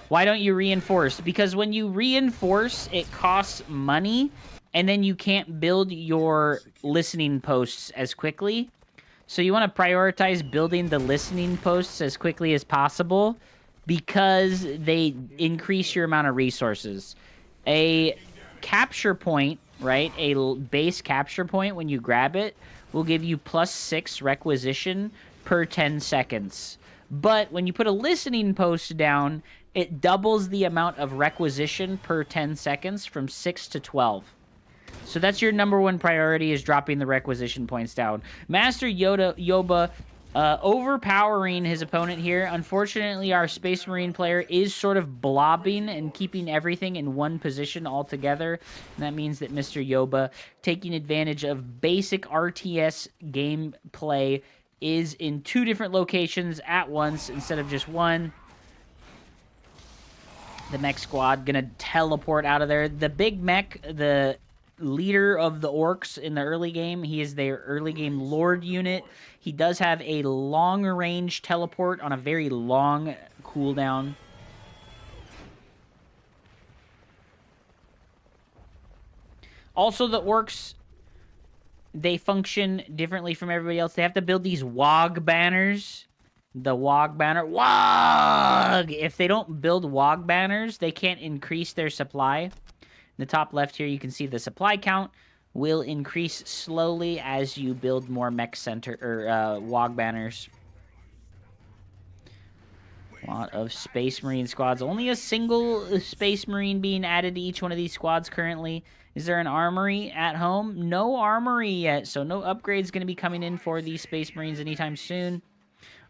C: Why don't you reinforce? Because when you reinforce, it costs money, and then you can't build your listening posts as quickly. So you want to prioritize building the listening posts as quickly as possible because they increase your amount of resources. A capture point, right, a base capture point when you grab it will give you +6 requisition per 10 seconds. But when you put a listening post down, it doubles the amount of requisition per 10 seconds from 6 to 12. So that's your number one priority, is dropping the requisition points down. Master Yoba overpowering his opponent here. Unfortunately, our Space Marine player is sort of blobbing and keeping everything in one position altogether. And that means that Mr. Yoba, taking advantage of basic RTS gameplay, is in 2 different locations at once instead of just one. The mech squad gonna teleport out of there. The big mech, the leader of the orcs in the early game, he is their early game lord unit. He does have a long range teleport on a very long cooldown. Also, the orcs, they function differently from everybody else. They have to build these WOG banners. The WOG banner. WOG! If they don't build WOG banners, they can't increase their supply. In the top left here, you can see the supply count will increase slowly as you build more mech center or WOG banners. A lot of Space Marine squads. Only a single Space Marine being added to each one of these squads currently. Is there an armory at home? No armory yet, so no upgrades going to be coming in for these Space Marines anytime soon.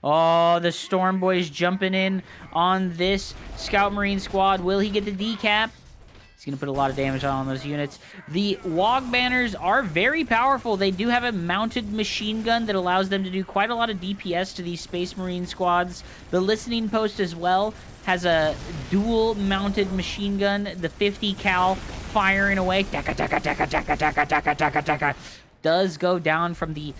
C: Oh, the Storm Boys jumping in on this Scout Marine squad. Will he get the decap? He's going to put a lot of damage on those units. The WOG banners are very powerful. They do have a mounted machine gun that allows them to do quite a lot of DPS to these Space Marine squads. The listening post as well has a dual mounted machine gun. The 50 cal firing away. Does go down from the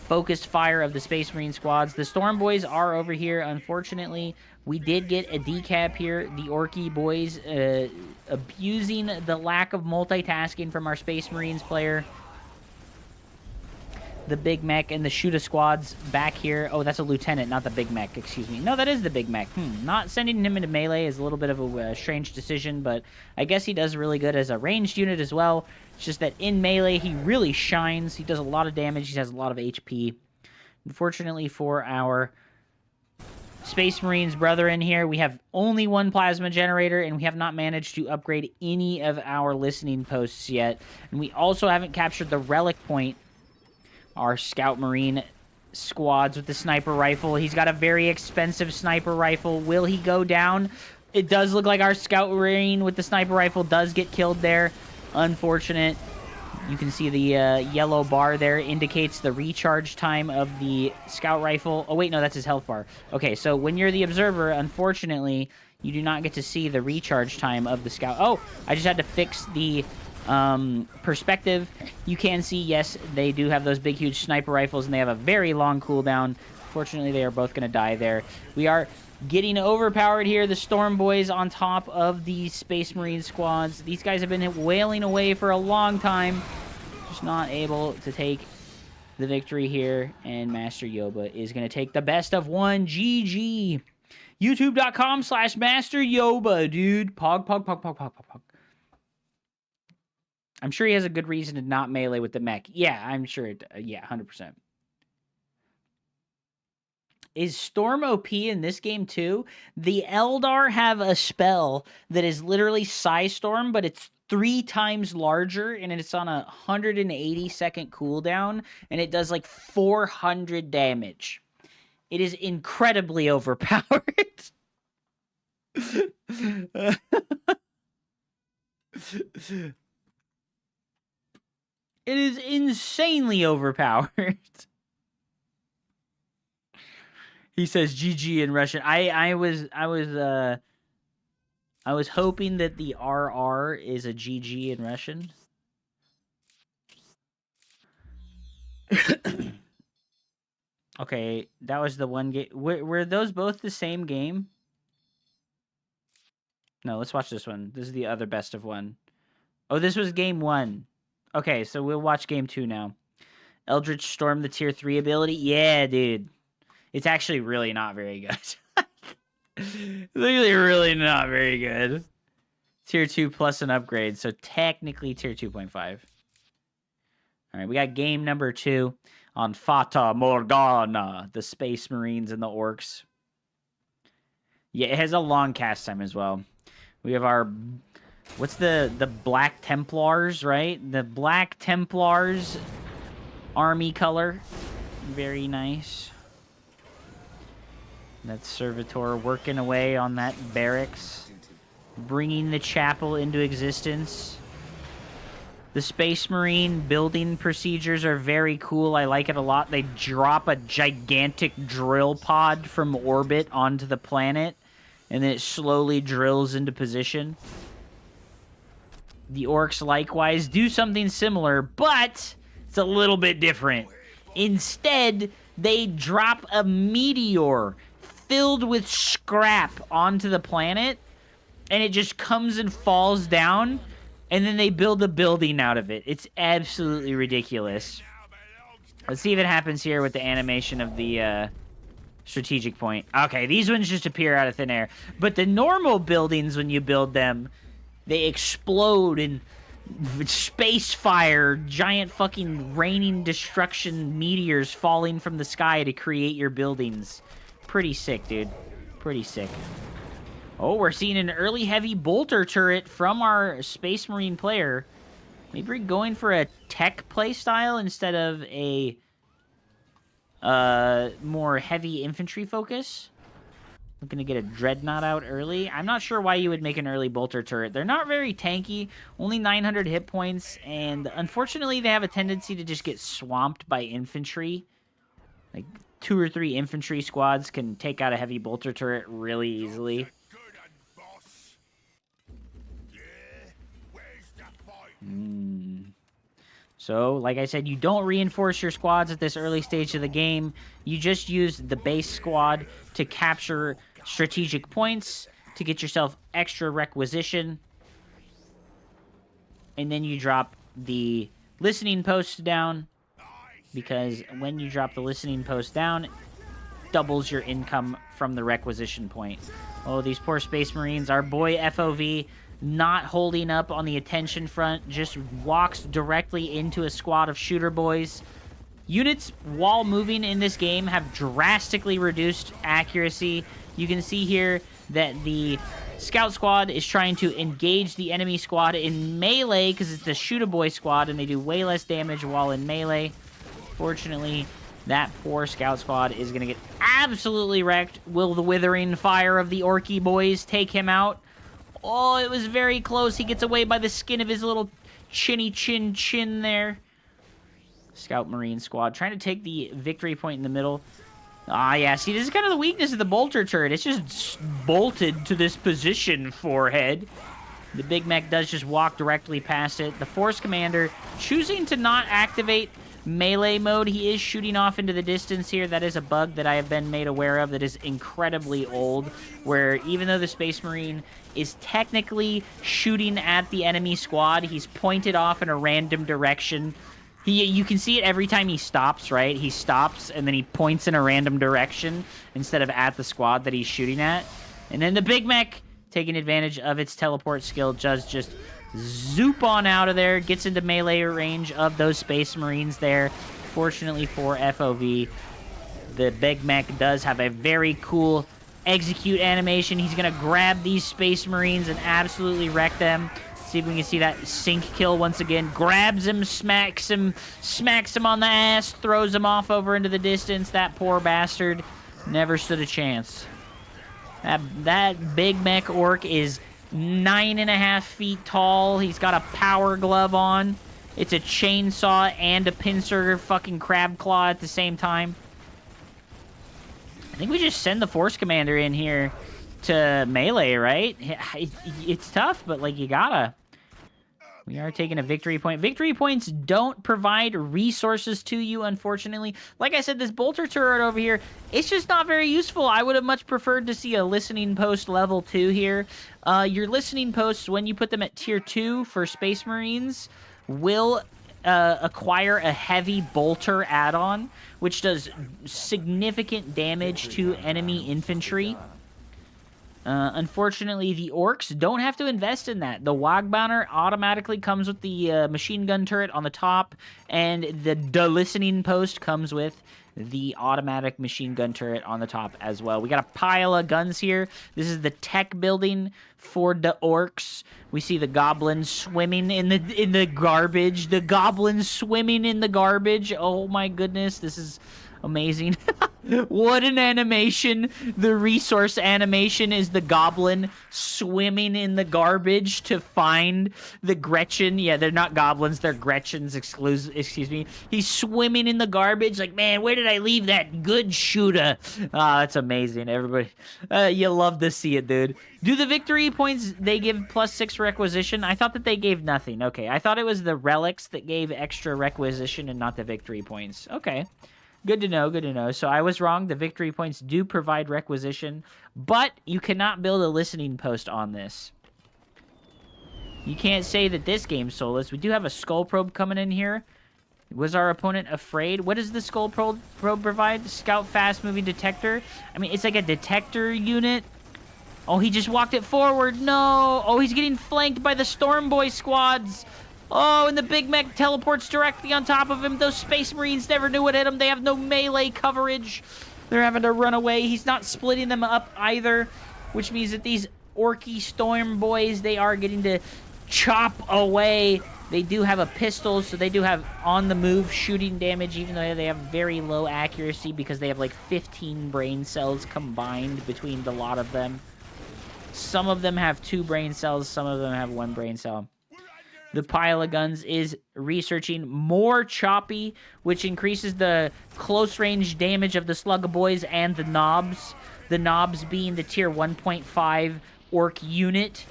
C: focused fire of the Space Marine squads. The Storm Boys are over here. Unfortunately, we did get a decap here. The Orky boys abusing the lack of multitasking from our Space Marines player. The big mech and the Shoota squads back here. Oh, that's a lieutenant, not the big mech. Excuse me. No, that is the big mech. Not sending him into melee is a little bit of a strange decision, but I guess he does really good as a ranged unit as well. It's just that in melee, he really shines. He does a lot of damage. He has a lot of HP. Unfortunately for our Space Marines brethren here, we have only one plasma generator, and we have not managed to upgrade any of our listening posts yet. And we also haven't captured the relic point. Our Scout Marine squads with the sniper rifle. He's got a very expensive sniper rifle. Will he go down? It does look like our Scout Marine with the sniper rifle does get killed there. Unfortunate. You can see the yellow bar there indicates the recharge time of the Scout Rifle. Oh, wait, no, that's his health bar. Okay, so when you're the observer, unfortunately, you do not get to see the recharge time of the Scout. Oh, I just had to fix the perspective. You can see, yes, they do have those big, huge sniper rifles, and they have a very long cooldown. Fortunately, they are both going to die there. We are getting overpowered here. The Storm Boys on top of the Space Marine squads. These guys have been wailing away for a long time. Just not able to take the victory here. And Master Yoba is going to take the best of one. GG. YouTube.com/Master Yoba, dude. Pog, pog, pog, pog, pog, pog, pog. I'm sure he has a good reason to not melee with the mech. Yeah, I'm sure it... yeah, 100%. Is Storm OP in this game too? The Eldar have a spell that is literally Psystorm, but it's 3 times larger, and it's on a 180-second cooldown, and it does like 400 damage. It is incredibly overpowered. It is insanely overpowered. He says GG in Russian. I was hoping that the RR is a GG in Russian. Okay, that was the one game. Were those both the same game? No, let's watch this one. This is the other best of one. Oh, this was game 1. Okay, so we'll watch game 2 now. Eldritch Storm, the tier 3 ability. Yeah, dude. It's actually really not very good. It's actually really not very good. Tier 2 plus an upgrade, so technically tier 2.5. All right, we got game number 2 on Fata Morgana, the Space Marines and the Orcs. Yeah, it has a long cast time as well. We have our... what's the Black Templars, right? The Black Templars army color. Very nice. That's Servitor working away on that barracks, bringing the chapel into existence. The Space Marine building procedures are very cool. I like it a lot. They drop a gigantic drill pod from orbit onto the planet, and then it slowly drills into position. The Orcs likewise do something similar, but it's a little bit different. Instead, they drop a meteor filled with scrap onto the planet, and it just comes and falls down, and then they build a building out of it. It's absolutely ridiculous. Let's see if it happens here with the animation of the strategic point. Okay, these ones just appear out of thin air. But the normal buildings, when you build them, they explode and space fire, giant fucking raining destruction meteors falling from the sky to create your buildings. Pretty sick, dude. Pretty sick. Oh, we're seeing an early heavy bolter turret from our Space Marine player. Maybe we're going for a tech playstyle instead of a more heavy infantry focus. Looking to get a Dreadnought out early. I'm not sure why you would make an early bolter turret. They're not very tanky. Only 900 hit points. And unfortunately, they have a tendency to just get swamped by infantry. Like 2 or 3 infantry squads can take out a heavy bolter turret really easily. So, like I said, you don't reinforce your squads at this early stage of the game. You just use the base squad to capture strategic points, to get yourself extra requisition. And then you drop the listening posts down, because when you drop the listening post down, it doubles your income from the requisition point. Oh, these poor Space Marines. Our boy FOV not holding up on the attention front, just walks directly into a squad of shooter boys. Units, while moving in this game, have drastically reduced accuracy. You can see here that the Scout Squad is trying to engage the enemy squad in melee, because it's the shooter boy squad, and they do way less damage while in melee. Fortunately, That poor scout squad is going to get absolutely wrecked. Will the withering fire of the Orky boys take him out? Oh, it was very close. He gets away by the skin of his little chinny chin there. Scout Marine squad trying to take the victory point in the middle. Ah, yeah. See, this is kind of the weakness of the bolter turret. It's just bolted to this position, forehead. The Big Mech does just walk directly past it. The Force Commander choosing to not activate melee mode. He is shooting off into the distance here. That is a bug that I have been made aware of that is incredibly old, where even though the Space Marine is technically shooting at the enemy squad, he's pointed off in a random direction. You can see it every time he stops, right? He stops, and then he points in a random direction instead of at the squad that he's shooting at. And then the Big Mech, taking advantage of its teleport skill, just zoop on out of there, gets into melee range of those Space Marines there. Fortunately for FOV, the Big Mech does have a very cool execute animation. He's going to grab these Space Marines and absolutely wreck them. See if we can see that sync kill once again. Grabs him, smacks him on the ass, throws him off over into the distance. That poor bastard never stood a chance. That Big Mech Orc is 9.5 feet tall. He's got a power glove on. It's a chainsaw and a pincer fucking crab claw at the same time. I think we just send the Force Commander in here to melee, right? It's tough, but, like, you gotta. We are taking a victory point. Victory points don't provide resources to you, unfortunately. Like I said, this bolter turret over here, it's just not very useful. I would have much preferred to see a listening post level 2 here. Your listening posts, when you put them at tier 2 for Space Marines, will acquire a heavy bolter add-on, which does significant damage to enemy infantry. Unfortunately, the orcs don't have to invest in that. The Wagbowner automatically comes with the machine gun turret on the top, and the listening post comes with the automatic machine gun turret on the top as well. We got a pile of guns here. This is the tech building for the orcs. We see the goblins swimming in the garbage. The goblins swimming in the garbage. Oh my goodness, this is amazing. What an animation. The resource animation is the goblin swimming in the garbage to find the Gretchen. Yeah, they're not goblins, they're Gretchens, excuse me. He's swimming in the garbage like, man, where did I leave that good shooter? That's amazing, everybody. You love to see it, dude. Do the victory points, they give +6 requisition? I thought that they gave nothing. Okay, I thought it was the relics that gave extra requisition and not the victory points. Okay. Good to know, good to know. So I was wrong. The victory points do provide requisition, but you cannot build a listening post on this. You can't say that this game's soulless. We do have a skull probe coming in here. Was our opponent afraid? What does the skull probe provide? Scout fast moving detector. I mean, it's like a detector unit. Oh, he just walked it forward. No. Oh, he's getting flanked by the Storm Boy squads. Oh, and the Big Mech teleports directly on top of him. Those Space Marines never knew what hit them. They have no melee coverage. They're having to run away. He's not splitting them up either, which means that these Orky Storm Boys, they are getting to chop away. They do have a pistol, so they do have on-the-move shooting damage, even though they have very low accuracy because they have like 15 brain cells combined between the lot of them. Some of them have 2 brain cells. Some of them have 1 brain cell. The pile of guns is researching more choppy, which increases the close range damage of the Slug Boys and the Knobs. The Knobs being the tier 1.5 orc unit.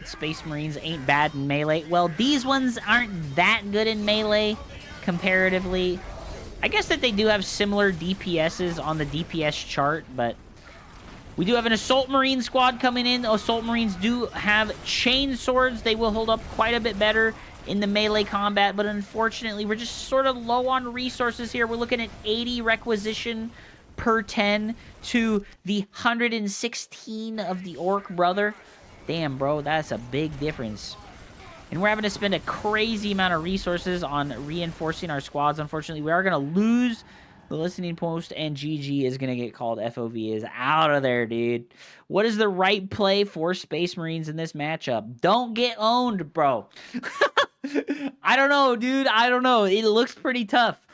C: Space Marines ain't bad in melee. Well, these ones aren't that good in melee comparatively. I guess that they do have similar DPSs on the DPS chart, but we do have an Assault Marine squad coming in. Assault Marines do have chain swords. They will hold up quite a bit better in the melee combat, but unfortunately, we're just sort of low on resources here. We're looking at 80 requisition per 10 to the 116 of the Orc brother. Damn, bro, that's a big difference. And we're having to spend a crazy amount of resources on reinforcing our squads. Unfortunately, we are going to lose the listening post, and GG is going to get called. FOV is out of there, dude. What is the right play for Space Marines in this matchup? Don't get owned, bro. I don't know, dude. I don't know. It looks pretty tough.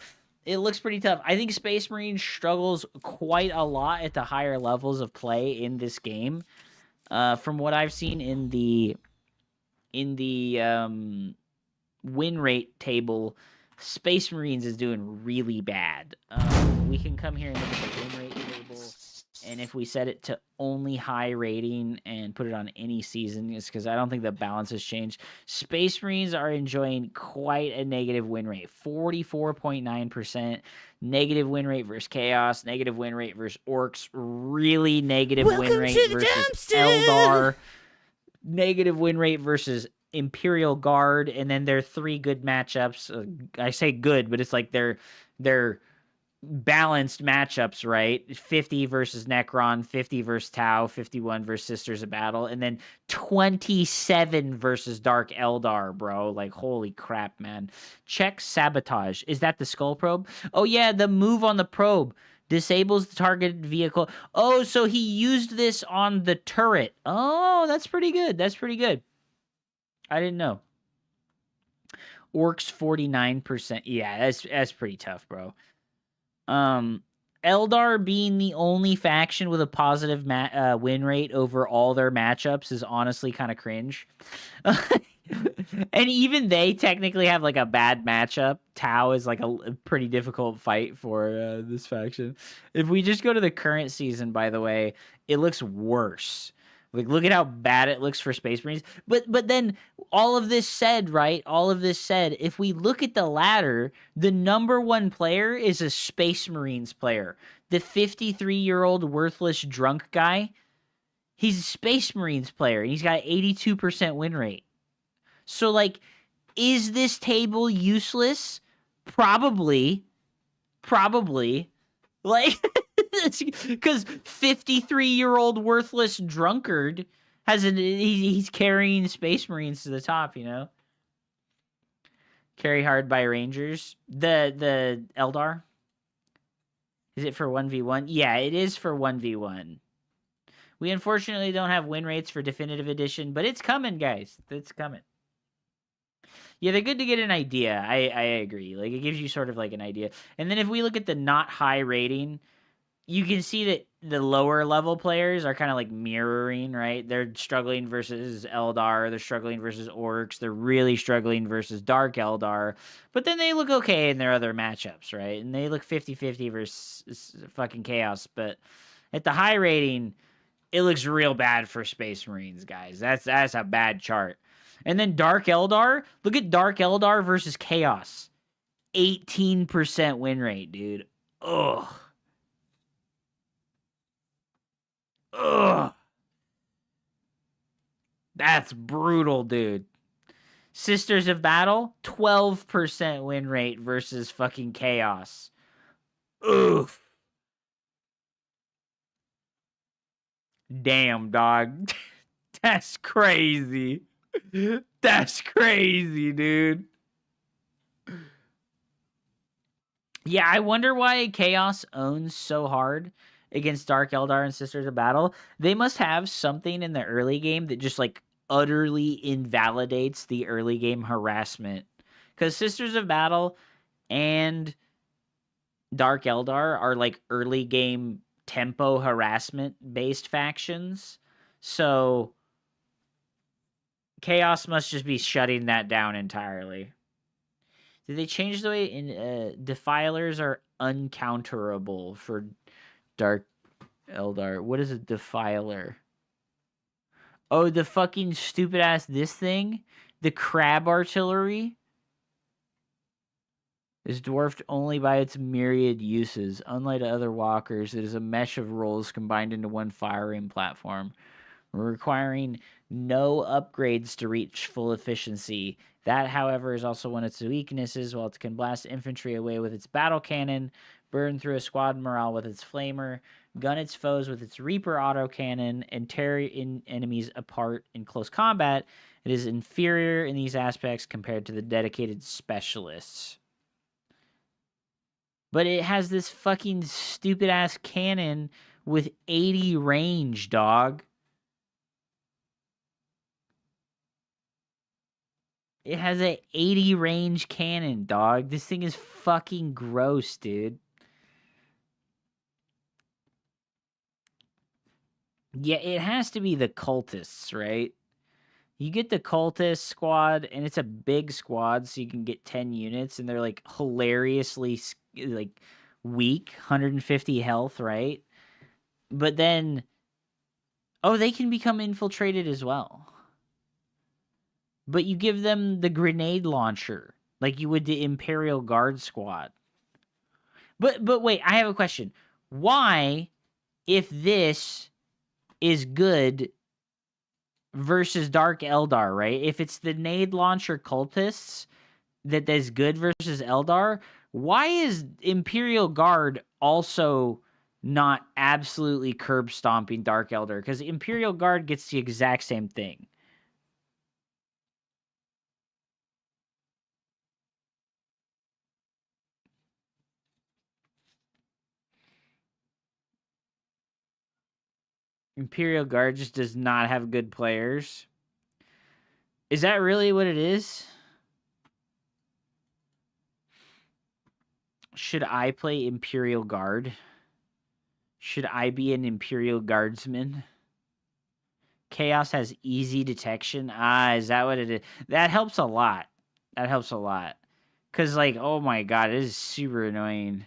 C: It looks pretty tough. I think Space Marine struggles quite a lot at the higher levels of play in this game. From what I've seen in the win rate table, Space Marines is doing really bad. We can come here and look at the win rate table, and if we set it to only high rating and put it on any season, it's because I don't think the balance has changed. Space Marines are enjoying quite a negative win rate, 44.9%. Negative win rate versus Chaos, negative win rate versus Orcs, really negative win rate versus Eldar, negative win rate versus Imperial Guard, and then their 3 good matchups. I say good, but it's like they're balanced matchups, right? 50 versus Necron, 50 versus Tau, 51 versus Sisters of Battle, and then 27 versus Dark Eldar, bro. Like, holy crap, man. Check Sabotage. Is that the Skull Probe? Oh, yeah, the move on the probe disables the targeted vehicle. Oh, so he used this on the turret. Oh, that's pretty good. That's pretty good. I didn't know. Orcs 49%. Yeah, that's pretty tough, bro. Eldar being the only faction with a positive win rate over all their matchups is honestly kind of cringe. And even they technically have like a bad matchup. Tau is like a pretty difficult fight for this faction. If we just go to the current season, by the way, it looks worse. Like, look at how bad it looks for Space Marines. But then, all of this said, right? All of this said, if we look at the ladder, the number 1 player is a Space Marines player. The 53-year-old worthless drunk guy, he's a Space Marines player, and he's got 82% win rate. So, like, is this table useless? Probably. Like... Because 53-year-old worthless drunkard he's carrying Space Marines to the top, you know? Carry hard by Rangers. The Eldar? Is it for 1v1? Yeah, it is for 1v1. We unfortunately don't have win rates for Definitive Edition, but it's coming, guys. It's coming. Yeah, they're good to get an idea. I agree. Like, it gives you sort of like an idea. And then if we look at the not high rating, you can see that the lower level players are kind of like mirroring, right? They're struggling versus Eldar. They're struggling versus Orcs. They're really struggling versus Dark Eldar. But then they look okay in their other matchups, right? And they look 50-50 versus fucking Chaos. But at the high rating, it looks real bad for Space Marines, guys. That's a bad chart. And then Dark Eldar. Look at Dark Eldar versus Chaos. 18% win rate, dude. Ugh. Ugh. That's brutal, dude. Sisters of Battle, 12% win rate versus fucking Chaos. Oof. Damn, dog. That's crazy. That's crazy, dude. Yeah, I wonder why Chaos owns so hard against Dark Eldar and Sisters of Battle. They must have something in the early game that just like utterly invalidates the early game harassment. Because Sisters of Battle and Dark Eldar are like early game tempo harassment based factions. So Chaos must just be shutting that down entirely. Did they change the way in Defilers are uncounterable for Dark Eldar? What is a Defiler? Oh, the fucking stupid ass this thing? The crab artillery is dwarfed only by its myriad uses. Unlike other walkers, it is a mesh of roles combined into one firing platform, requiring no upgrades to reach full efficiency. That, however, is also one of its weaknesses. While it can blast infantry away with its battle cannon, burn through a squad morale with its flamer, gun its foes with its Reaper autocannon, and tear enemies apart in close combat, it is inferior in these aspects compared to the dedicated specialists. But it has this fucking stupid-ass cannon with 80 range, dog. It has a 80 range cannon, dog. This thing is fucking gross, dude. Yeah, it has to be the cultists, right? You get the cultist squad, and it's a big squad, so you can get 10 units, and they're like hilariously like weak, 150 health, right? But then, oh, they can become infiltrated as well. But you give them the grenade launcher, like you would the Imperial Guard squad. But wait, I have a question. Why, if this is good versus Dark Eldar, right? If it's the nade launcher cultists that's good versus Eldar, why is Imperial Guard also not absolutely curb stomping Dark Eldar? Because Imperial Guard gets the exact same thing. Imperial Guard just does not have good players. Is that really what it is? Should I play Imperial Guard? Should I be an Imperial Guardsman? Chaos has easy detection. Ah, is that what it is? That helps a lot. That helps a lot. Because, like, oh my god, it is super annoying.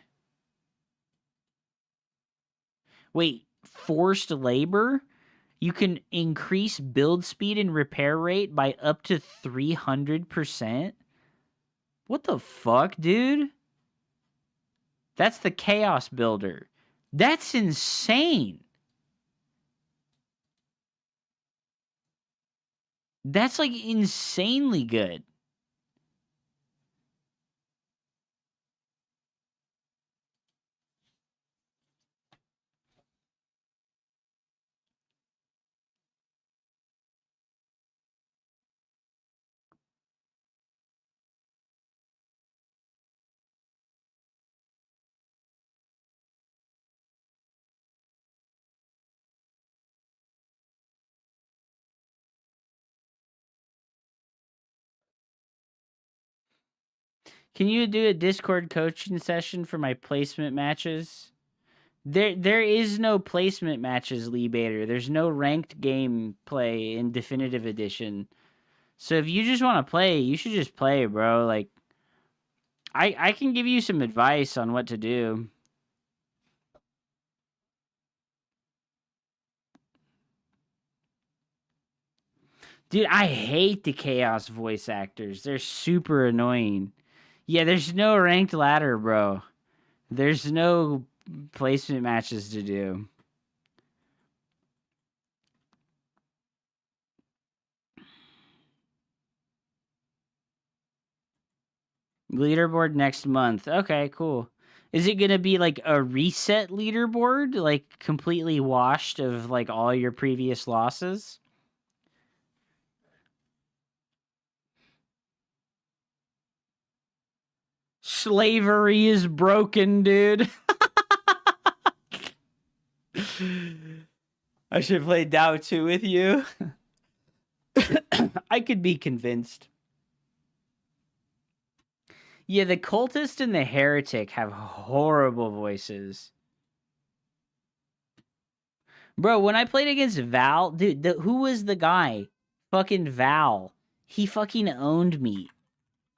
C: Wait, forced labor? You can increase build speed and repair rate by up to 300%? What the fuck, dude? That's the Chaos Builder. That's insane. That's, like, insanely good. Can you do a Discord coaching session for my placement matches? There is no placement matches, Lee Bader. There's no ranked game play in Definitive Edition. So if you just want to play, you should just play, bro. Like, I can give you some advice on what to do. Dude, I hate the Chaos voice actors. They're super annoying. Yeah, there's no ranked ladder, bro. There's no placement matches to do. Leaderboard next month. Okay, cool. Is it going to be like a reset leaderboard? Like completely washed of like all your previous losses? Slavery is broken, dude. I should play Dao 2 with you. I could be convinced. Yeah, the cultist and the heretic have horrible voices. Bro, when I played against Val, dude, who was the guy? Fucking Val. He fucking owned me.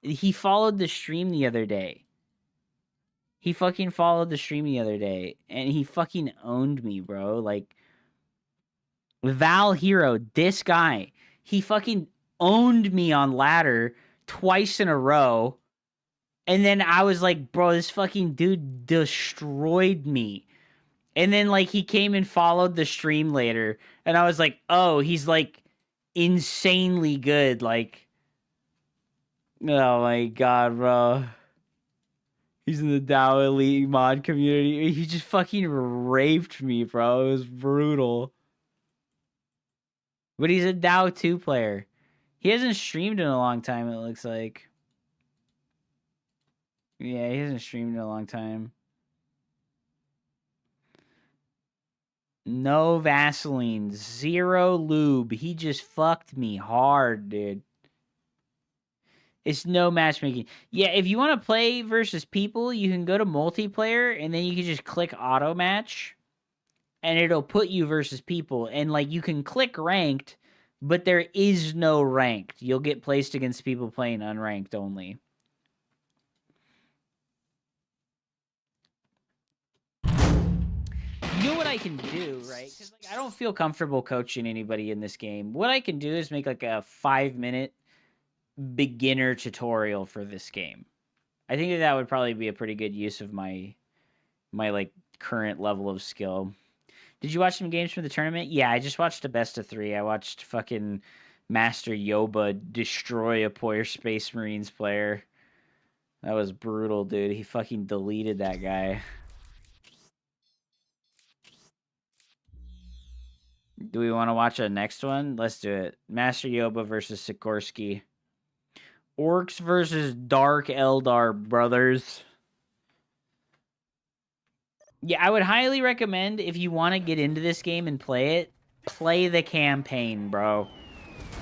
C: He followed the stream the other day. He fucking followed the stream the other day, and he fucking owned me, bro. Like, Val Hero, this guy, he fucking owned me on ladder twice in a row. And then I was like, bro, this fucking dude destroyed me. And then, like, he came and followed the stream later. And I was like, oh, he's, like, insanely good. Like, oh my god, bro. He's in the Dow Elite mod community. He just fucking raped me, bro. It was brutal. But he's a Dow 2 player. He hasn't streamed in a long time, it looks like. Yeah, he hasn't streamed in a long time. No Vaseline. Zero lube. He just fucked me hard, dude. It's no matchmaking. Yeah, if you want to play versus people, you can go to multiplayer and then you can just click auto match and it'll put you versus people. And like you can click ranked, but there is no ranked. You'll get placed against people playing unranked only. You know what I can do, right? Because like I don't feel comfortable coaching anybody in this game. What I can do is make like a 5-minute beginner tutorial for this game. I think that would probably be a pretty good use of my like current level of skill. Did you watch some games from the tournament? Yeah, I just watched a best of 3. I watched fucking Master Yoba destroy a poor Space Marines player. That was brutal, dude. He fucking deleted that guy. Do we want to watch a next one? Let's do it. Master Yoba versus Sikorsky. Orcs versus Dark Eldar brothers. Yeah, I would highly recommend if you want to get into this game and play it, play the campaign, bro.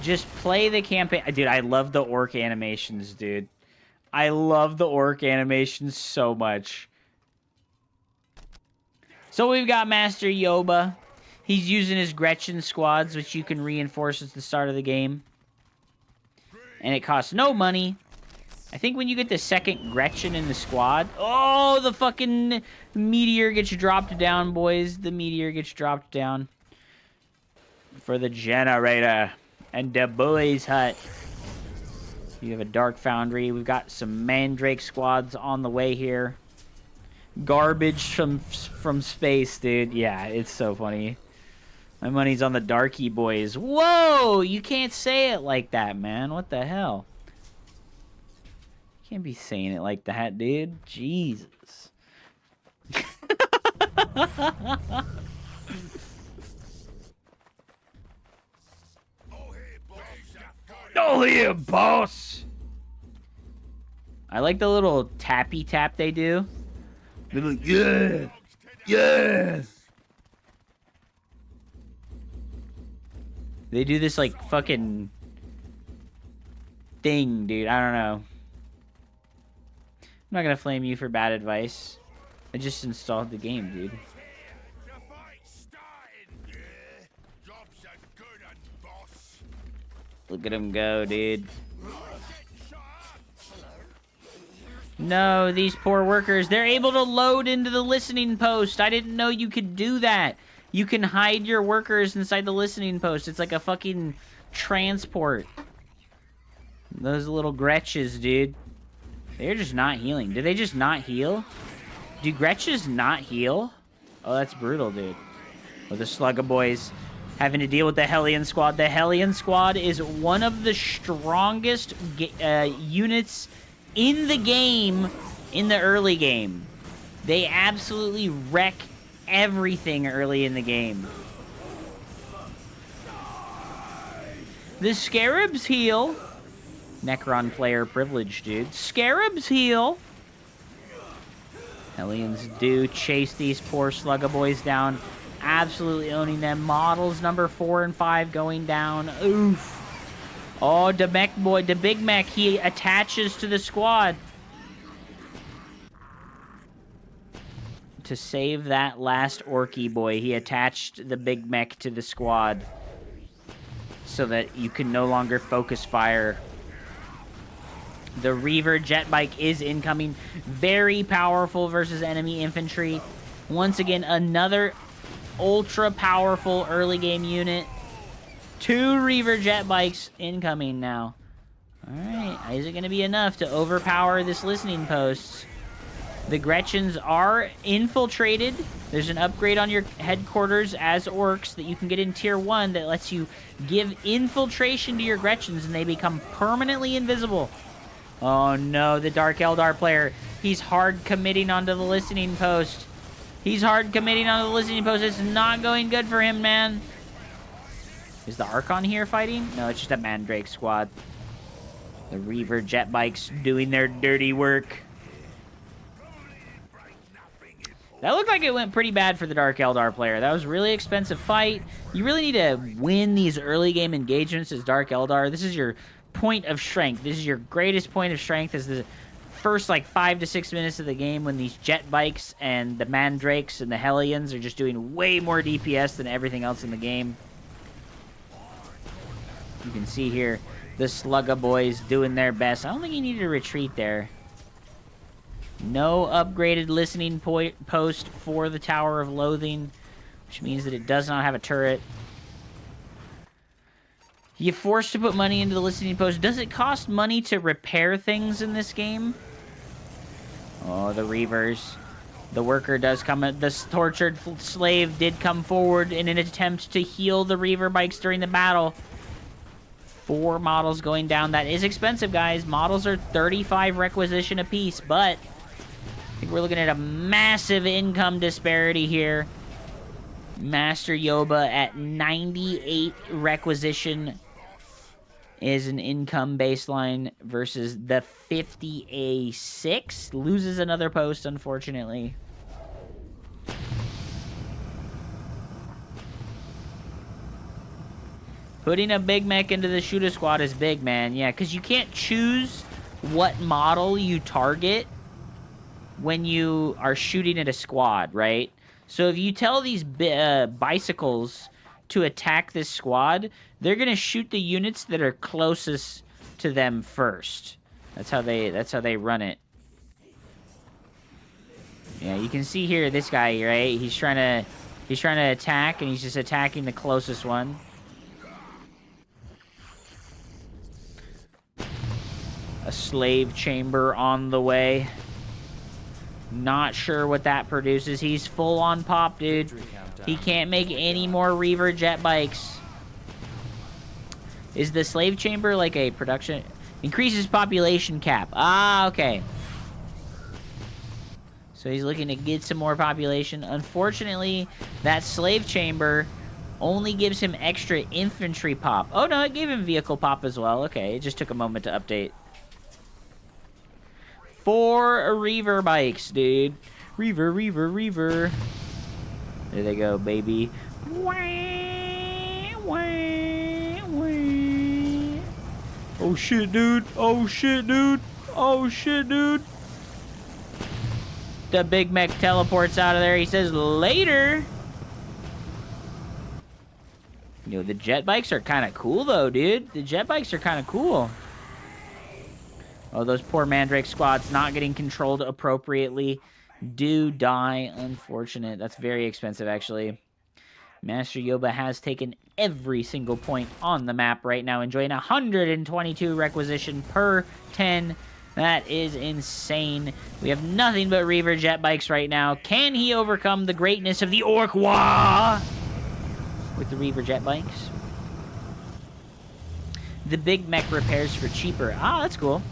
C: Just play the campaign. Dude, I love the orc animations, dude. I love the orc animations so much. So we've got Master Yoba. He's using his Gretchen squads, which you can reinforce at the start of the game. And it costs no money. I think when you get the second Gretchen in the squad... Oh, the fucking meteor gets dropped down, boys. The meteor gets dropped down. For the generator. And the boys' hut. You have a Dark Foundry. We've got some Mandrake squads on the way here. Garbage from space, dude. Yeah, it's so funny. My money's on the Darky boys. Whoa! You can't say it like that, man. What the hell? You can't be saying it like that, dude. Jesus. Oh, yeah, boss! I like the little tappy tap they do. They're like, yeah! Yeah! They do this, like, fucking thing, dude. I don't know. I'm not gonna flame you for bad advice. I just installed the game, dude. Look at him go, dude. No, these poor workers. They're able to load into the listening post. I didn't know you could do that. You can hide your workers inside the listening post. It's like a fucking transport. Those little Gretches, dude. They're just not healing. Do they just not heal? Do Gretches not heal? Oh, that's brutal, dude. With the Slugga boys having to deal with the Hellion Squad. The Hellion Squad is one of the strongest units in the game, in the early game. They absolutely wreck everything early in the game. The Scarabs heal. Necron player privilege, dude. Scarabs heal. Hellions do chase these poor Slugga boys down. Absolutely owning them. Models number 4 and 5 going down. Oof. Oh, the mech boy, the big mech, he attaches to the squad. To save that last Orky boy, he attached the big mech to the squad. So that you can no longer focus fire. The Reaver jet bike is incoming. Very powerful versus enemy infantry. Once again, another ultra powerful early game unit. 2 Reaver jet bikes incoming now. Alright, is it going to be enough to overpower this listening post? The Gretchens are infiltrated. There's an upgrade on your headquarters as orcs that you can get in tier 1 that lets you give infiltration to your Gretchens and they become permanently invisible. Oh no, the Dark Eldar player. He's hard committing onto the listening post. He's hard committing onto the listening post. It's not going good for him, man. Is the Archon here fighting? No, it's just a Mandrake squad. The Reaver jet bikes doing their dirty work. That looked like it went pretty bad for the Dark Eldar player. That was a really expensive fight. You really need to win these early game engagements as Dark Eldar. This is your point of strength. This is your greatest point of strength, is the first like 5 to 6 minutes of the game when these jet bikes and the mandrakes and the hellions are just doing way more DPS than everything else in the game. You can see here the Slugga boys doing their best. I don't think he needed to retreat there. No upgraded listening post for the Tower of Loathing, which means that it does not have a turret. You're forced to put money into the listening post. Does it cost money to repair things in this game? Oh, the Reavers. The worker does come. The tortured slave did come forward in an attempt to heal the Reaver bikes during the battle. 4 models going down. That is expensive, guys. Models are 35 requisition apiece, but I think we're looking at a massive income disparity here. Master Yoba at 98 requisition is an income baseline versus the 50A6. Loses another post, unfortunately. Putting a big mech into the shooter squad is big, man. Yeah, because you can't choose what model you target when you are shooting at a squad, right? So if you tell these bicycles to attack this squad, they're gonna shoot the units that are closest to them first. That's how they run it. Yeah, you can see here this guy, right? He's trying to attack, and he's just attacking the closest one. A slave chamber on the way. Not sure what that produces. He's full on pop, dude. He can't make any more Reaver jet bikes. Is the slave chamber like a production? Increases population cap. Ah, okay. So he's looking to get some more population. Unfortunately, that slave chamber only gives him extra infantry pop. Oh, no, it gave him vehicle pop as well. Okay, it just took a moment to update. 4 Reaver bikes, dude. Reaver, Reaver, Reaver. There they go, baby. Oh, shit, dude. Oh, shit, dude. Oh, shit, dude. The Big Mech teleports out of there. He says, later. Yo, the jet bikes are kind of cool, though, dude. The jet bikes are kind of cool. Oh, those poor Mandrake squads not getting controlled appropriately do die. Unfortunate. That's very expensive, actually. Master Yoba has taken every single point on the map right now, enjoying 122 requisition per 10. That is insane. We have nothing but Reaver jet bikes right now. Can he overcome the greatness of the Orc-Wa with the Reaver jet bikes? The Big Mech repairs for cheaper. Ah, that's cool.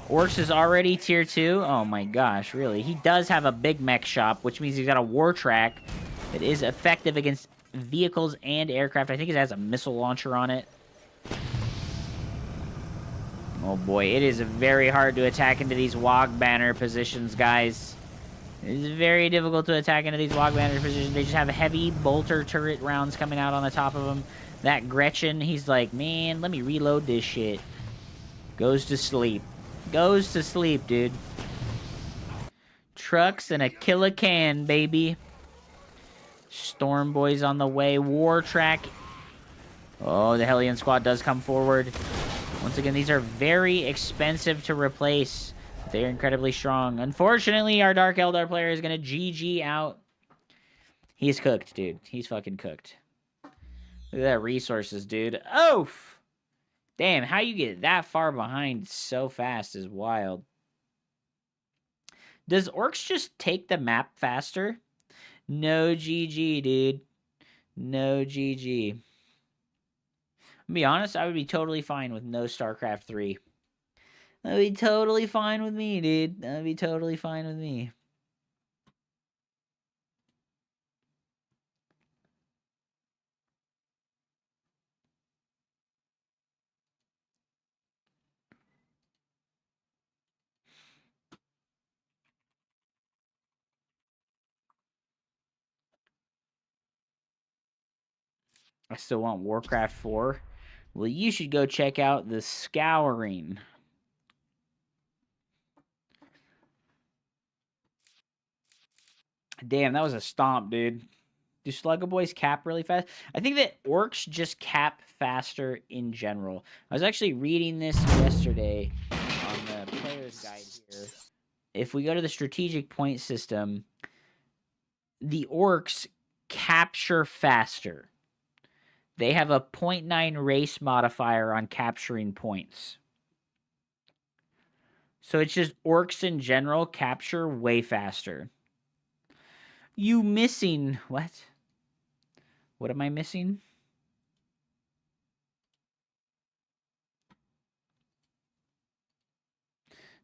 C: Orcs is already tier 2. Oh my gosh, really? He does have a Big Mech shop, which means he's got a war track that is effective against vehicles and aircraft. I think it has a missile launcher on it. Oh boy, it is very hard to attack into these Wog Banner positions, guys. It is very difficult to attack into these Wog Banner positions. They just have heavy bolter turret rounds coming out on the top of them. That Gretchen, he's like, man, let me reload this shit. Goes to sleep. Goes to sleep, dude. Trucks and a killer can, baby. Storm Boys on the way. War track. Oh, the Hellion squad does come forward. Once again, these are very expensive to replace. They're incredibly strong. Unfortunately, our Dark Eldar player is going to GG out. He's cooked, dude. He's fucking cooked. Look at that resources, dude. Oof! Damn, how you get that far behind so fast is wild. Does Orcs just take the map faster? No GG, dude. No GG. To be honest, I would be totally fine with no StarCraft 3. That would be totally fine with me, dude. That would be totally fine with me. I still want Warcraft 4. Well, you should go check out the Scouring. Damn, that was a stomp, dude. Do Sluggo Boys cap really fast? I think that orcs just cap faster in general. I was actually reading this yesterday on the player's guide here. If we go to the strategic point system, the orcs capture faster. They have a 0.9 race modifier on capturing points. So it's just orcs in general capture way faster. You missing... What? What am I missing?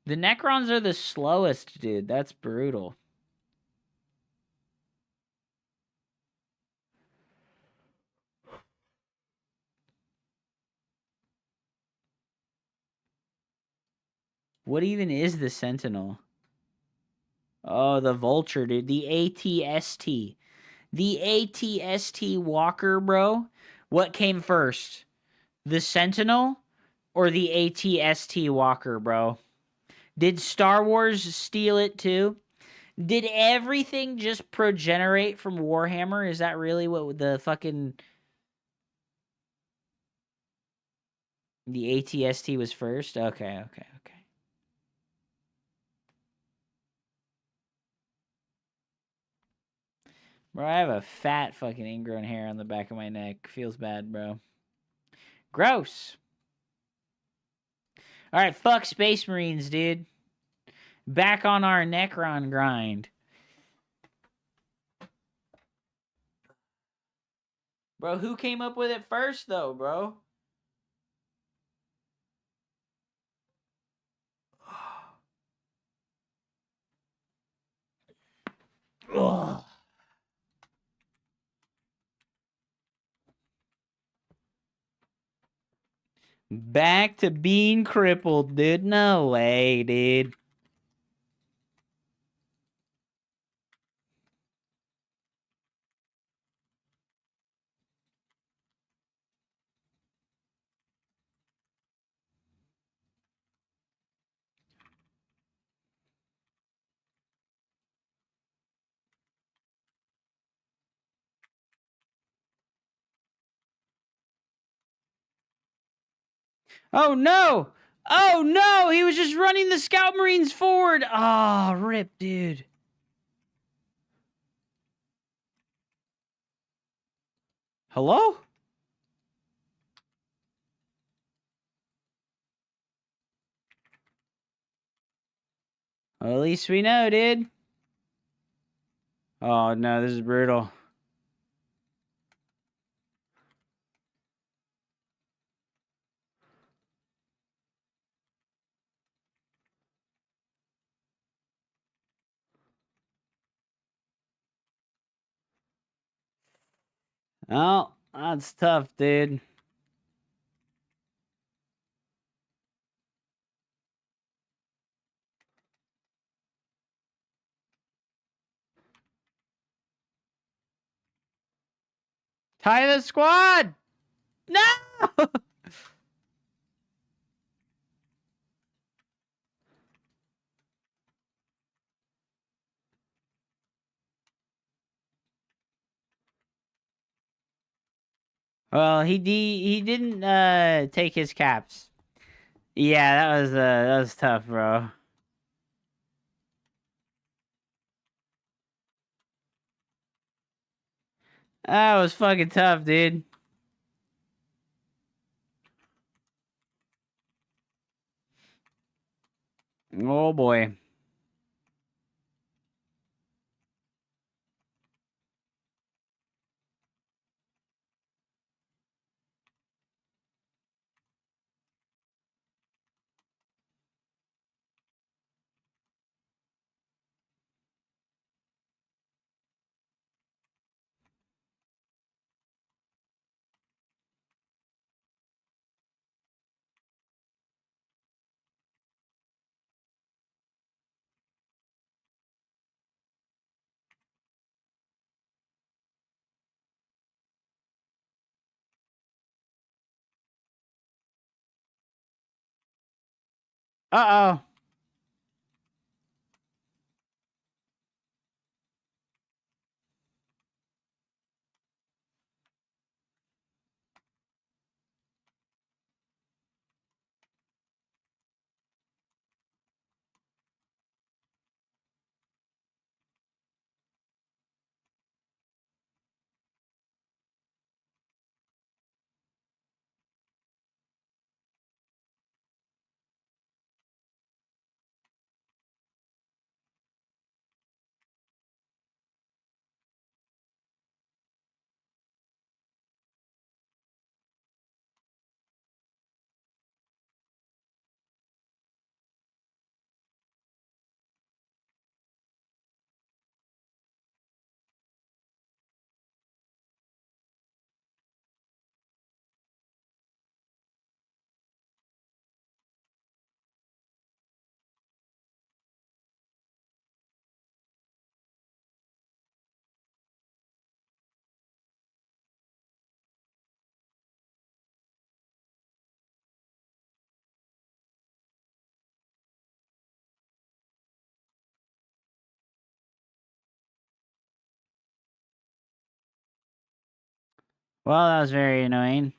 C: The Necrons are the slowest, dude. That's brutal. What even is the Sentinel? Oh, the Vulture, dude. The ATST. The ATST Walker, bro. What came first? The Sentinel or the ATST Walker, bro? Did Star Wars steal it too? Did everything just progenerate from Warhammer? Is that really what the fucking... The ATST was first? Okay. Bro, I have a fat fucking ingrown hair on the back of my neck. Feels bad, bro. Gross. Alright, fuck Space Marines, dude. Back on our Necron grind. Bro, who came up with it first, though, bro? Ugh. Back to being crippled, dude. No way, dude. Oh, no! Oh, no! He was just running the Scout Marines forward! Ah, rip, dude. Hello? Well, at least we know, dude. Oh, no, this is brutal. Oh, that's tough, dude. Tie the squad! No! Well, he didn't take his caps. Yeah, that was tough, bro. That was fucking tough, dude. Oh boy. Uh-oh. Well, that was very annoying.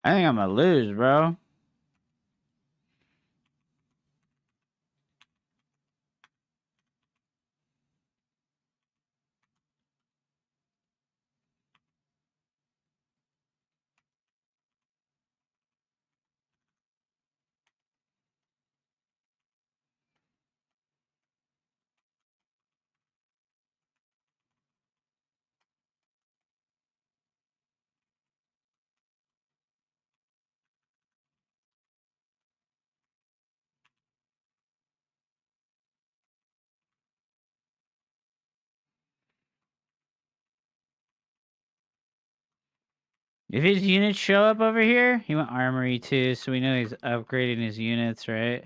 C: I think I'm gonna lose, bro. If his units show up over here, he went armory too, so we know he's upgrading his units, right?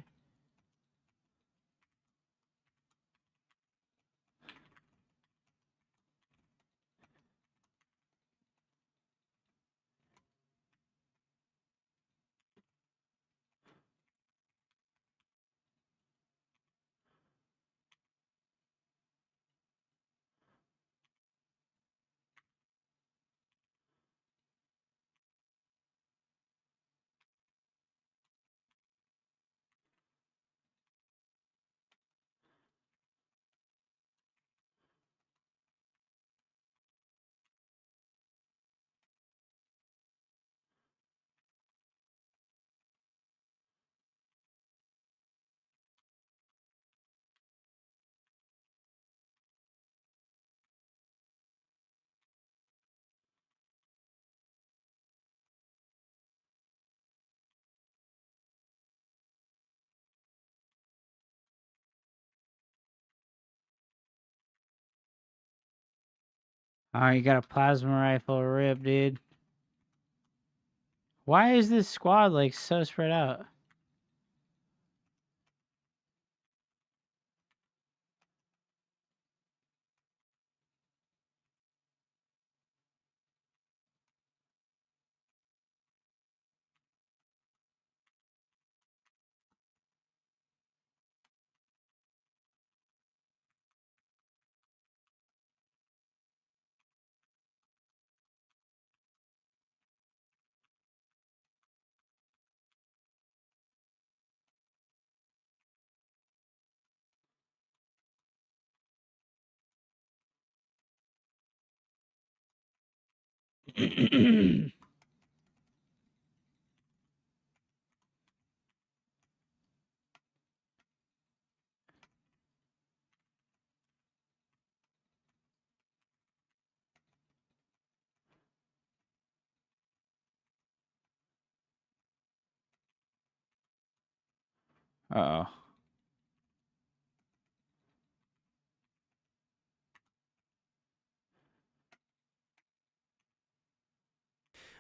C: Oh, you got a plasma rifle rip, dude. Why is this squad like so spread out? Uh-oh.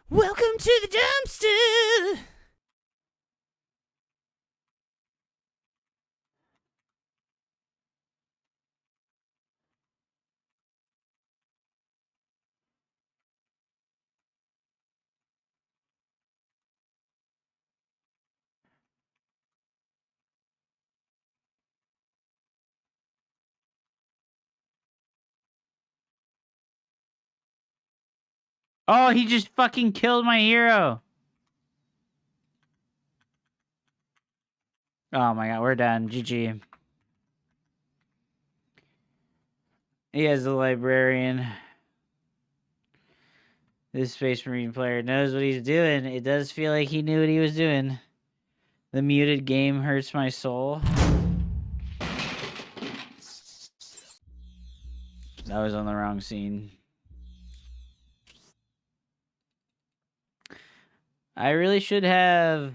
N: Welcome to the dumpster.
C: Oh, he just fucking killed my hero. Oh my god, we're done. GG. He has the librarian. This Space Marine player knows what he's doing. It does feel like he knew what he was doing. The muted game hurts my soul. That was on the wrong scene. I really should have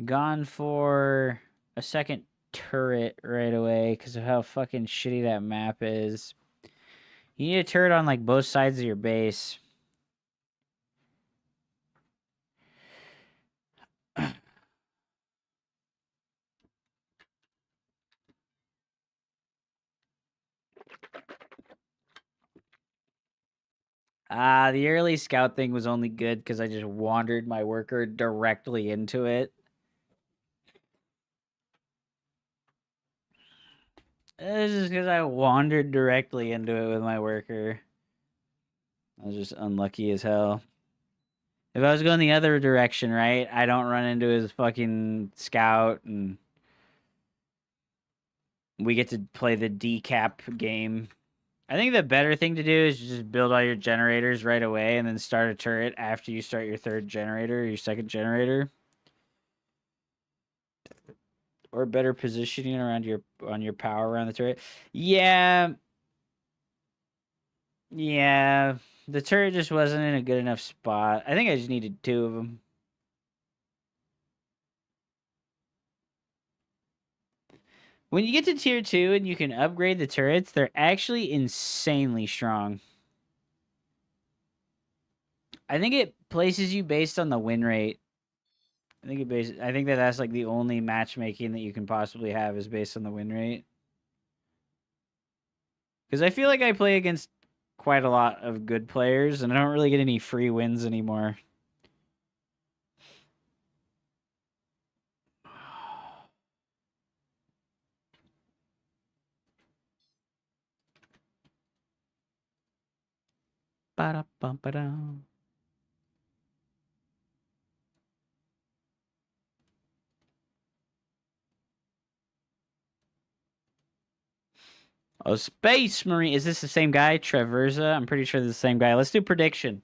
C: gone for a second turret right away because of how fucking shitty that map is. You need a turret on like both sides of your base. The early scout thing was only good because I just wandered my worker directly into it. This is because I wandered directly into it with my worker. I was just unlucky as hell. If I was going the other direction, right, I don't run into his fucking scout and we get to play the decap game. I think the better thing to do is just build all your generators right away and then start a turret after you start your third generator or your second generator. Or better positioning around your power around the turret. Yeah. Yeah. The turret just wasn't in a good enough spot. I think I just needed 2 of them. When you get to tier 2 and you can upgrade the turrets, they're actually insanely strong. I think it places you based on the win rate. I think that's like the only matchmaking that you can possibly have is based on the win rate. Because I feel like I play against quite a lot of good players, and I don't really get any free wins anymore. Ba-da-bum-ba-dum. Oh, Space Marine. Is this the same guy? Traversa? I'm pretty sure this is the same guy. Let's do prediction.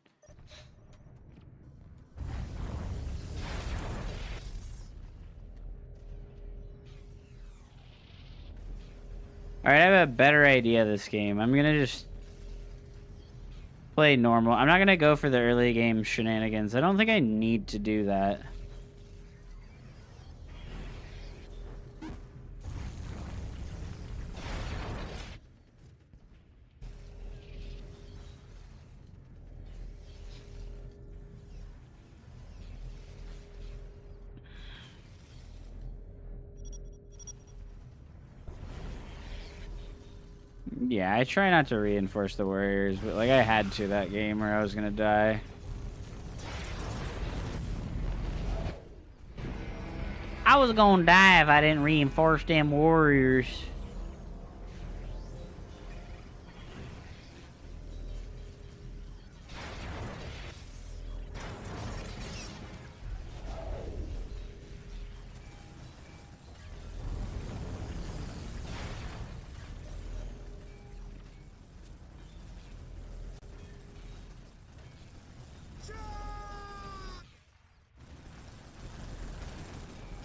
C: Alright, I have a better idea of this game. I'm going to just play normal. I'm not going to go for the early game shenanigans. I don't think I need to do that. Yeah, I try not to reinforce the warriors, but like I had to that game or I was gonna die. I was gonna die if I didn't reinforce them warriors.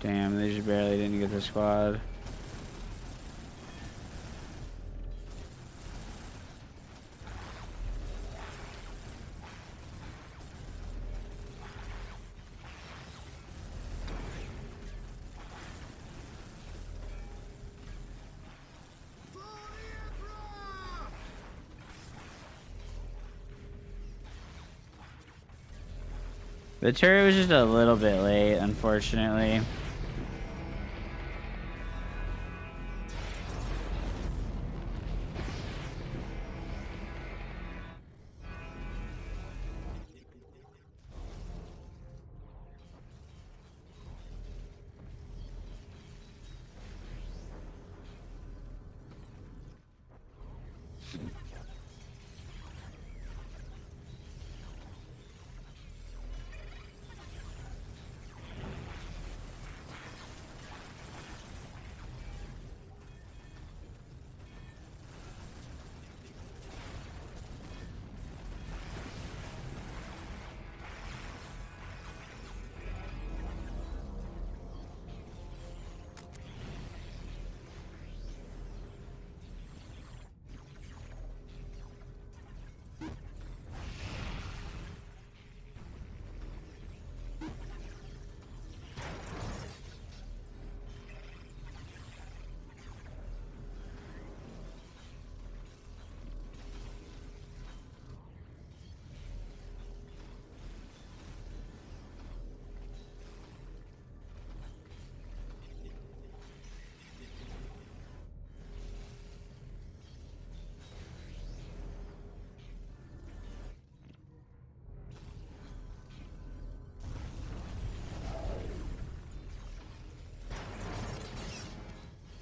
C: Damn, they just barely didn't get the squad. The turret was just a little bit late, unfortunately.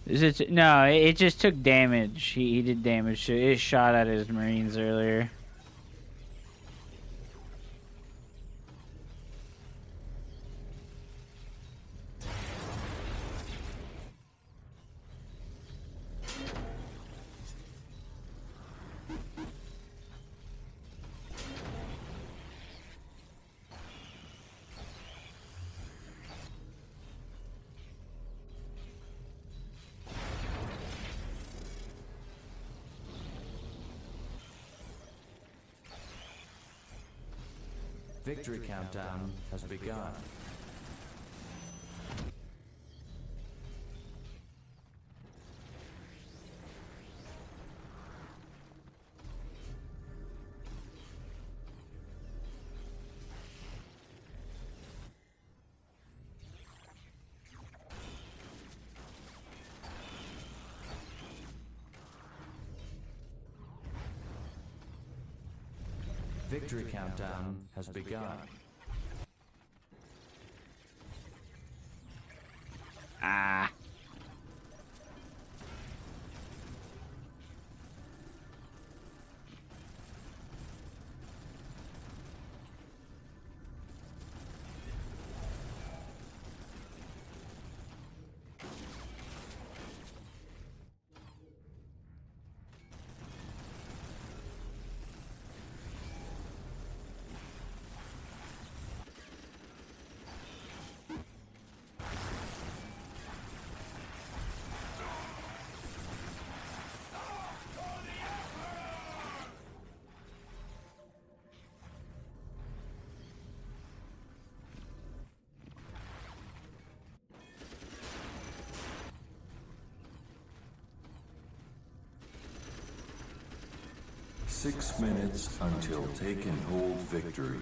C: Is it? No, it just took damage. He did damage to it. It shot at his Marines earlier.
M: Victory countdown has begun. Victory countdown has begun.
C: Ah.
M: Six minutes until take and hold victory.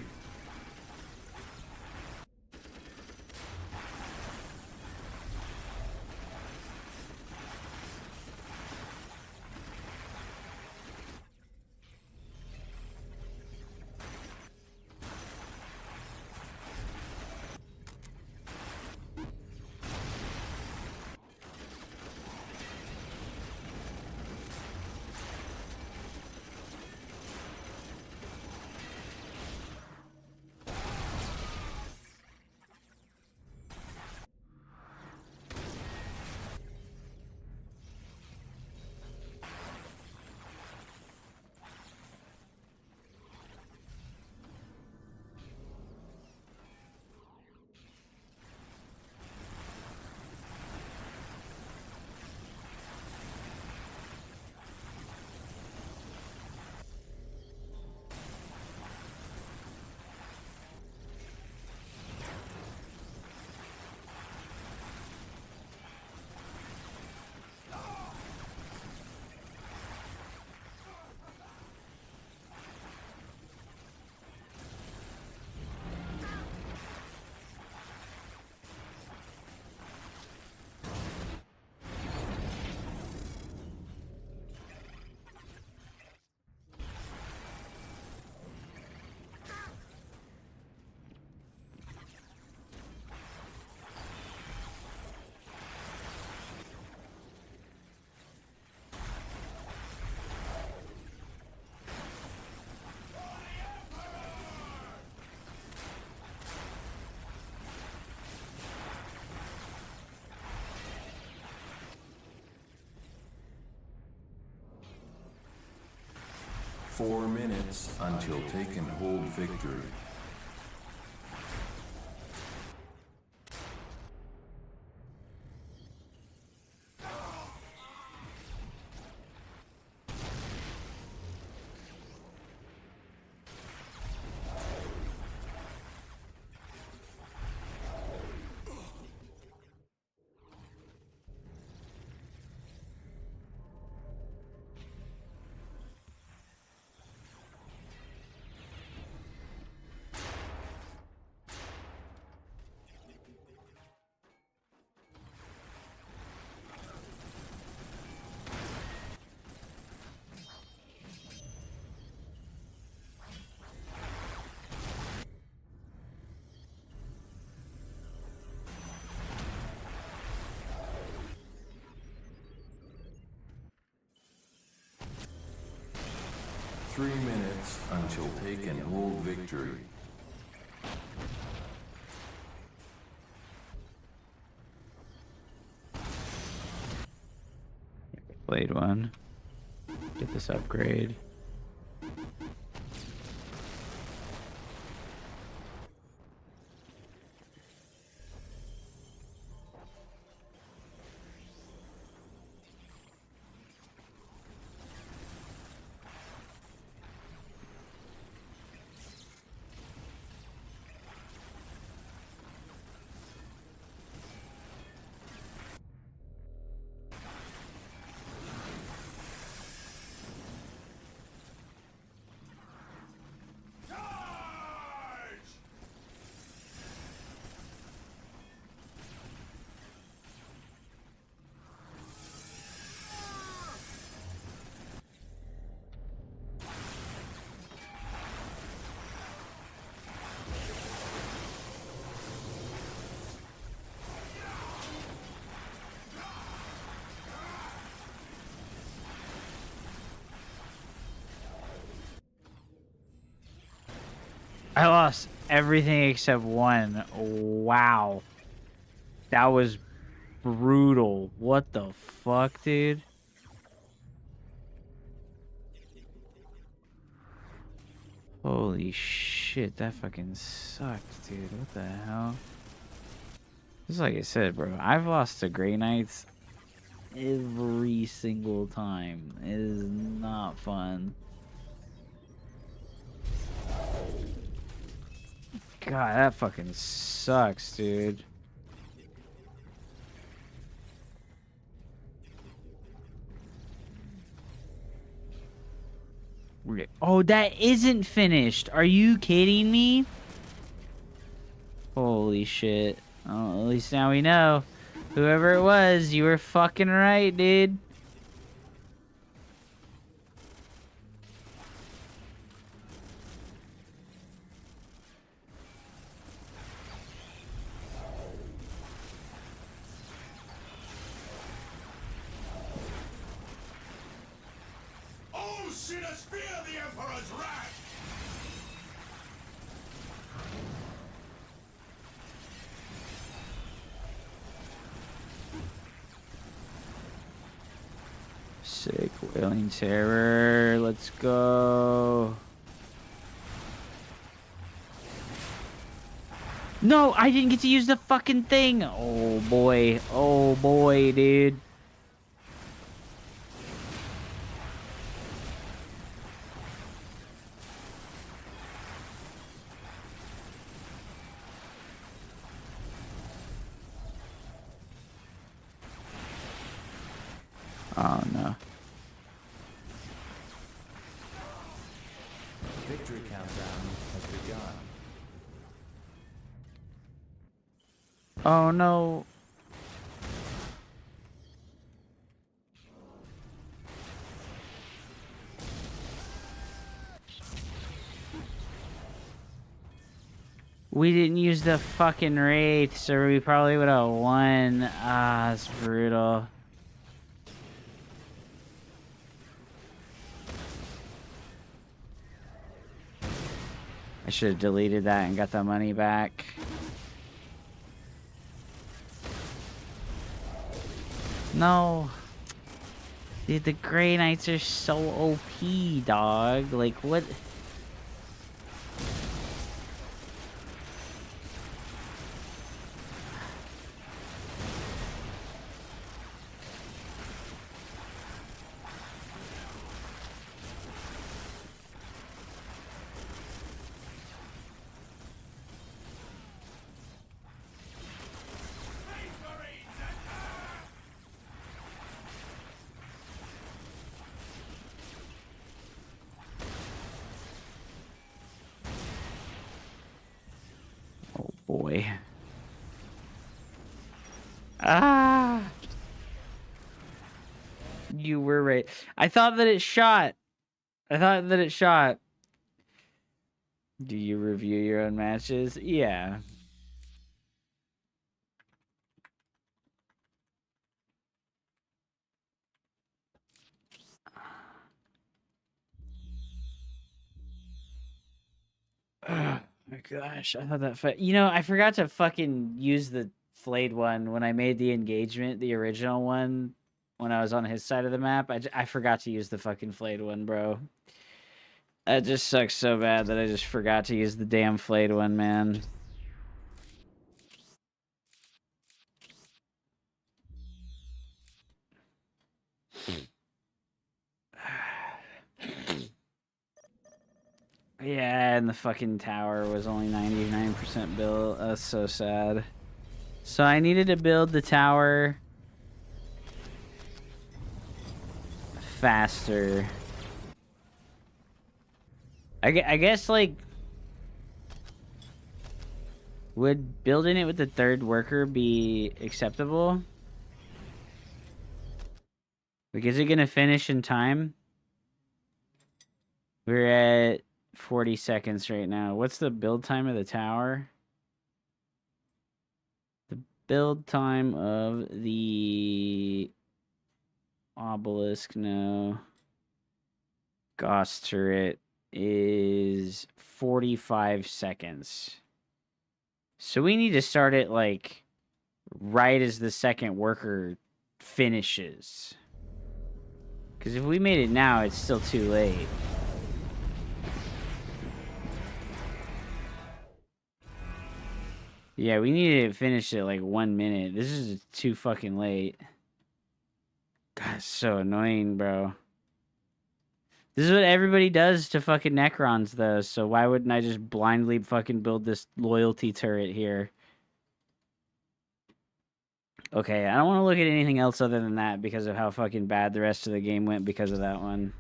M: 4 minutes until take and hold victory. Three minutes until take and hold victory.
C: Played one. Get this upgrade. I lost everything except one. Wow. That was brutal. What the fuck, dude? Holy shit, that fucking sucked, dude. What the hell? Just like I said, bro, I've lost to Grey Knights every single time. It is not fun. God, that fucking sucks, dude. Oh, that isn't finished. Are you kidding me? Holy shit. Oh, at least now we know. Whoever it was, you were fucking right, dude.
B: Oh shit, a spear the Emperor's wrath!
C: Sick. Wailing Terror. Let's go. No, I didn't get to use the fucking thing. Oh boy. Oh boy, dude. Oh no.
K: Victory countdown has begun.
C: Oh no. We didn't use the fucking Wraith, so we probably would have won. Ah, it's brutal. I should have deleted that and got the money back. No. Dude, the Grey Knights are so OP, dog. Like, what? Oh, boy. Ah! You were right. I thought that it shot. I thought that it shot. Do you review your own matches? Yeah. Oh my gosh, I thought that you know, I forgot to fucking use the flayed one when I made the engagement, the original one, when I was on his side of the map. I forgot to use the fucking flayed one, bro. That just sucks so bad that I just forgot to use the damn flayed one, man. Yeah, and the fucking tower was only 99% built. That's so sad. So I needed to build the tower faster. I guess, like, would building it with the third worker be acceptable? Like, is it gonna finish in time? We're at 40 seconds right now. What's the build time of the tower? The build time of the obelisk, no. Gauss turret is 45 seconds. So we need to start it, like, right as the second worker finishes. Because if we made it now, it's still too late. Yeah, we need to finish it like 1 minute. This is too fucking late. God, it's so annoying, bro. This is what everybody does to fucking Necrons, though, so why wouldn't I just blindly fucking build this loyalty turret here? Okay, I don't want to look at anything else other than that because of how fucking bad the rest of the game went because of that one.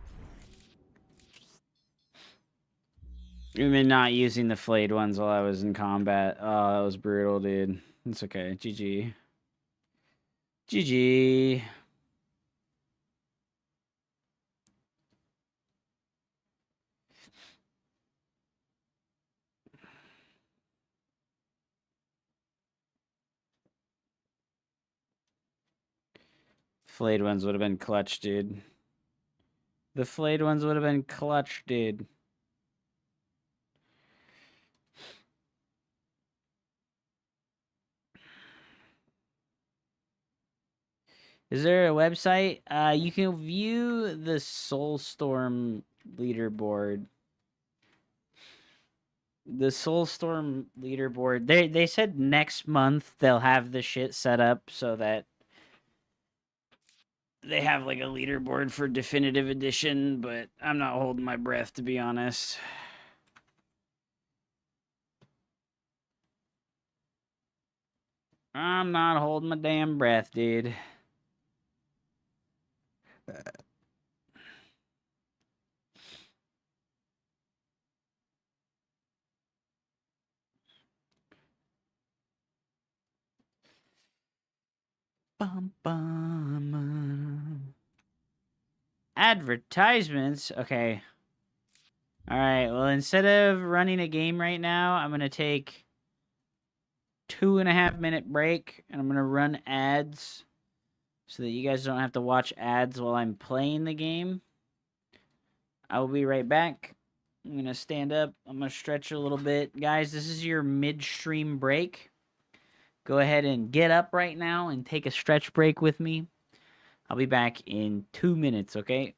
C: Even not using the flayed ones while I was in combat. Oh, that was brutal, dude. It's okay. GG. GG. Flayed ones would have been clutch, dude. The flayed ones would have been clutch, dude. Is there a website? You can view the Soulstorm leaderboard. The Soulstorm leaderboard. They said next month they'll have the shit set up so that they have like a leaderboard for definitive edition, but I'm not holding my breath, to be honest. I'm not holding my damn breath, dude. Bum, bum. Advertisements? Okay. Alright, well, instead of running a game right now, I'm going to take 2.5 minute break, and I'm going to run ads so that you guys don't have to watch ads while I'm playing the game. I will be right back. I'm going to stand up. I'm going to stretch a little bit. Guys, this is your midstream break. Go ahead and get up right now and take a stretch break with me. I'll be back in 2 minutes, okay?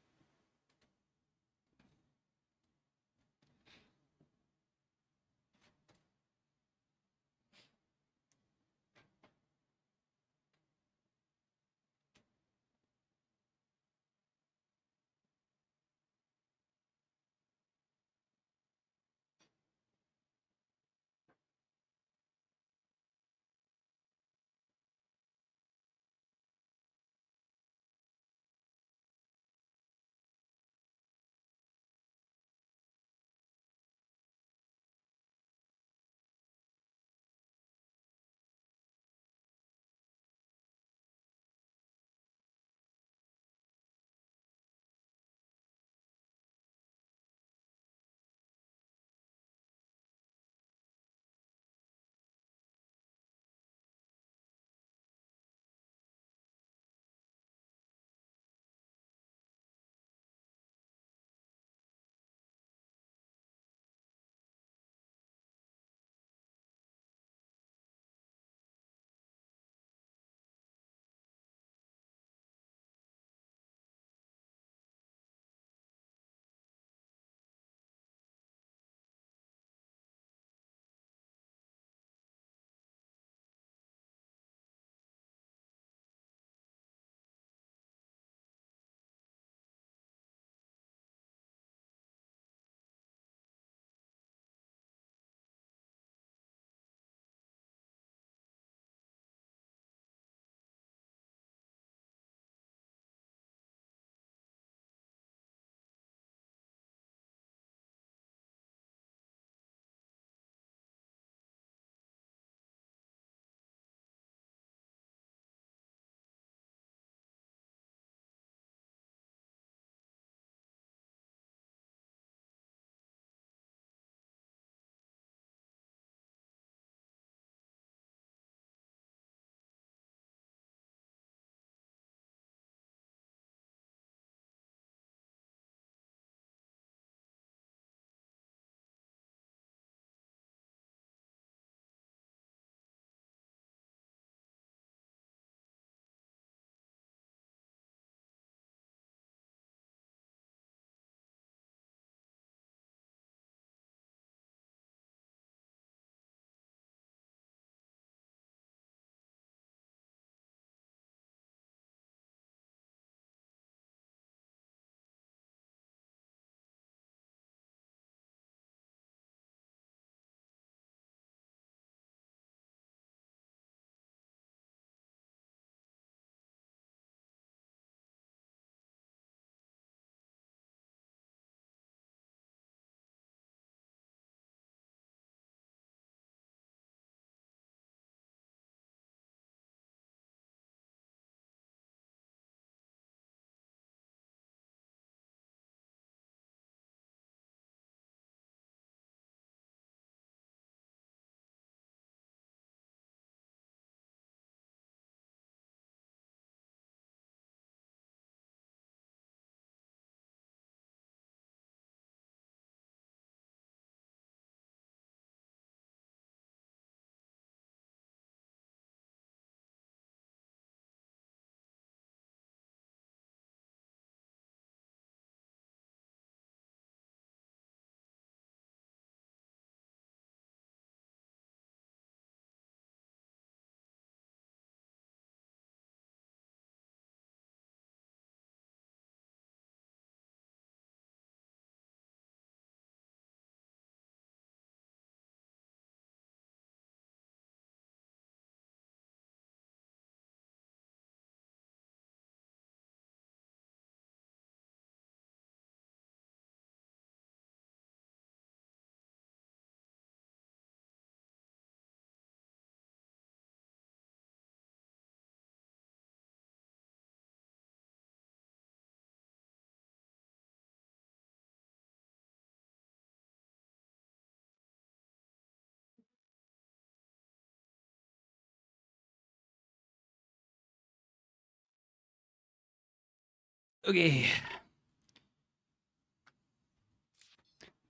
C: Okay.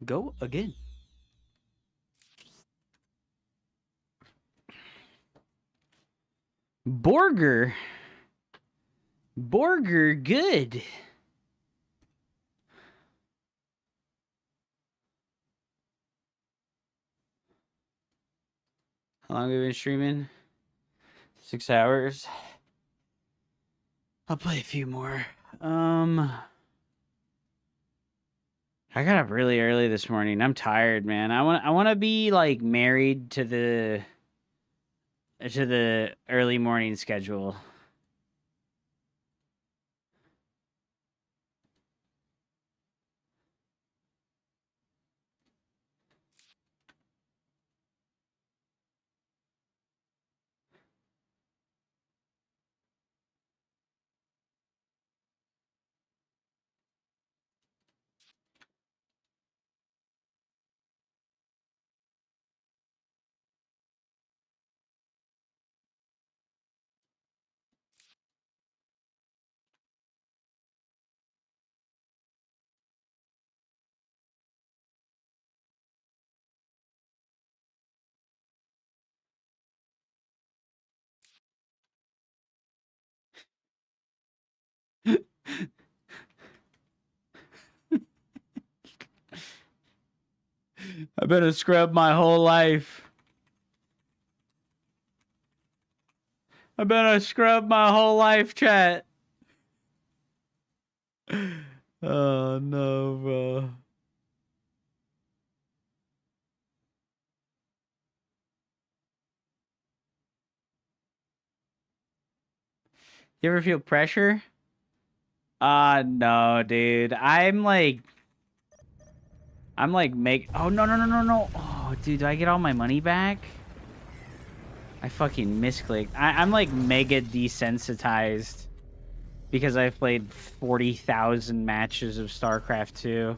C: Go again. Borger Burger good. How long have we been streaming? 6 hours. I'll play a few more. I got up really early this morning. I'm tired, man. I want to be like married to the early morning schedule. I've been a scrub my whole life. I've been a scrub my whole life, chat. Oh no, bro. You ever feel pressure? No, dude. I'm like oh no. Oh, dude, do I get all my money back? I fucking misclicked. I'm like mega desensitized because I've played 40,000 matches of Starcraft 2.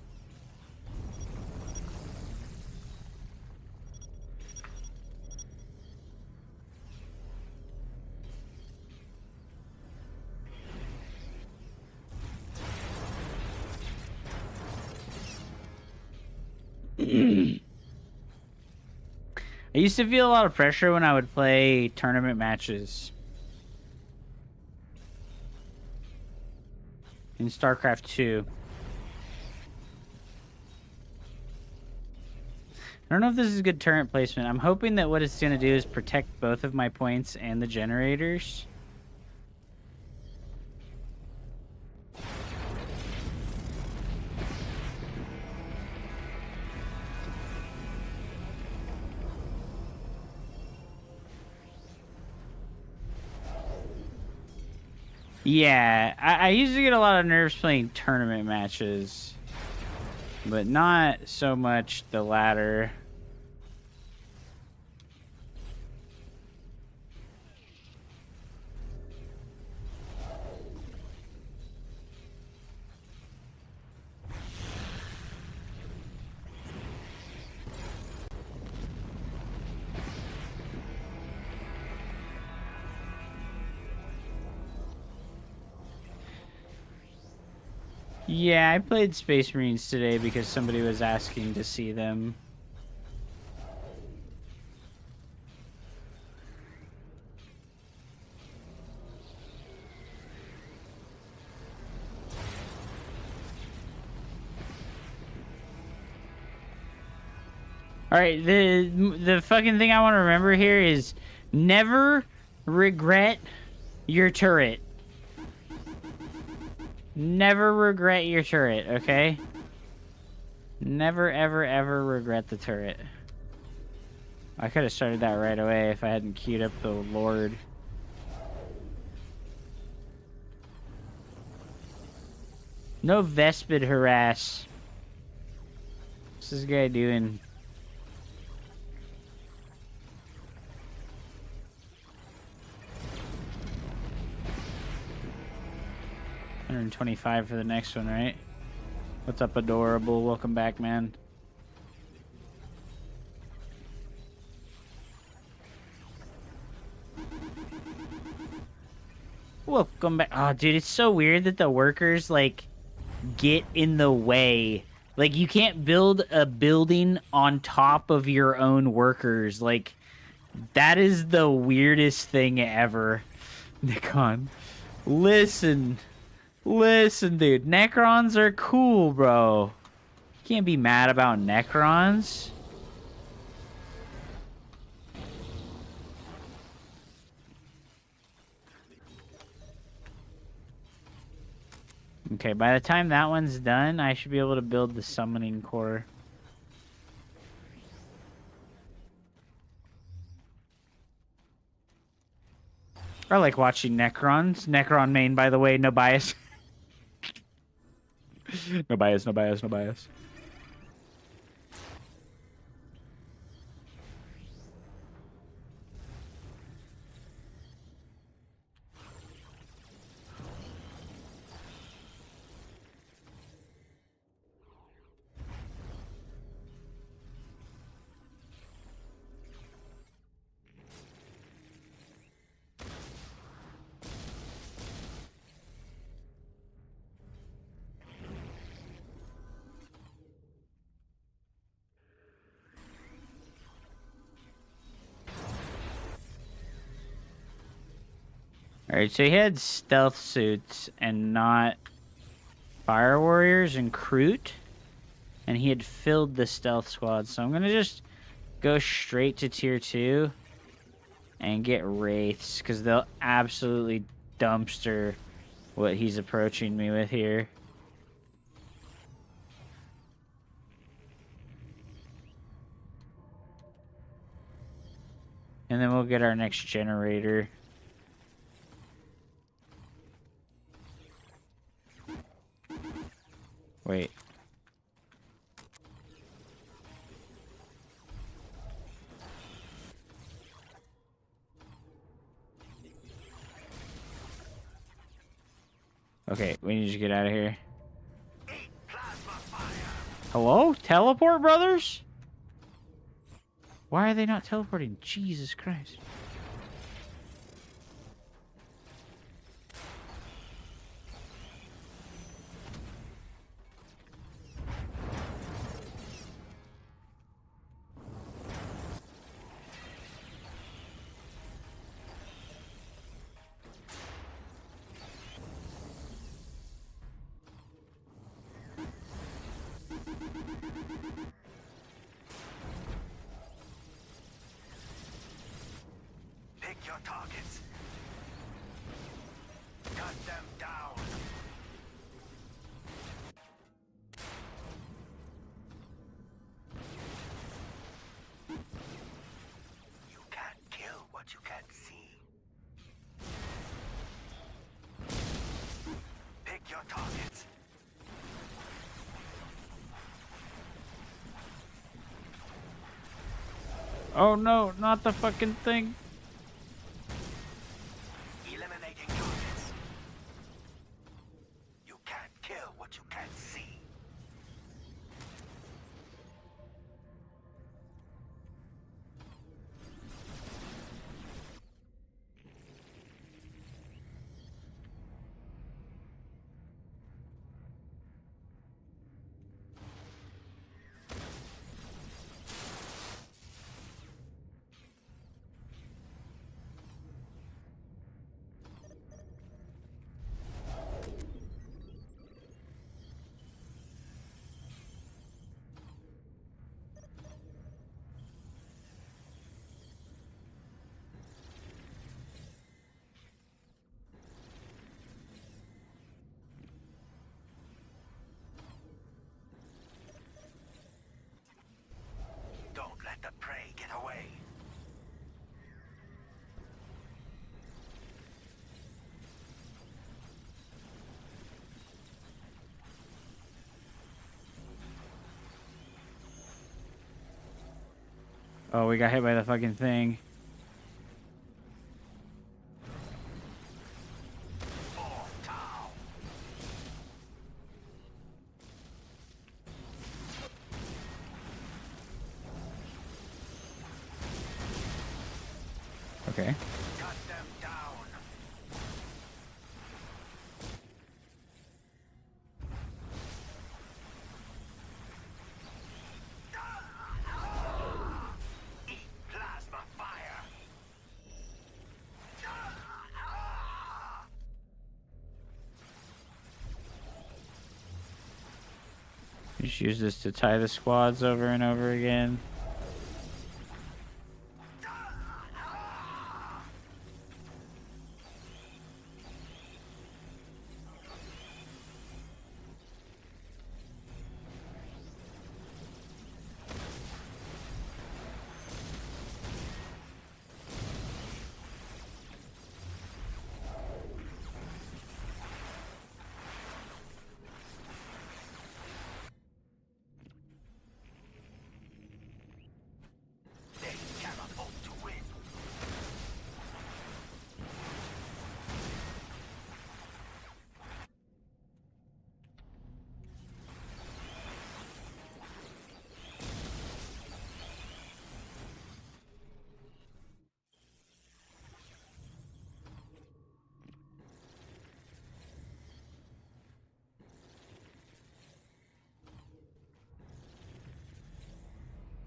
C: I used to feel a lot of pressure when I would play tournament matches in StarCraft 2. I don't know if this is good turret placement. I'm hoping that what it's going to do is protect both of my points and the generators. Yeah, I used to get a lot of nerves playing tournament matches, but not so much the latter. Yeah, I played Space Marines today because somebody was asking to see them. All right, the fucking thing I want to remember here is never regret your turret. Never regret your turret, okay? Never, ever, ever regret the turret. I could have started that right away if I hadn't queued up the Lord. No Vespid harass. What's this guy doing? $125 for the next one, right? What's up, adorable? Welcome back, man. Welcome back. Oh, dude, it's so weird that the workers, like, get in the way. Like, you can't build a building on top of your own workers. Like, that is the weirdest thing ever. Nikon. Listen, dude. Necrons are cool, bro. You can't be mad about Necrons. Okay, by the time that one's done, I should be able to build the summoning core. I like watching Necrons. Necron main, by the way, no bias. No bias, no bias, no bias. Alright, so he had stealth suits and not fire warriors and Kroot. And he had filled the stealth squad. So I'm going to just go straight to tier 2 and get wraiths. Because they'll absolutely dumpster what he's approaching me with here. And then we'll get our next generator. Wait. Okay, we need to get out of here. Hello? Teleport, brothers? Why are they not teleporting? Jesus Christ.
K: Pick your targets. Cut them down. You can't kill what you can't see. Pick your targets.
C: Oh no, not the fucking thing.
K: Eliminating targets. You can't kill what you can't see. Don't let the prey get away.
C: Oh, we got hit by the fucking thing. Okay.
K: Cut them down. Eat plasma fire.
C: Just use this to tie the squads over and over again.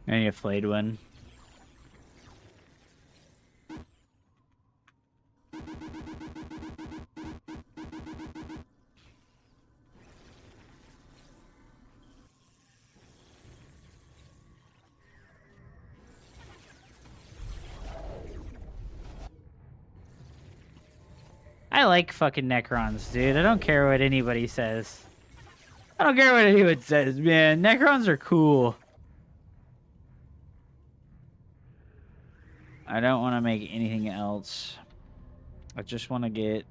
C: I need a flayed one. I like fucking Necrons, dude. I don't care what anybody says. I don't care what anyone says, man. Necrons are cool. I don't want to make anything else. I just want to get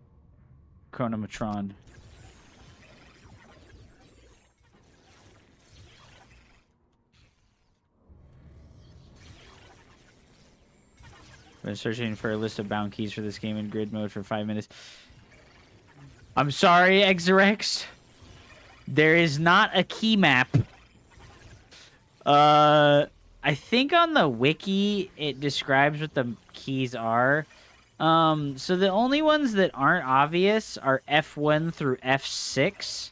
C: Chronometron. Been searching for a list of bound keys for this game in grid mode for 5 minutes. I'm sorry, Exorex. There is not a key map. I think on the wiki it describes what the keys are. So the only ones that aren't obvious are F1 through F6.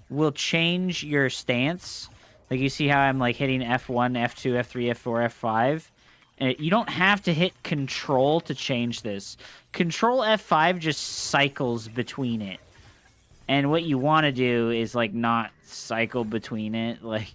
C: Will change your stance. Like you see how I'm like hitting F1, F2, F3, F4, F5. And you don't have to hit Control to change this. Control F5 just cycles between it. And what you want to do is like not cycle between it. Like.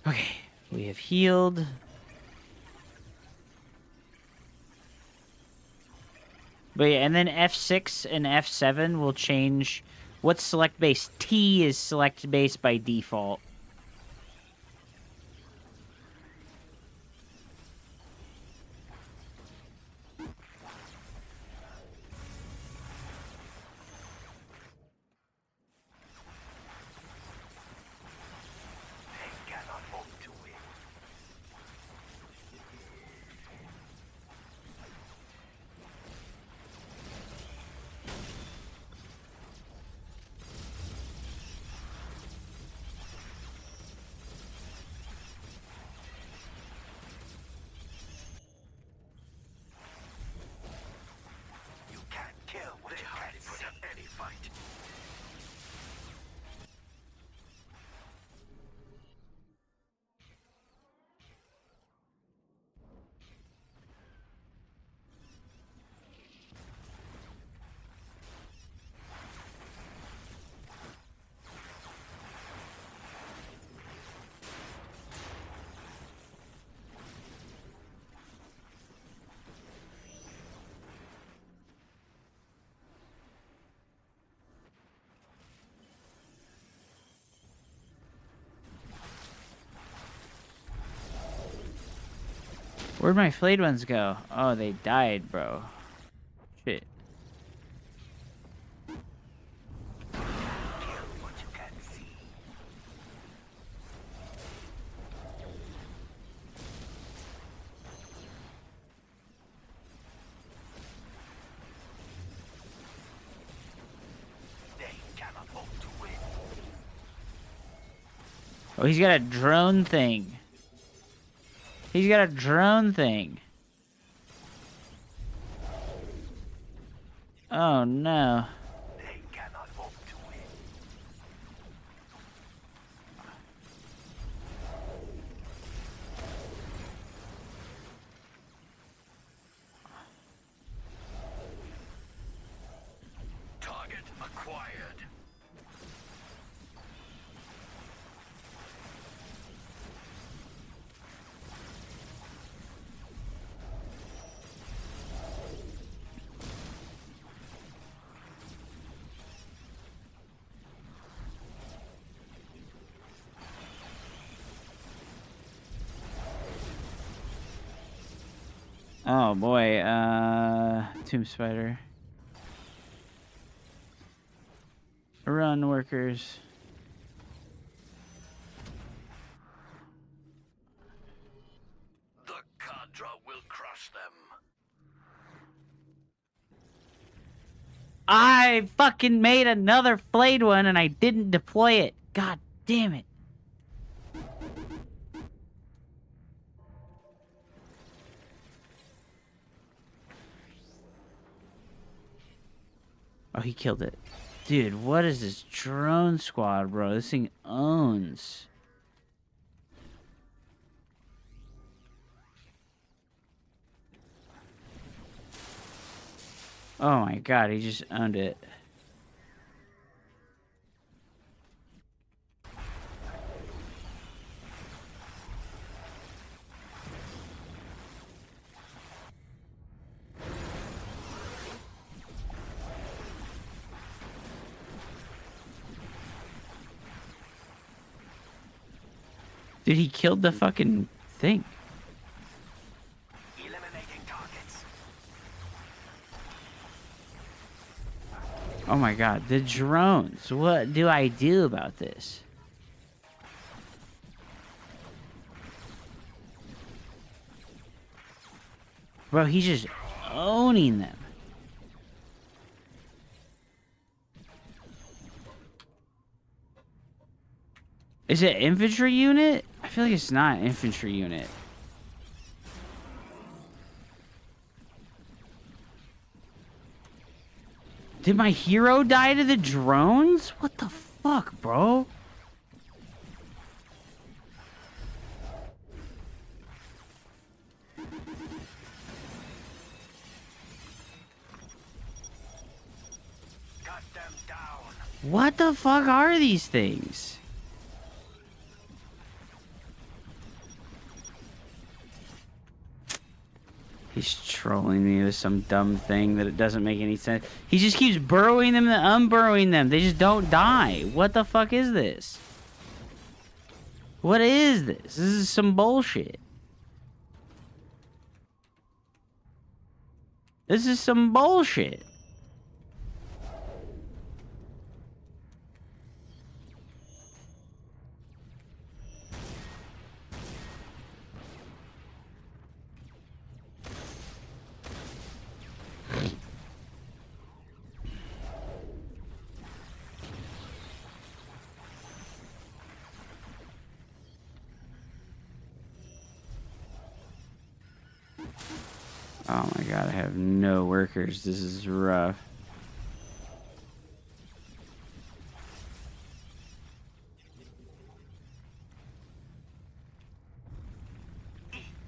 C: Okay, we have healed. But yeah, and then F6 and F7 will change what's select base. T is select base by default. Where'd my flayed ones go? Oh, they died, bro. Shit. Oh, he's got a drone thing. He's got a drone thing. Oh no.
K: They cannot hope to win. Target acquired.
C: Oh boy, Tomb Spider. Run, workers.
K: The Cadra will crush them.
C: I fucking made another flayed one and I didn't deploy it. God damn it. Oh, he killed it. Dude, what is this drone squad, bro? This thing owns. Oh my god, he just owned it. Dude, he killed the fucking thing.
K: Eliminating targets.
C: Oh my god, the drones. What do I do about this? Bro, he's just owning them. Is it infantry unit? I feel like it's not an infantry unit. Did my hero die to the drones? What the fuck, bro?
K: Cut them down.
C: What the fuck are these things? He's trolling me with some dumb thing that it doesn't make any sense. He just keeps burrowing them and unburrowing them. They just don't die. What the fuck is this? What is this? This is some bullshit. This is some bullshit. Oh my god, I have no workers. This is rough.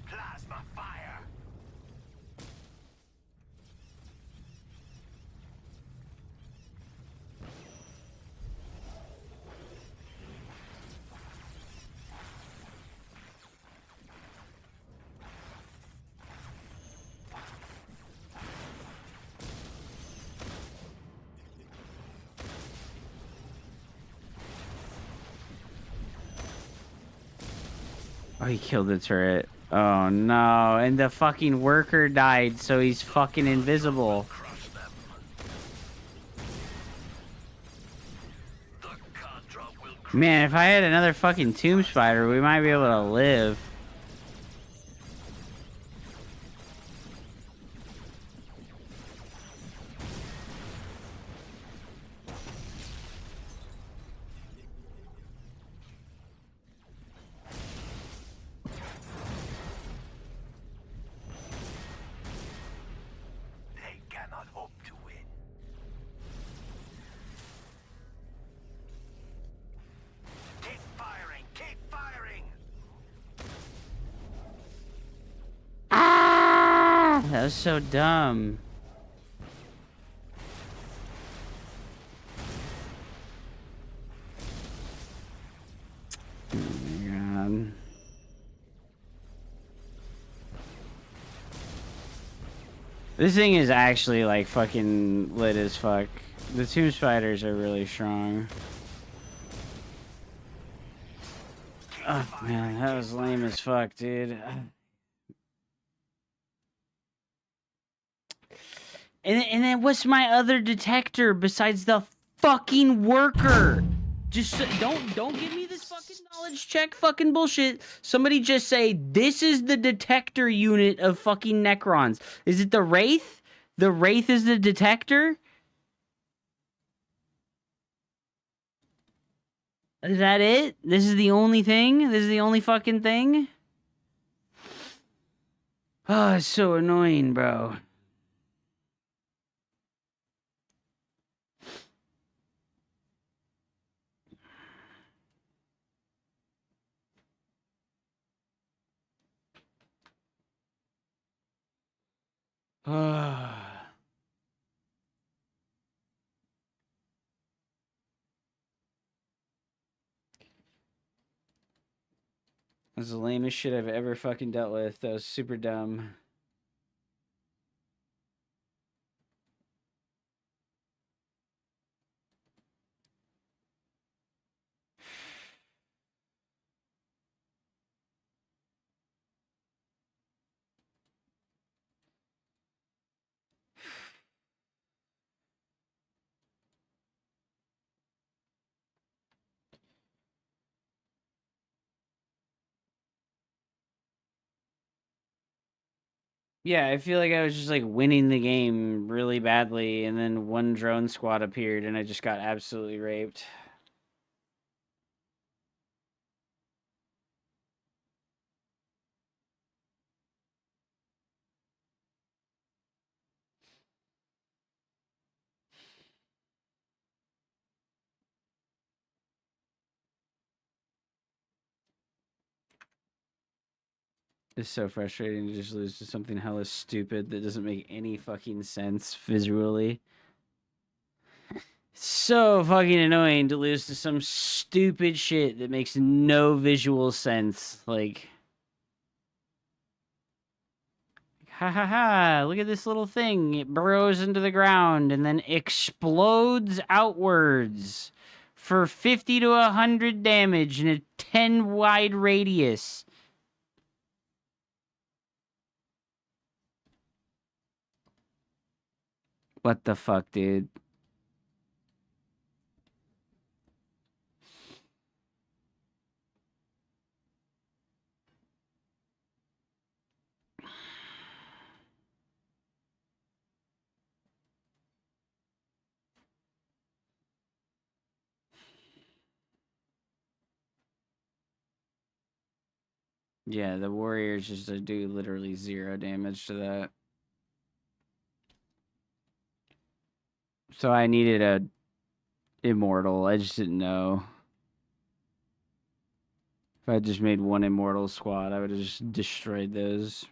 K: Plasma fire.
C: Oh, he killed the turret. Oh no, and the fucking worker died, so he's fucking invisible. Man, if I had another fucking tomb spider, we might be able to live.
K: They cannot hope to win.
C: that's so dumb. Oh my god. This thing is actually like fucking lit as fuck. The tomb spiders are really strong. Oh man, that was lame as fuck, dude. And then what's my other detector besides the fucking worker? Just don't give me this fucking knowledge check fucking bullshit. Somebody just say this is the detector unit of fucking Necrons. Is it the Wraith? The Wraith is the detector? Is that it? This is the only thing? This is the only fucking thing? Oh, it's so annoying, bro. That's the lamest shit I've ever fucking dealt with. That was super dumb. Yeah, I feel like I was just like winning the game really badly, and then one drone squad appeared, and I just got absolutely raped. It's so frustrating to just lose to something hella stupid that doesn't make any fucking sense visually. It's so fucking annoying to lose to some stupid shit that makes no visual sense. Like, ha ha ha, look at this little thing. It burrows into the ground and then explodes outwards for 50 to 100 damage in a 10 wide radius. What the fuck, dude? Yeah, the warriors just do literally 0 damage to that. So I needed a immortal. I just didn't know. If I just made one immortal squad, I would have just destroyed those.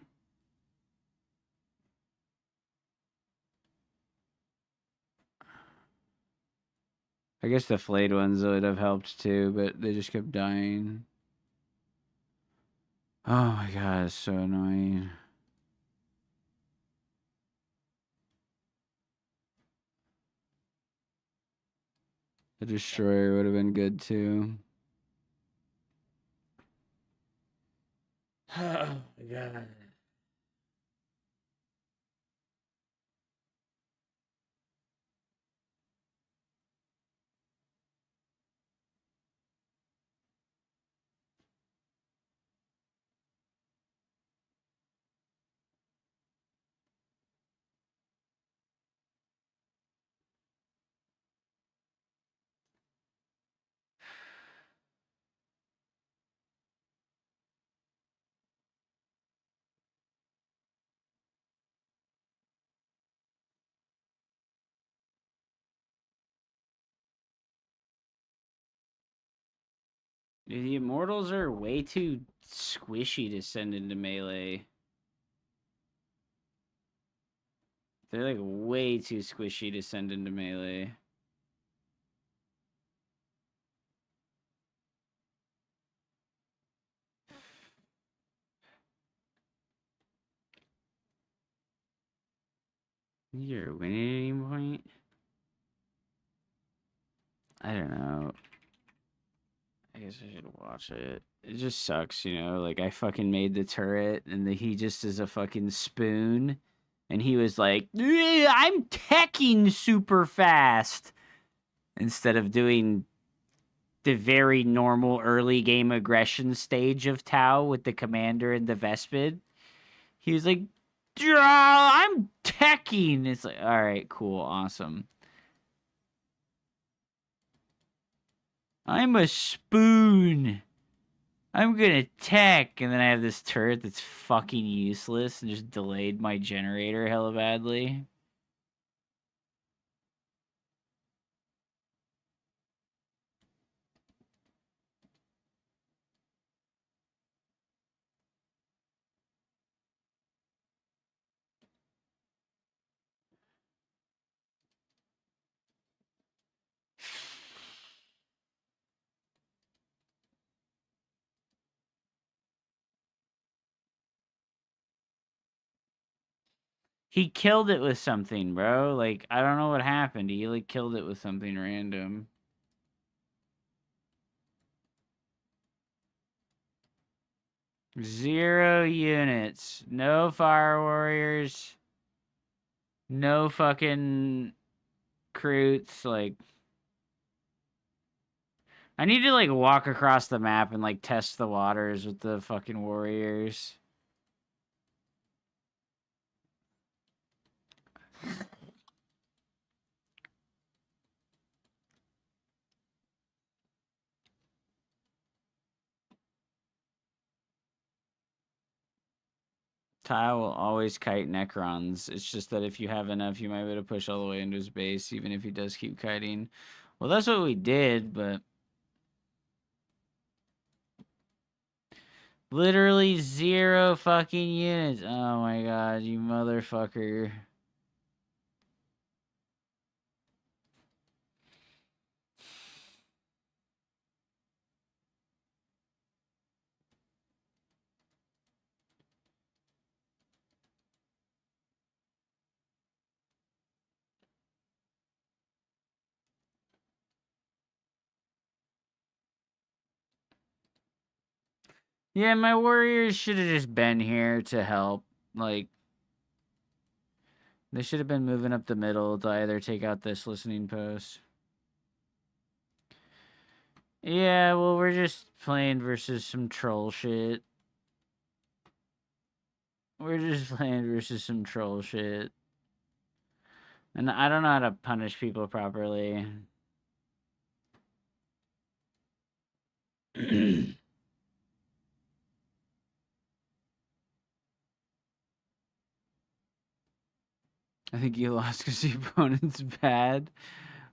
C: I guess the flayed ones would have helped too, but they just kept dying. Oh my god, it's so annoying. The destroyer would have been good too. Oh my god. Dude, the immortals are way too squishy to send into melee. They're like way too squishy to send into melee. You're winning at any point? I don't know. I guess I should watch it. It just sucks, you know? Like, I fucking made the turret, and he just is a fucking spoon. And he was like, I'm teching super fast. Instead of doing the very normal early game aggression stage of Tau with the commander and the Vespid. He was like, I'm teching. It's like, all right, cool, awesome. I'm a spoon. I'm gonna tech. And then I have this turret that's fucking useless and just delayed my generator hella badly. He killed it with something, bro. Like, I don't know what happened. He, like, killed it with something random. Zero units. No fire warriors. No fucking recruits. Like, I need to, like, walk across the map and, like, test the waters with the fucking warriors. Tile will always kite Necrons. It's just that if you have enough, you might be able to push all the way into his base, even if he does keep kiting. Well, that's what we did, but... Literally 0 fucking units. Oh my god, you motherfucker. Yeah, my warriors should have just been here to help. Like, they should have been moving up the middle to either take out this listening post. Yeah, well, we're just playing versus some troll shit. We're just playing versus some troll shit. And I don't know how to punish people properly. I think you lost because the opponent's bad.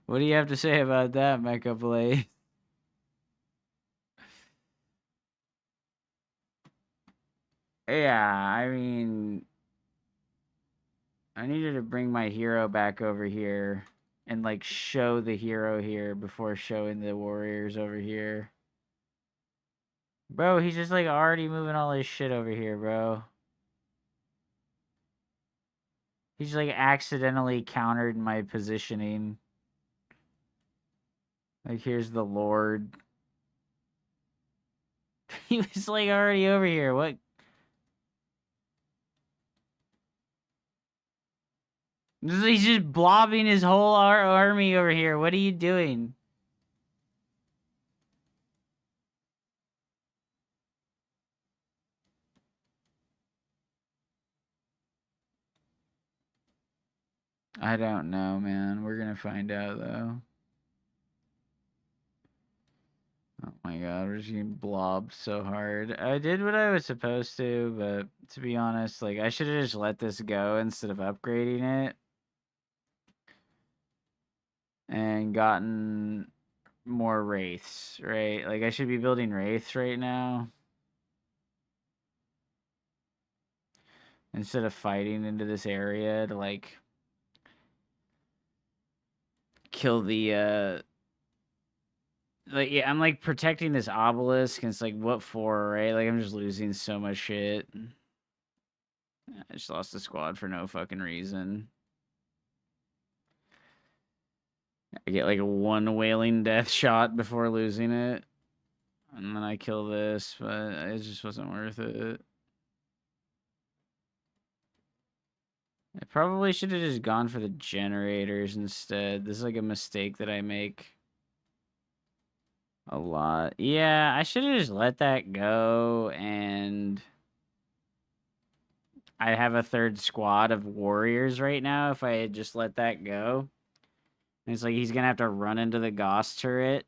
C: What do you have to say about that, Mecha Blade? Yeah, I mean... I needed to bring my hero back over here and, like, show the hero here before showing the warriors over here. Bro, he's just, like, already moving all his shit over here, bro. He's, like, accidentally countered my positioning. Like, here's the Lord. He was, like, already over here. What? He's just blobbing his whole army over here. What are you doing? I don't know, man. We're gonna find out, though. Oh my god, we're just getting blobbed so hard. I did what I was supposed to, but to be honest, like, I should have just let this go instead of upgrading it. And gotten more wraiths, right? Like, I should be building wraiths right now. Instead of fighting into this area to, like, kill the like, yeah, I'm like protecting this obelisk, and it's like, what for, right? Like, I'm just losing so much shit. I just lost the squad for no fucking reason. I get like a 1 wailing death shot before losing it. And then I kill this, but it just wasn't worth it. I probably should have just gone for the generators instead. This is like a mistake that I make a lot. Yeah, I should have just let that go, and I have a 3rd squad of warriors right now if I had just let that go. And it's like he's gonna have to run into the Gauss turret.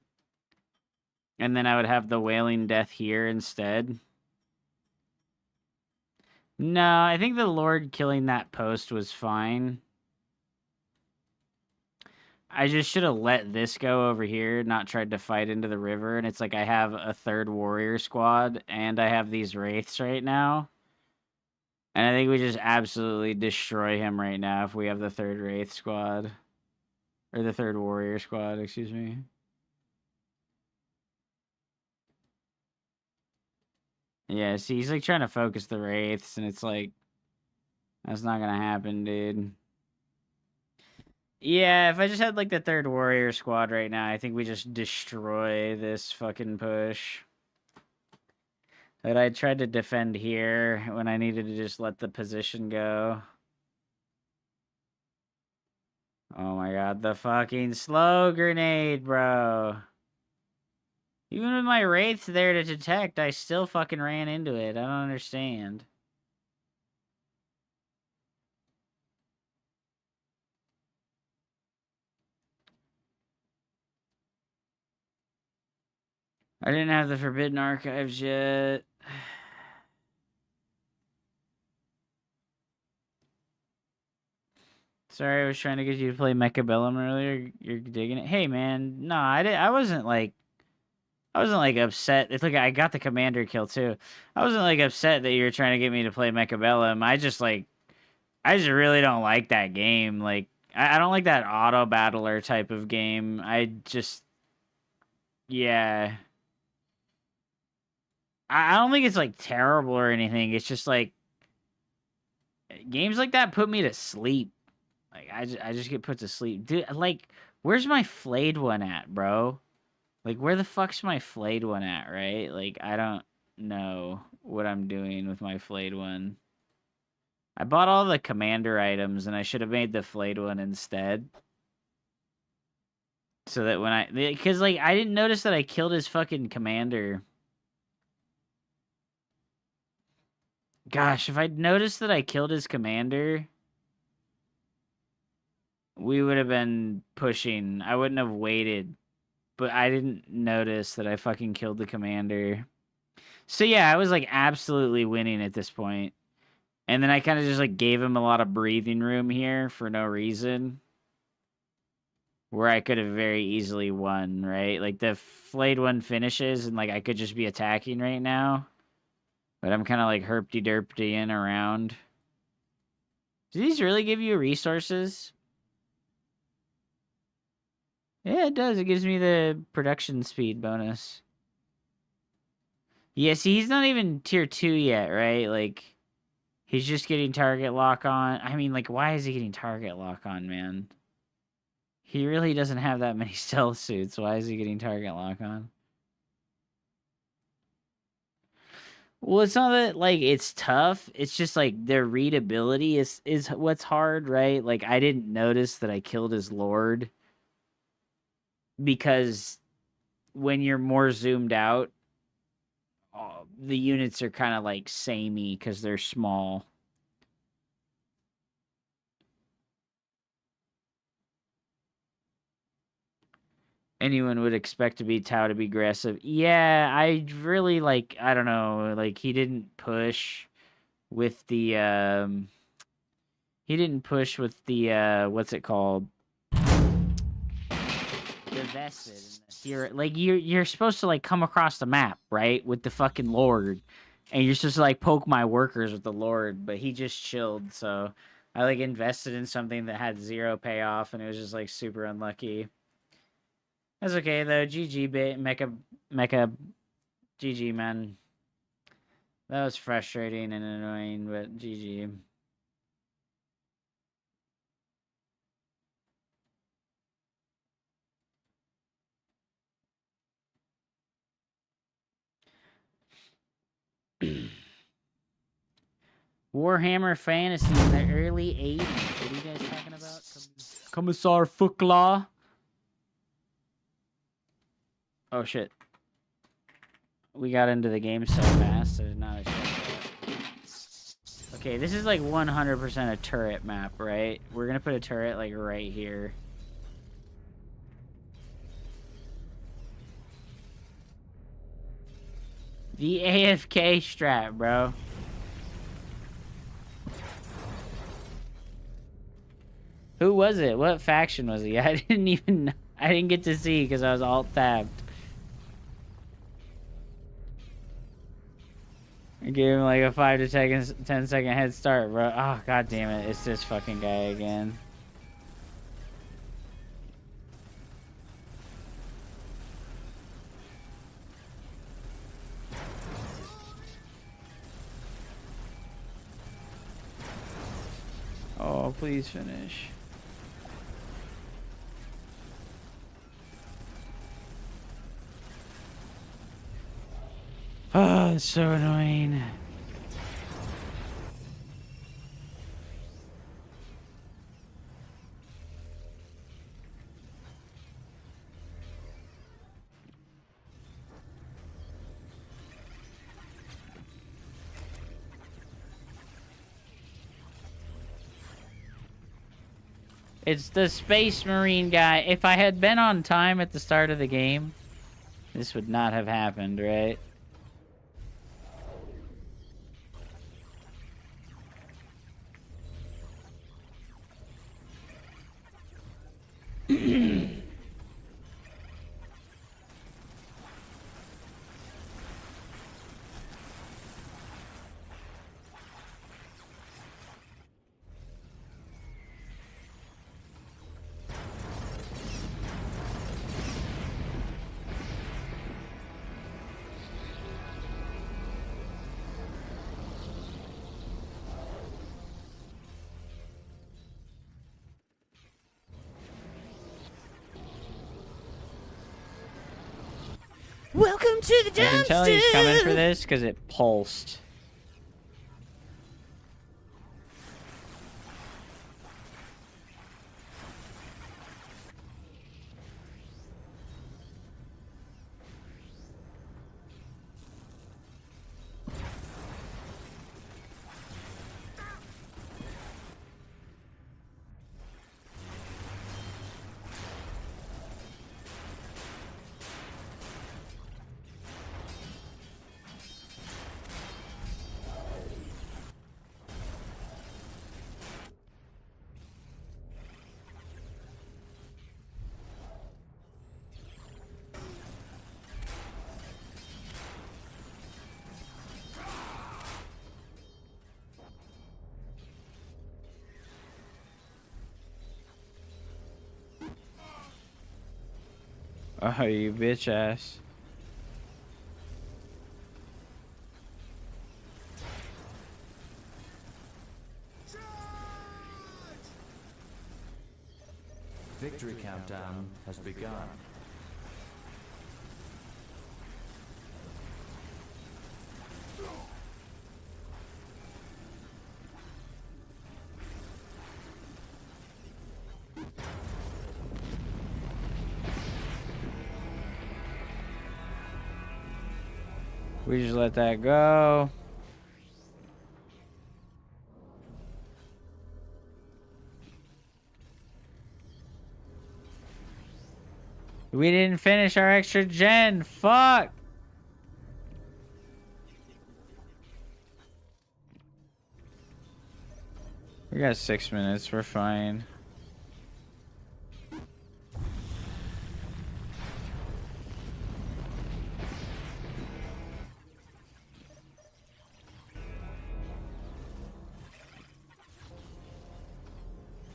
C: And then I would have the Wailing Death here instead. No, I think the Lord killing that post was fine. I just should have let this go over here, not tried to fight into the river. And it's like I have a 3rd warrior squad, and I have these wraiths right now. And I think we just absolutely destroy him right now if we have the 3rd wraith squad. Or the 3rd warrior squad, excuse me. Yeah, see, he's like trying to focus the wraiths, and it's like, that's not gonna happen, dude. Yeah, if I just had like the 3rd warrior squad right now, I think we just destroy this fucking push. But I tried to defend here when I needed to just let the position go. Oh my god, the fucking slow grenade, bro. Even with my wraiths there to detect, I still fucking ran into it. I don't understand. I didn't have the Forbidden Archives yet. Sorry, I was trying to get you to play Mechabellum earlier. You're digging it. Hey, man, no, I wasn't like upset. It's like I got the commander kill too. I wasn't like upset that you were trying to get me to play Mechabellum. I just really don't like that game. Like, I don't like that auto battler type of game. Yeah. I don't think it's like terrible or anything. It's just like games like that put me to sleep. Like I just get put to sleep. Dude, like, where's my flayed one at, bro? Like, where the fuck's my flayed one at, right? Like, I don't know what I'm doing with my flayed one. I bought all the commander items, and I should have made the flayed one instead. So that when because like I didn't notice that I killed his fucking commander. Gosh, if I'd noticed that I killed his commander, we would have been pushing. I wouldn't have waited. But I didn't notice that I fucking killed the commander. So yeah, I was like absolutely winning at this point. And then I kind of just like gave him a lot of breathing room here for no reason. Where I could have very easily won, right? Like the flayed one finishes and like I could just be attacking right now. But I'm kind of like herpty-derpty-ing around. Do these really give you resources? Yeah, it does. It gives me the production speed bonus. Yeah, see, he's not even tier 2 yet, right? Like, he's just getting target lock on. I mean, like, why is he getting target lock on, man? He really doesn't have that many stealth suits. Why is he getting target lock on? Well, it's not that, like, it's tough. It's just, like, their readability is what's hard, right? Like, I didn't notice that I killed his lord. Because when you're more zoomed out, the units are kind of, like, samey because they're small. Anyone would expect to be Tau to be aggressive. Yeah, I really, like, I don't know, like, he didn't push with the, what's it called? The vested. You're, like, you're supposed to, like, come across the map, right? With the fucking Lord. And you're supposed to, like, poke my workers with the Lord, but he just chilled, so I, like, invested in something that had 0 payoff, and it was just, like, super unlucky. That's okay though. GG, mecha, GG, man. That was frustrating and annoying, but GG. Warhammer Fantasy in the early 80s. What are you guys talking about? Commissar Fooklaw? Oh shit. We got into the game so fast, I did not expect that. Okay, this is like 100% a turret map, right? We're gonna put a turret like right here. The AFK strat, bro. Who was it? What faction was he? I didn't get to see because I was alt-tabbed. I gave him like a 5 to 10 second head start, bro. Oh, god damn it. It's this fucking guy again. Oh, please finish. Oh, it's so annoying. It's the Space Marine guy. If I had been on time at the start of the game, this would not have happened, right?
N: Welcome to the dumpster.
C: I can tell he's coming for this because it pulsed. Oh, you bitch ass.
M: Victory countdown has begun.
C: We just let that go. We didn't finish our extra gen. Fuck. We got 6 minutes. We're fine.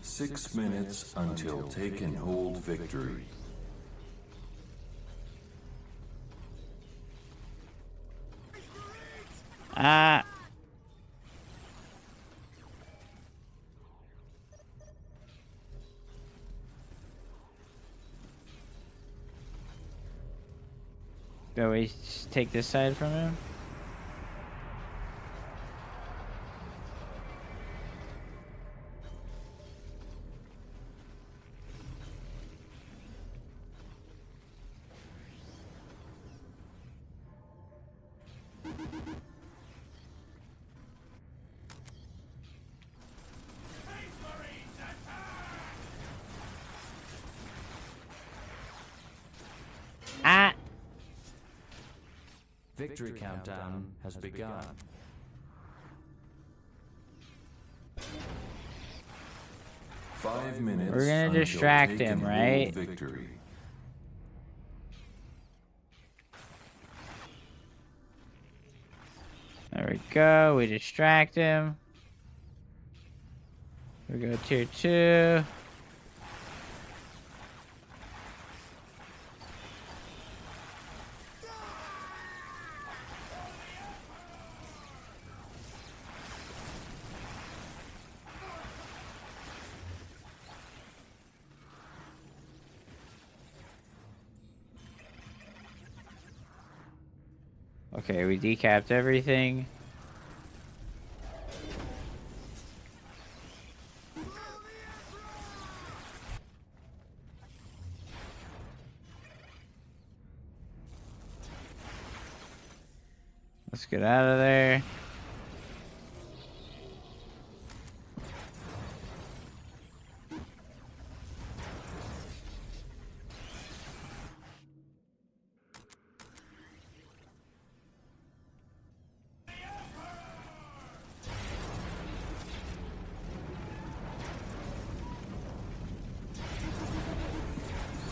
M: Six minutes until take and hold victory.
C: Go, we just take this side from him. Ah!
M: Victory countdown has begun. Five minutes.
C: We're gonna
M: until
C: distract
M: taken
C: him,
M: hold
C: right?
M: Victory.
C: There we go. We distract him. We go tier 2. Okay, we decapped everything. Let's get out of there.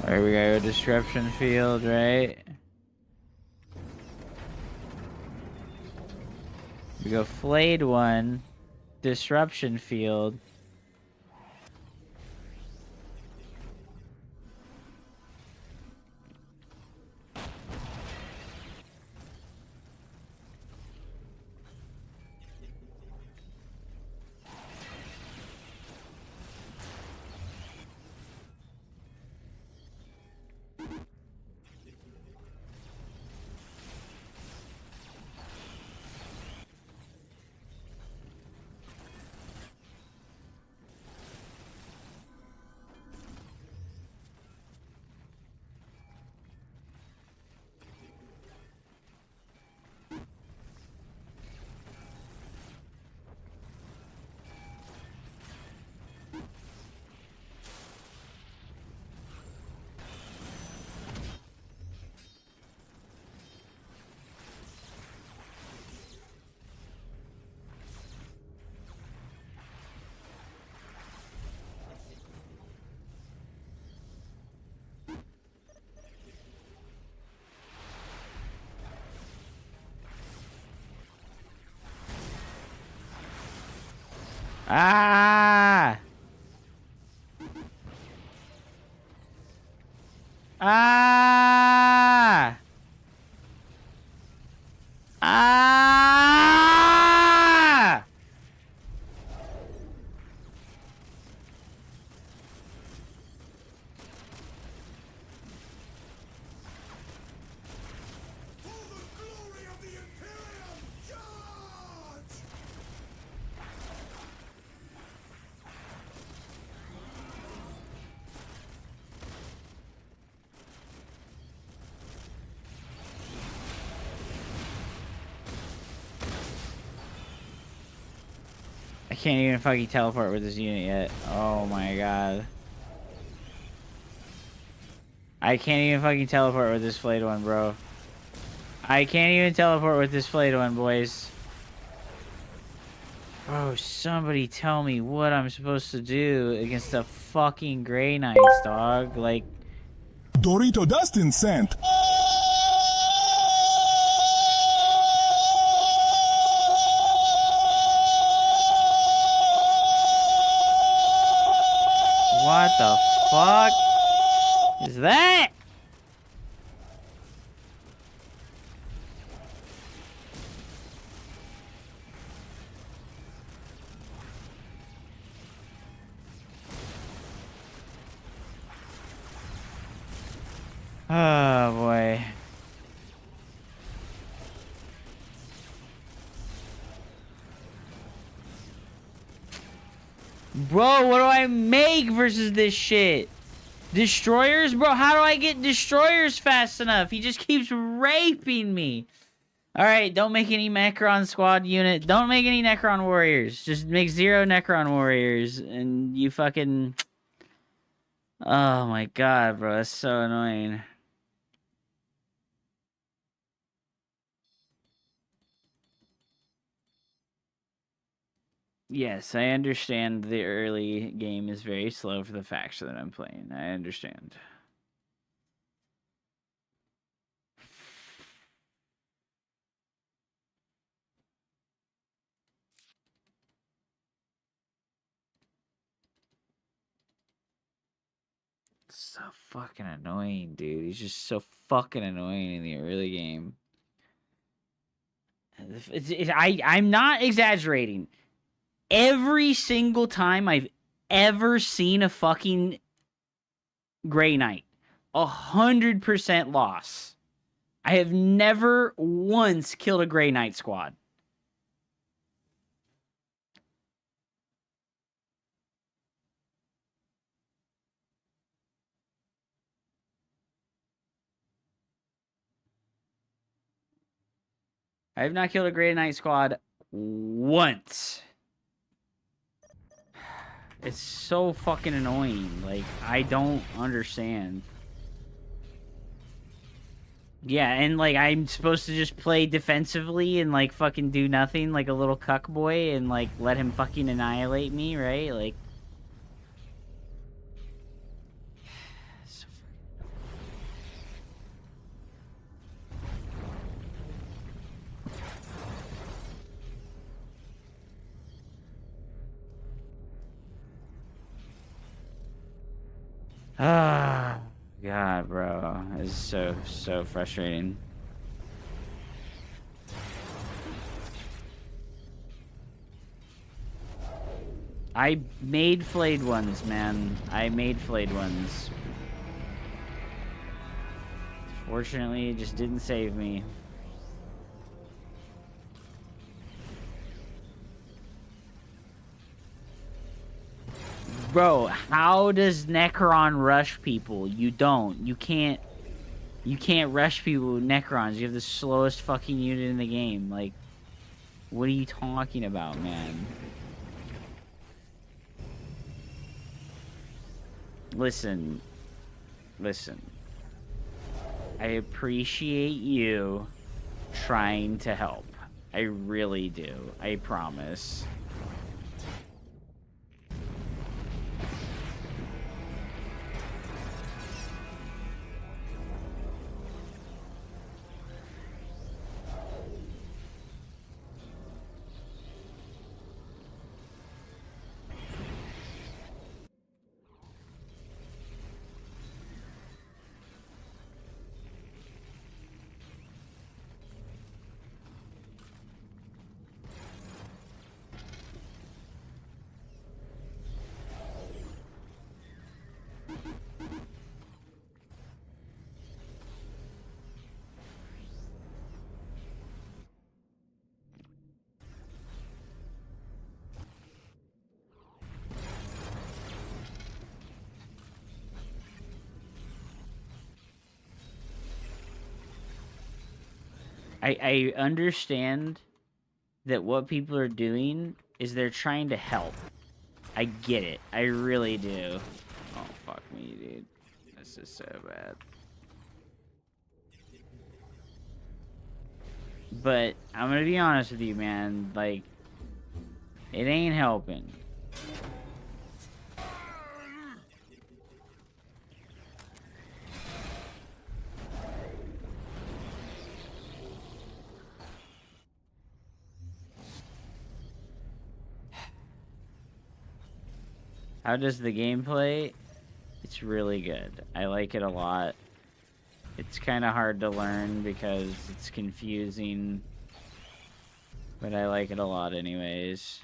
C: Alright, we got a disruption field, right? We go flayed one, disruption field. Ah! Ah! Ah! I can't even fucking teleport with this unit yet. Oh my god. I can't even fucking teleport with this flayed one, bro. I can't even teleport with this flayed one, boys. Bro, somebody tell me what I'm supposed to do against the fucking Grey Knights, dog. Like...
L: Dorito Dustin sent.
C: What the fuck is that? Oh boy. Bro, what do I make versus this shit? Destroyers? Bro, how do I get destroyers fast enough? He just keeps raping me. Alright, don't make any Necron squad unit. Don't make any Necron warriors. Just make 0 Necron warriors. And you fucking... Oh my god, bro. That's so annoying. Yes, I understand the early game is very slow for the faction that I'm playing. I understand. So fucking annoying, dude. He's just so fucking annoying in the early game. I'm not exaggerating. Every single time I've ever seen a fucking Grey Knight, 100% loss. I have never once killed a Grey Knight squad. I have not killed a Grey Knight squad once. It's so fucking annoying. Like, I don't understand. Yeah, and like, I'm supposed to just play defensively and like fucking do nothing like a little cuck boy and like let him fucking annihilate me, right? Like... Ah, God, bro. It's so frustrating. I made flayed ones, man. I made flayed ones. Fortunately, it just didn't save me. Bro, how does Necron rush people? You don't. You can't rush people with Necrons. You have the slowest fucking unit in the game. Like, what are you talking about, man? Listen. I appreciate you trying to help. I really do. I promise. I understand that what people are doing is they're trying to help. I get it. I really do. Oh, fuck me, dude. This is so bad. But I'm gonna be honest with you, man. Like, it ain't helping. How does the game play? It's really good. I like it a lot. It's kind of hard to learn because it's confusing. But I like it a lot anyways.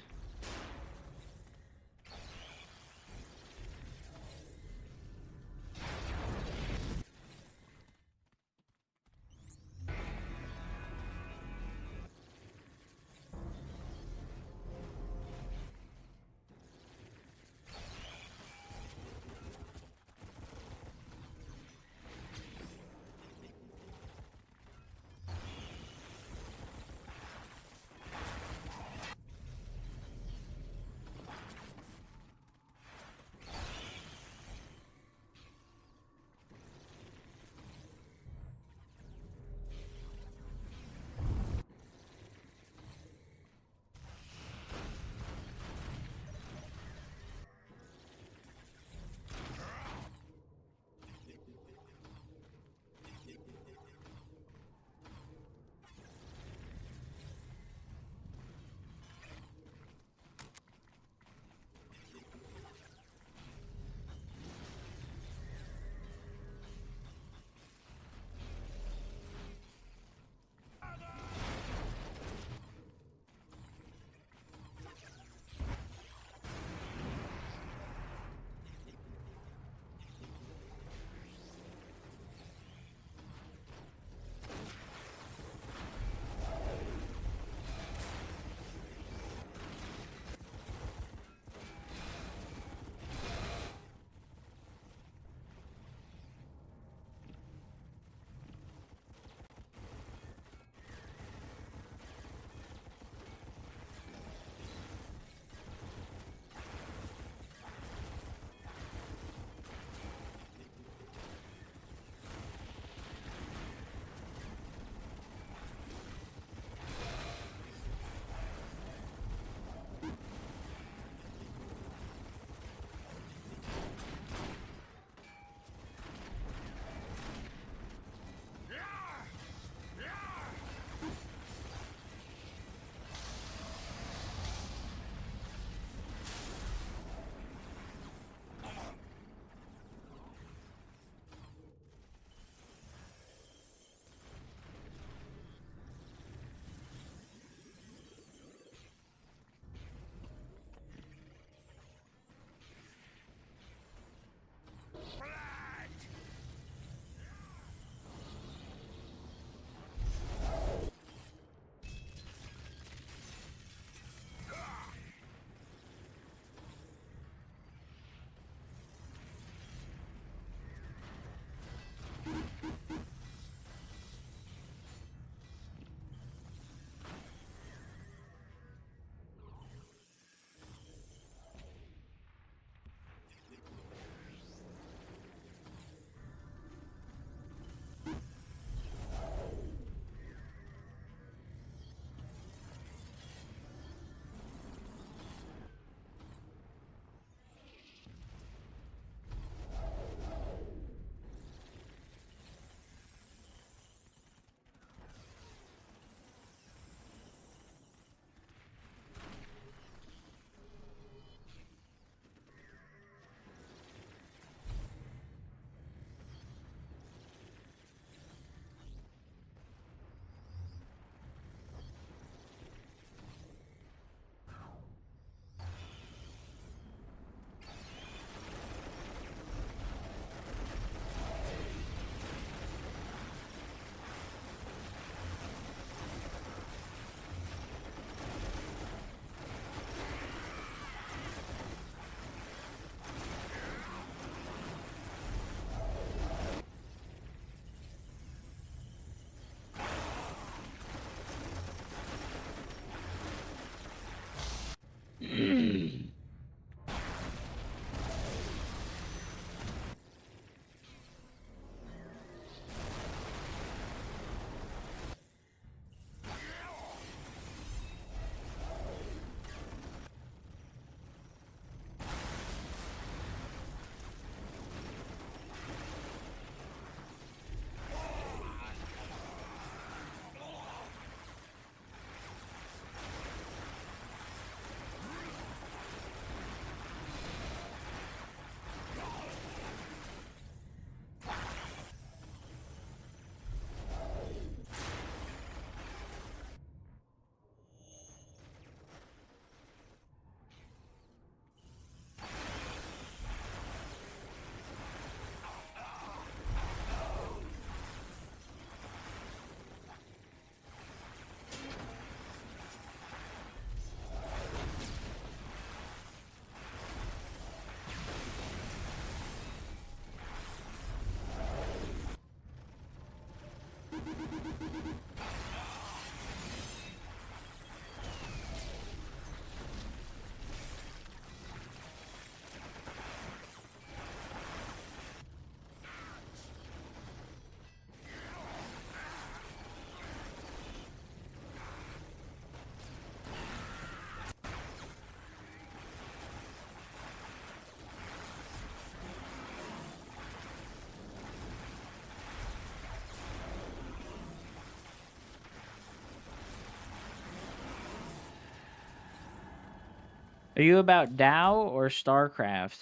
C: Are you about DAO or Starcraft?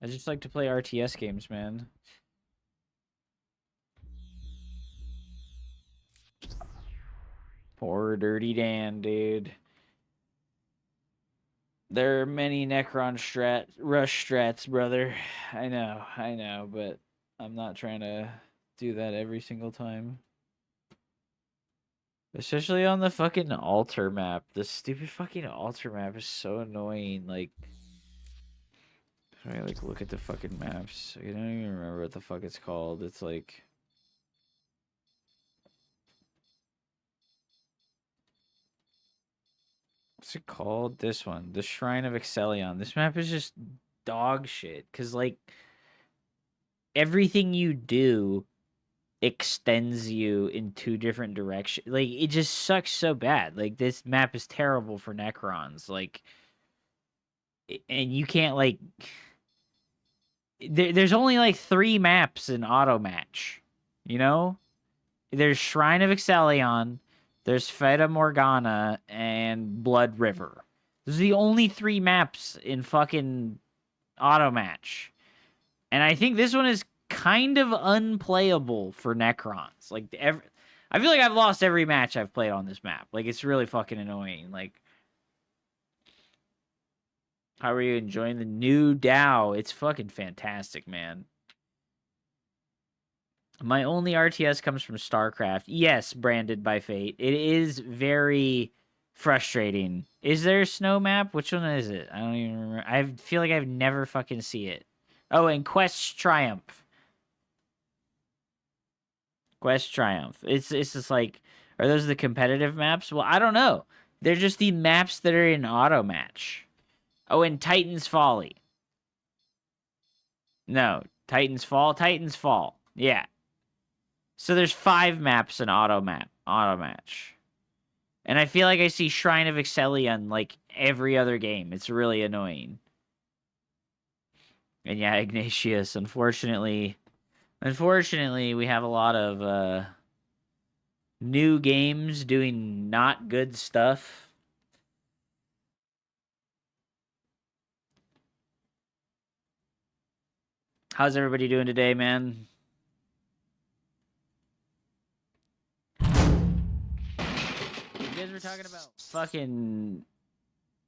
C: I just like to play RTS games, man. Poor Dirty Dan, dude. There are many Necron rush strats, brother. I know, but I'm not trying to do that every single time. Especially on the fucking altar map. The stupid fucking altar map is so annoying. Like, let me like look at the fucking maps. I don't even remember what the fuck it's called. It's like, what's it called? This one, the Shrine of Excellion. This map is just dog shit. Cause like everything you do extends you in two different directions. Like it just sucks so bad. Like this map is terrible for Necrons. Like, and you can't like. There's only like 3 maps in auto match. You know, there's Shrine of Excellion, there's Fata Morgana, and Blood River. Those are the only 3 maps in fucking auto match. And I think this one is kind of unplayable for Necrons. Like, I feel like I've lost every match I've played on this map. Like, it's really fucking annoying. Like, how are you enjoying the new DAO? It's fucking fantastic, man. My only RTS comes from Starcraft. Yes, branded by Fate. It is very frustrating. Is there a snow map? Which one is it? I don't even remember. I feel like I've never fucking see it. Oh, and Quest Triumph. Quest Triumph. It's just like, are those the competitive maps? Well, I don't know. They're just the maps that are in auto match. Oh, and Titan's Folly. No, Titan's Fall. Yeah. So there's 5 maps in auto match. And I feel like I see Shrine of Excellion like every other game. It's really annoying. And yeah, Ignatius, unfortunately, we have a lot of new games doing not good stuff. How's everybody doing today, man? You guys were talking about fucking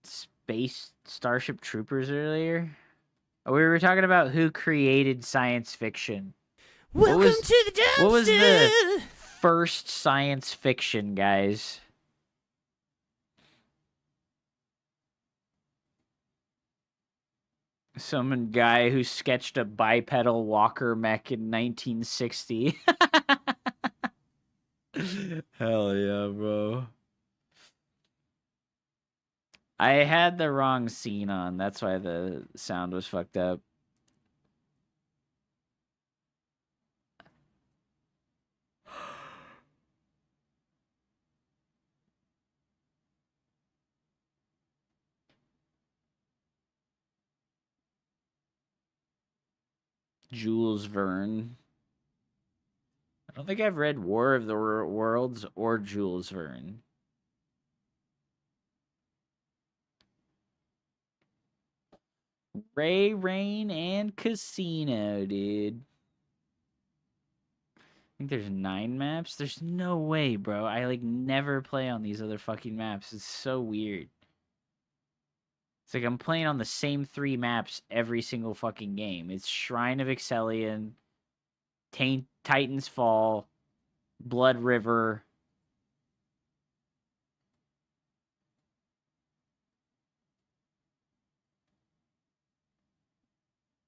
C: space Starship Troopers earlier. We were talking about who created science fiction.
N: Welcome to the dumpster.
C: What was the first science fiction, guys? Some guy who sketched a bipedal walker mech in 1960. Hell yeah, bro. I had the wrong scene on. That's why the sound was fucked up. Jules Verne. I don't think I've read War of the Worlds or Jules Verne. Ray, Rain, and Casino, dude. I think there's 9 maps. There's no way, bro. I like never play on these other fucking maps. It's so weird. It's like I'm playing on the same 3 maps every single fucking game. It's Shrine of Excellion, Titan's Fall, Blood River.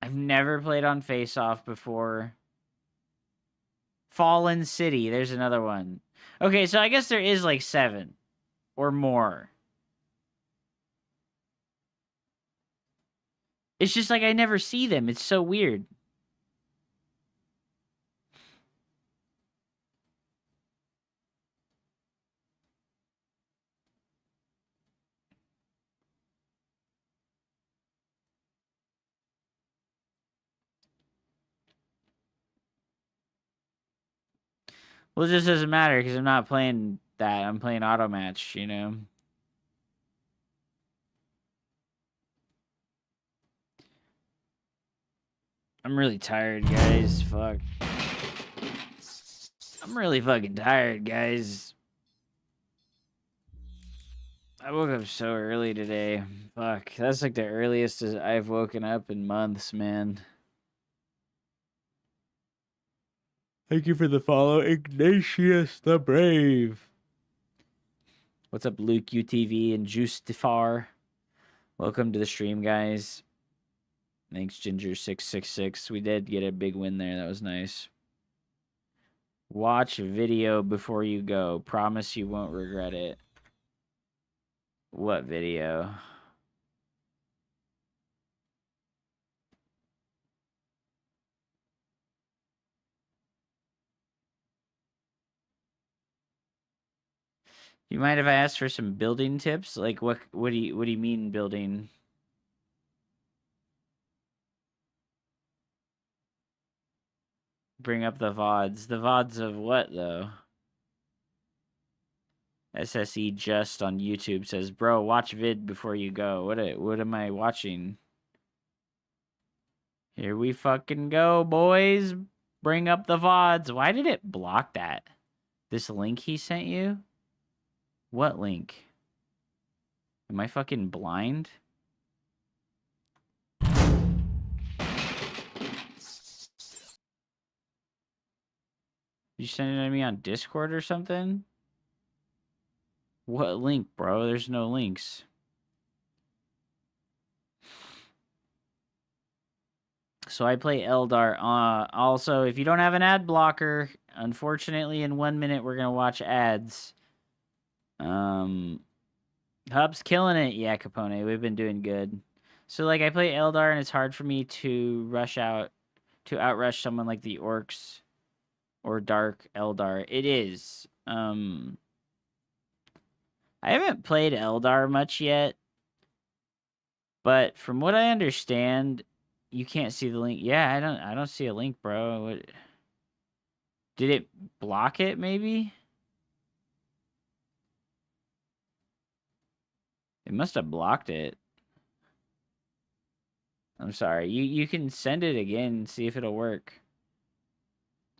C: I've never played on Face Off before. Fallen City, there's another one. Okay, so I guess there is like 7 or more. It's just like I never see them. It's so weird. Well, it just doesn't matter because I'm not playing that. I'm playing auto match, you know? I'm really tired, guys. Fuck. I'm really fucking tired, guys. I woke up so early today. Fuck. That's like the earliest I've woken up in months, man.
A: Thank you for the follow, Ignatius the Brave. What's up, Luke UTV and Justifar? Welcome to the stream, guys. Thanks, Ginger666. We did get a big win there. That was nice. Watch video before you go. Promise you won't regret it. What video? You mind if I ask for some building tips? Like what do you mean building? Bring up the VODs. The VODs of what though? SSE just on YouTube says, "Bro, watch vid before you go." What am I watching? Here we fucking go, boys. Bring up the VODs. Why did it block that? This link he sent you? What link? Am I fucking blind? You send it to me on Discord or something? What link, bro? There's no links. So I play Eldar. Also, if you don't have an ad blocker, unfortunately, in 1 minute we're gonna watch ads. Hub's killing it. Yeah, Capone, we've been doing good. So like I play Eldar and it's hard for me to outrush someone like the Orcs or Dark Eldar. It is. I haven't played Eldar much yet, but from what I understand, you can't see the link. Yeah, I don't see a link, bro. What? Did it block it maybe? It must have blocked it. I'm sorry. You can send it again and see if it'll work.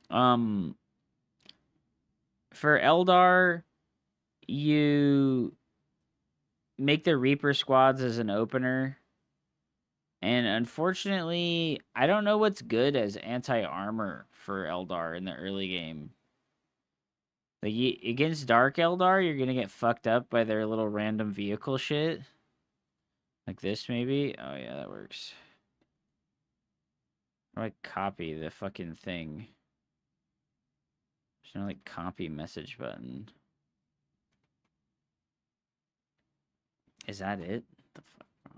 A: For Eldar, you make the Reaper squads as an opener. And unfortunately, I don't know what's good as anti-armor for Eldar in the early game. Like, against Dark Eldar, you're gonna get fucked up by their little random vehicle shit. Like this, maybe? Oh, yeah, that works. Or, like, copy the fucking thing. There's no, like, copy message button. Is that it? What the fuck, bro?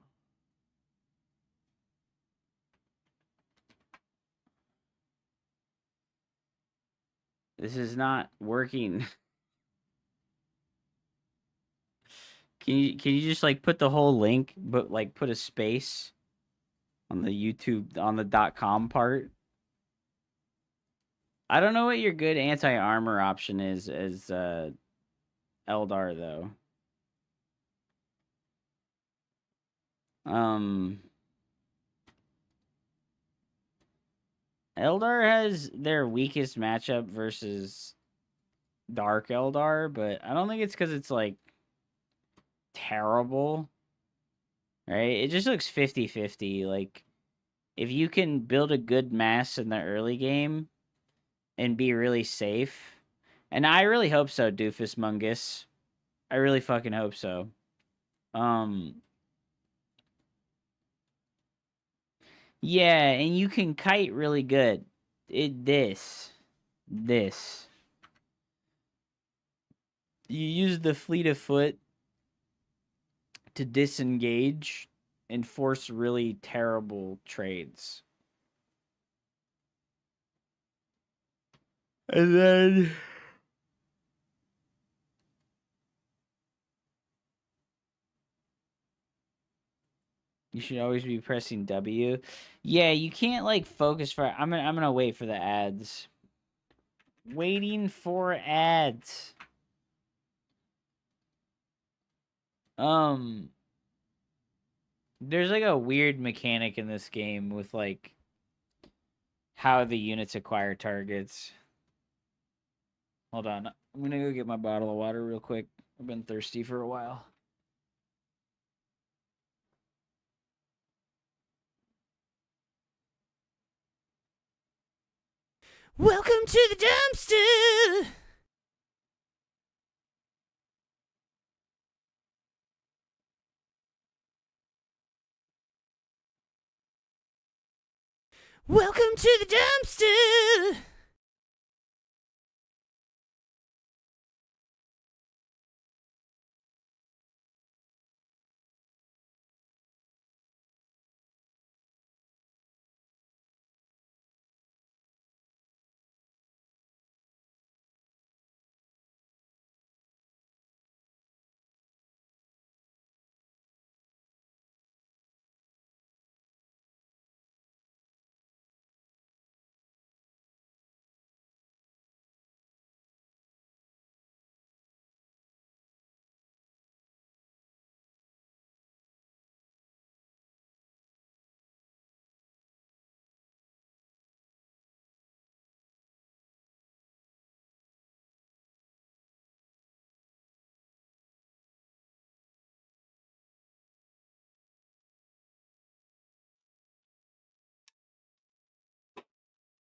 A: This is not working. Can you just like put the whole link, but like put a space on the YouTube on the .com part? I don't know what your good anti-armor option is as Eldar though. Eldar has their weakest matchup versus Dark Eldar, but I don't think it's because it's like terrible, right? It just looks 50-50. Like, if you can build a good mass in the early game and be really safe, and I really hope so, Doofus Mungus. I really fucking hope so. Yeah, and you can kite really good. This. You use the fleet of foot to disengage and force really terrible trades. And then you should always be pressing W. Yeah, you can't like focus for I'm gonna wait for the ads. Waiting for ads. There's like a weird mechanic in this game with like
C: how the units acquire targets. Hold on. I'm gonna go get my bottle of water real quick. I've been thirsty for a while.
N: Welcome to the dumpster! Welcome to the dumpster!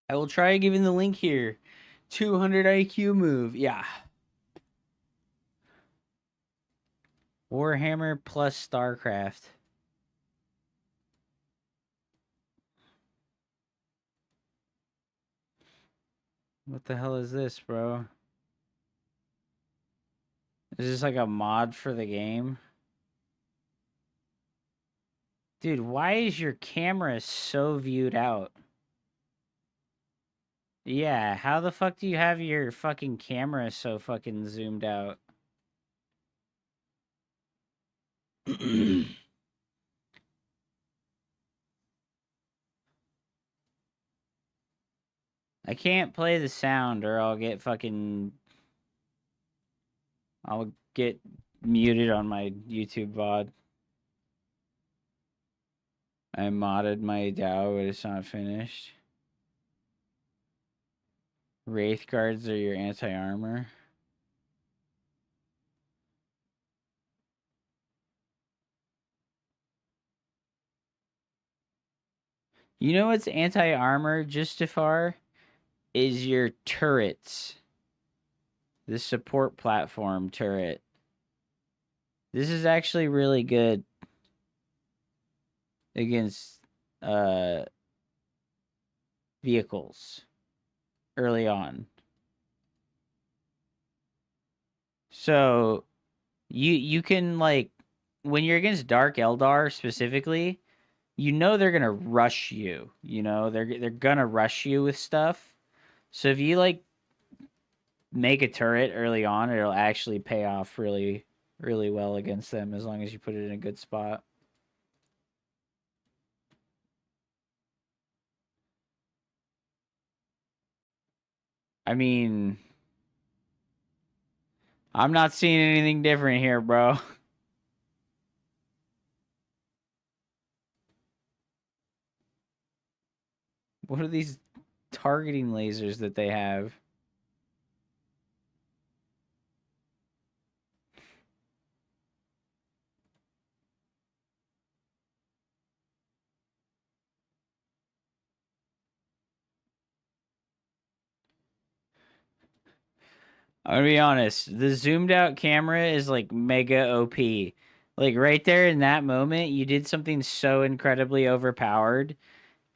C: I will try giving the link here. 200 IQ move. Yeah. Warhammer plus Starcraft. What the hell is this, bro? Is this like a mod for the game? Dude, why is your camera so viewed out? Yeah, how the fuck do you have your fucking camera so fucking zoomed out? I can't play the sound or I'll get fucking... I'll get muted on my YouTube VOD. I modded my DAO, but it's not finished. Wraith guards are your anti-armor. You know what's anti-armor, Justifar? Is your turrets. The support platform turret. This is actually really good against vehicles early on. So you can, like, when you're against Dark Eldar specifically, you know they're gonna rush you. You know they're gonna rush you with stuff. So if you like make a turret early on, it'll actually pay off really well against them as long as you put it in a good spot. I mean, I'm not seeing anything different here, bro. What are these targeting lasers that they have? I'm gonna be honest, the zoomed out camera is like mega OP. Like right there in that moment, you did something so incredibly overpowered.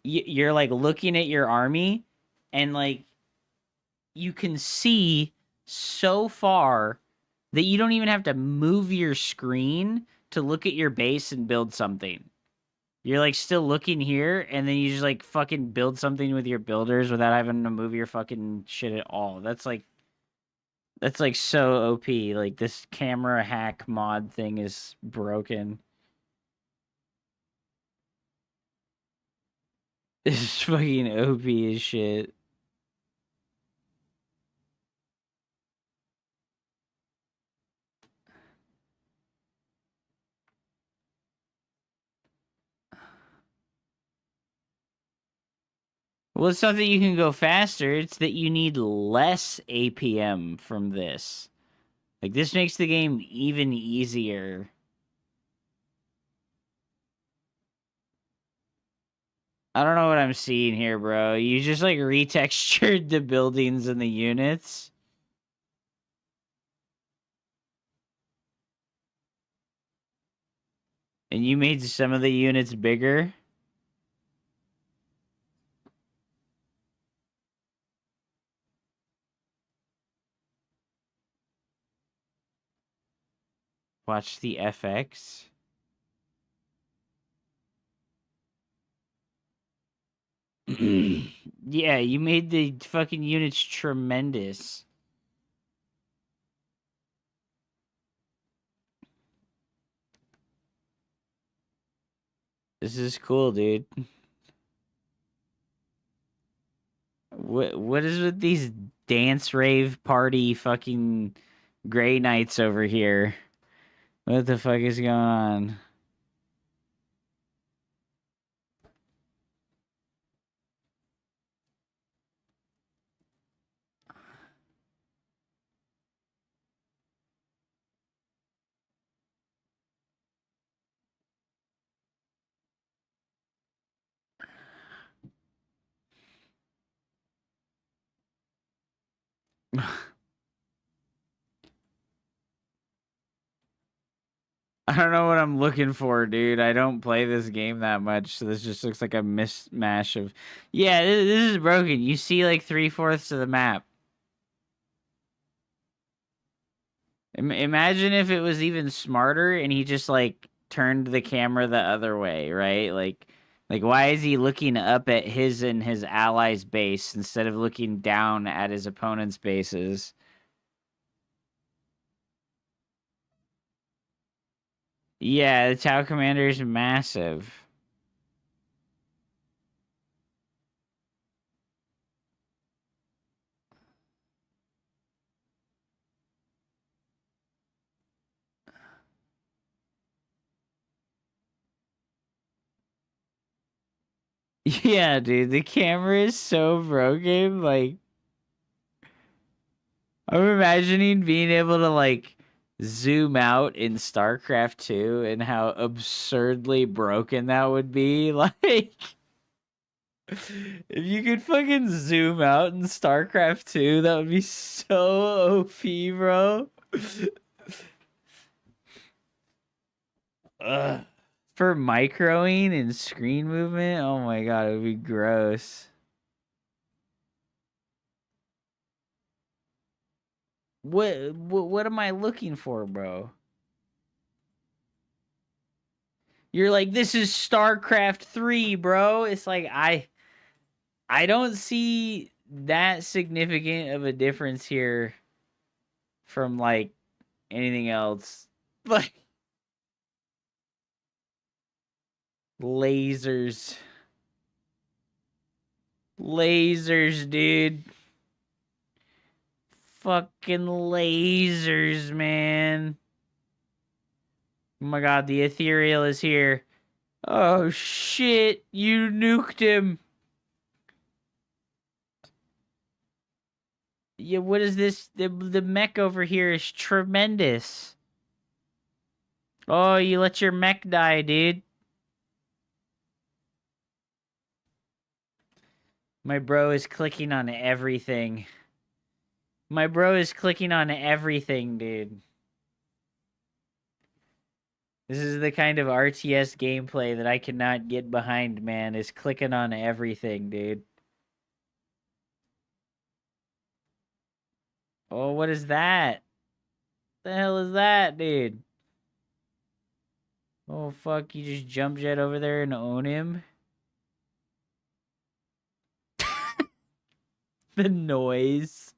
C: You're like looking at your army and like you can see so far that you don't even have to move your screen to look at your base and build something. You're like still looking here and then you just like fucking build something with your builders without having to move your fucking shit at all. That's like so OP. Like this camera hack mod thing is broken. This is fucking OP as shit. Well, it's not that you can go faster, it's that you need less APM from this. Like, this makes the game even easier. I don't know what I'm seeing here, bro. You just, like, retextured the buildings and the units. And you made some of the units bigger. Watch the FX. Yeah, you made the fucking units tremendous. This is cool, dude. What is with these dance rave party fucking Grey Knights over here? What the fuck is going on? I don't know what I'm looking for, dude. I don't play this game that much, so this just looks like a mismatch of... Yeah, this is broken. You see like 3/4 of the map. Imagine if it was even smarter and he just like turned the camera the other way, right? Like why is he looking up at his and his allies' base instead of looking down at his opponent's bases? Yeah, the Tau Commander is massive. Yeah, dude, the camera is so broken. Like, I'm imagining being able to, like, zoom out in Starcraft 2 and how absurdly broken that would be. Like, if you could fucking zoom out in Starcraft 2, that would be so OP, bro. Ugh. For microing and screen movement, oh my god, it would be gross. What am I looking for, bro? You're like, this is StarCraft 3, bro. It's like I don't see that significant of a difference here from like anything else. Like lasers. Lasers, dude. Fucking lasers, man. Oh my god, the ethereal is here. Oh shit, you nuked him. Yeah, what is this? The mech over here is tremendous. Oh, you let your mech die, dude. My bro is clicking on everything. My bro is clicking on everything, dude. This is the kind of RTS gameplay that I cannot get behind, man, is clicking on everything, dude. Oh, what is that? The hell is that, dude? Oh, fuck, you just jump jet over there and own him? The noise.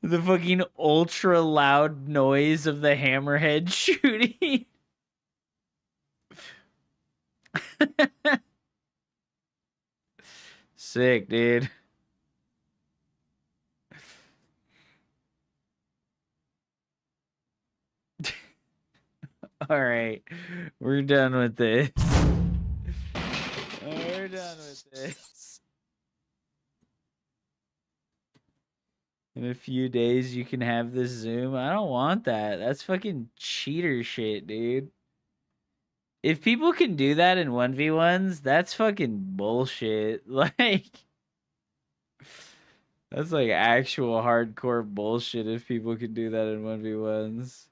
C: The fucking ultra loud noise of the hammerhead shooting. Sick, dude. All right, we're done with this. We're done with this. In a few days, you can have this Zoom. I don't want that. That's fucking cheater shit, dude. If people can do that in 1v1s, that's fucking bullshit. Like, that's like actual hardcore bullshit if people can do that in 1v1s.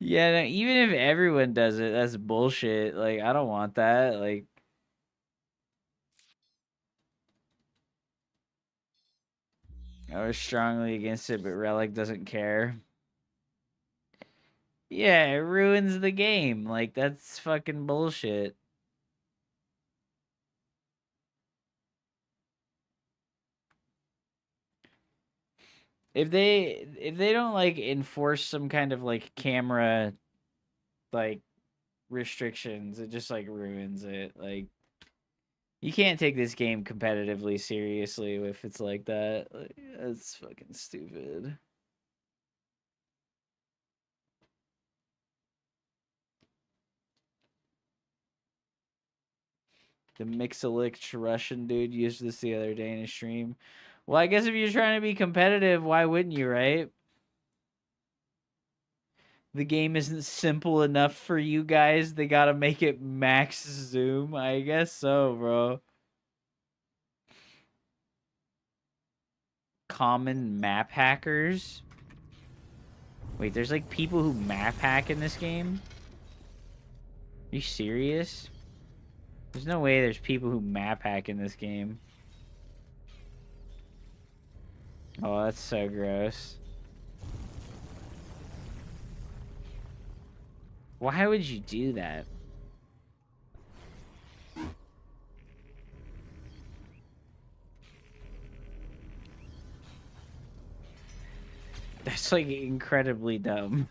C: Yeah, no, even if everyone does it, that's bullshit. Like, I don't want that. Like, I was strongly against it, but Relic doesn't care. Yeah, it ruins the game. Like, that's fucking bullshit. If they don't like enforce some kind of like camera like restrictions, it just like ruins it. Like, you can't take this game competitively seriously if it's like that. Like, that's fucking stupid. The Mixelix Russian dude used this the other day in a stream. Well, I guess if you're trying to be competitive, why wouldn't you, right? The game isn't simple enough for you guys. They gotta make it max zoom. I guess so, bro. Common map hackers? Wait, there's like people who map hack in this game? Are you serious? There's no way there's people who map hack in this game. Oh, that's so gross. Why would you do that? That's like incredibly dumb.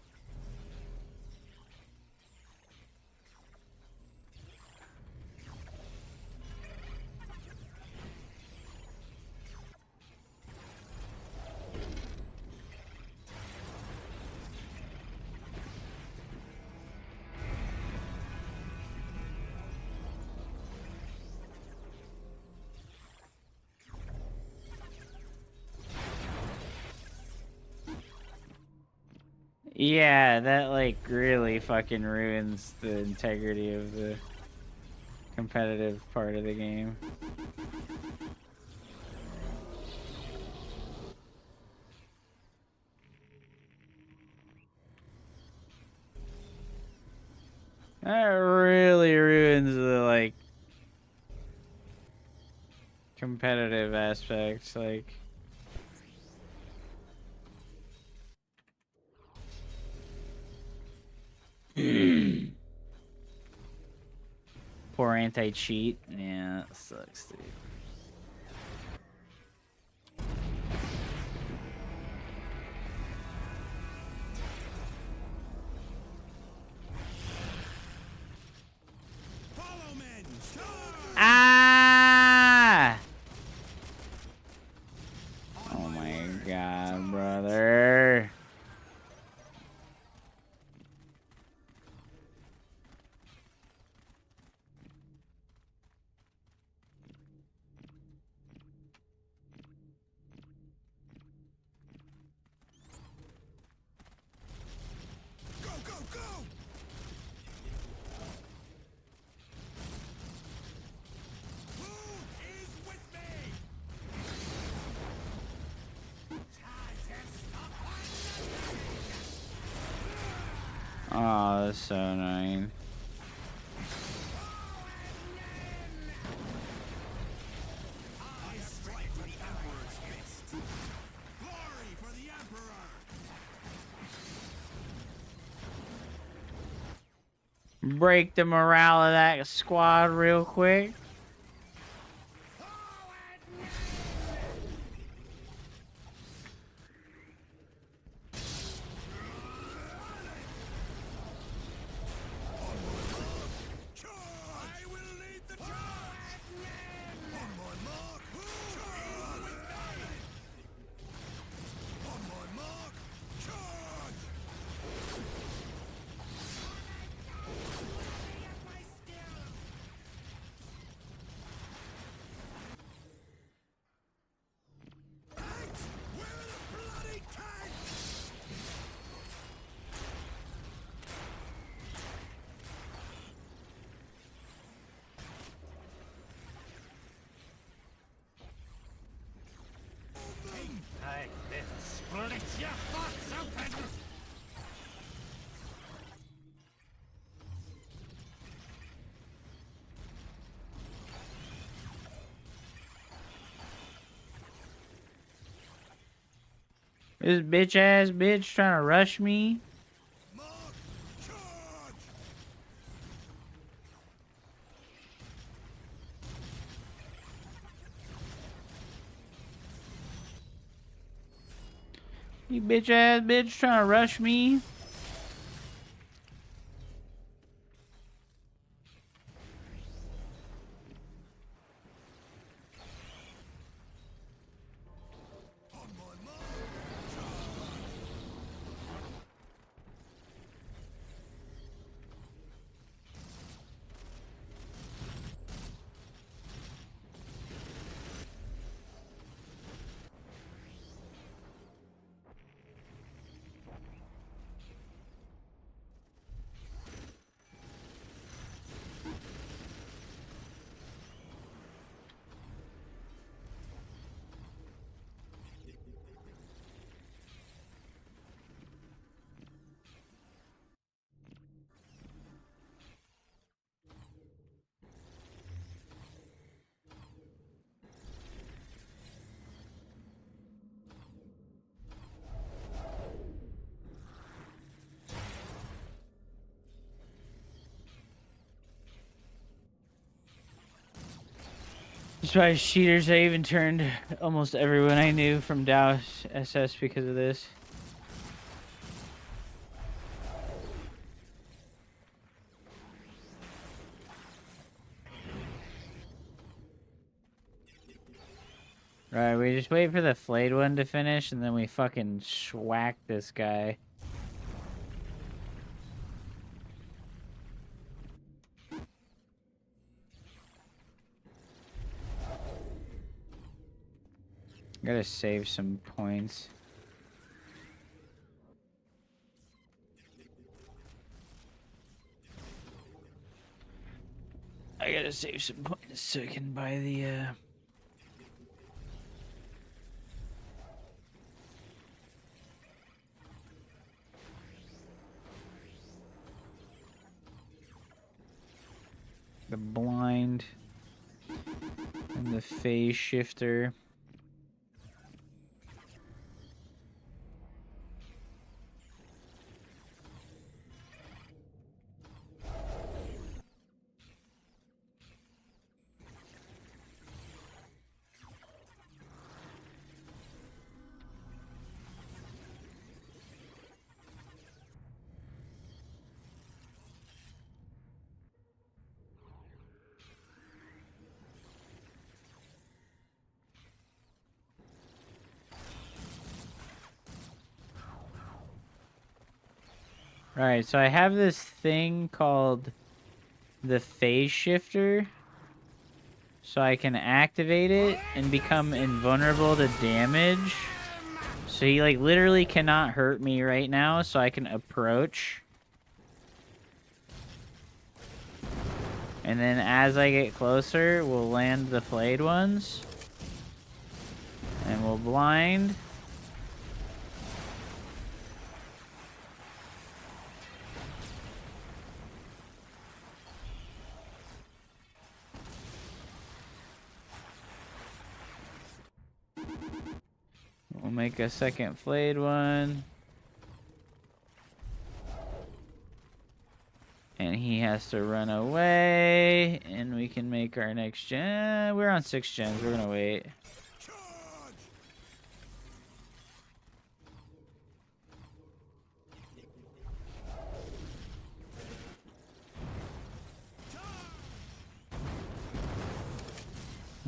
C: Yeah, that like really fucking ruins the integrity of the competitive part of the game. That really ruins the like competitive aspects, like poor anti-cheat. Yeah, that sucks, dude. Ah! Oh my god, brother.
L: Go, go, go! Who is with me?
C: Oh, that's so annoying.
L: I strike for the Emperor's fist. Glory for the Emperor!
C: Break the morale of that squad real quick.
L: I will lead the charge! On my mark, charge! On my mark, charge!
C: This bitch ass bitch trying to rush me. You bitch ass bitch trying to rush me. Despite cheaters, I even turned almost everyone I knew from Dow SS because of this. Right, we just wait for the flayed one to finish, and then we fucking schwack this guy. Gotta save some points. I gotta save some points so I can buy the blind and the phase shifter. Alright, so I have this thing called the phase shifter. So I can activate it and become invulnerable to damage. So he like literally cannot hurt me right now, so I can approach. And then as I get closer, we'll land the flayed ones. And we'll blind. We'll make a second flayed one. And he has to run away. And we can make our next gen. We're on 6 gens. We're gonna wait.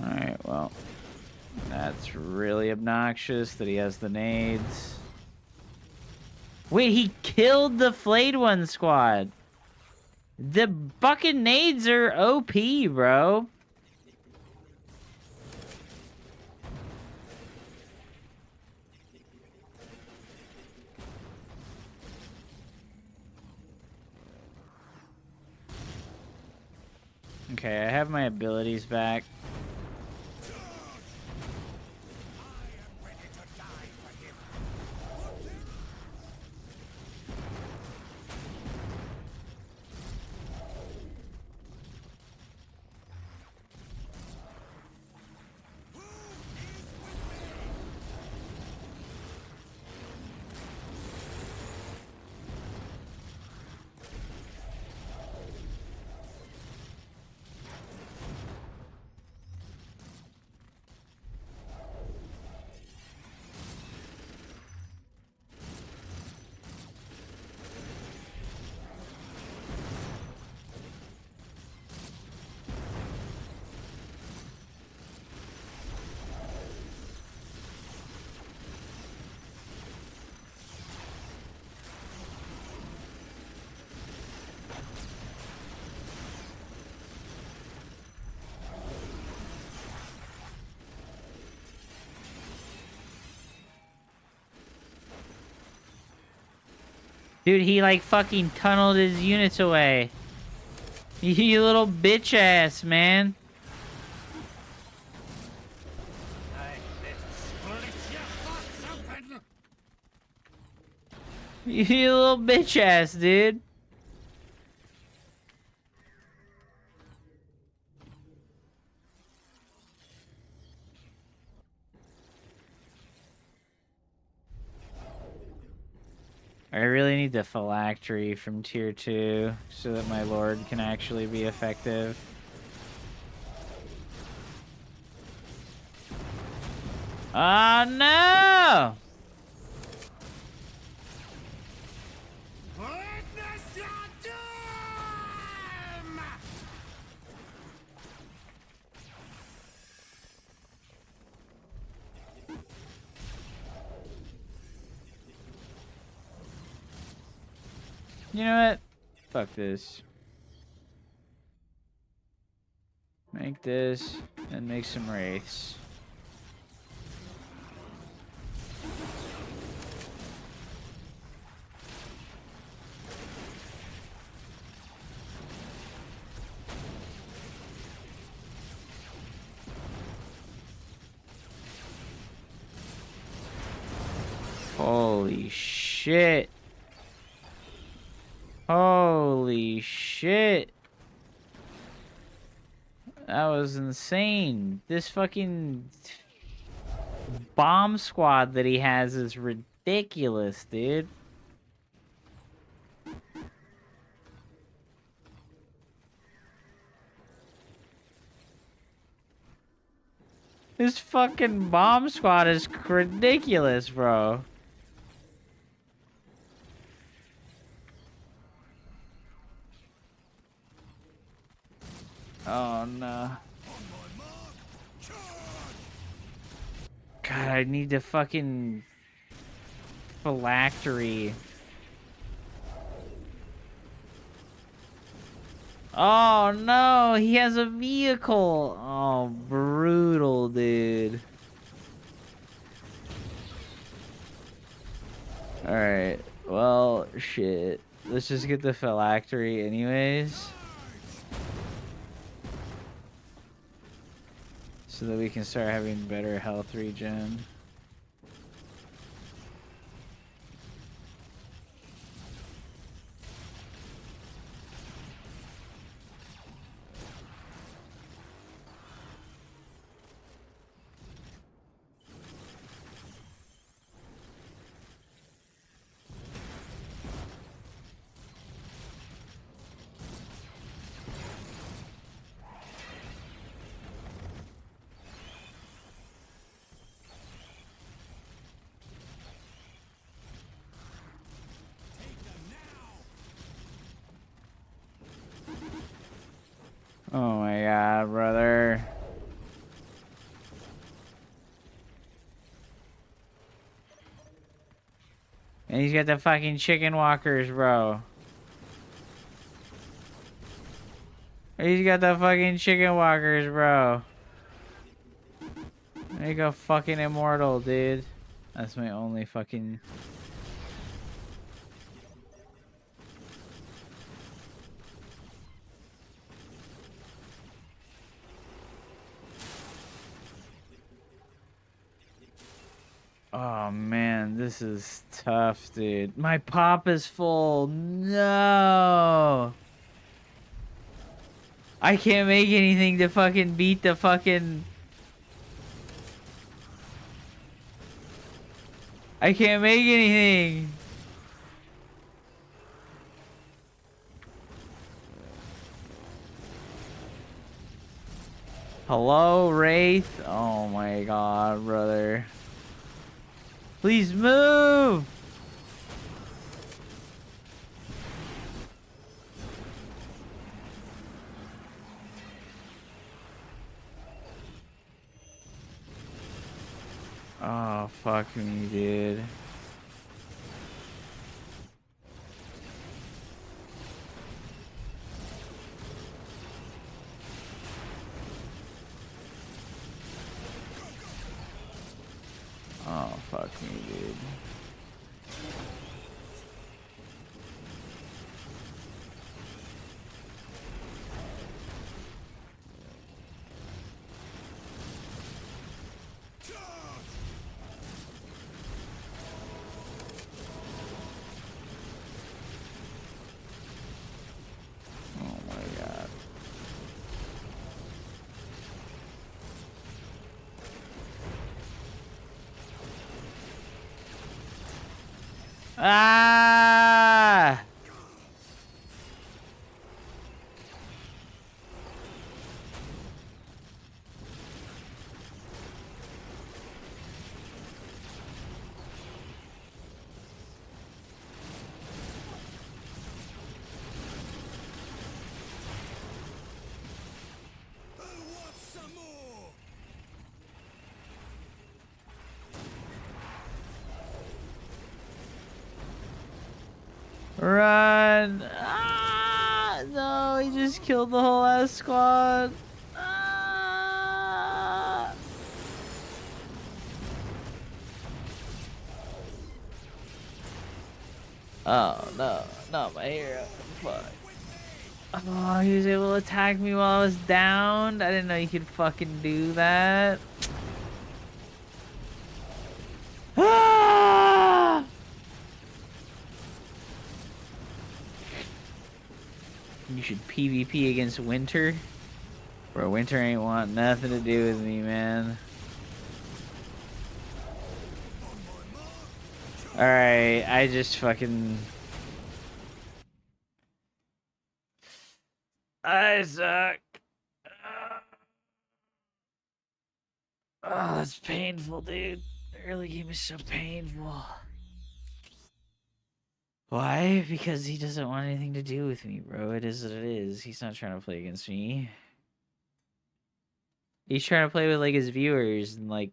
C: Alright, well. That's really obnoxious that he has the nades. Wait, he killed the flayed one squad. The fucking nades are OP, bro. Okay, I have my abilities back. Dude, he like fucking tunneled his units away. You little bitch ass, man. You little bitch ass, dude. I really need the phylactery from tier 2 so that my lord can actually be effective. Oh no!
L: Witness your doom!
C: You know what? Fuck this. Make this and make some wraiths. Holy shit. Holy shit. That was insane. This fucking bomb squad that he has is ridiculous, dude. This fucking bomb squad is ridiculous, bro. Oh no. God, I need the fucking phylactery. Oh no, he has a vehicle. Oh, brutal, dude. Alright, well, shit. Let's just get the phylactery anyways. So that we can start having better health regen. Oh my god, brother. And he's got the fucking chicken walkers, bro. He's got the fucking chicken walkers, bro. Make a fucking immortal, dude. That's my only fucking... Oh man, this is tough, dude. My pop is full. No. I can't make anything to fucking beat the fucking... I can't make anything. Hello, Wraith? Oh my god, brother. Please move! Oh, fuck me, dude. Oh, fuck me, dude. Ah! Run! Ah! No, he just killed the whole ass squad. Ah! Oh no, not my hero. Fuck. Oh, he was able to attack me while I was downed. I didn't know you could fucking do that. Ah! You should PvP against Winter. Bro, Winter ain't want nothing to do with me, man. Alright, I just fucking... I suck. Oh, that's painful, dude. The early game is so painful. Why? Because he doesn't want anything to do with me, bro. It is what it is. He's not trying to play against me. He's trying to play with, like, his viewers and, like...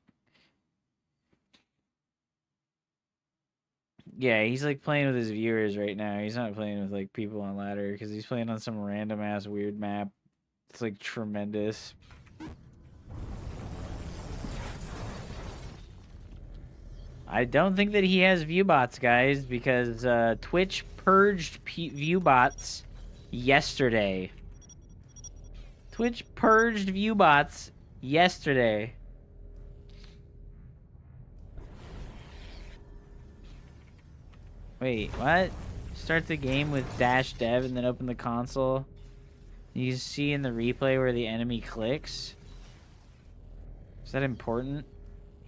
C: Yeah, he's, like, playing with his viewers right now. He's not playing with, like, people on ladder because he's playing on some random-ass weird map. It's, like, tremendous. I don't think that he has view bots, guys, because Twitch purged view bots yesterday. Twitch purged view bots yesterday. Wait, what? Start the game with dash dev and then open the console. You see in the replay where the enemy clicks. Is that important?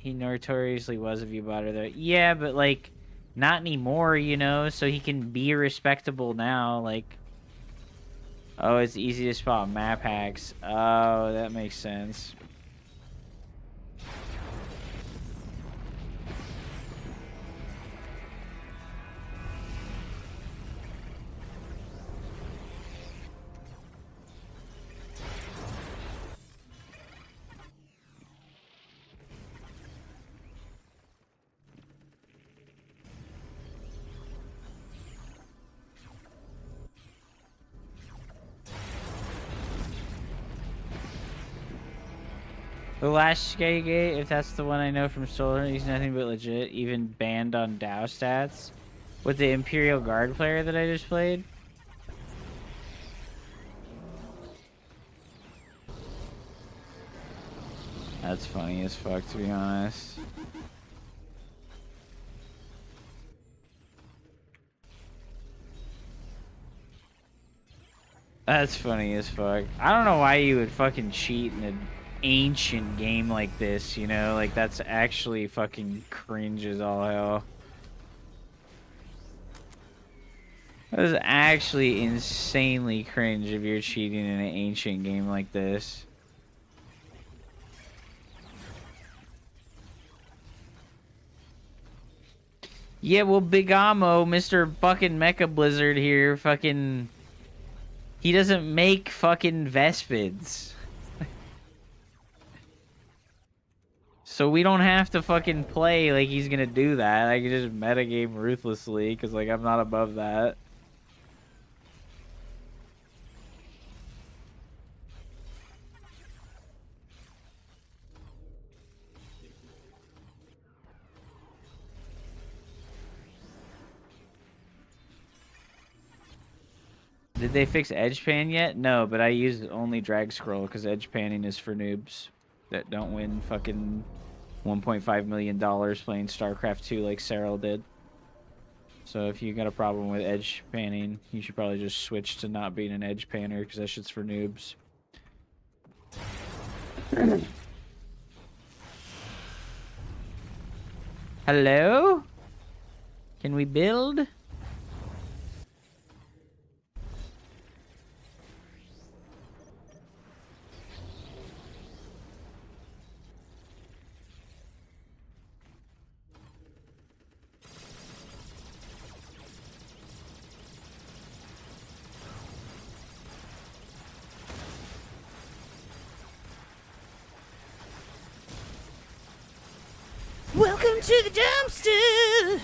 C: He notoriously was a view botter though. Yeah, but like, not anymore, you know? So he can be respectable now, like... Oh, it's easy to spot map hacks. Oh, that makes sense. The last Skygate, if that's the one I know from Solar, he's nothing but legit, even banned on Dow stats. With the Imperial Guard player that I just played. That's funny as fuck, to be honest. That's funny as fuck. I don't know why you would fucking cheat in an ancient game like this, you know? Like, that's actually fucking cringe as all hell. That is actually insanely cringe if you're cheating in an ancient game like this. Yeah, well, Big Ammo, Mr. fucking Mecha Blizzard here, fucking... He doesn't make fucking Vespids. So we don't have to fucking play like he's gonna do that. I can just metagame ruthlessly, because, like, I'm not above that. Did they fix edge pan yet? No, but I use only drag scroll because edge panning is for noobs that don't win fucking $1.5 million playing Starcraft 2 like Cyril did. So if you got a problem with edge panning, you should probably just switch to not being an edge panner because that shit's for noobs. Hello? Can we build?
N: Welcome to the dumpster.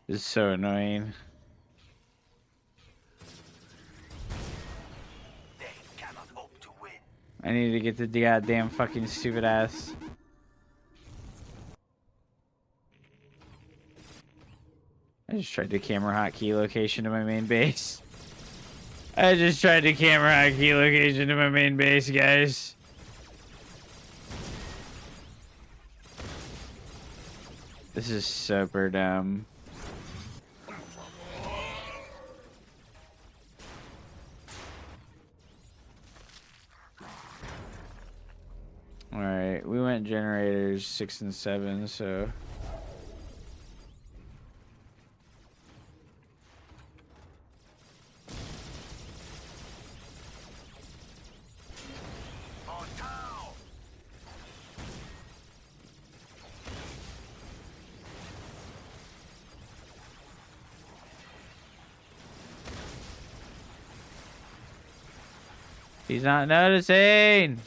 C: This is so annoying. I need to get the goddamn fucking stupid ass. I just tried to camera hotkey location to my main base. I just tried to camera hotkey location to my main base, guys. This is super dumb. Alright, we went generators 6 and 7, so... He's not noticing!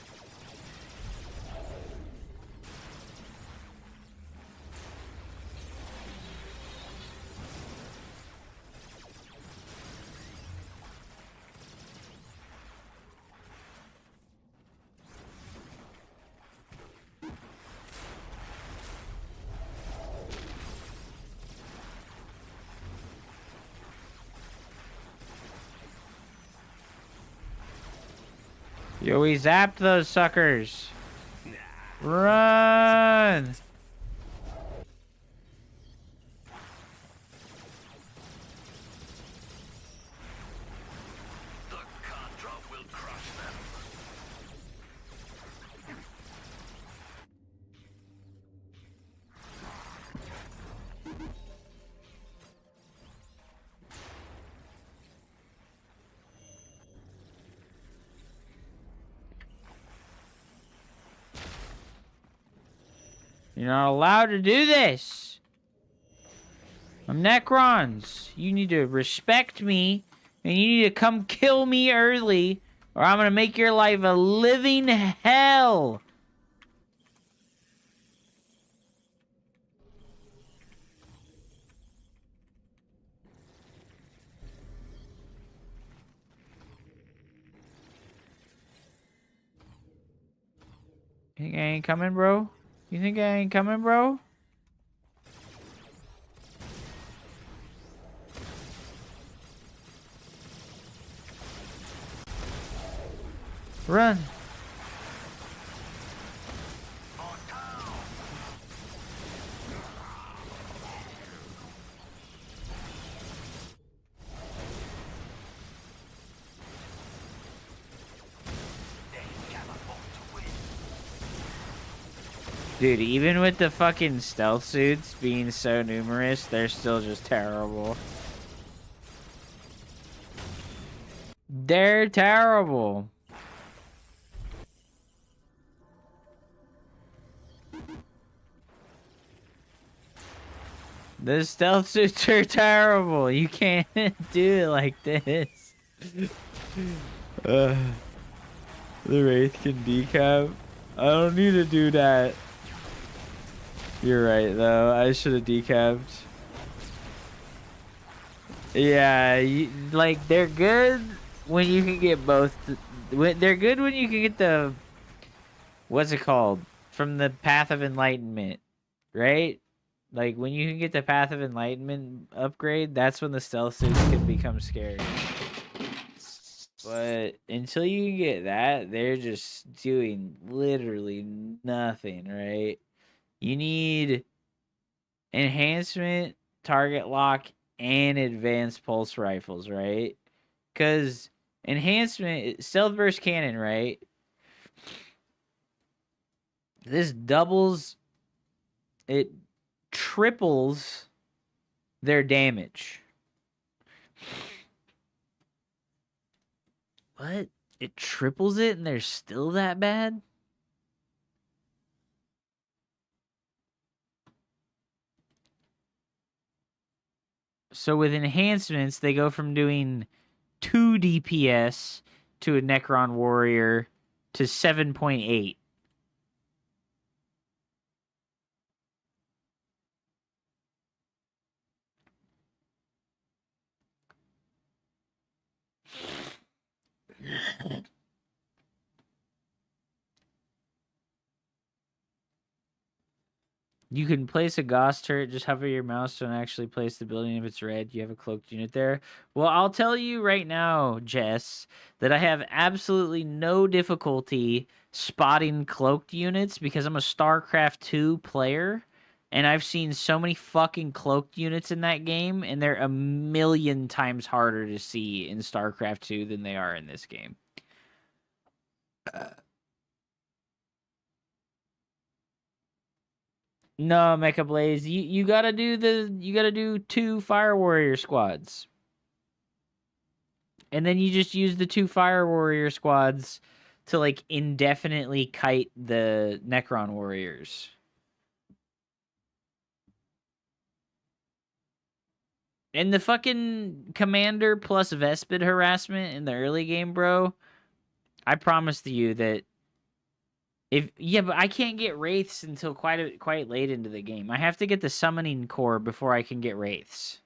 C: Yo, we zapped those suckers. Run! You're not allowed to do this. I'm Necrons. You need to respect me, and you need to come kill me early, or I'm gonna make your life a living hell. You think I ain't coming, bro? You think I ain't coming, bro? Run. Dude, even with the fucking stealth suits being so numerous, they're still just terrible. They're terrible. The stealth suits are terrible. You can't do it like this. The Wraith can decap. I don't need to do that. You're right, though. I should have decapped. Yeah, like, they're good when you can get both. They're good when you can get the... What's it called? From the Path of Enlightenment, right? Like, when you can get the Path of Enlightenment upgrade, that's when the stealth suits can become scary. But until you can get that, they're just doing literally nothing, right? You need enhancement target lock, and advanced pulse rifles, right? Because enhancement, stealth burst cannon, right? This doubles, it triples their damage. What? It triples it and they're still that bad? So with enhancements, they go from doing 2 DPS to a Necron Warrior to 7.8. You can place a Gauss turret, just hover your mouse, don't actually place the building if it's red. You have a cloaked unit there. Well, I'll tell you right now, Jess, that I have absolutely no difficulty spotting cloaked units because I'm a StarCraft 2 player, and I've seen so many fucking cloaked units in that game, and they're a million times harder to see in StarCraft 2 than they are in this game. No, Mecha Blaze, you gotta do 2 Fire Warrior squads. And then you just use the 2 Fire Warrior squads to like indefinitely kite the Necron Warriors. And the fucking Commander plus Vespid harassment in the early game, bro. I promised you that but I can't get Wraiths until quite late into the game. I have to get the Summoning Core before I can get Wraiths.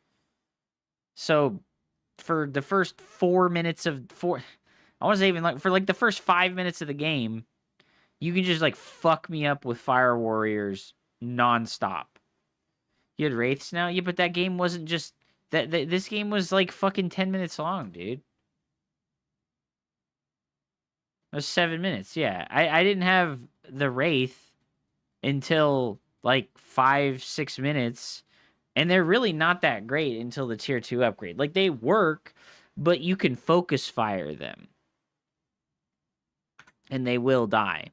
C: So, for the first 4 minutes of I want to say even like for like the first 5 minutes of the game, you can just like fuck me up with Fire Warriors nonstop. You had Wraiths now? Yeah, but that game wasn't just this game was like fucking 10 minutes long, dude. It was 7 minutes, yeah. I didn't have the Wraith until like 5-6 minutes, and they're really not that great until the tier 2 upgrade. Like they work, but you can focus fire them. And they will die.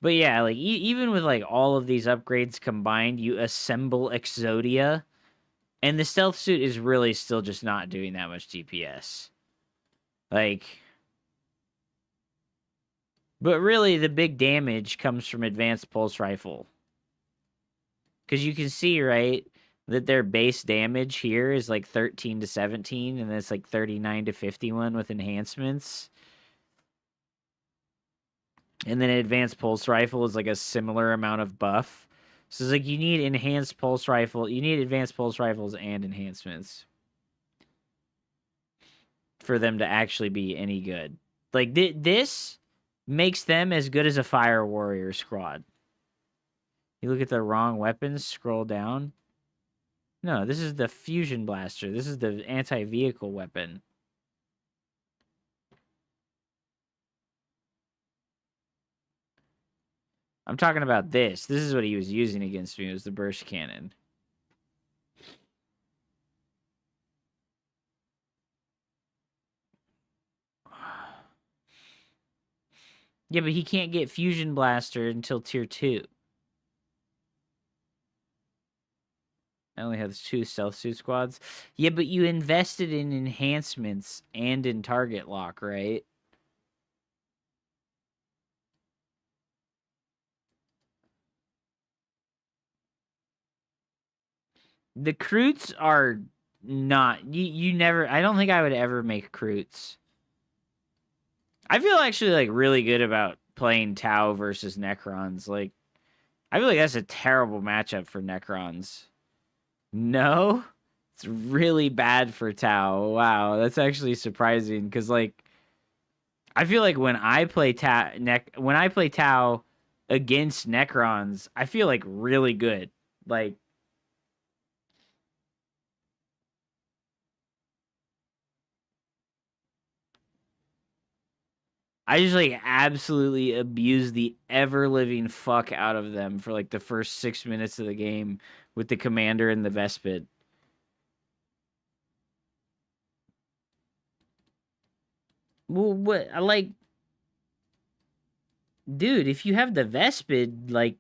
C: But yeah, like even with like all of these upgrades combined, you assemble Exodia, and the stealth suit is really still just not doing that much DPS. Like, but really the big damage comes from advanced pulse rifle. Because you can see, right, that their base damage here is like 13 to 17, and it's like 39 to 51 with enhancements. And then advanced pulse rifle is like a similar amount of buff. So it's like you need enhanced pulse rifle. You need advanced pulse rifles and enhancements for them to actually be any good. Like this makes them as good as a Fire Warrior squad. You look at the wrong weapons, scroll down. No, this is the Fusion Blaster. This is the anti-vehicle weapon. I'm talking about this. This is what he was using against me. It was the burst cannon. Yeah, but he can't get Fusion Blaster until tier 2. I only have 2 stealth suit squads. Yeah, but you invested in enhancements and in target lock, right? The Kroots are not... You never... I don't think I would ever make Kroots. I feel actually, like, really good about playing Tau versus Necrons. Like, I feel like that's a terrible matchup for Necrons. No? It's really bad for Tau. Wow, that's actually surprising, because, like, I feel like when I play Tau against Necrons, I feel, like, really good. Like, I just like absolutely abused the ever living fuck out of them for like the first 6 minutes of the game with the commander and the Vespid. Well, what I like, dude, if you have the Vespid, like,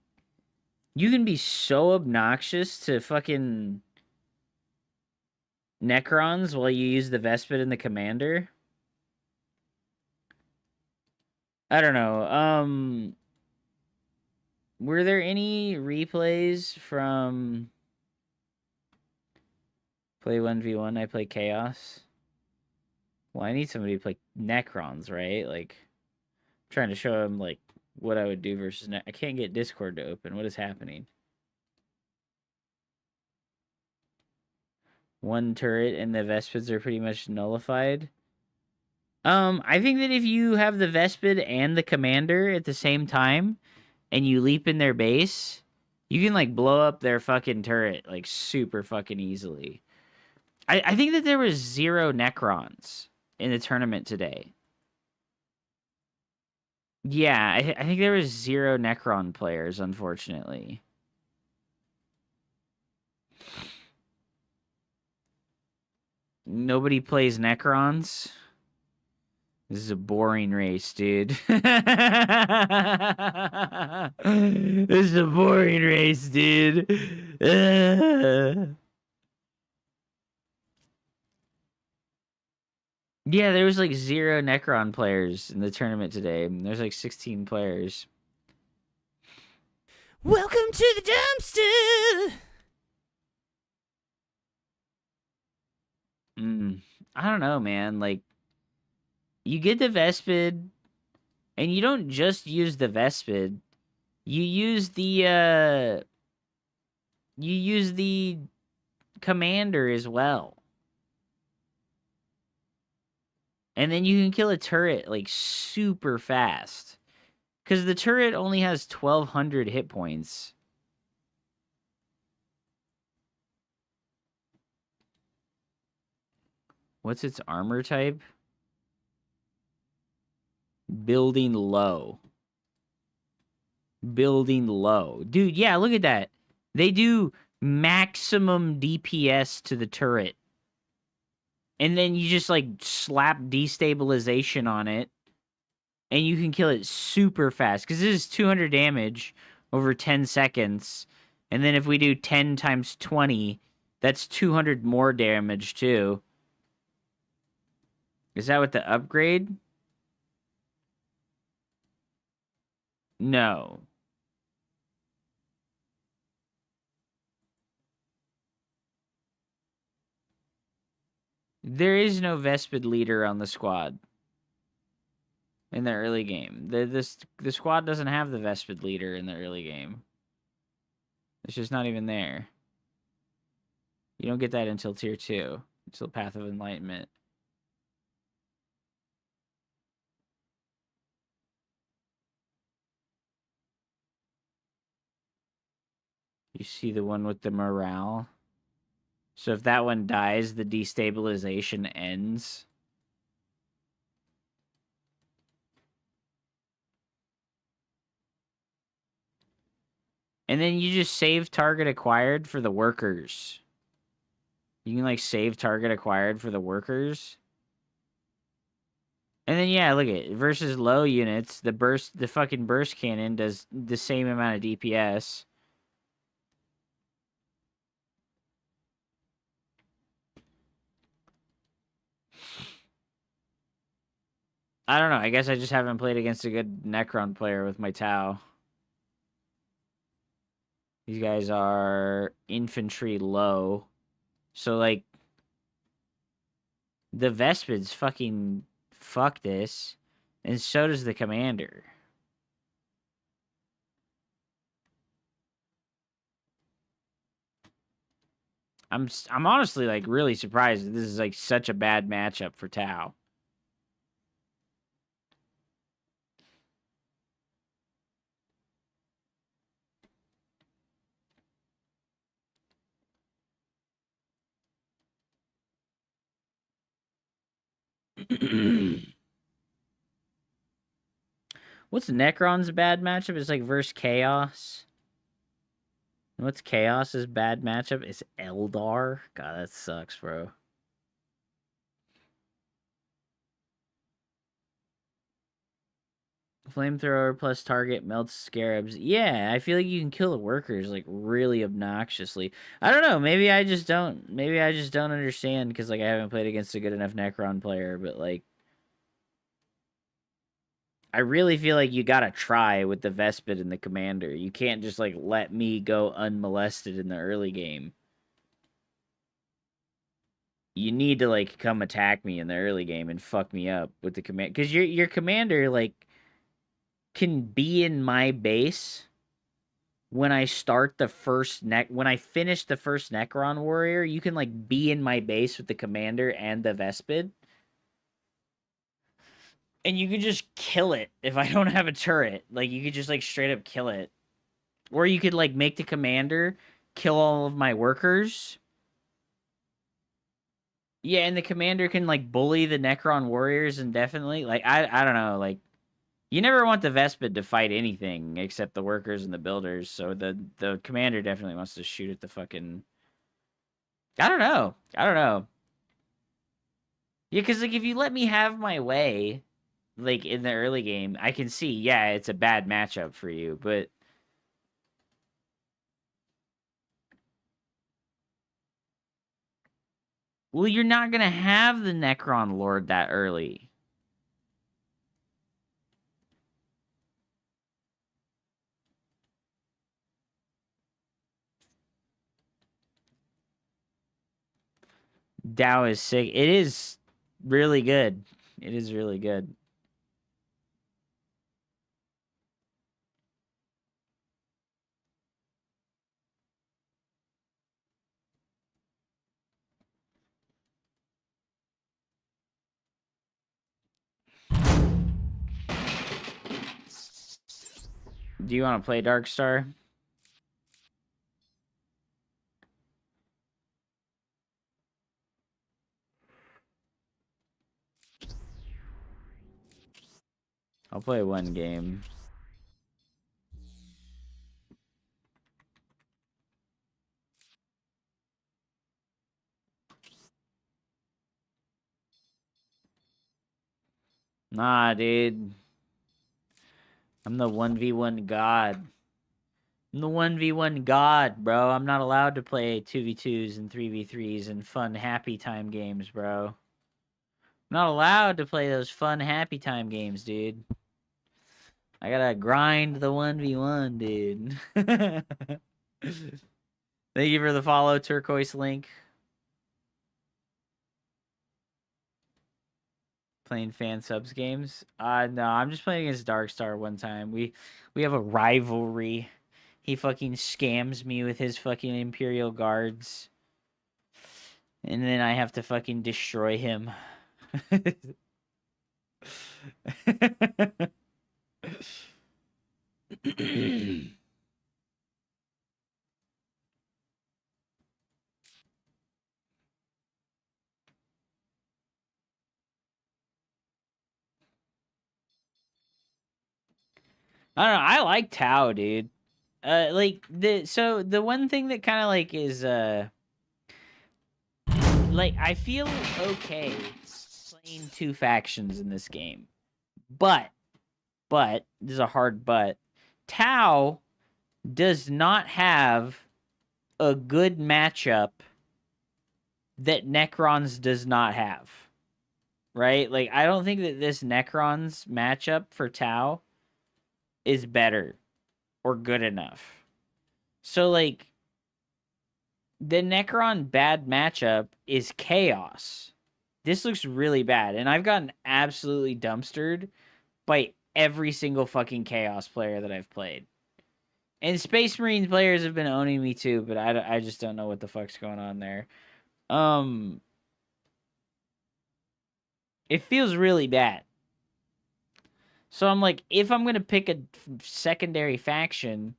C: you can be so obnoxious to fucking Necrons while you use the Vespid and the commander. I don't know. Were there any replays from play 1v1? I play Chaos. Well, I need somebody to play Necrons, right? Like, I'm trying to show him, like, what I would do versus I can't get Discord to open. What is happening? One turret and the Vespids are pretty much nullified. I think that if you have the Vespid and the commander at the same time, and you leap in their base, you can, like, blow up their fucking turret, like, super fucking easily. I think that there was 0 Necrons in the tournament today. Yeah, I think there was 0 Necron players, unfortunately. Nobody plays Necrons. This is a boring race, dude. This is a boring race, dude. Yeah, there was like 0 Necron players in the tournament today. There's like 16 players.
N: Welcome to the dumpster.
C: I don't know, man. Like, you get the Vespid, and you don't just use the Vespid. You use the commander as well. And then you can kill a turret, like, super fast. Because the turret only has 1,200 hit points. What's its armor type? Building low. Building low. Dude, yeah, look at that. They do maximum DPS to the turret. And then you just, like, slap destabilization on it. And you can kill it super fast. Because this is 200 damage over 10 seconds. And then if we do 10 times 20, that's 200 more damage, too. Is that with the upgrade? No. There is no Vespid leader on the squad. In the early game. The squad doesn't have the Vespid leader in the early game. It's just not even there. You don't get that until tier 2. Until Path of Enlightenment. You see the one with the morale? So if that one dies, the destabilization ends. And then you just save target acquired for the workers. You can, like, save target acquired for the workers. And then, yeah, look at it. Versus low units, the fucking burst cannon does the same amount of DPS. I don't know. I guess I just haven't played against a good Necron player with my Tau. These guys are infantry low. So, like, the Vespids fucking fuck this. And so does the commander. I'm honestly, like, really surprised that this is, like, such a bad matchup for Tau. What's Necron's bad matchup? It's like versus Chaos. And what's Chaos's bad matchup? It's Eldar. God, that sucks, bro. Flamethrower plus target melts scarabs. Yeah, I feel like you can kill the workers like really obnoxiously. I don't know. Maybe I just don't. Maybe I just don't understand because like I haven't played against a good enough Necron player. But like, I really feel like you gotta try with the Vespid and the Commander. You can't just like let me go unmolested in the early game. You need to like come attack me in the early game and fuck me up with the command because your commander like can be in my base when I start the first when I finish the first Necron warrior. You can like be in my base with the commander and the Vespid, and you can just kill it if I don't have a turret. Like you could just like straight up kill it, or you could like make the commander kill all of my workers. Yeah, and the commander can like bully the Necron warriors indefinitely. Like I don't know, like you never want the Vespid to fight anything except the workers and the builders. So the commander definitely wants to shoot at the fucking. I don't know. I don't know. Yeah, because like if you let me have my way, like in the early game, I can see. Yeah, it's a bad matchup for you, but. Well, you're not gonna have the Necron Lord that early. Dow is sick. It is really good. It is really good. Do you want to play Darkstar? I'll play one game. Nah, dude. I'm the 1v1 god. I'm the 1v1 god, bro. I'm not allowed to play 2v2s and 3v3s and fun happy time games, bro. I'm not allowed to play those fun happy time games, dude. I gotta grind the 1v1, dude. Thank you for the follow, Turquoise Link. Playing fan subs games? No, I'm just playing against Darkstar one time. We have a rivalry. He fucking scams me with his fucking Imperial Guards. And then I have to fucking destroy him. I don't know. I like Tau, dude. Like the one thing that kind of like is like I feel okay playing two factions in this game, but this is a hard but. Tau does not have a good matchup that Necrons does not have. Right? Like I don't think that this Necrons matchup for Tau is better or good enough. So like the Necron bad matchup is Chaos. This looks really bad, and I've gotten absolutely dumpstered by every single fucking Chaos player that I've played. And Space Marine players have been owning me too, but I just don't know what the fuck's going on there. It feels really bad. So I'm like, if I'm going to pick a secondary faction,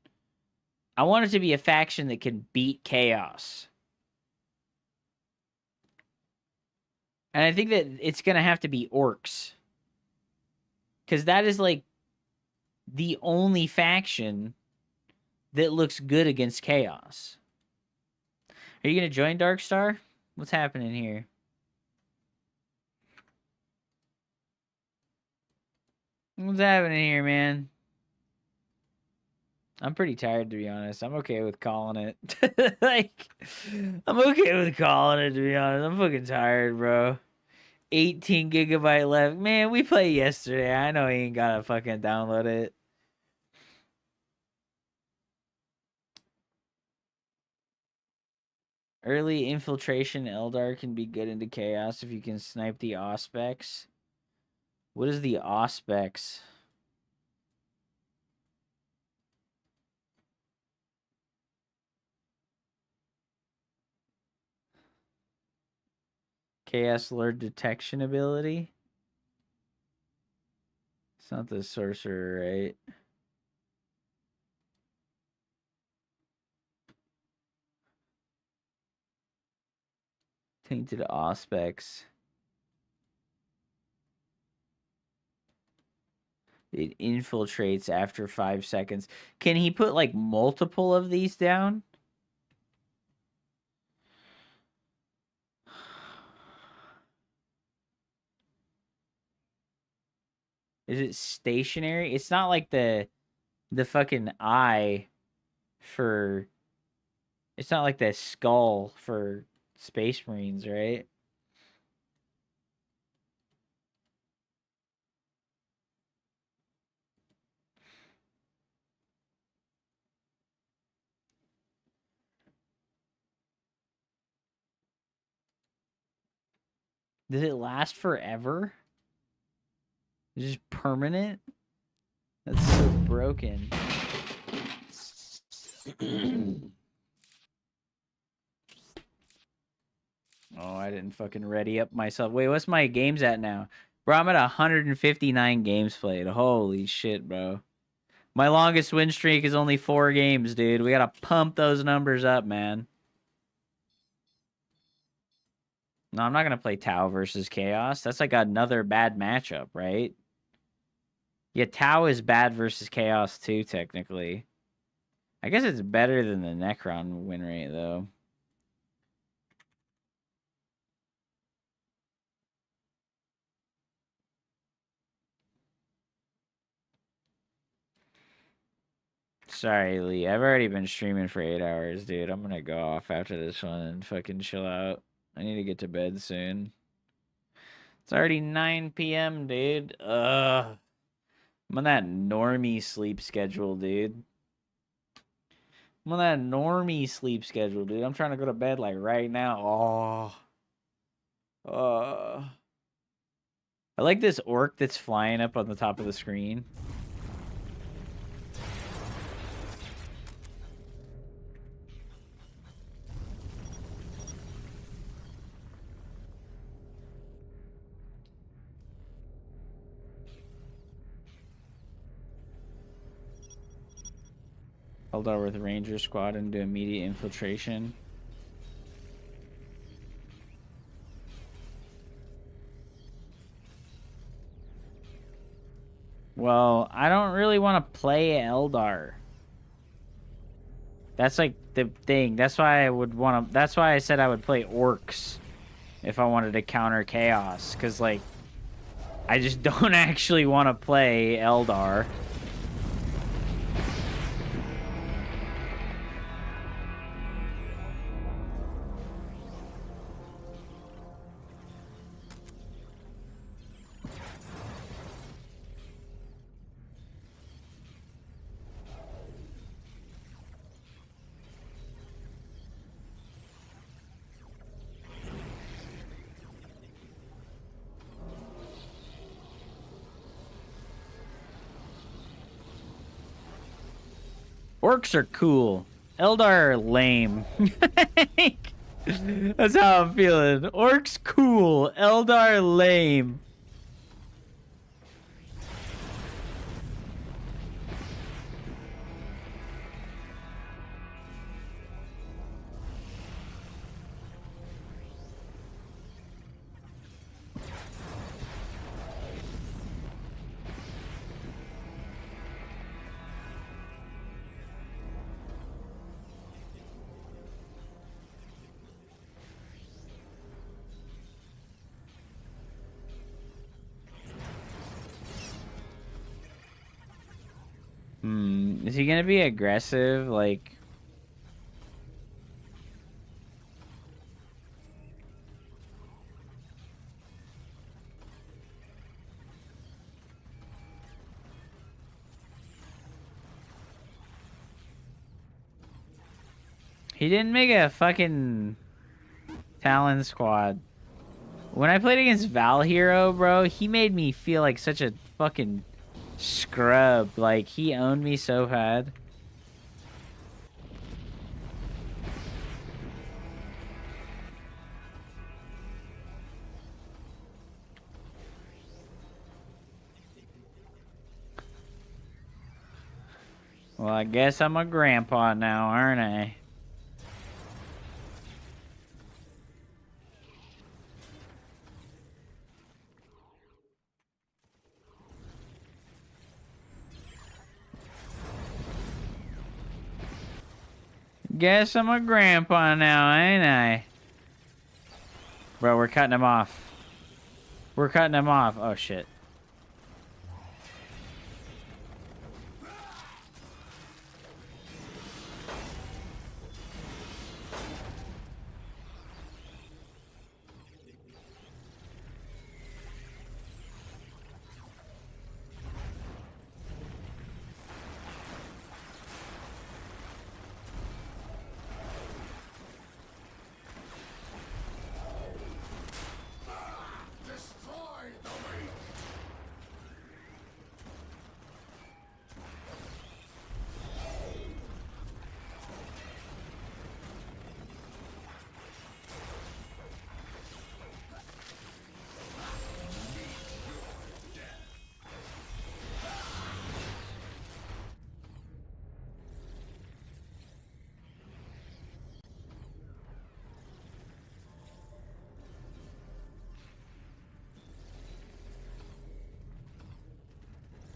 C: I want it to be a faction that can beat Chaos. And I think that it's going to have to be Orcs. Because that is like the only faction that looks good against Chaos. Are you going to join Darkstar? What's happening here? What's happening here, man? I'm pretty tired, to be honest. I'm okay with calling it. Like, I'm okay with calling it, to be honest. I'm fucking tired, bro. 18 gigabyte left. Man, we played yesterday. I know he ain't gotta fucking download it. Early infiltration Eldar can be good into Chaos if you can snipe the Auspex. What is the Auspex? Chaos Lord detection ability? It's not the sorcerer, right? Tainted Auspex. It infiltrates after 5 seconds. Can he put like multiple of these down? Is it stationary? It's not like the fucking eye for... It's not like the skull for Space Marines, right? Does it last forever? Is it just permanent? That's so broken. Oh, I didn't fucking ready up myself. Wait, what's my games at now? Bro, I'm at 159 games played. Holy shit, bro. My longest win streak is only 4 games, dude. We gotta pump those numbers up, man. No, I'm not gonna play Tau versus Chaos. That's like another bad matchup, right? Yeah, Tau is bad versus Chaos too, technically. I guess it's better than the Necron win rate, though. Sorry, Lee. I've already been streaming for 8 hours, dude. I'm gonna go off after this one and fucking chill out. I need to get to bed soon. It's already 9 p.m., dude. I'm on that normie sleep schedule, dude. I'm on that normie sleep schedule, dude. I'm trying to go to bed, like, right now. I like this orc that's flying up on the top of the screen. Eldar with Ranger Squad and do immediate infiltration. Well, I don't really want to play Eldar. That's like the thing. That's why I would want to... That's why I said I would play Orcs if I wanted to counter Chaos. Because, like, I just don't actually want to play Eldar. Orcs are cool. Eldar are lame. That's how I'm feeling. Orcs cool. Eldar lame. Is he gonna be aggressive? Like, he didn't make a fucking Talon squad. When I played against Val Hero, bro, he made me feel like such a fucking scrub. Like, he owned me so bad. Well, I guess I'm a grandpa now, aren't I? Guess I'm a grandpa now, ain't I? Bro, we're cutting him off. We're cutting him off. Oh, shit.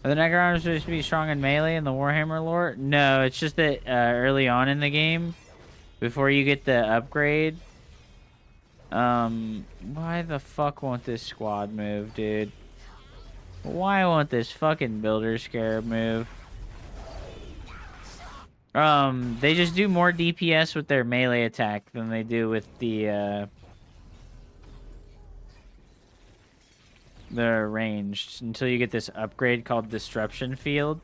C: Are the Necrons supposed to be strong in melee in the Warhammer lore? No, it's just that early on in the game, before you get the upgrade, why the fuck won't this squad move, dude? Why won't this fucking Builder Scarab move? They just do more DPS with their melee attack than they do with the ranged until you get this upgrade called Disruption Field.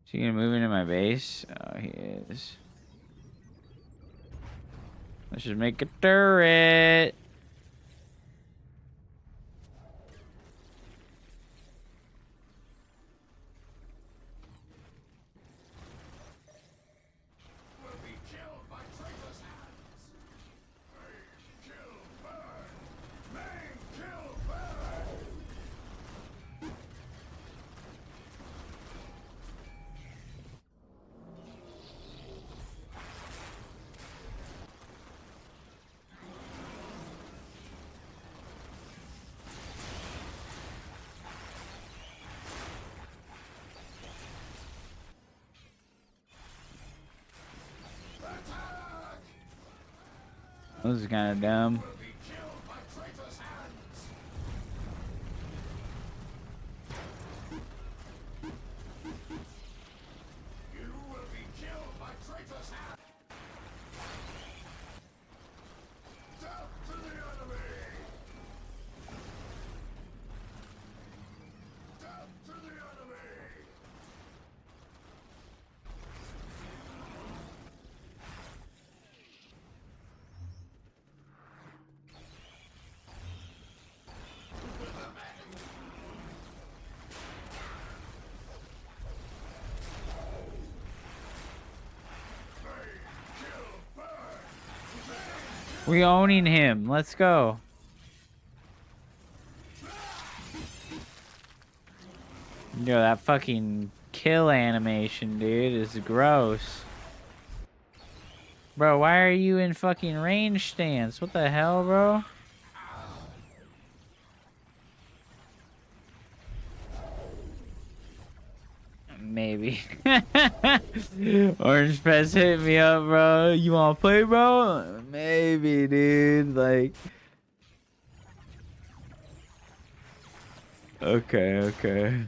C: Is he gonna move into my base? Oh, he is. Let's just make a turret. This is kind of dumb. We owning him. Let's go. Yo, that fucking kill animation, dude, is gross. Bro, why are you in fucking range stance? What the hell, bro? Maybe. Orange Pets hit me up, bro. You wanna play, bro? Maybe, dude. Like. Okay, okay.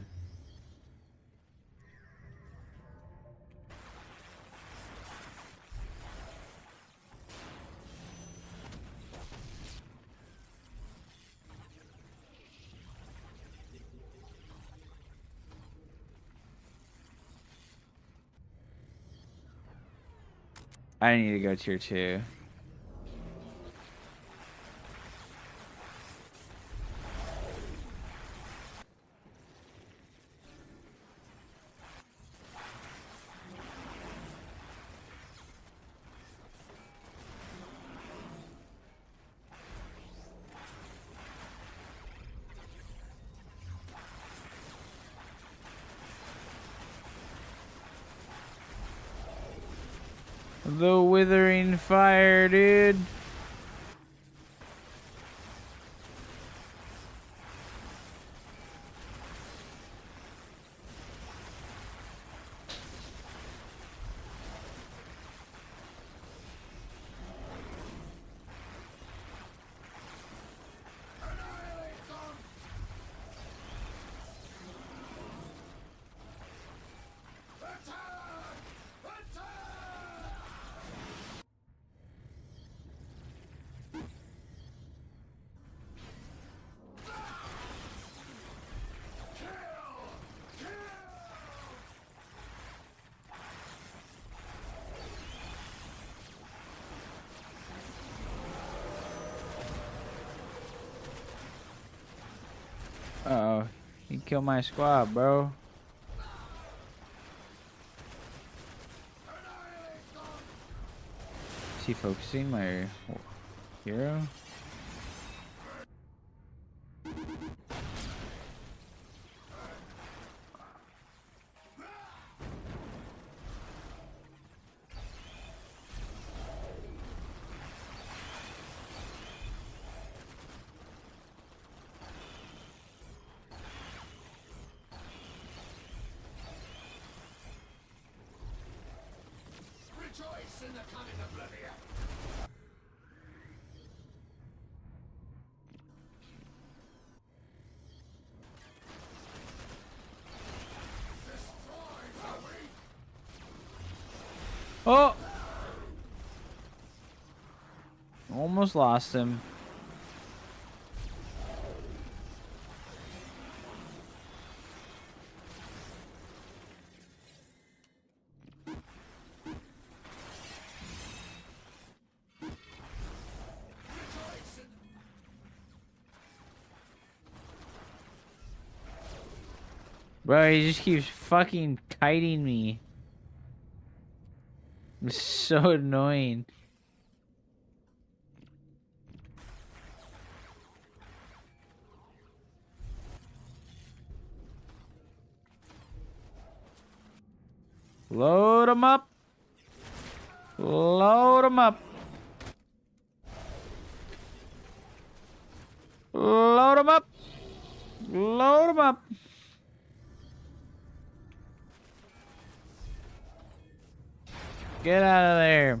C: I need to go tier 2. The withering fire, dude. Uh-oh. He killed my squad, bro. Is he focusing my hero?
L: Rejoice in the coming oblivion.
C: Oh! Almost lost him. Bro, he just keeps fucking kiting me. It's so annoying. Load him up. Load him up. Load him up. Load him up. Get out of there.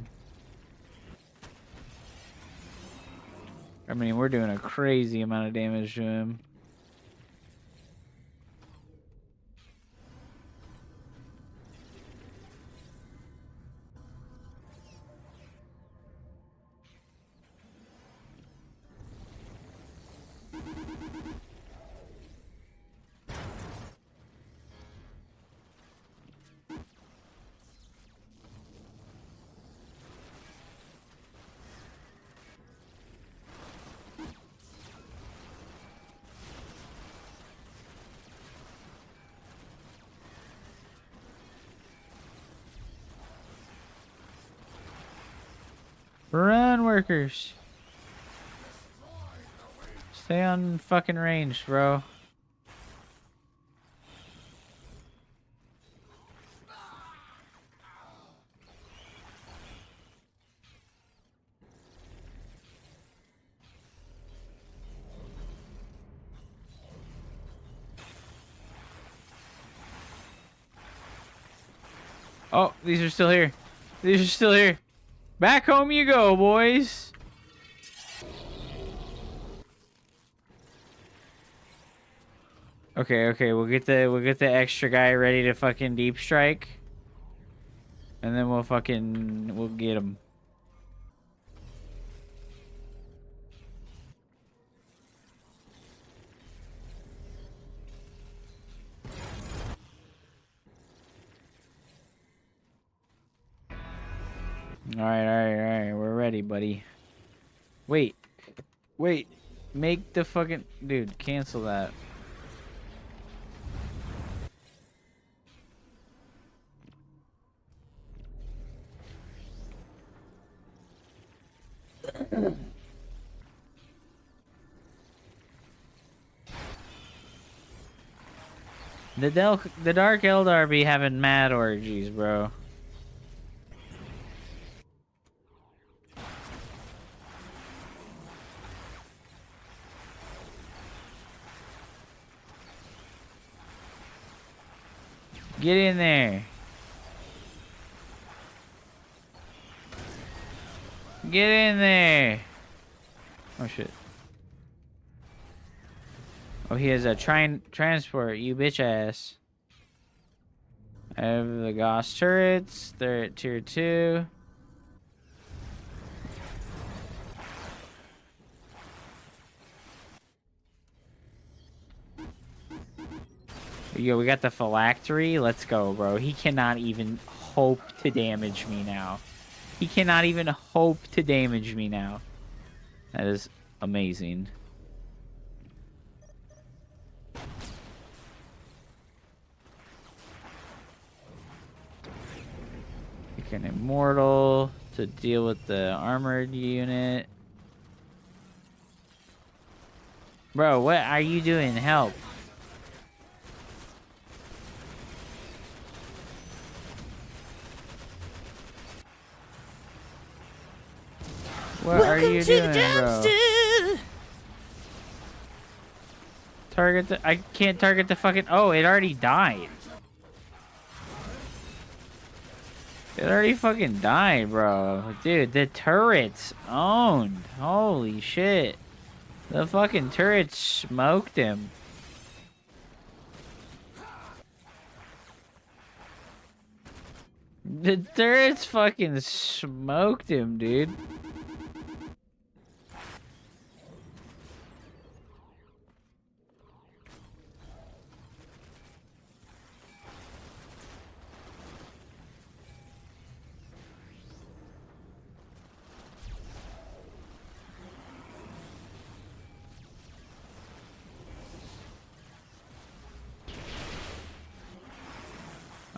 C: I mean, we're doing a crazy amount of damage to him. Run, workers. Stay on fucking range, bro. Oh, these are still here. These are still here. Back home you go, boys. Okay, okay, we'll get the extra guy ready to fucking deep strike. And then we'll get him. Alright, we're ready, buddy. Wait. Make the fucking... Dude, cancel that. The Dark Eldar be having mad orgies, bro. Get in there. Get in there. Oh shit. Oh, he has a transport, you bitch ass. I have the Gauss turrets. They're at tier 2. Yo, we got the phylactery. Let's go, bro. He cannot even hope to damage me now. He cannot even hope to damage me now. That is amazing. Pick an immortal to deal with the armored unit. Bro, what are you doing? Help. What are you doing, bro? Target the... I can't target the fucking... Oh, it already died. It already fucking died, bro. Dude, the turret's owned. Holy shit. The fucking turret smoked him. The turret's fucking smoked him, dude.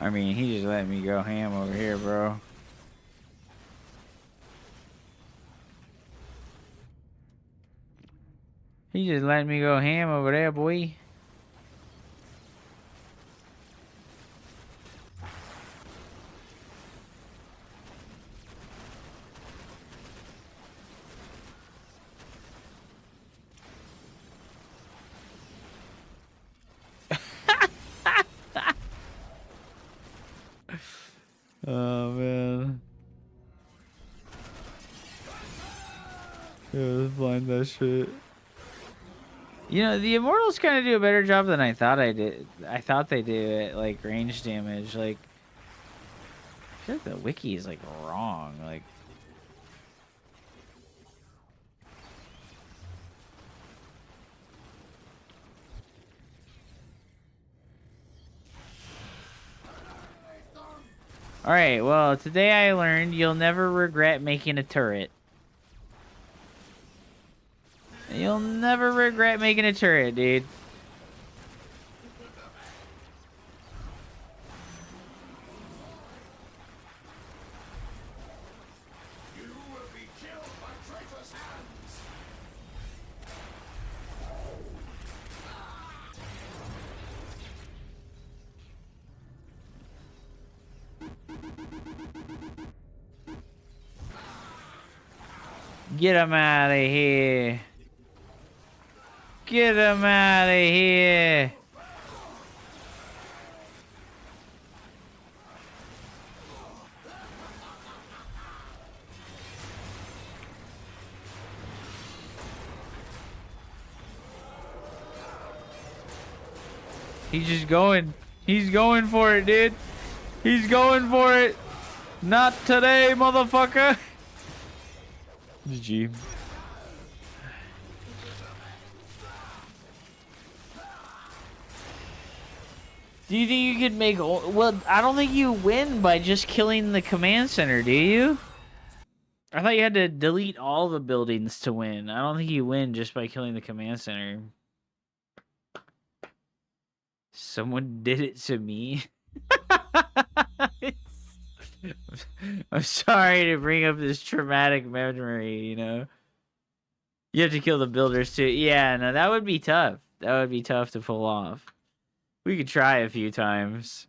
C: I mean, he just let me go ham over here, bro. He just let me go ham over there, boy. Oh, man. Yeah, let's blind that shit. You know, the Immortals kind of do a better job than I thought I did. I thought they do at, like, range damage. Like, I feel like the wiki is, like, wrong. Like, alright, well, today I learned you'll never regret making a turret. You'll never regret making a turret, dude.
L: You will be killed by traitorous hands.
C: Get him out of here. Get him out of here. He's just going. He's going for it, dude. He's going for it. Not today, motherfucker. GG. Do you think you could make... Well, I don't think you win by just killing the command center, do you? I thought you had to delete all the buildings to win. I don't think you win just by killing the command center. Someone did it to me. I'm sorry to bring up this traumatic memory, you know. You have to kill the builders too. Yeah, no, that would be tough. That would be tough to pull off. We could try a few times.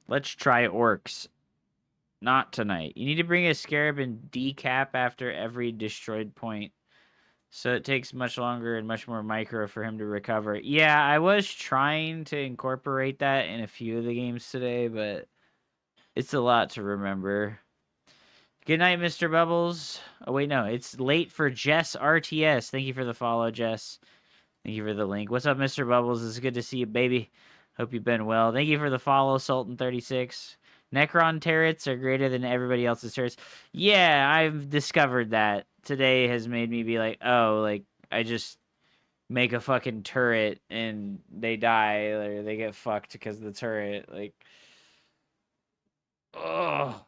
C: Let's try orcs. Not tonight. You need to bring a scarab and decap after every destroyed point. So it takes much longer and much more micro for him to recover. Yeah, I was trying to incorporate that in a few of the games today, but it's a lot to remember. Good night, Mr. Bubbles. Oh, wait, no. It's late for Jess RTS. Thank you for the follow, Jess. Thank you for the link. What's up, Mr. Bubbles? It's good to see you, baby. Hope you've been well. Thank you for the follow, Sultan36. Necron turrets are greater than everybody else's turrets. Yeah, I've discovered that. Today has made me be like, oh, like, I just make a fucking turret and they die or they get fucked because of the turret. Like, oh.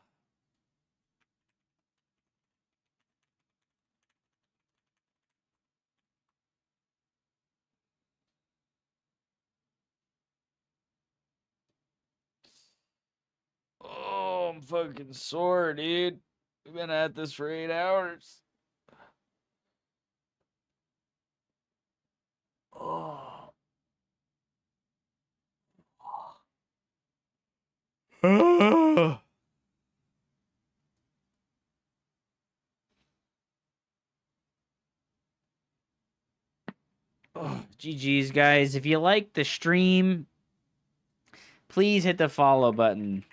C: Oh, I'm fucking sore, dude. We've been at this for 8 hours. Oh. Oh. Oh, GG's, guys. If you like the stream, please hit the follow button.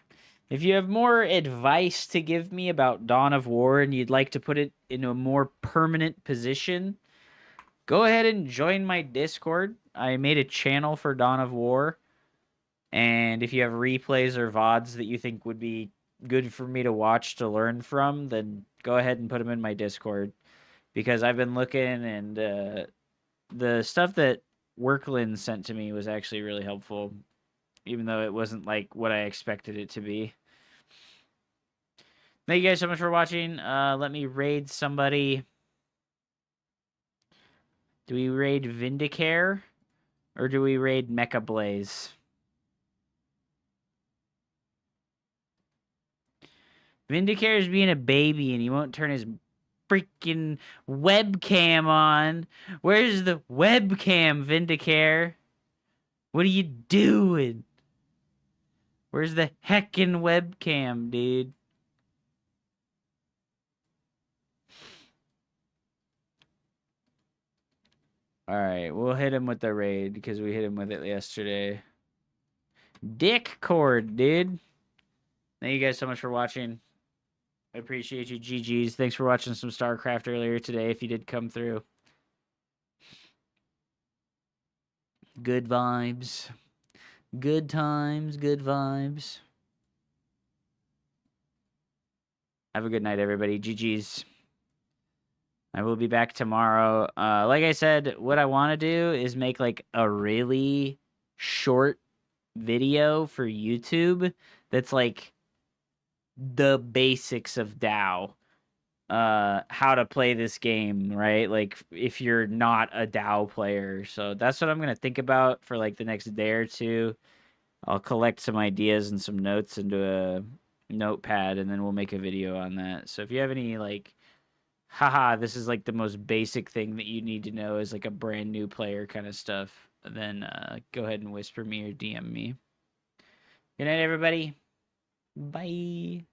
C: If you have more advice to give me about Dawn of War and you'd like to put it in a more permanent position, go ahead and join my Discord. I made a channel for Dawn of War. And if you have replays or VODs that you think would be good for me to watch to learn from, then go ahead and put them in my Discord. Because I've been looking and the stuff that Worklin sent to me was actually really helpful. Even though it wasn't like what I expected it to be. Thank you guys so much for watching. Let me raid somebody. Do we raid Vindicare? Or do we raid Mecha Blaze? Vindicare is being a baby and he won't turn his freaking webcam on. Where's the webcam, Vindicare? What are you doing? Where's the heckin' webcam, dude? Alright, we'll hit him with the raid because we hit him with it yesterday. Dick cord, dude. Thank you guys so much for watching. I appreciate you, GGs. Thanks for watching some Starcraft earlier today if you did come through. Good vibes. Good times, good vibes. Have a good night, everybody. GG's. I will be back tomorrow. Like I said, what I want to do is make like a really short video for YouTube that's like the basics of DAO. How to play this game, right? Like if you're not a DAO player. So that's what I'm going to think about for like the next day or two. I'll collect some ideas and some notes into a notepad and then we'll make a video on that. So if you have any like, haha, this is like the most basic thing that you need to know as like a brand new player kind of stuff, then go ahead and whisper me or DM me. Good night, everybody. Bye.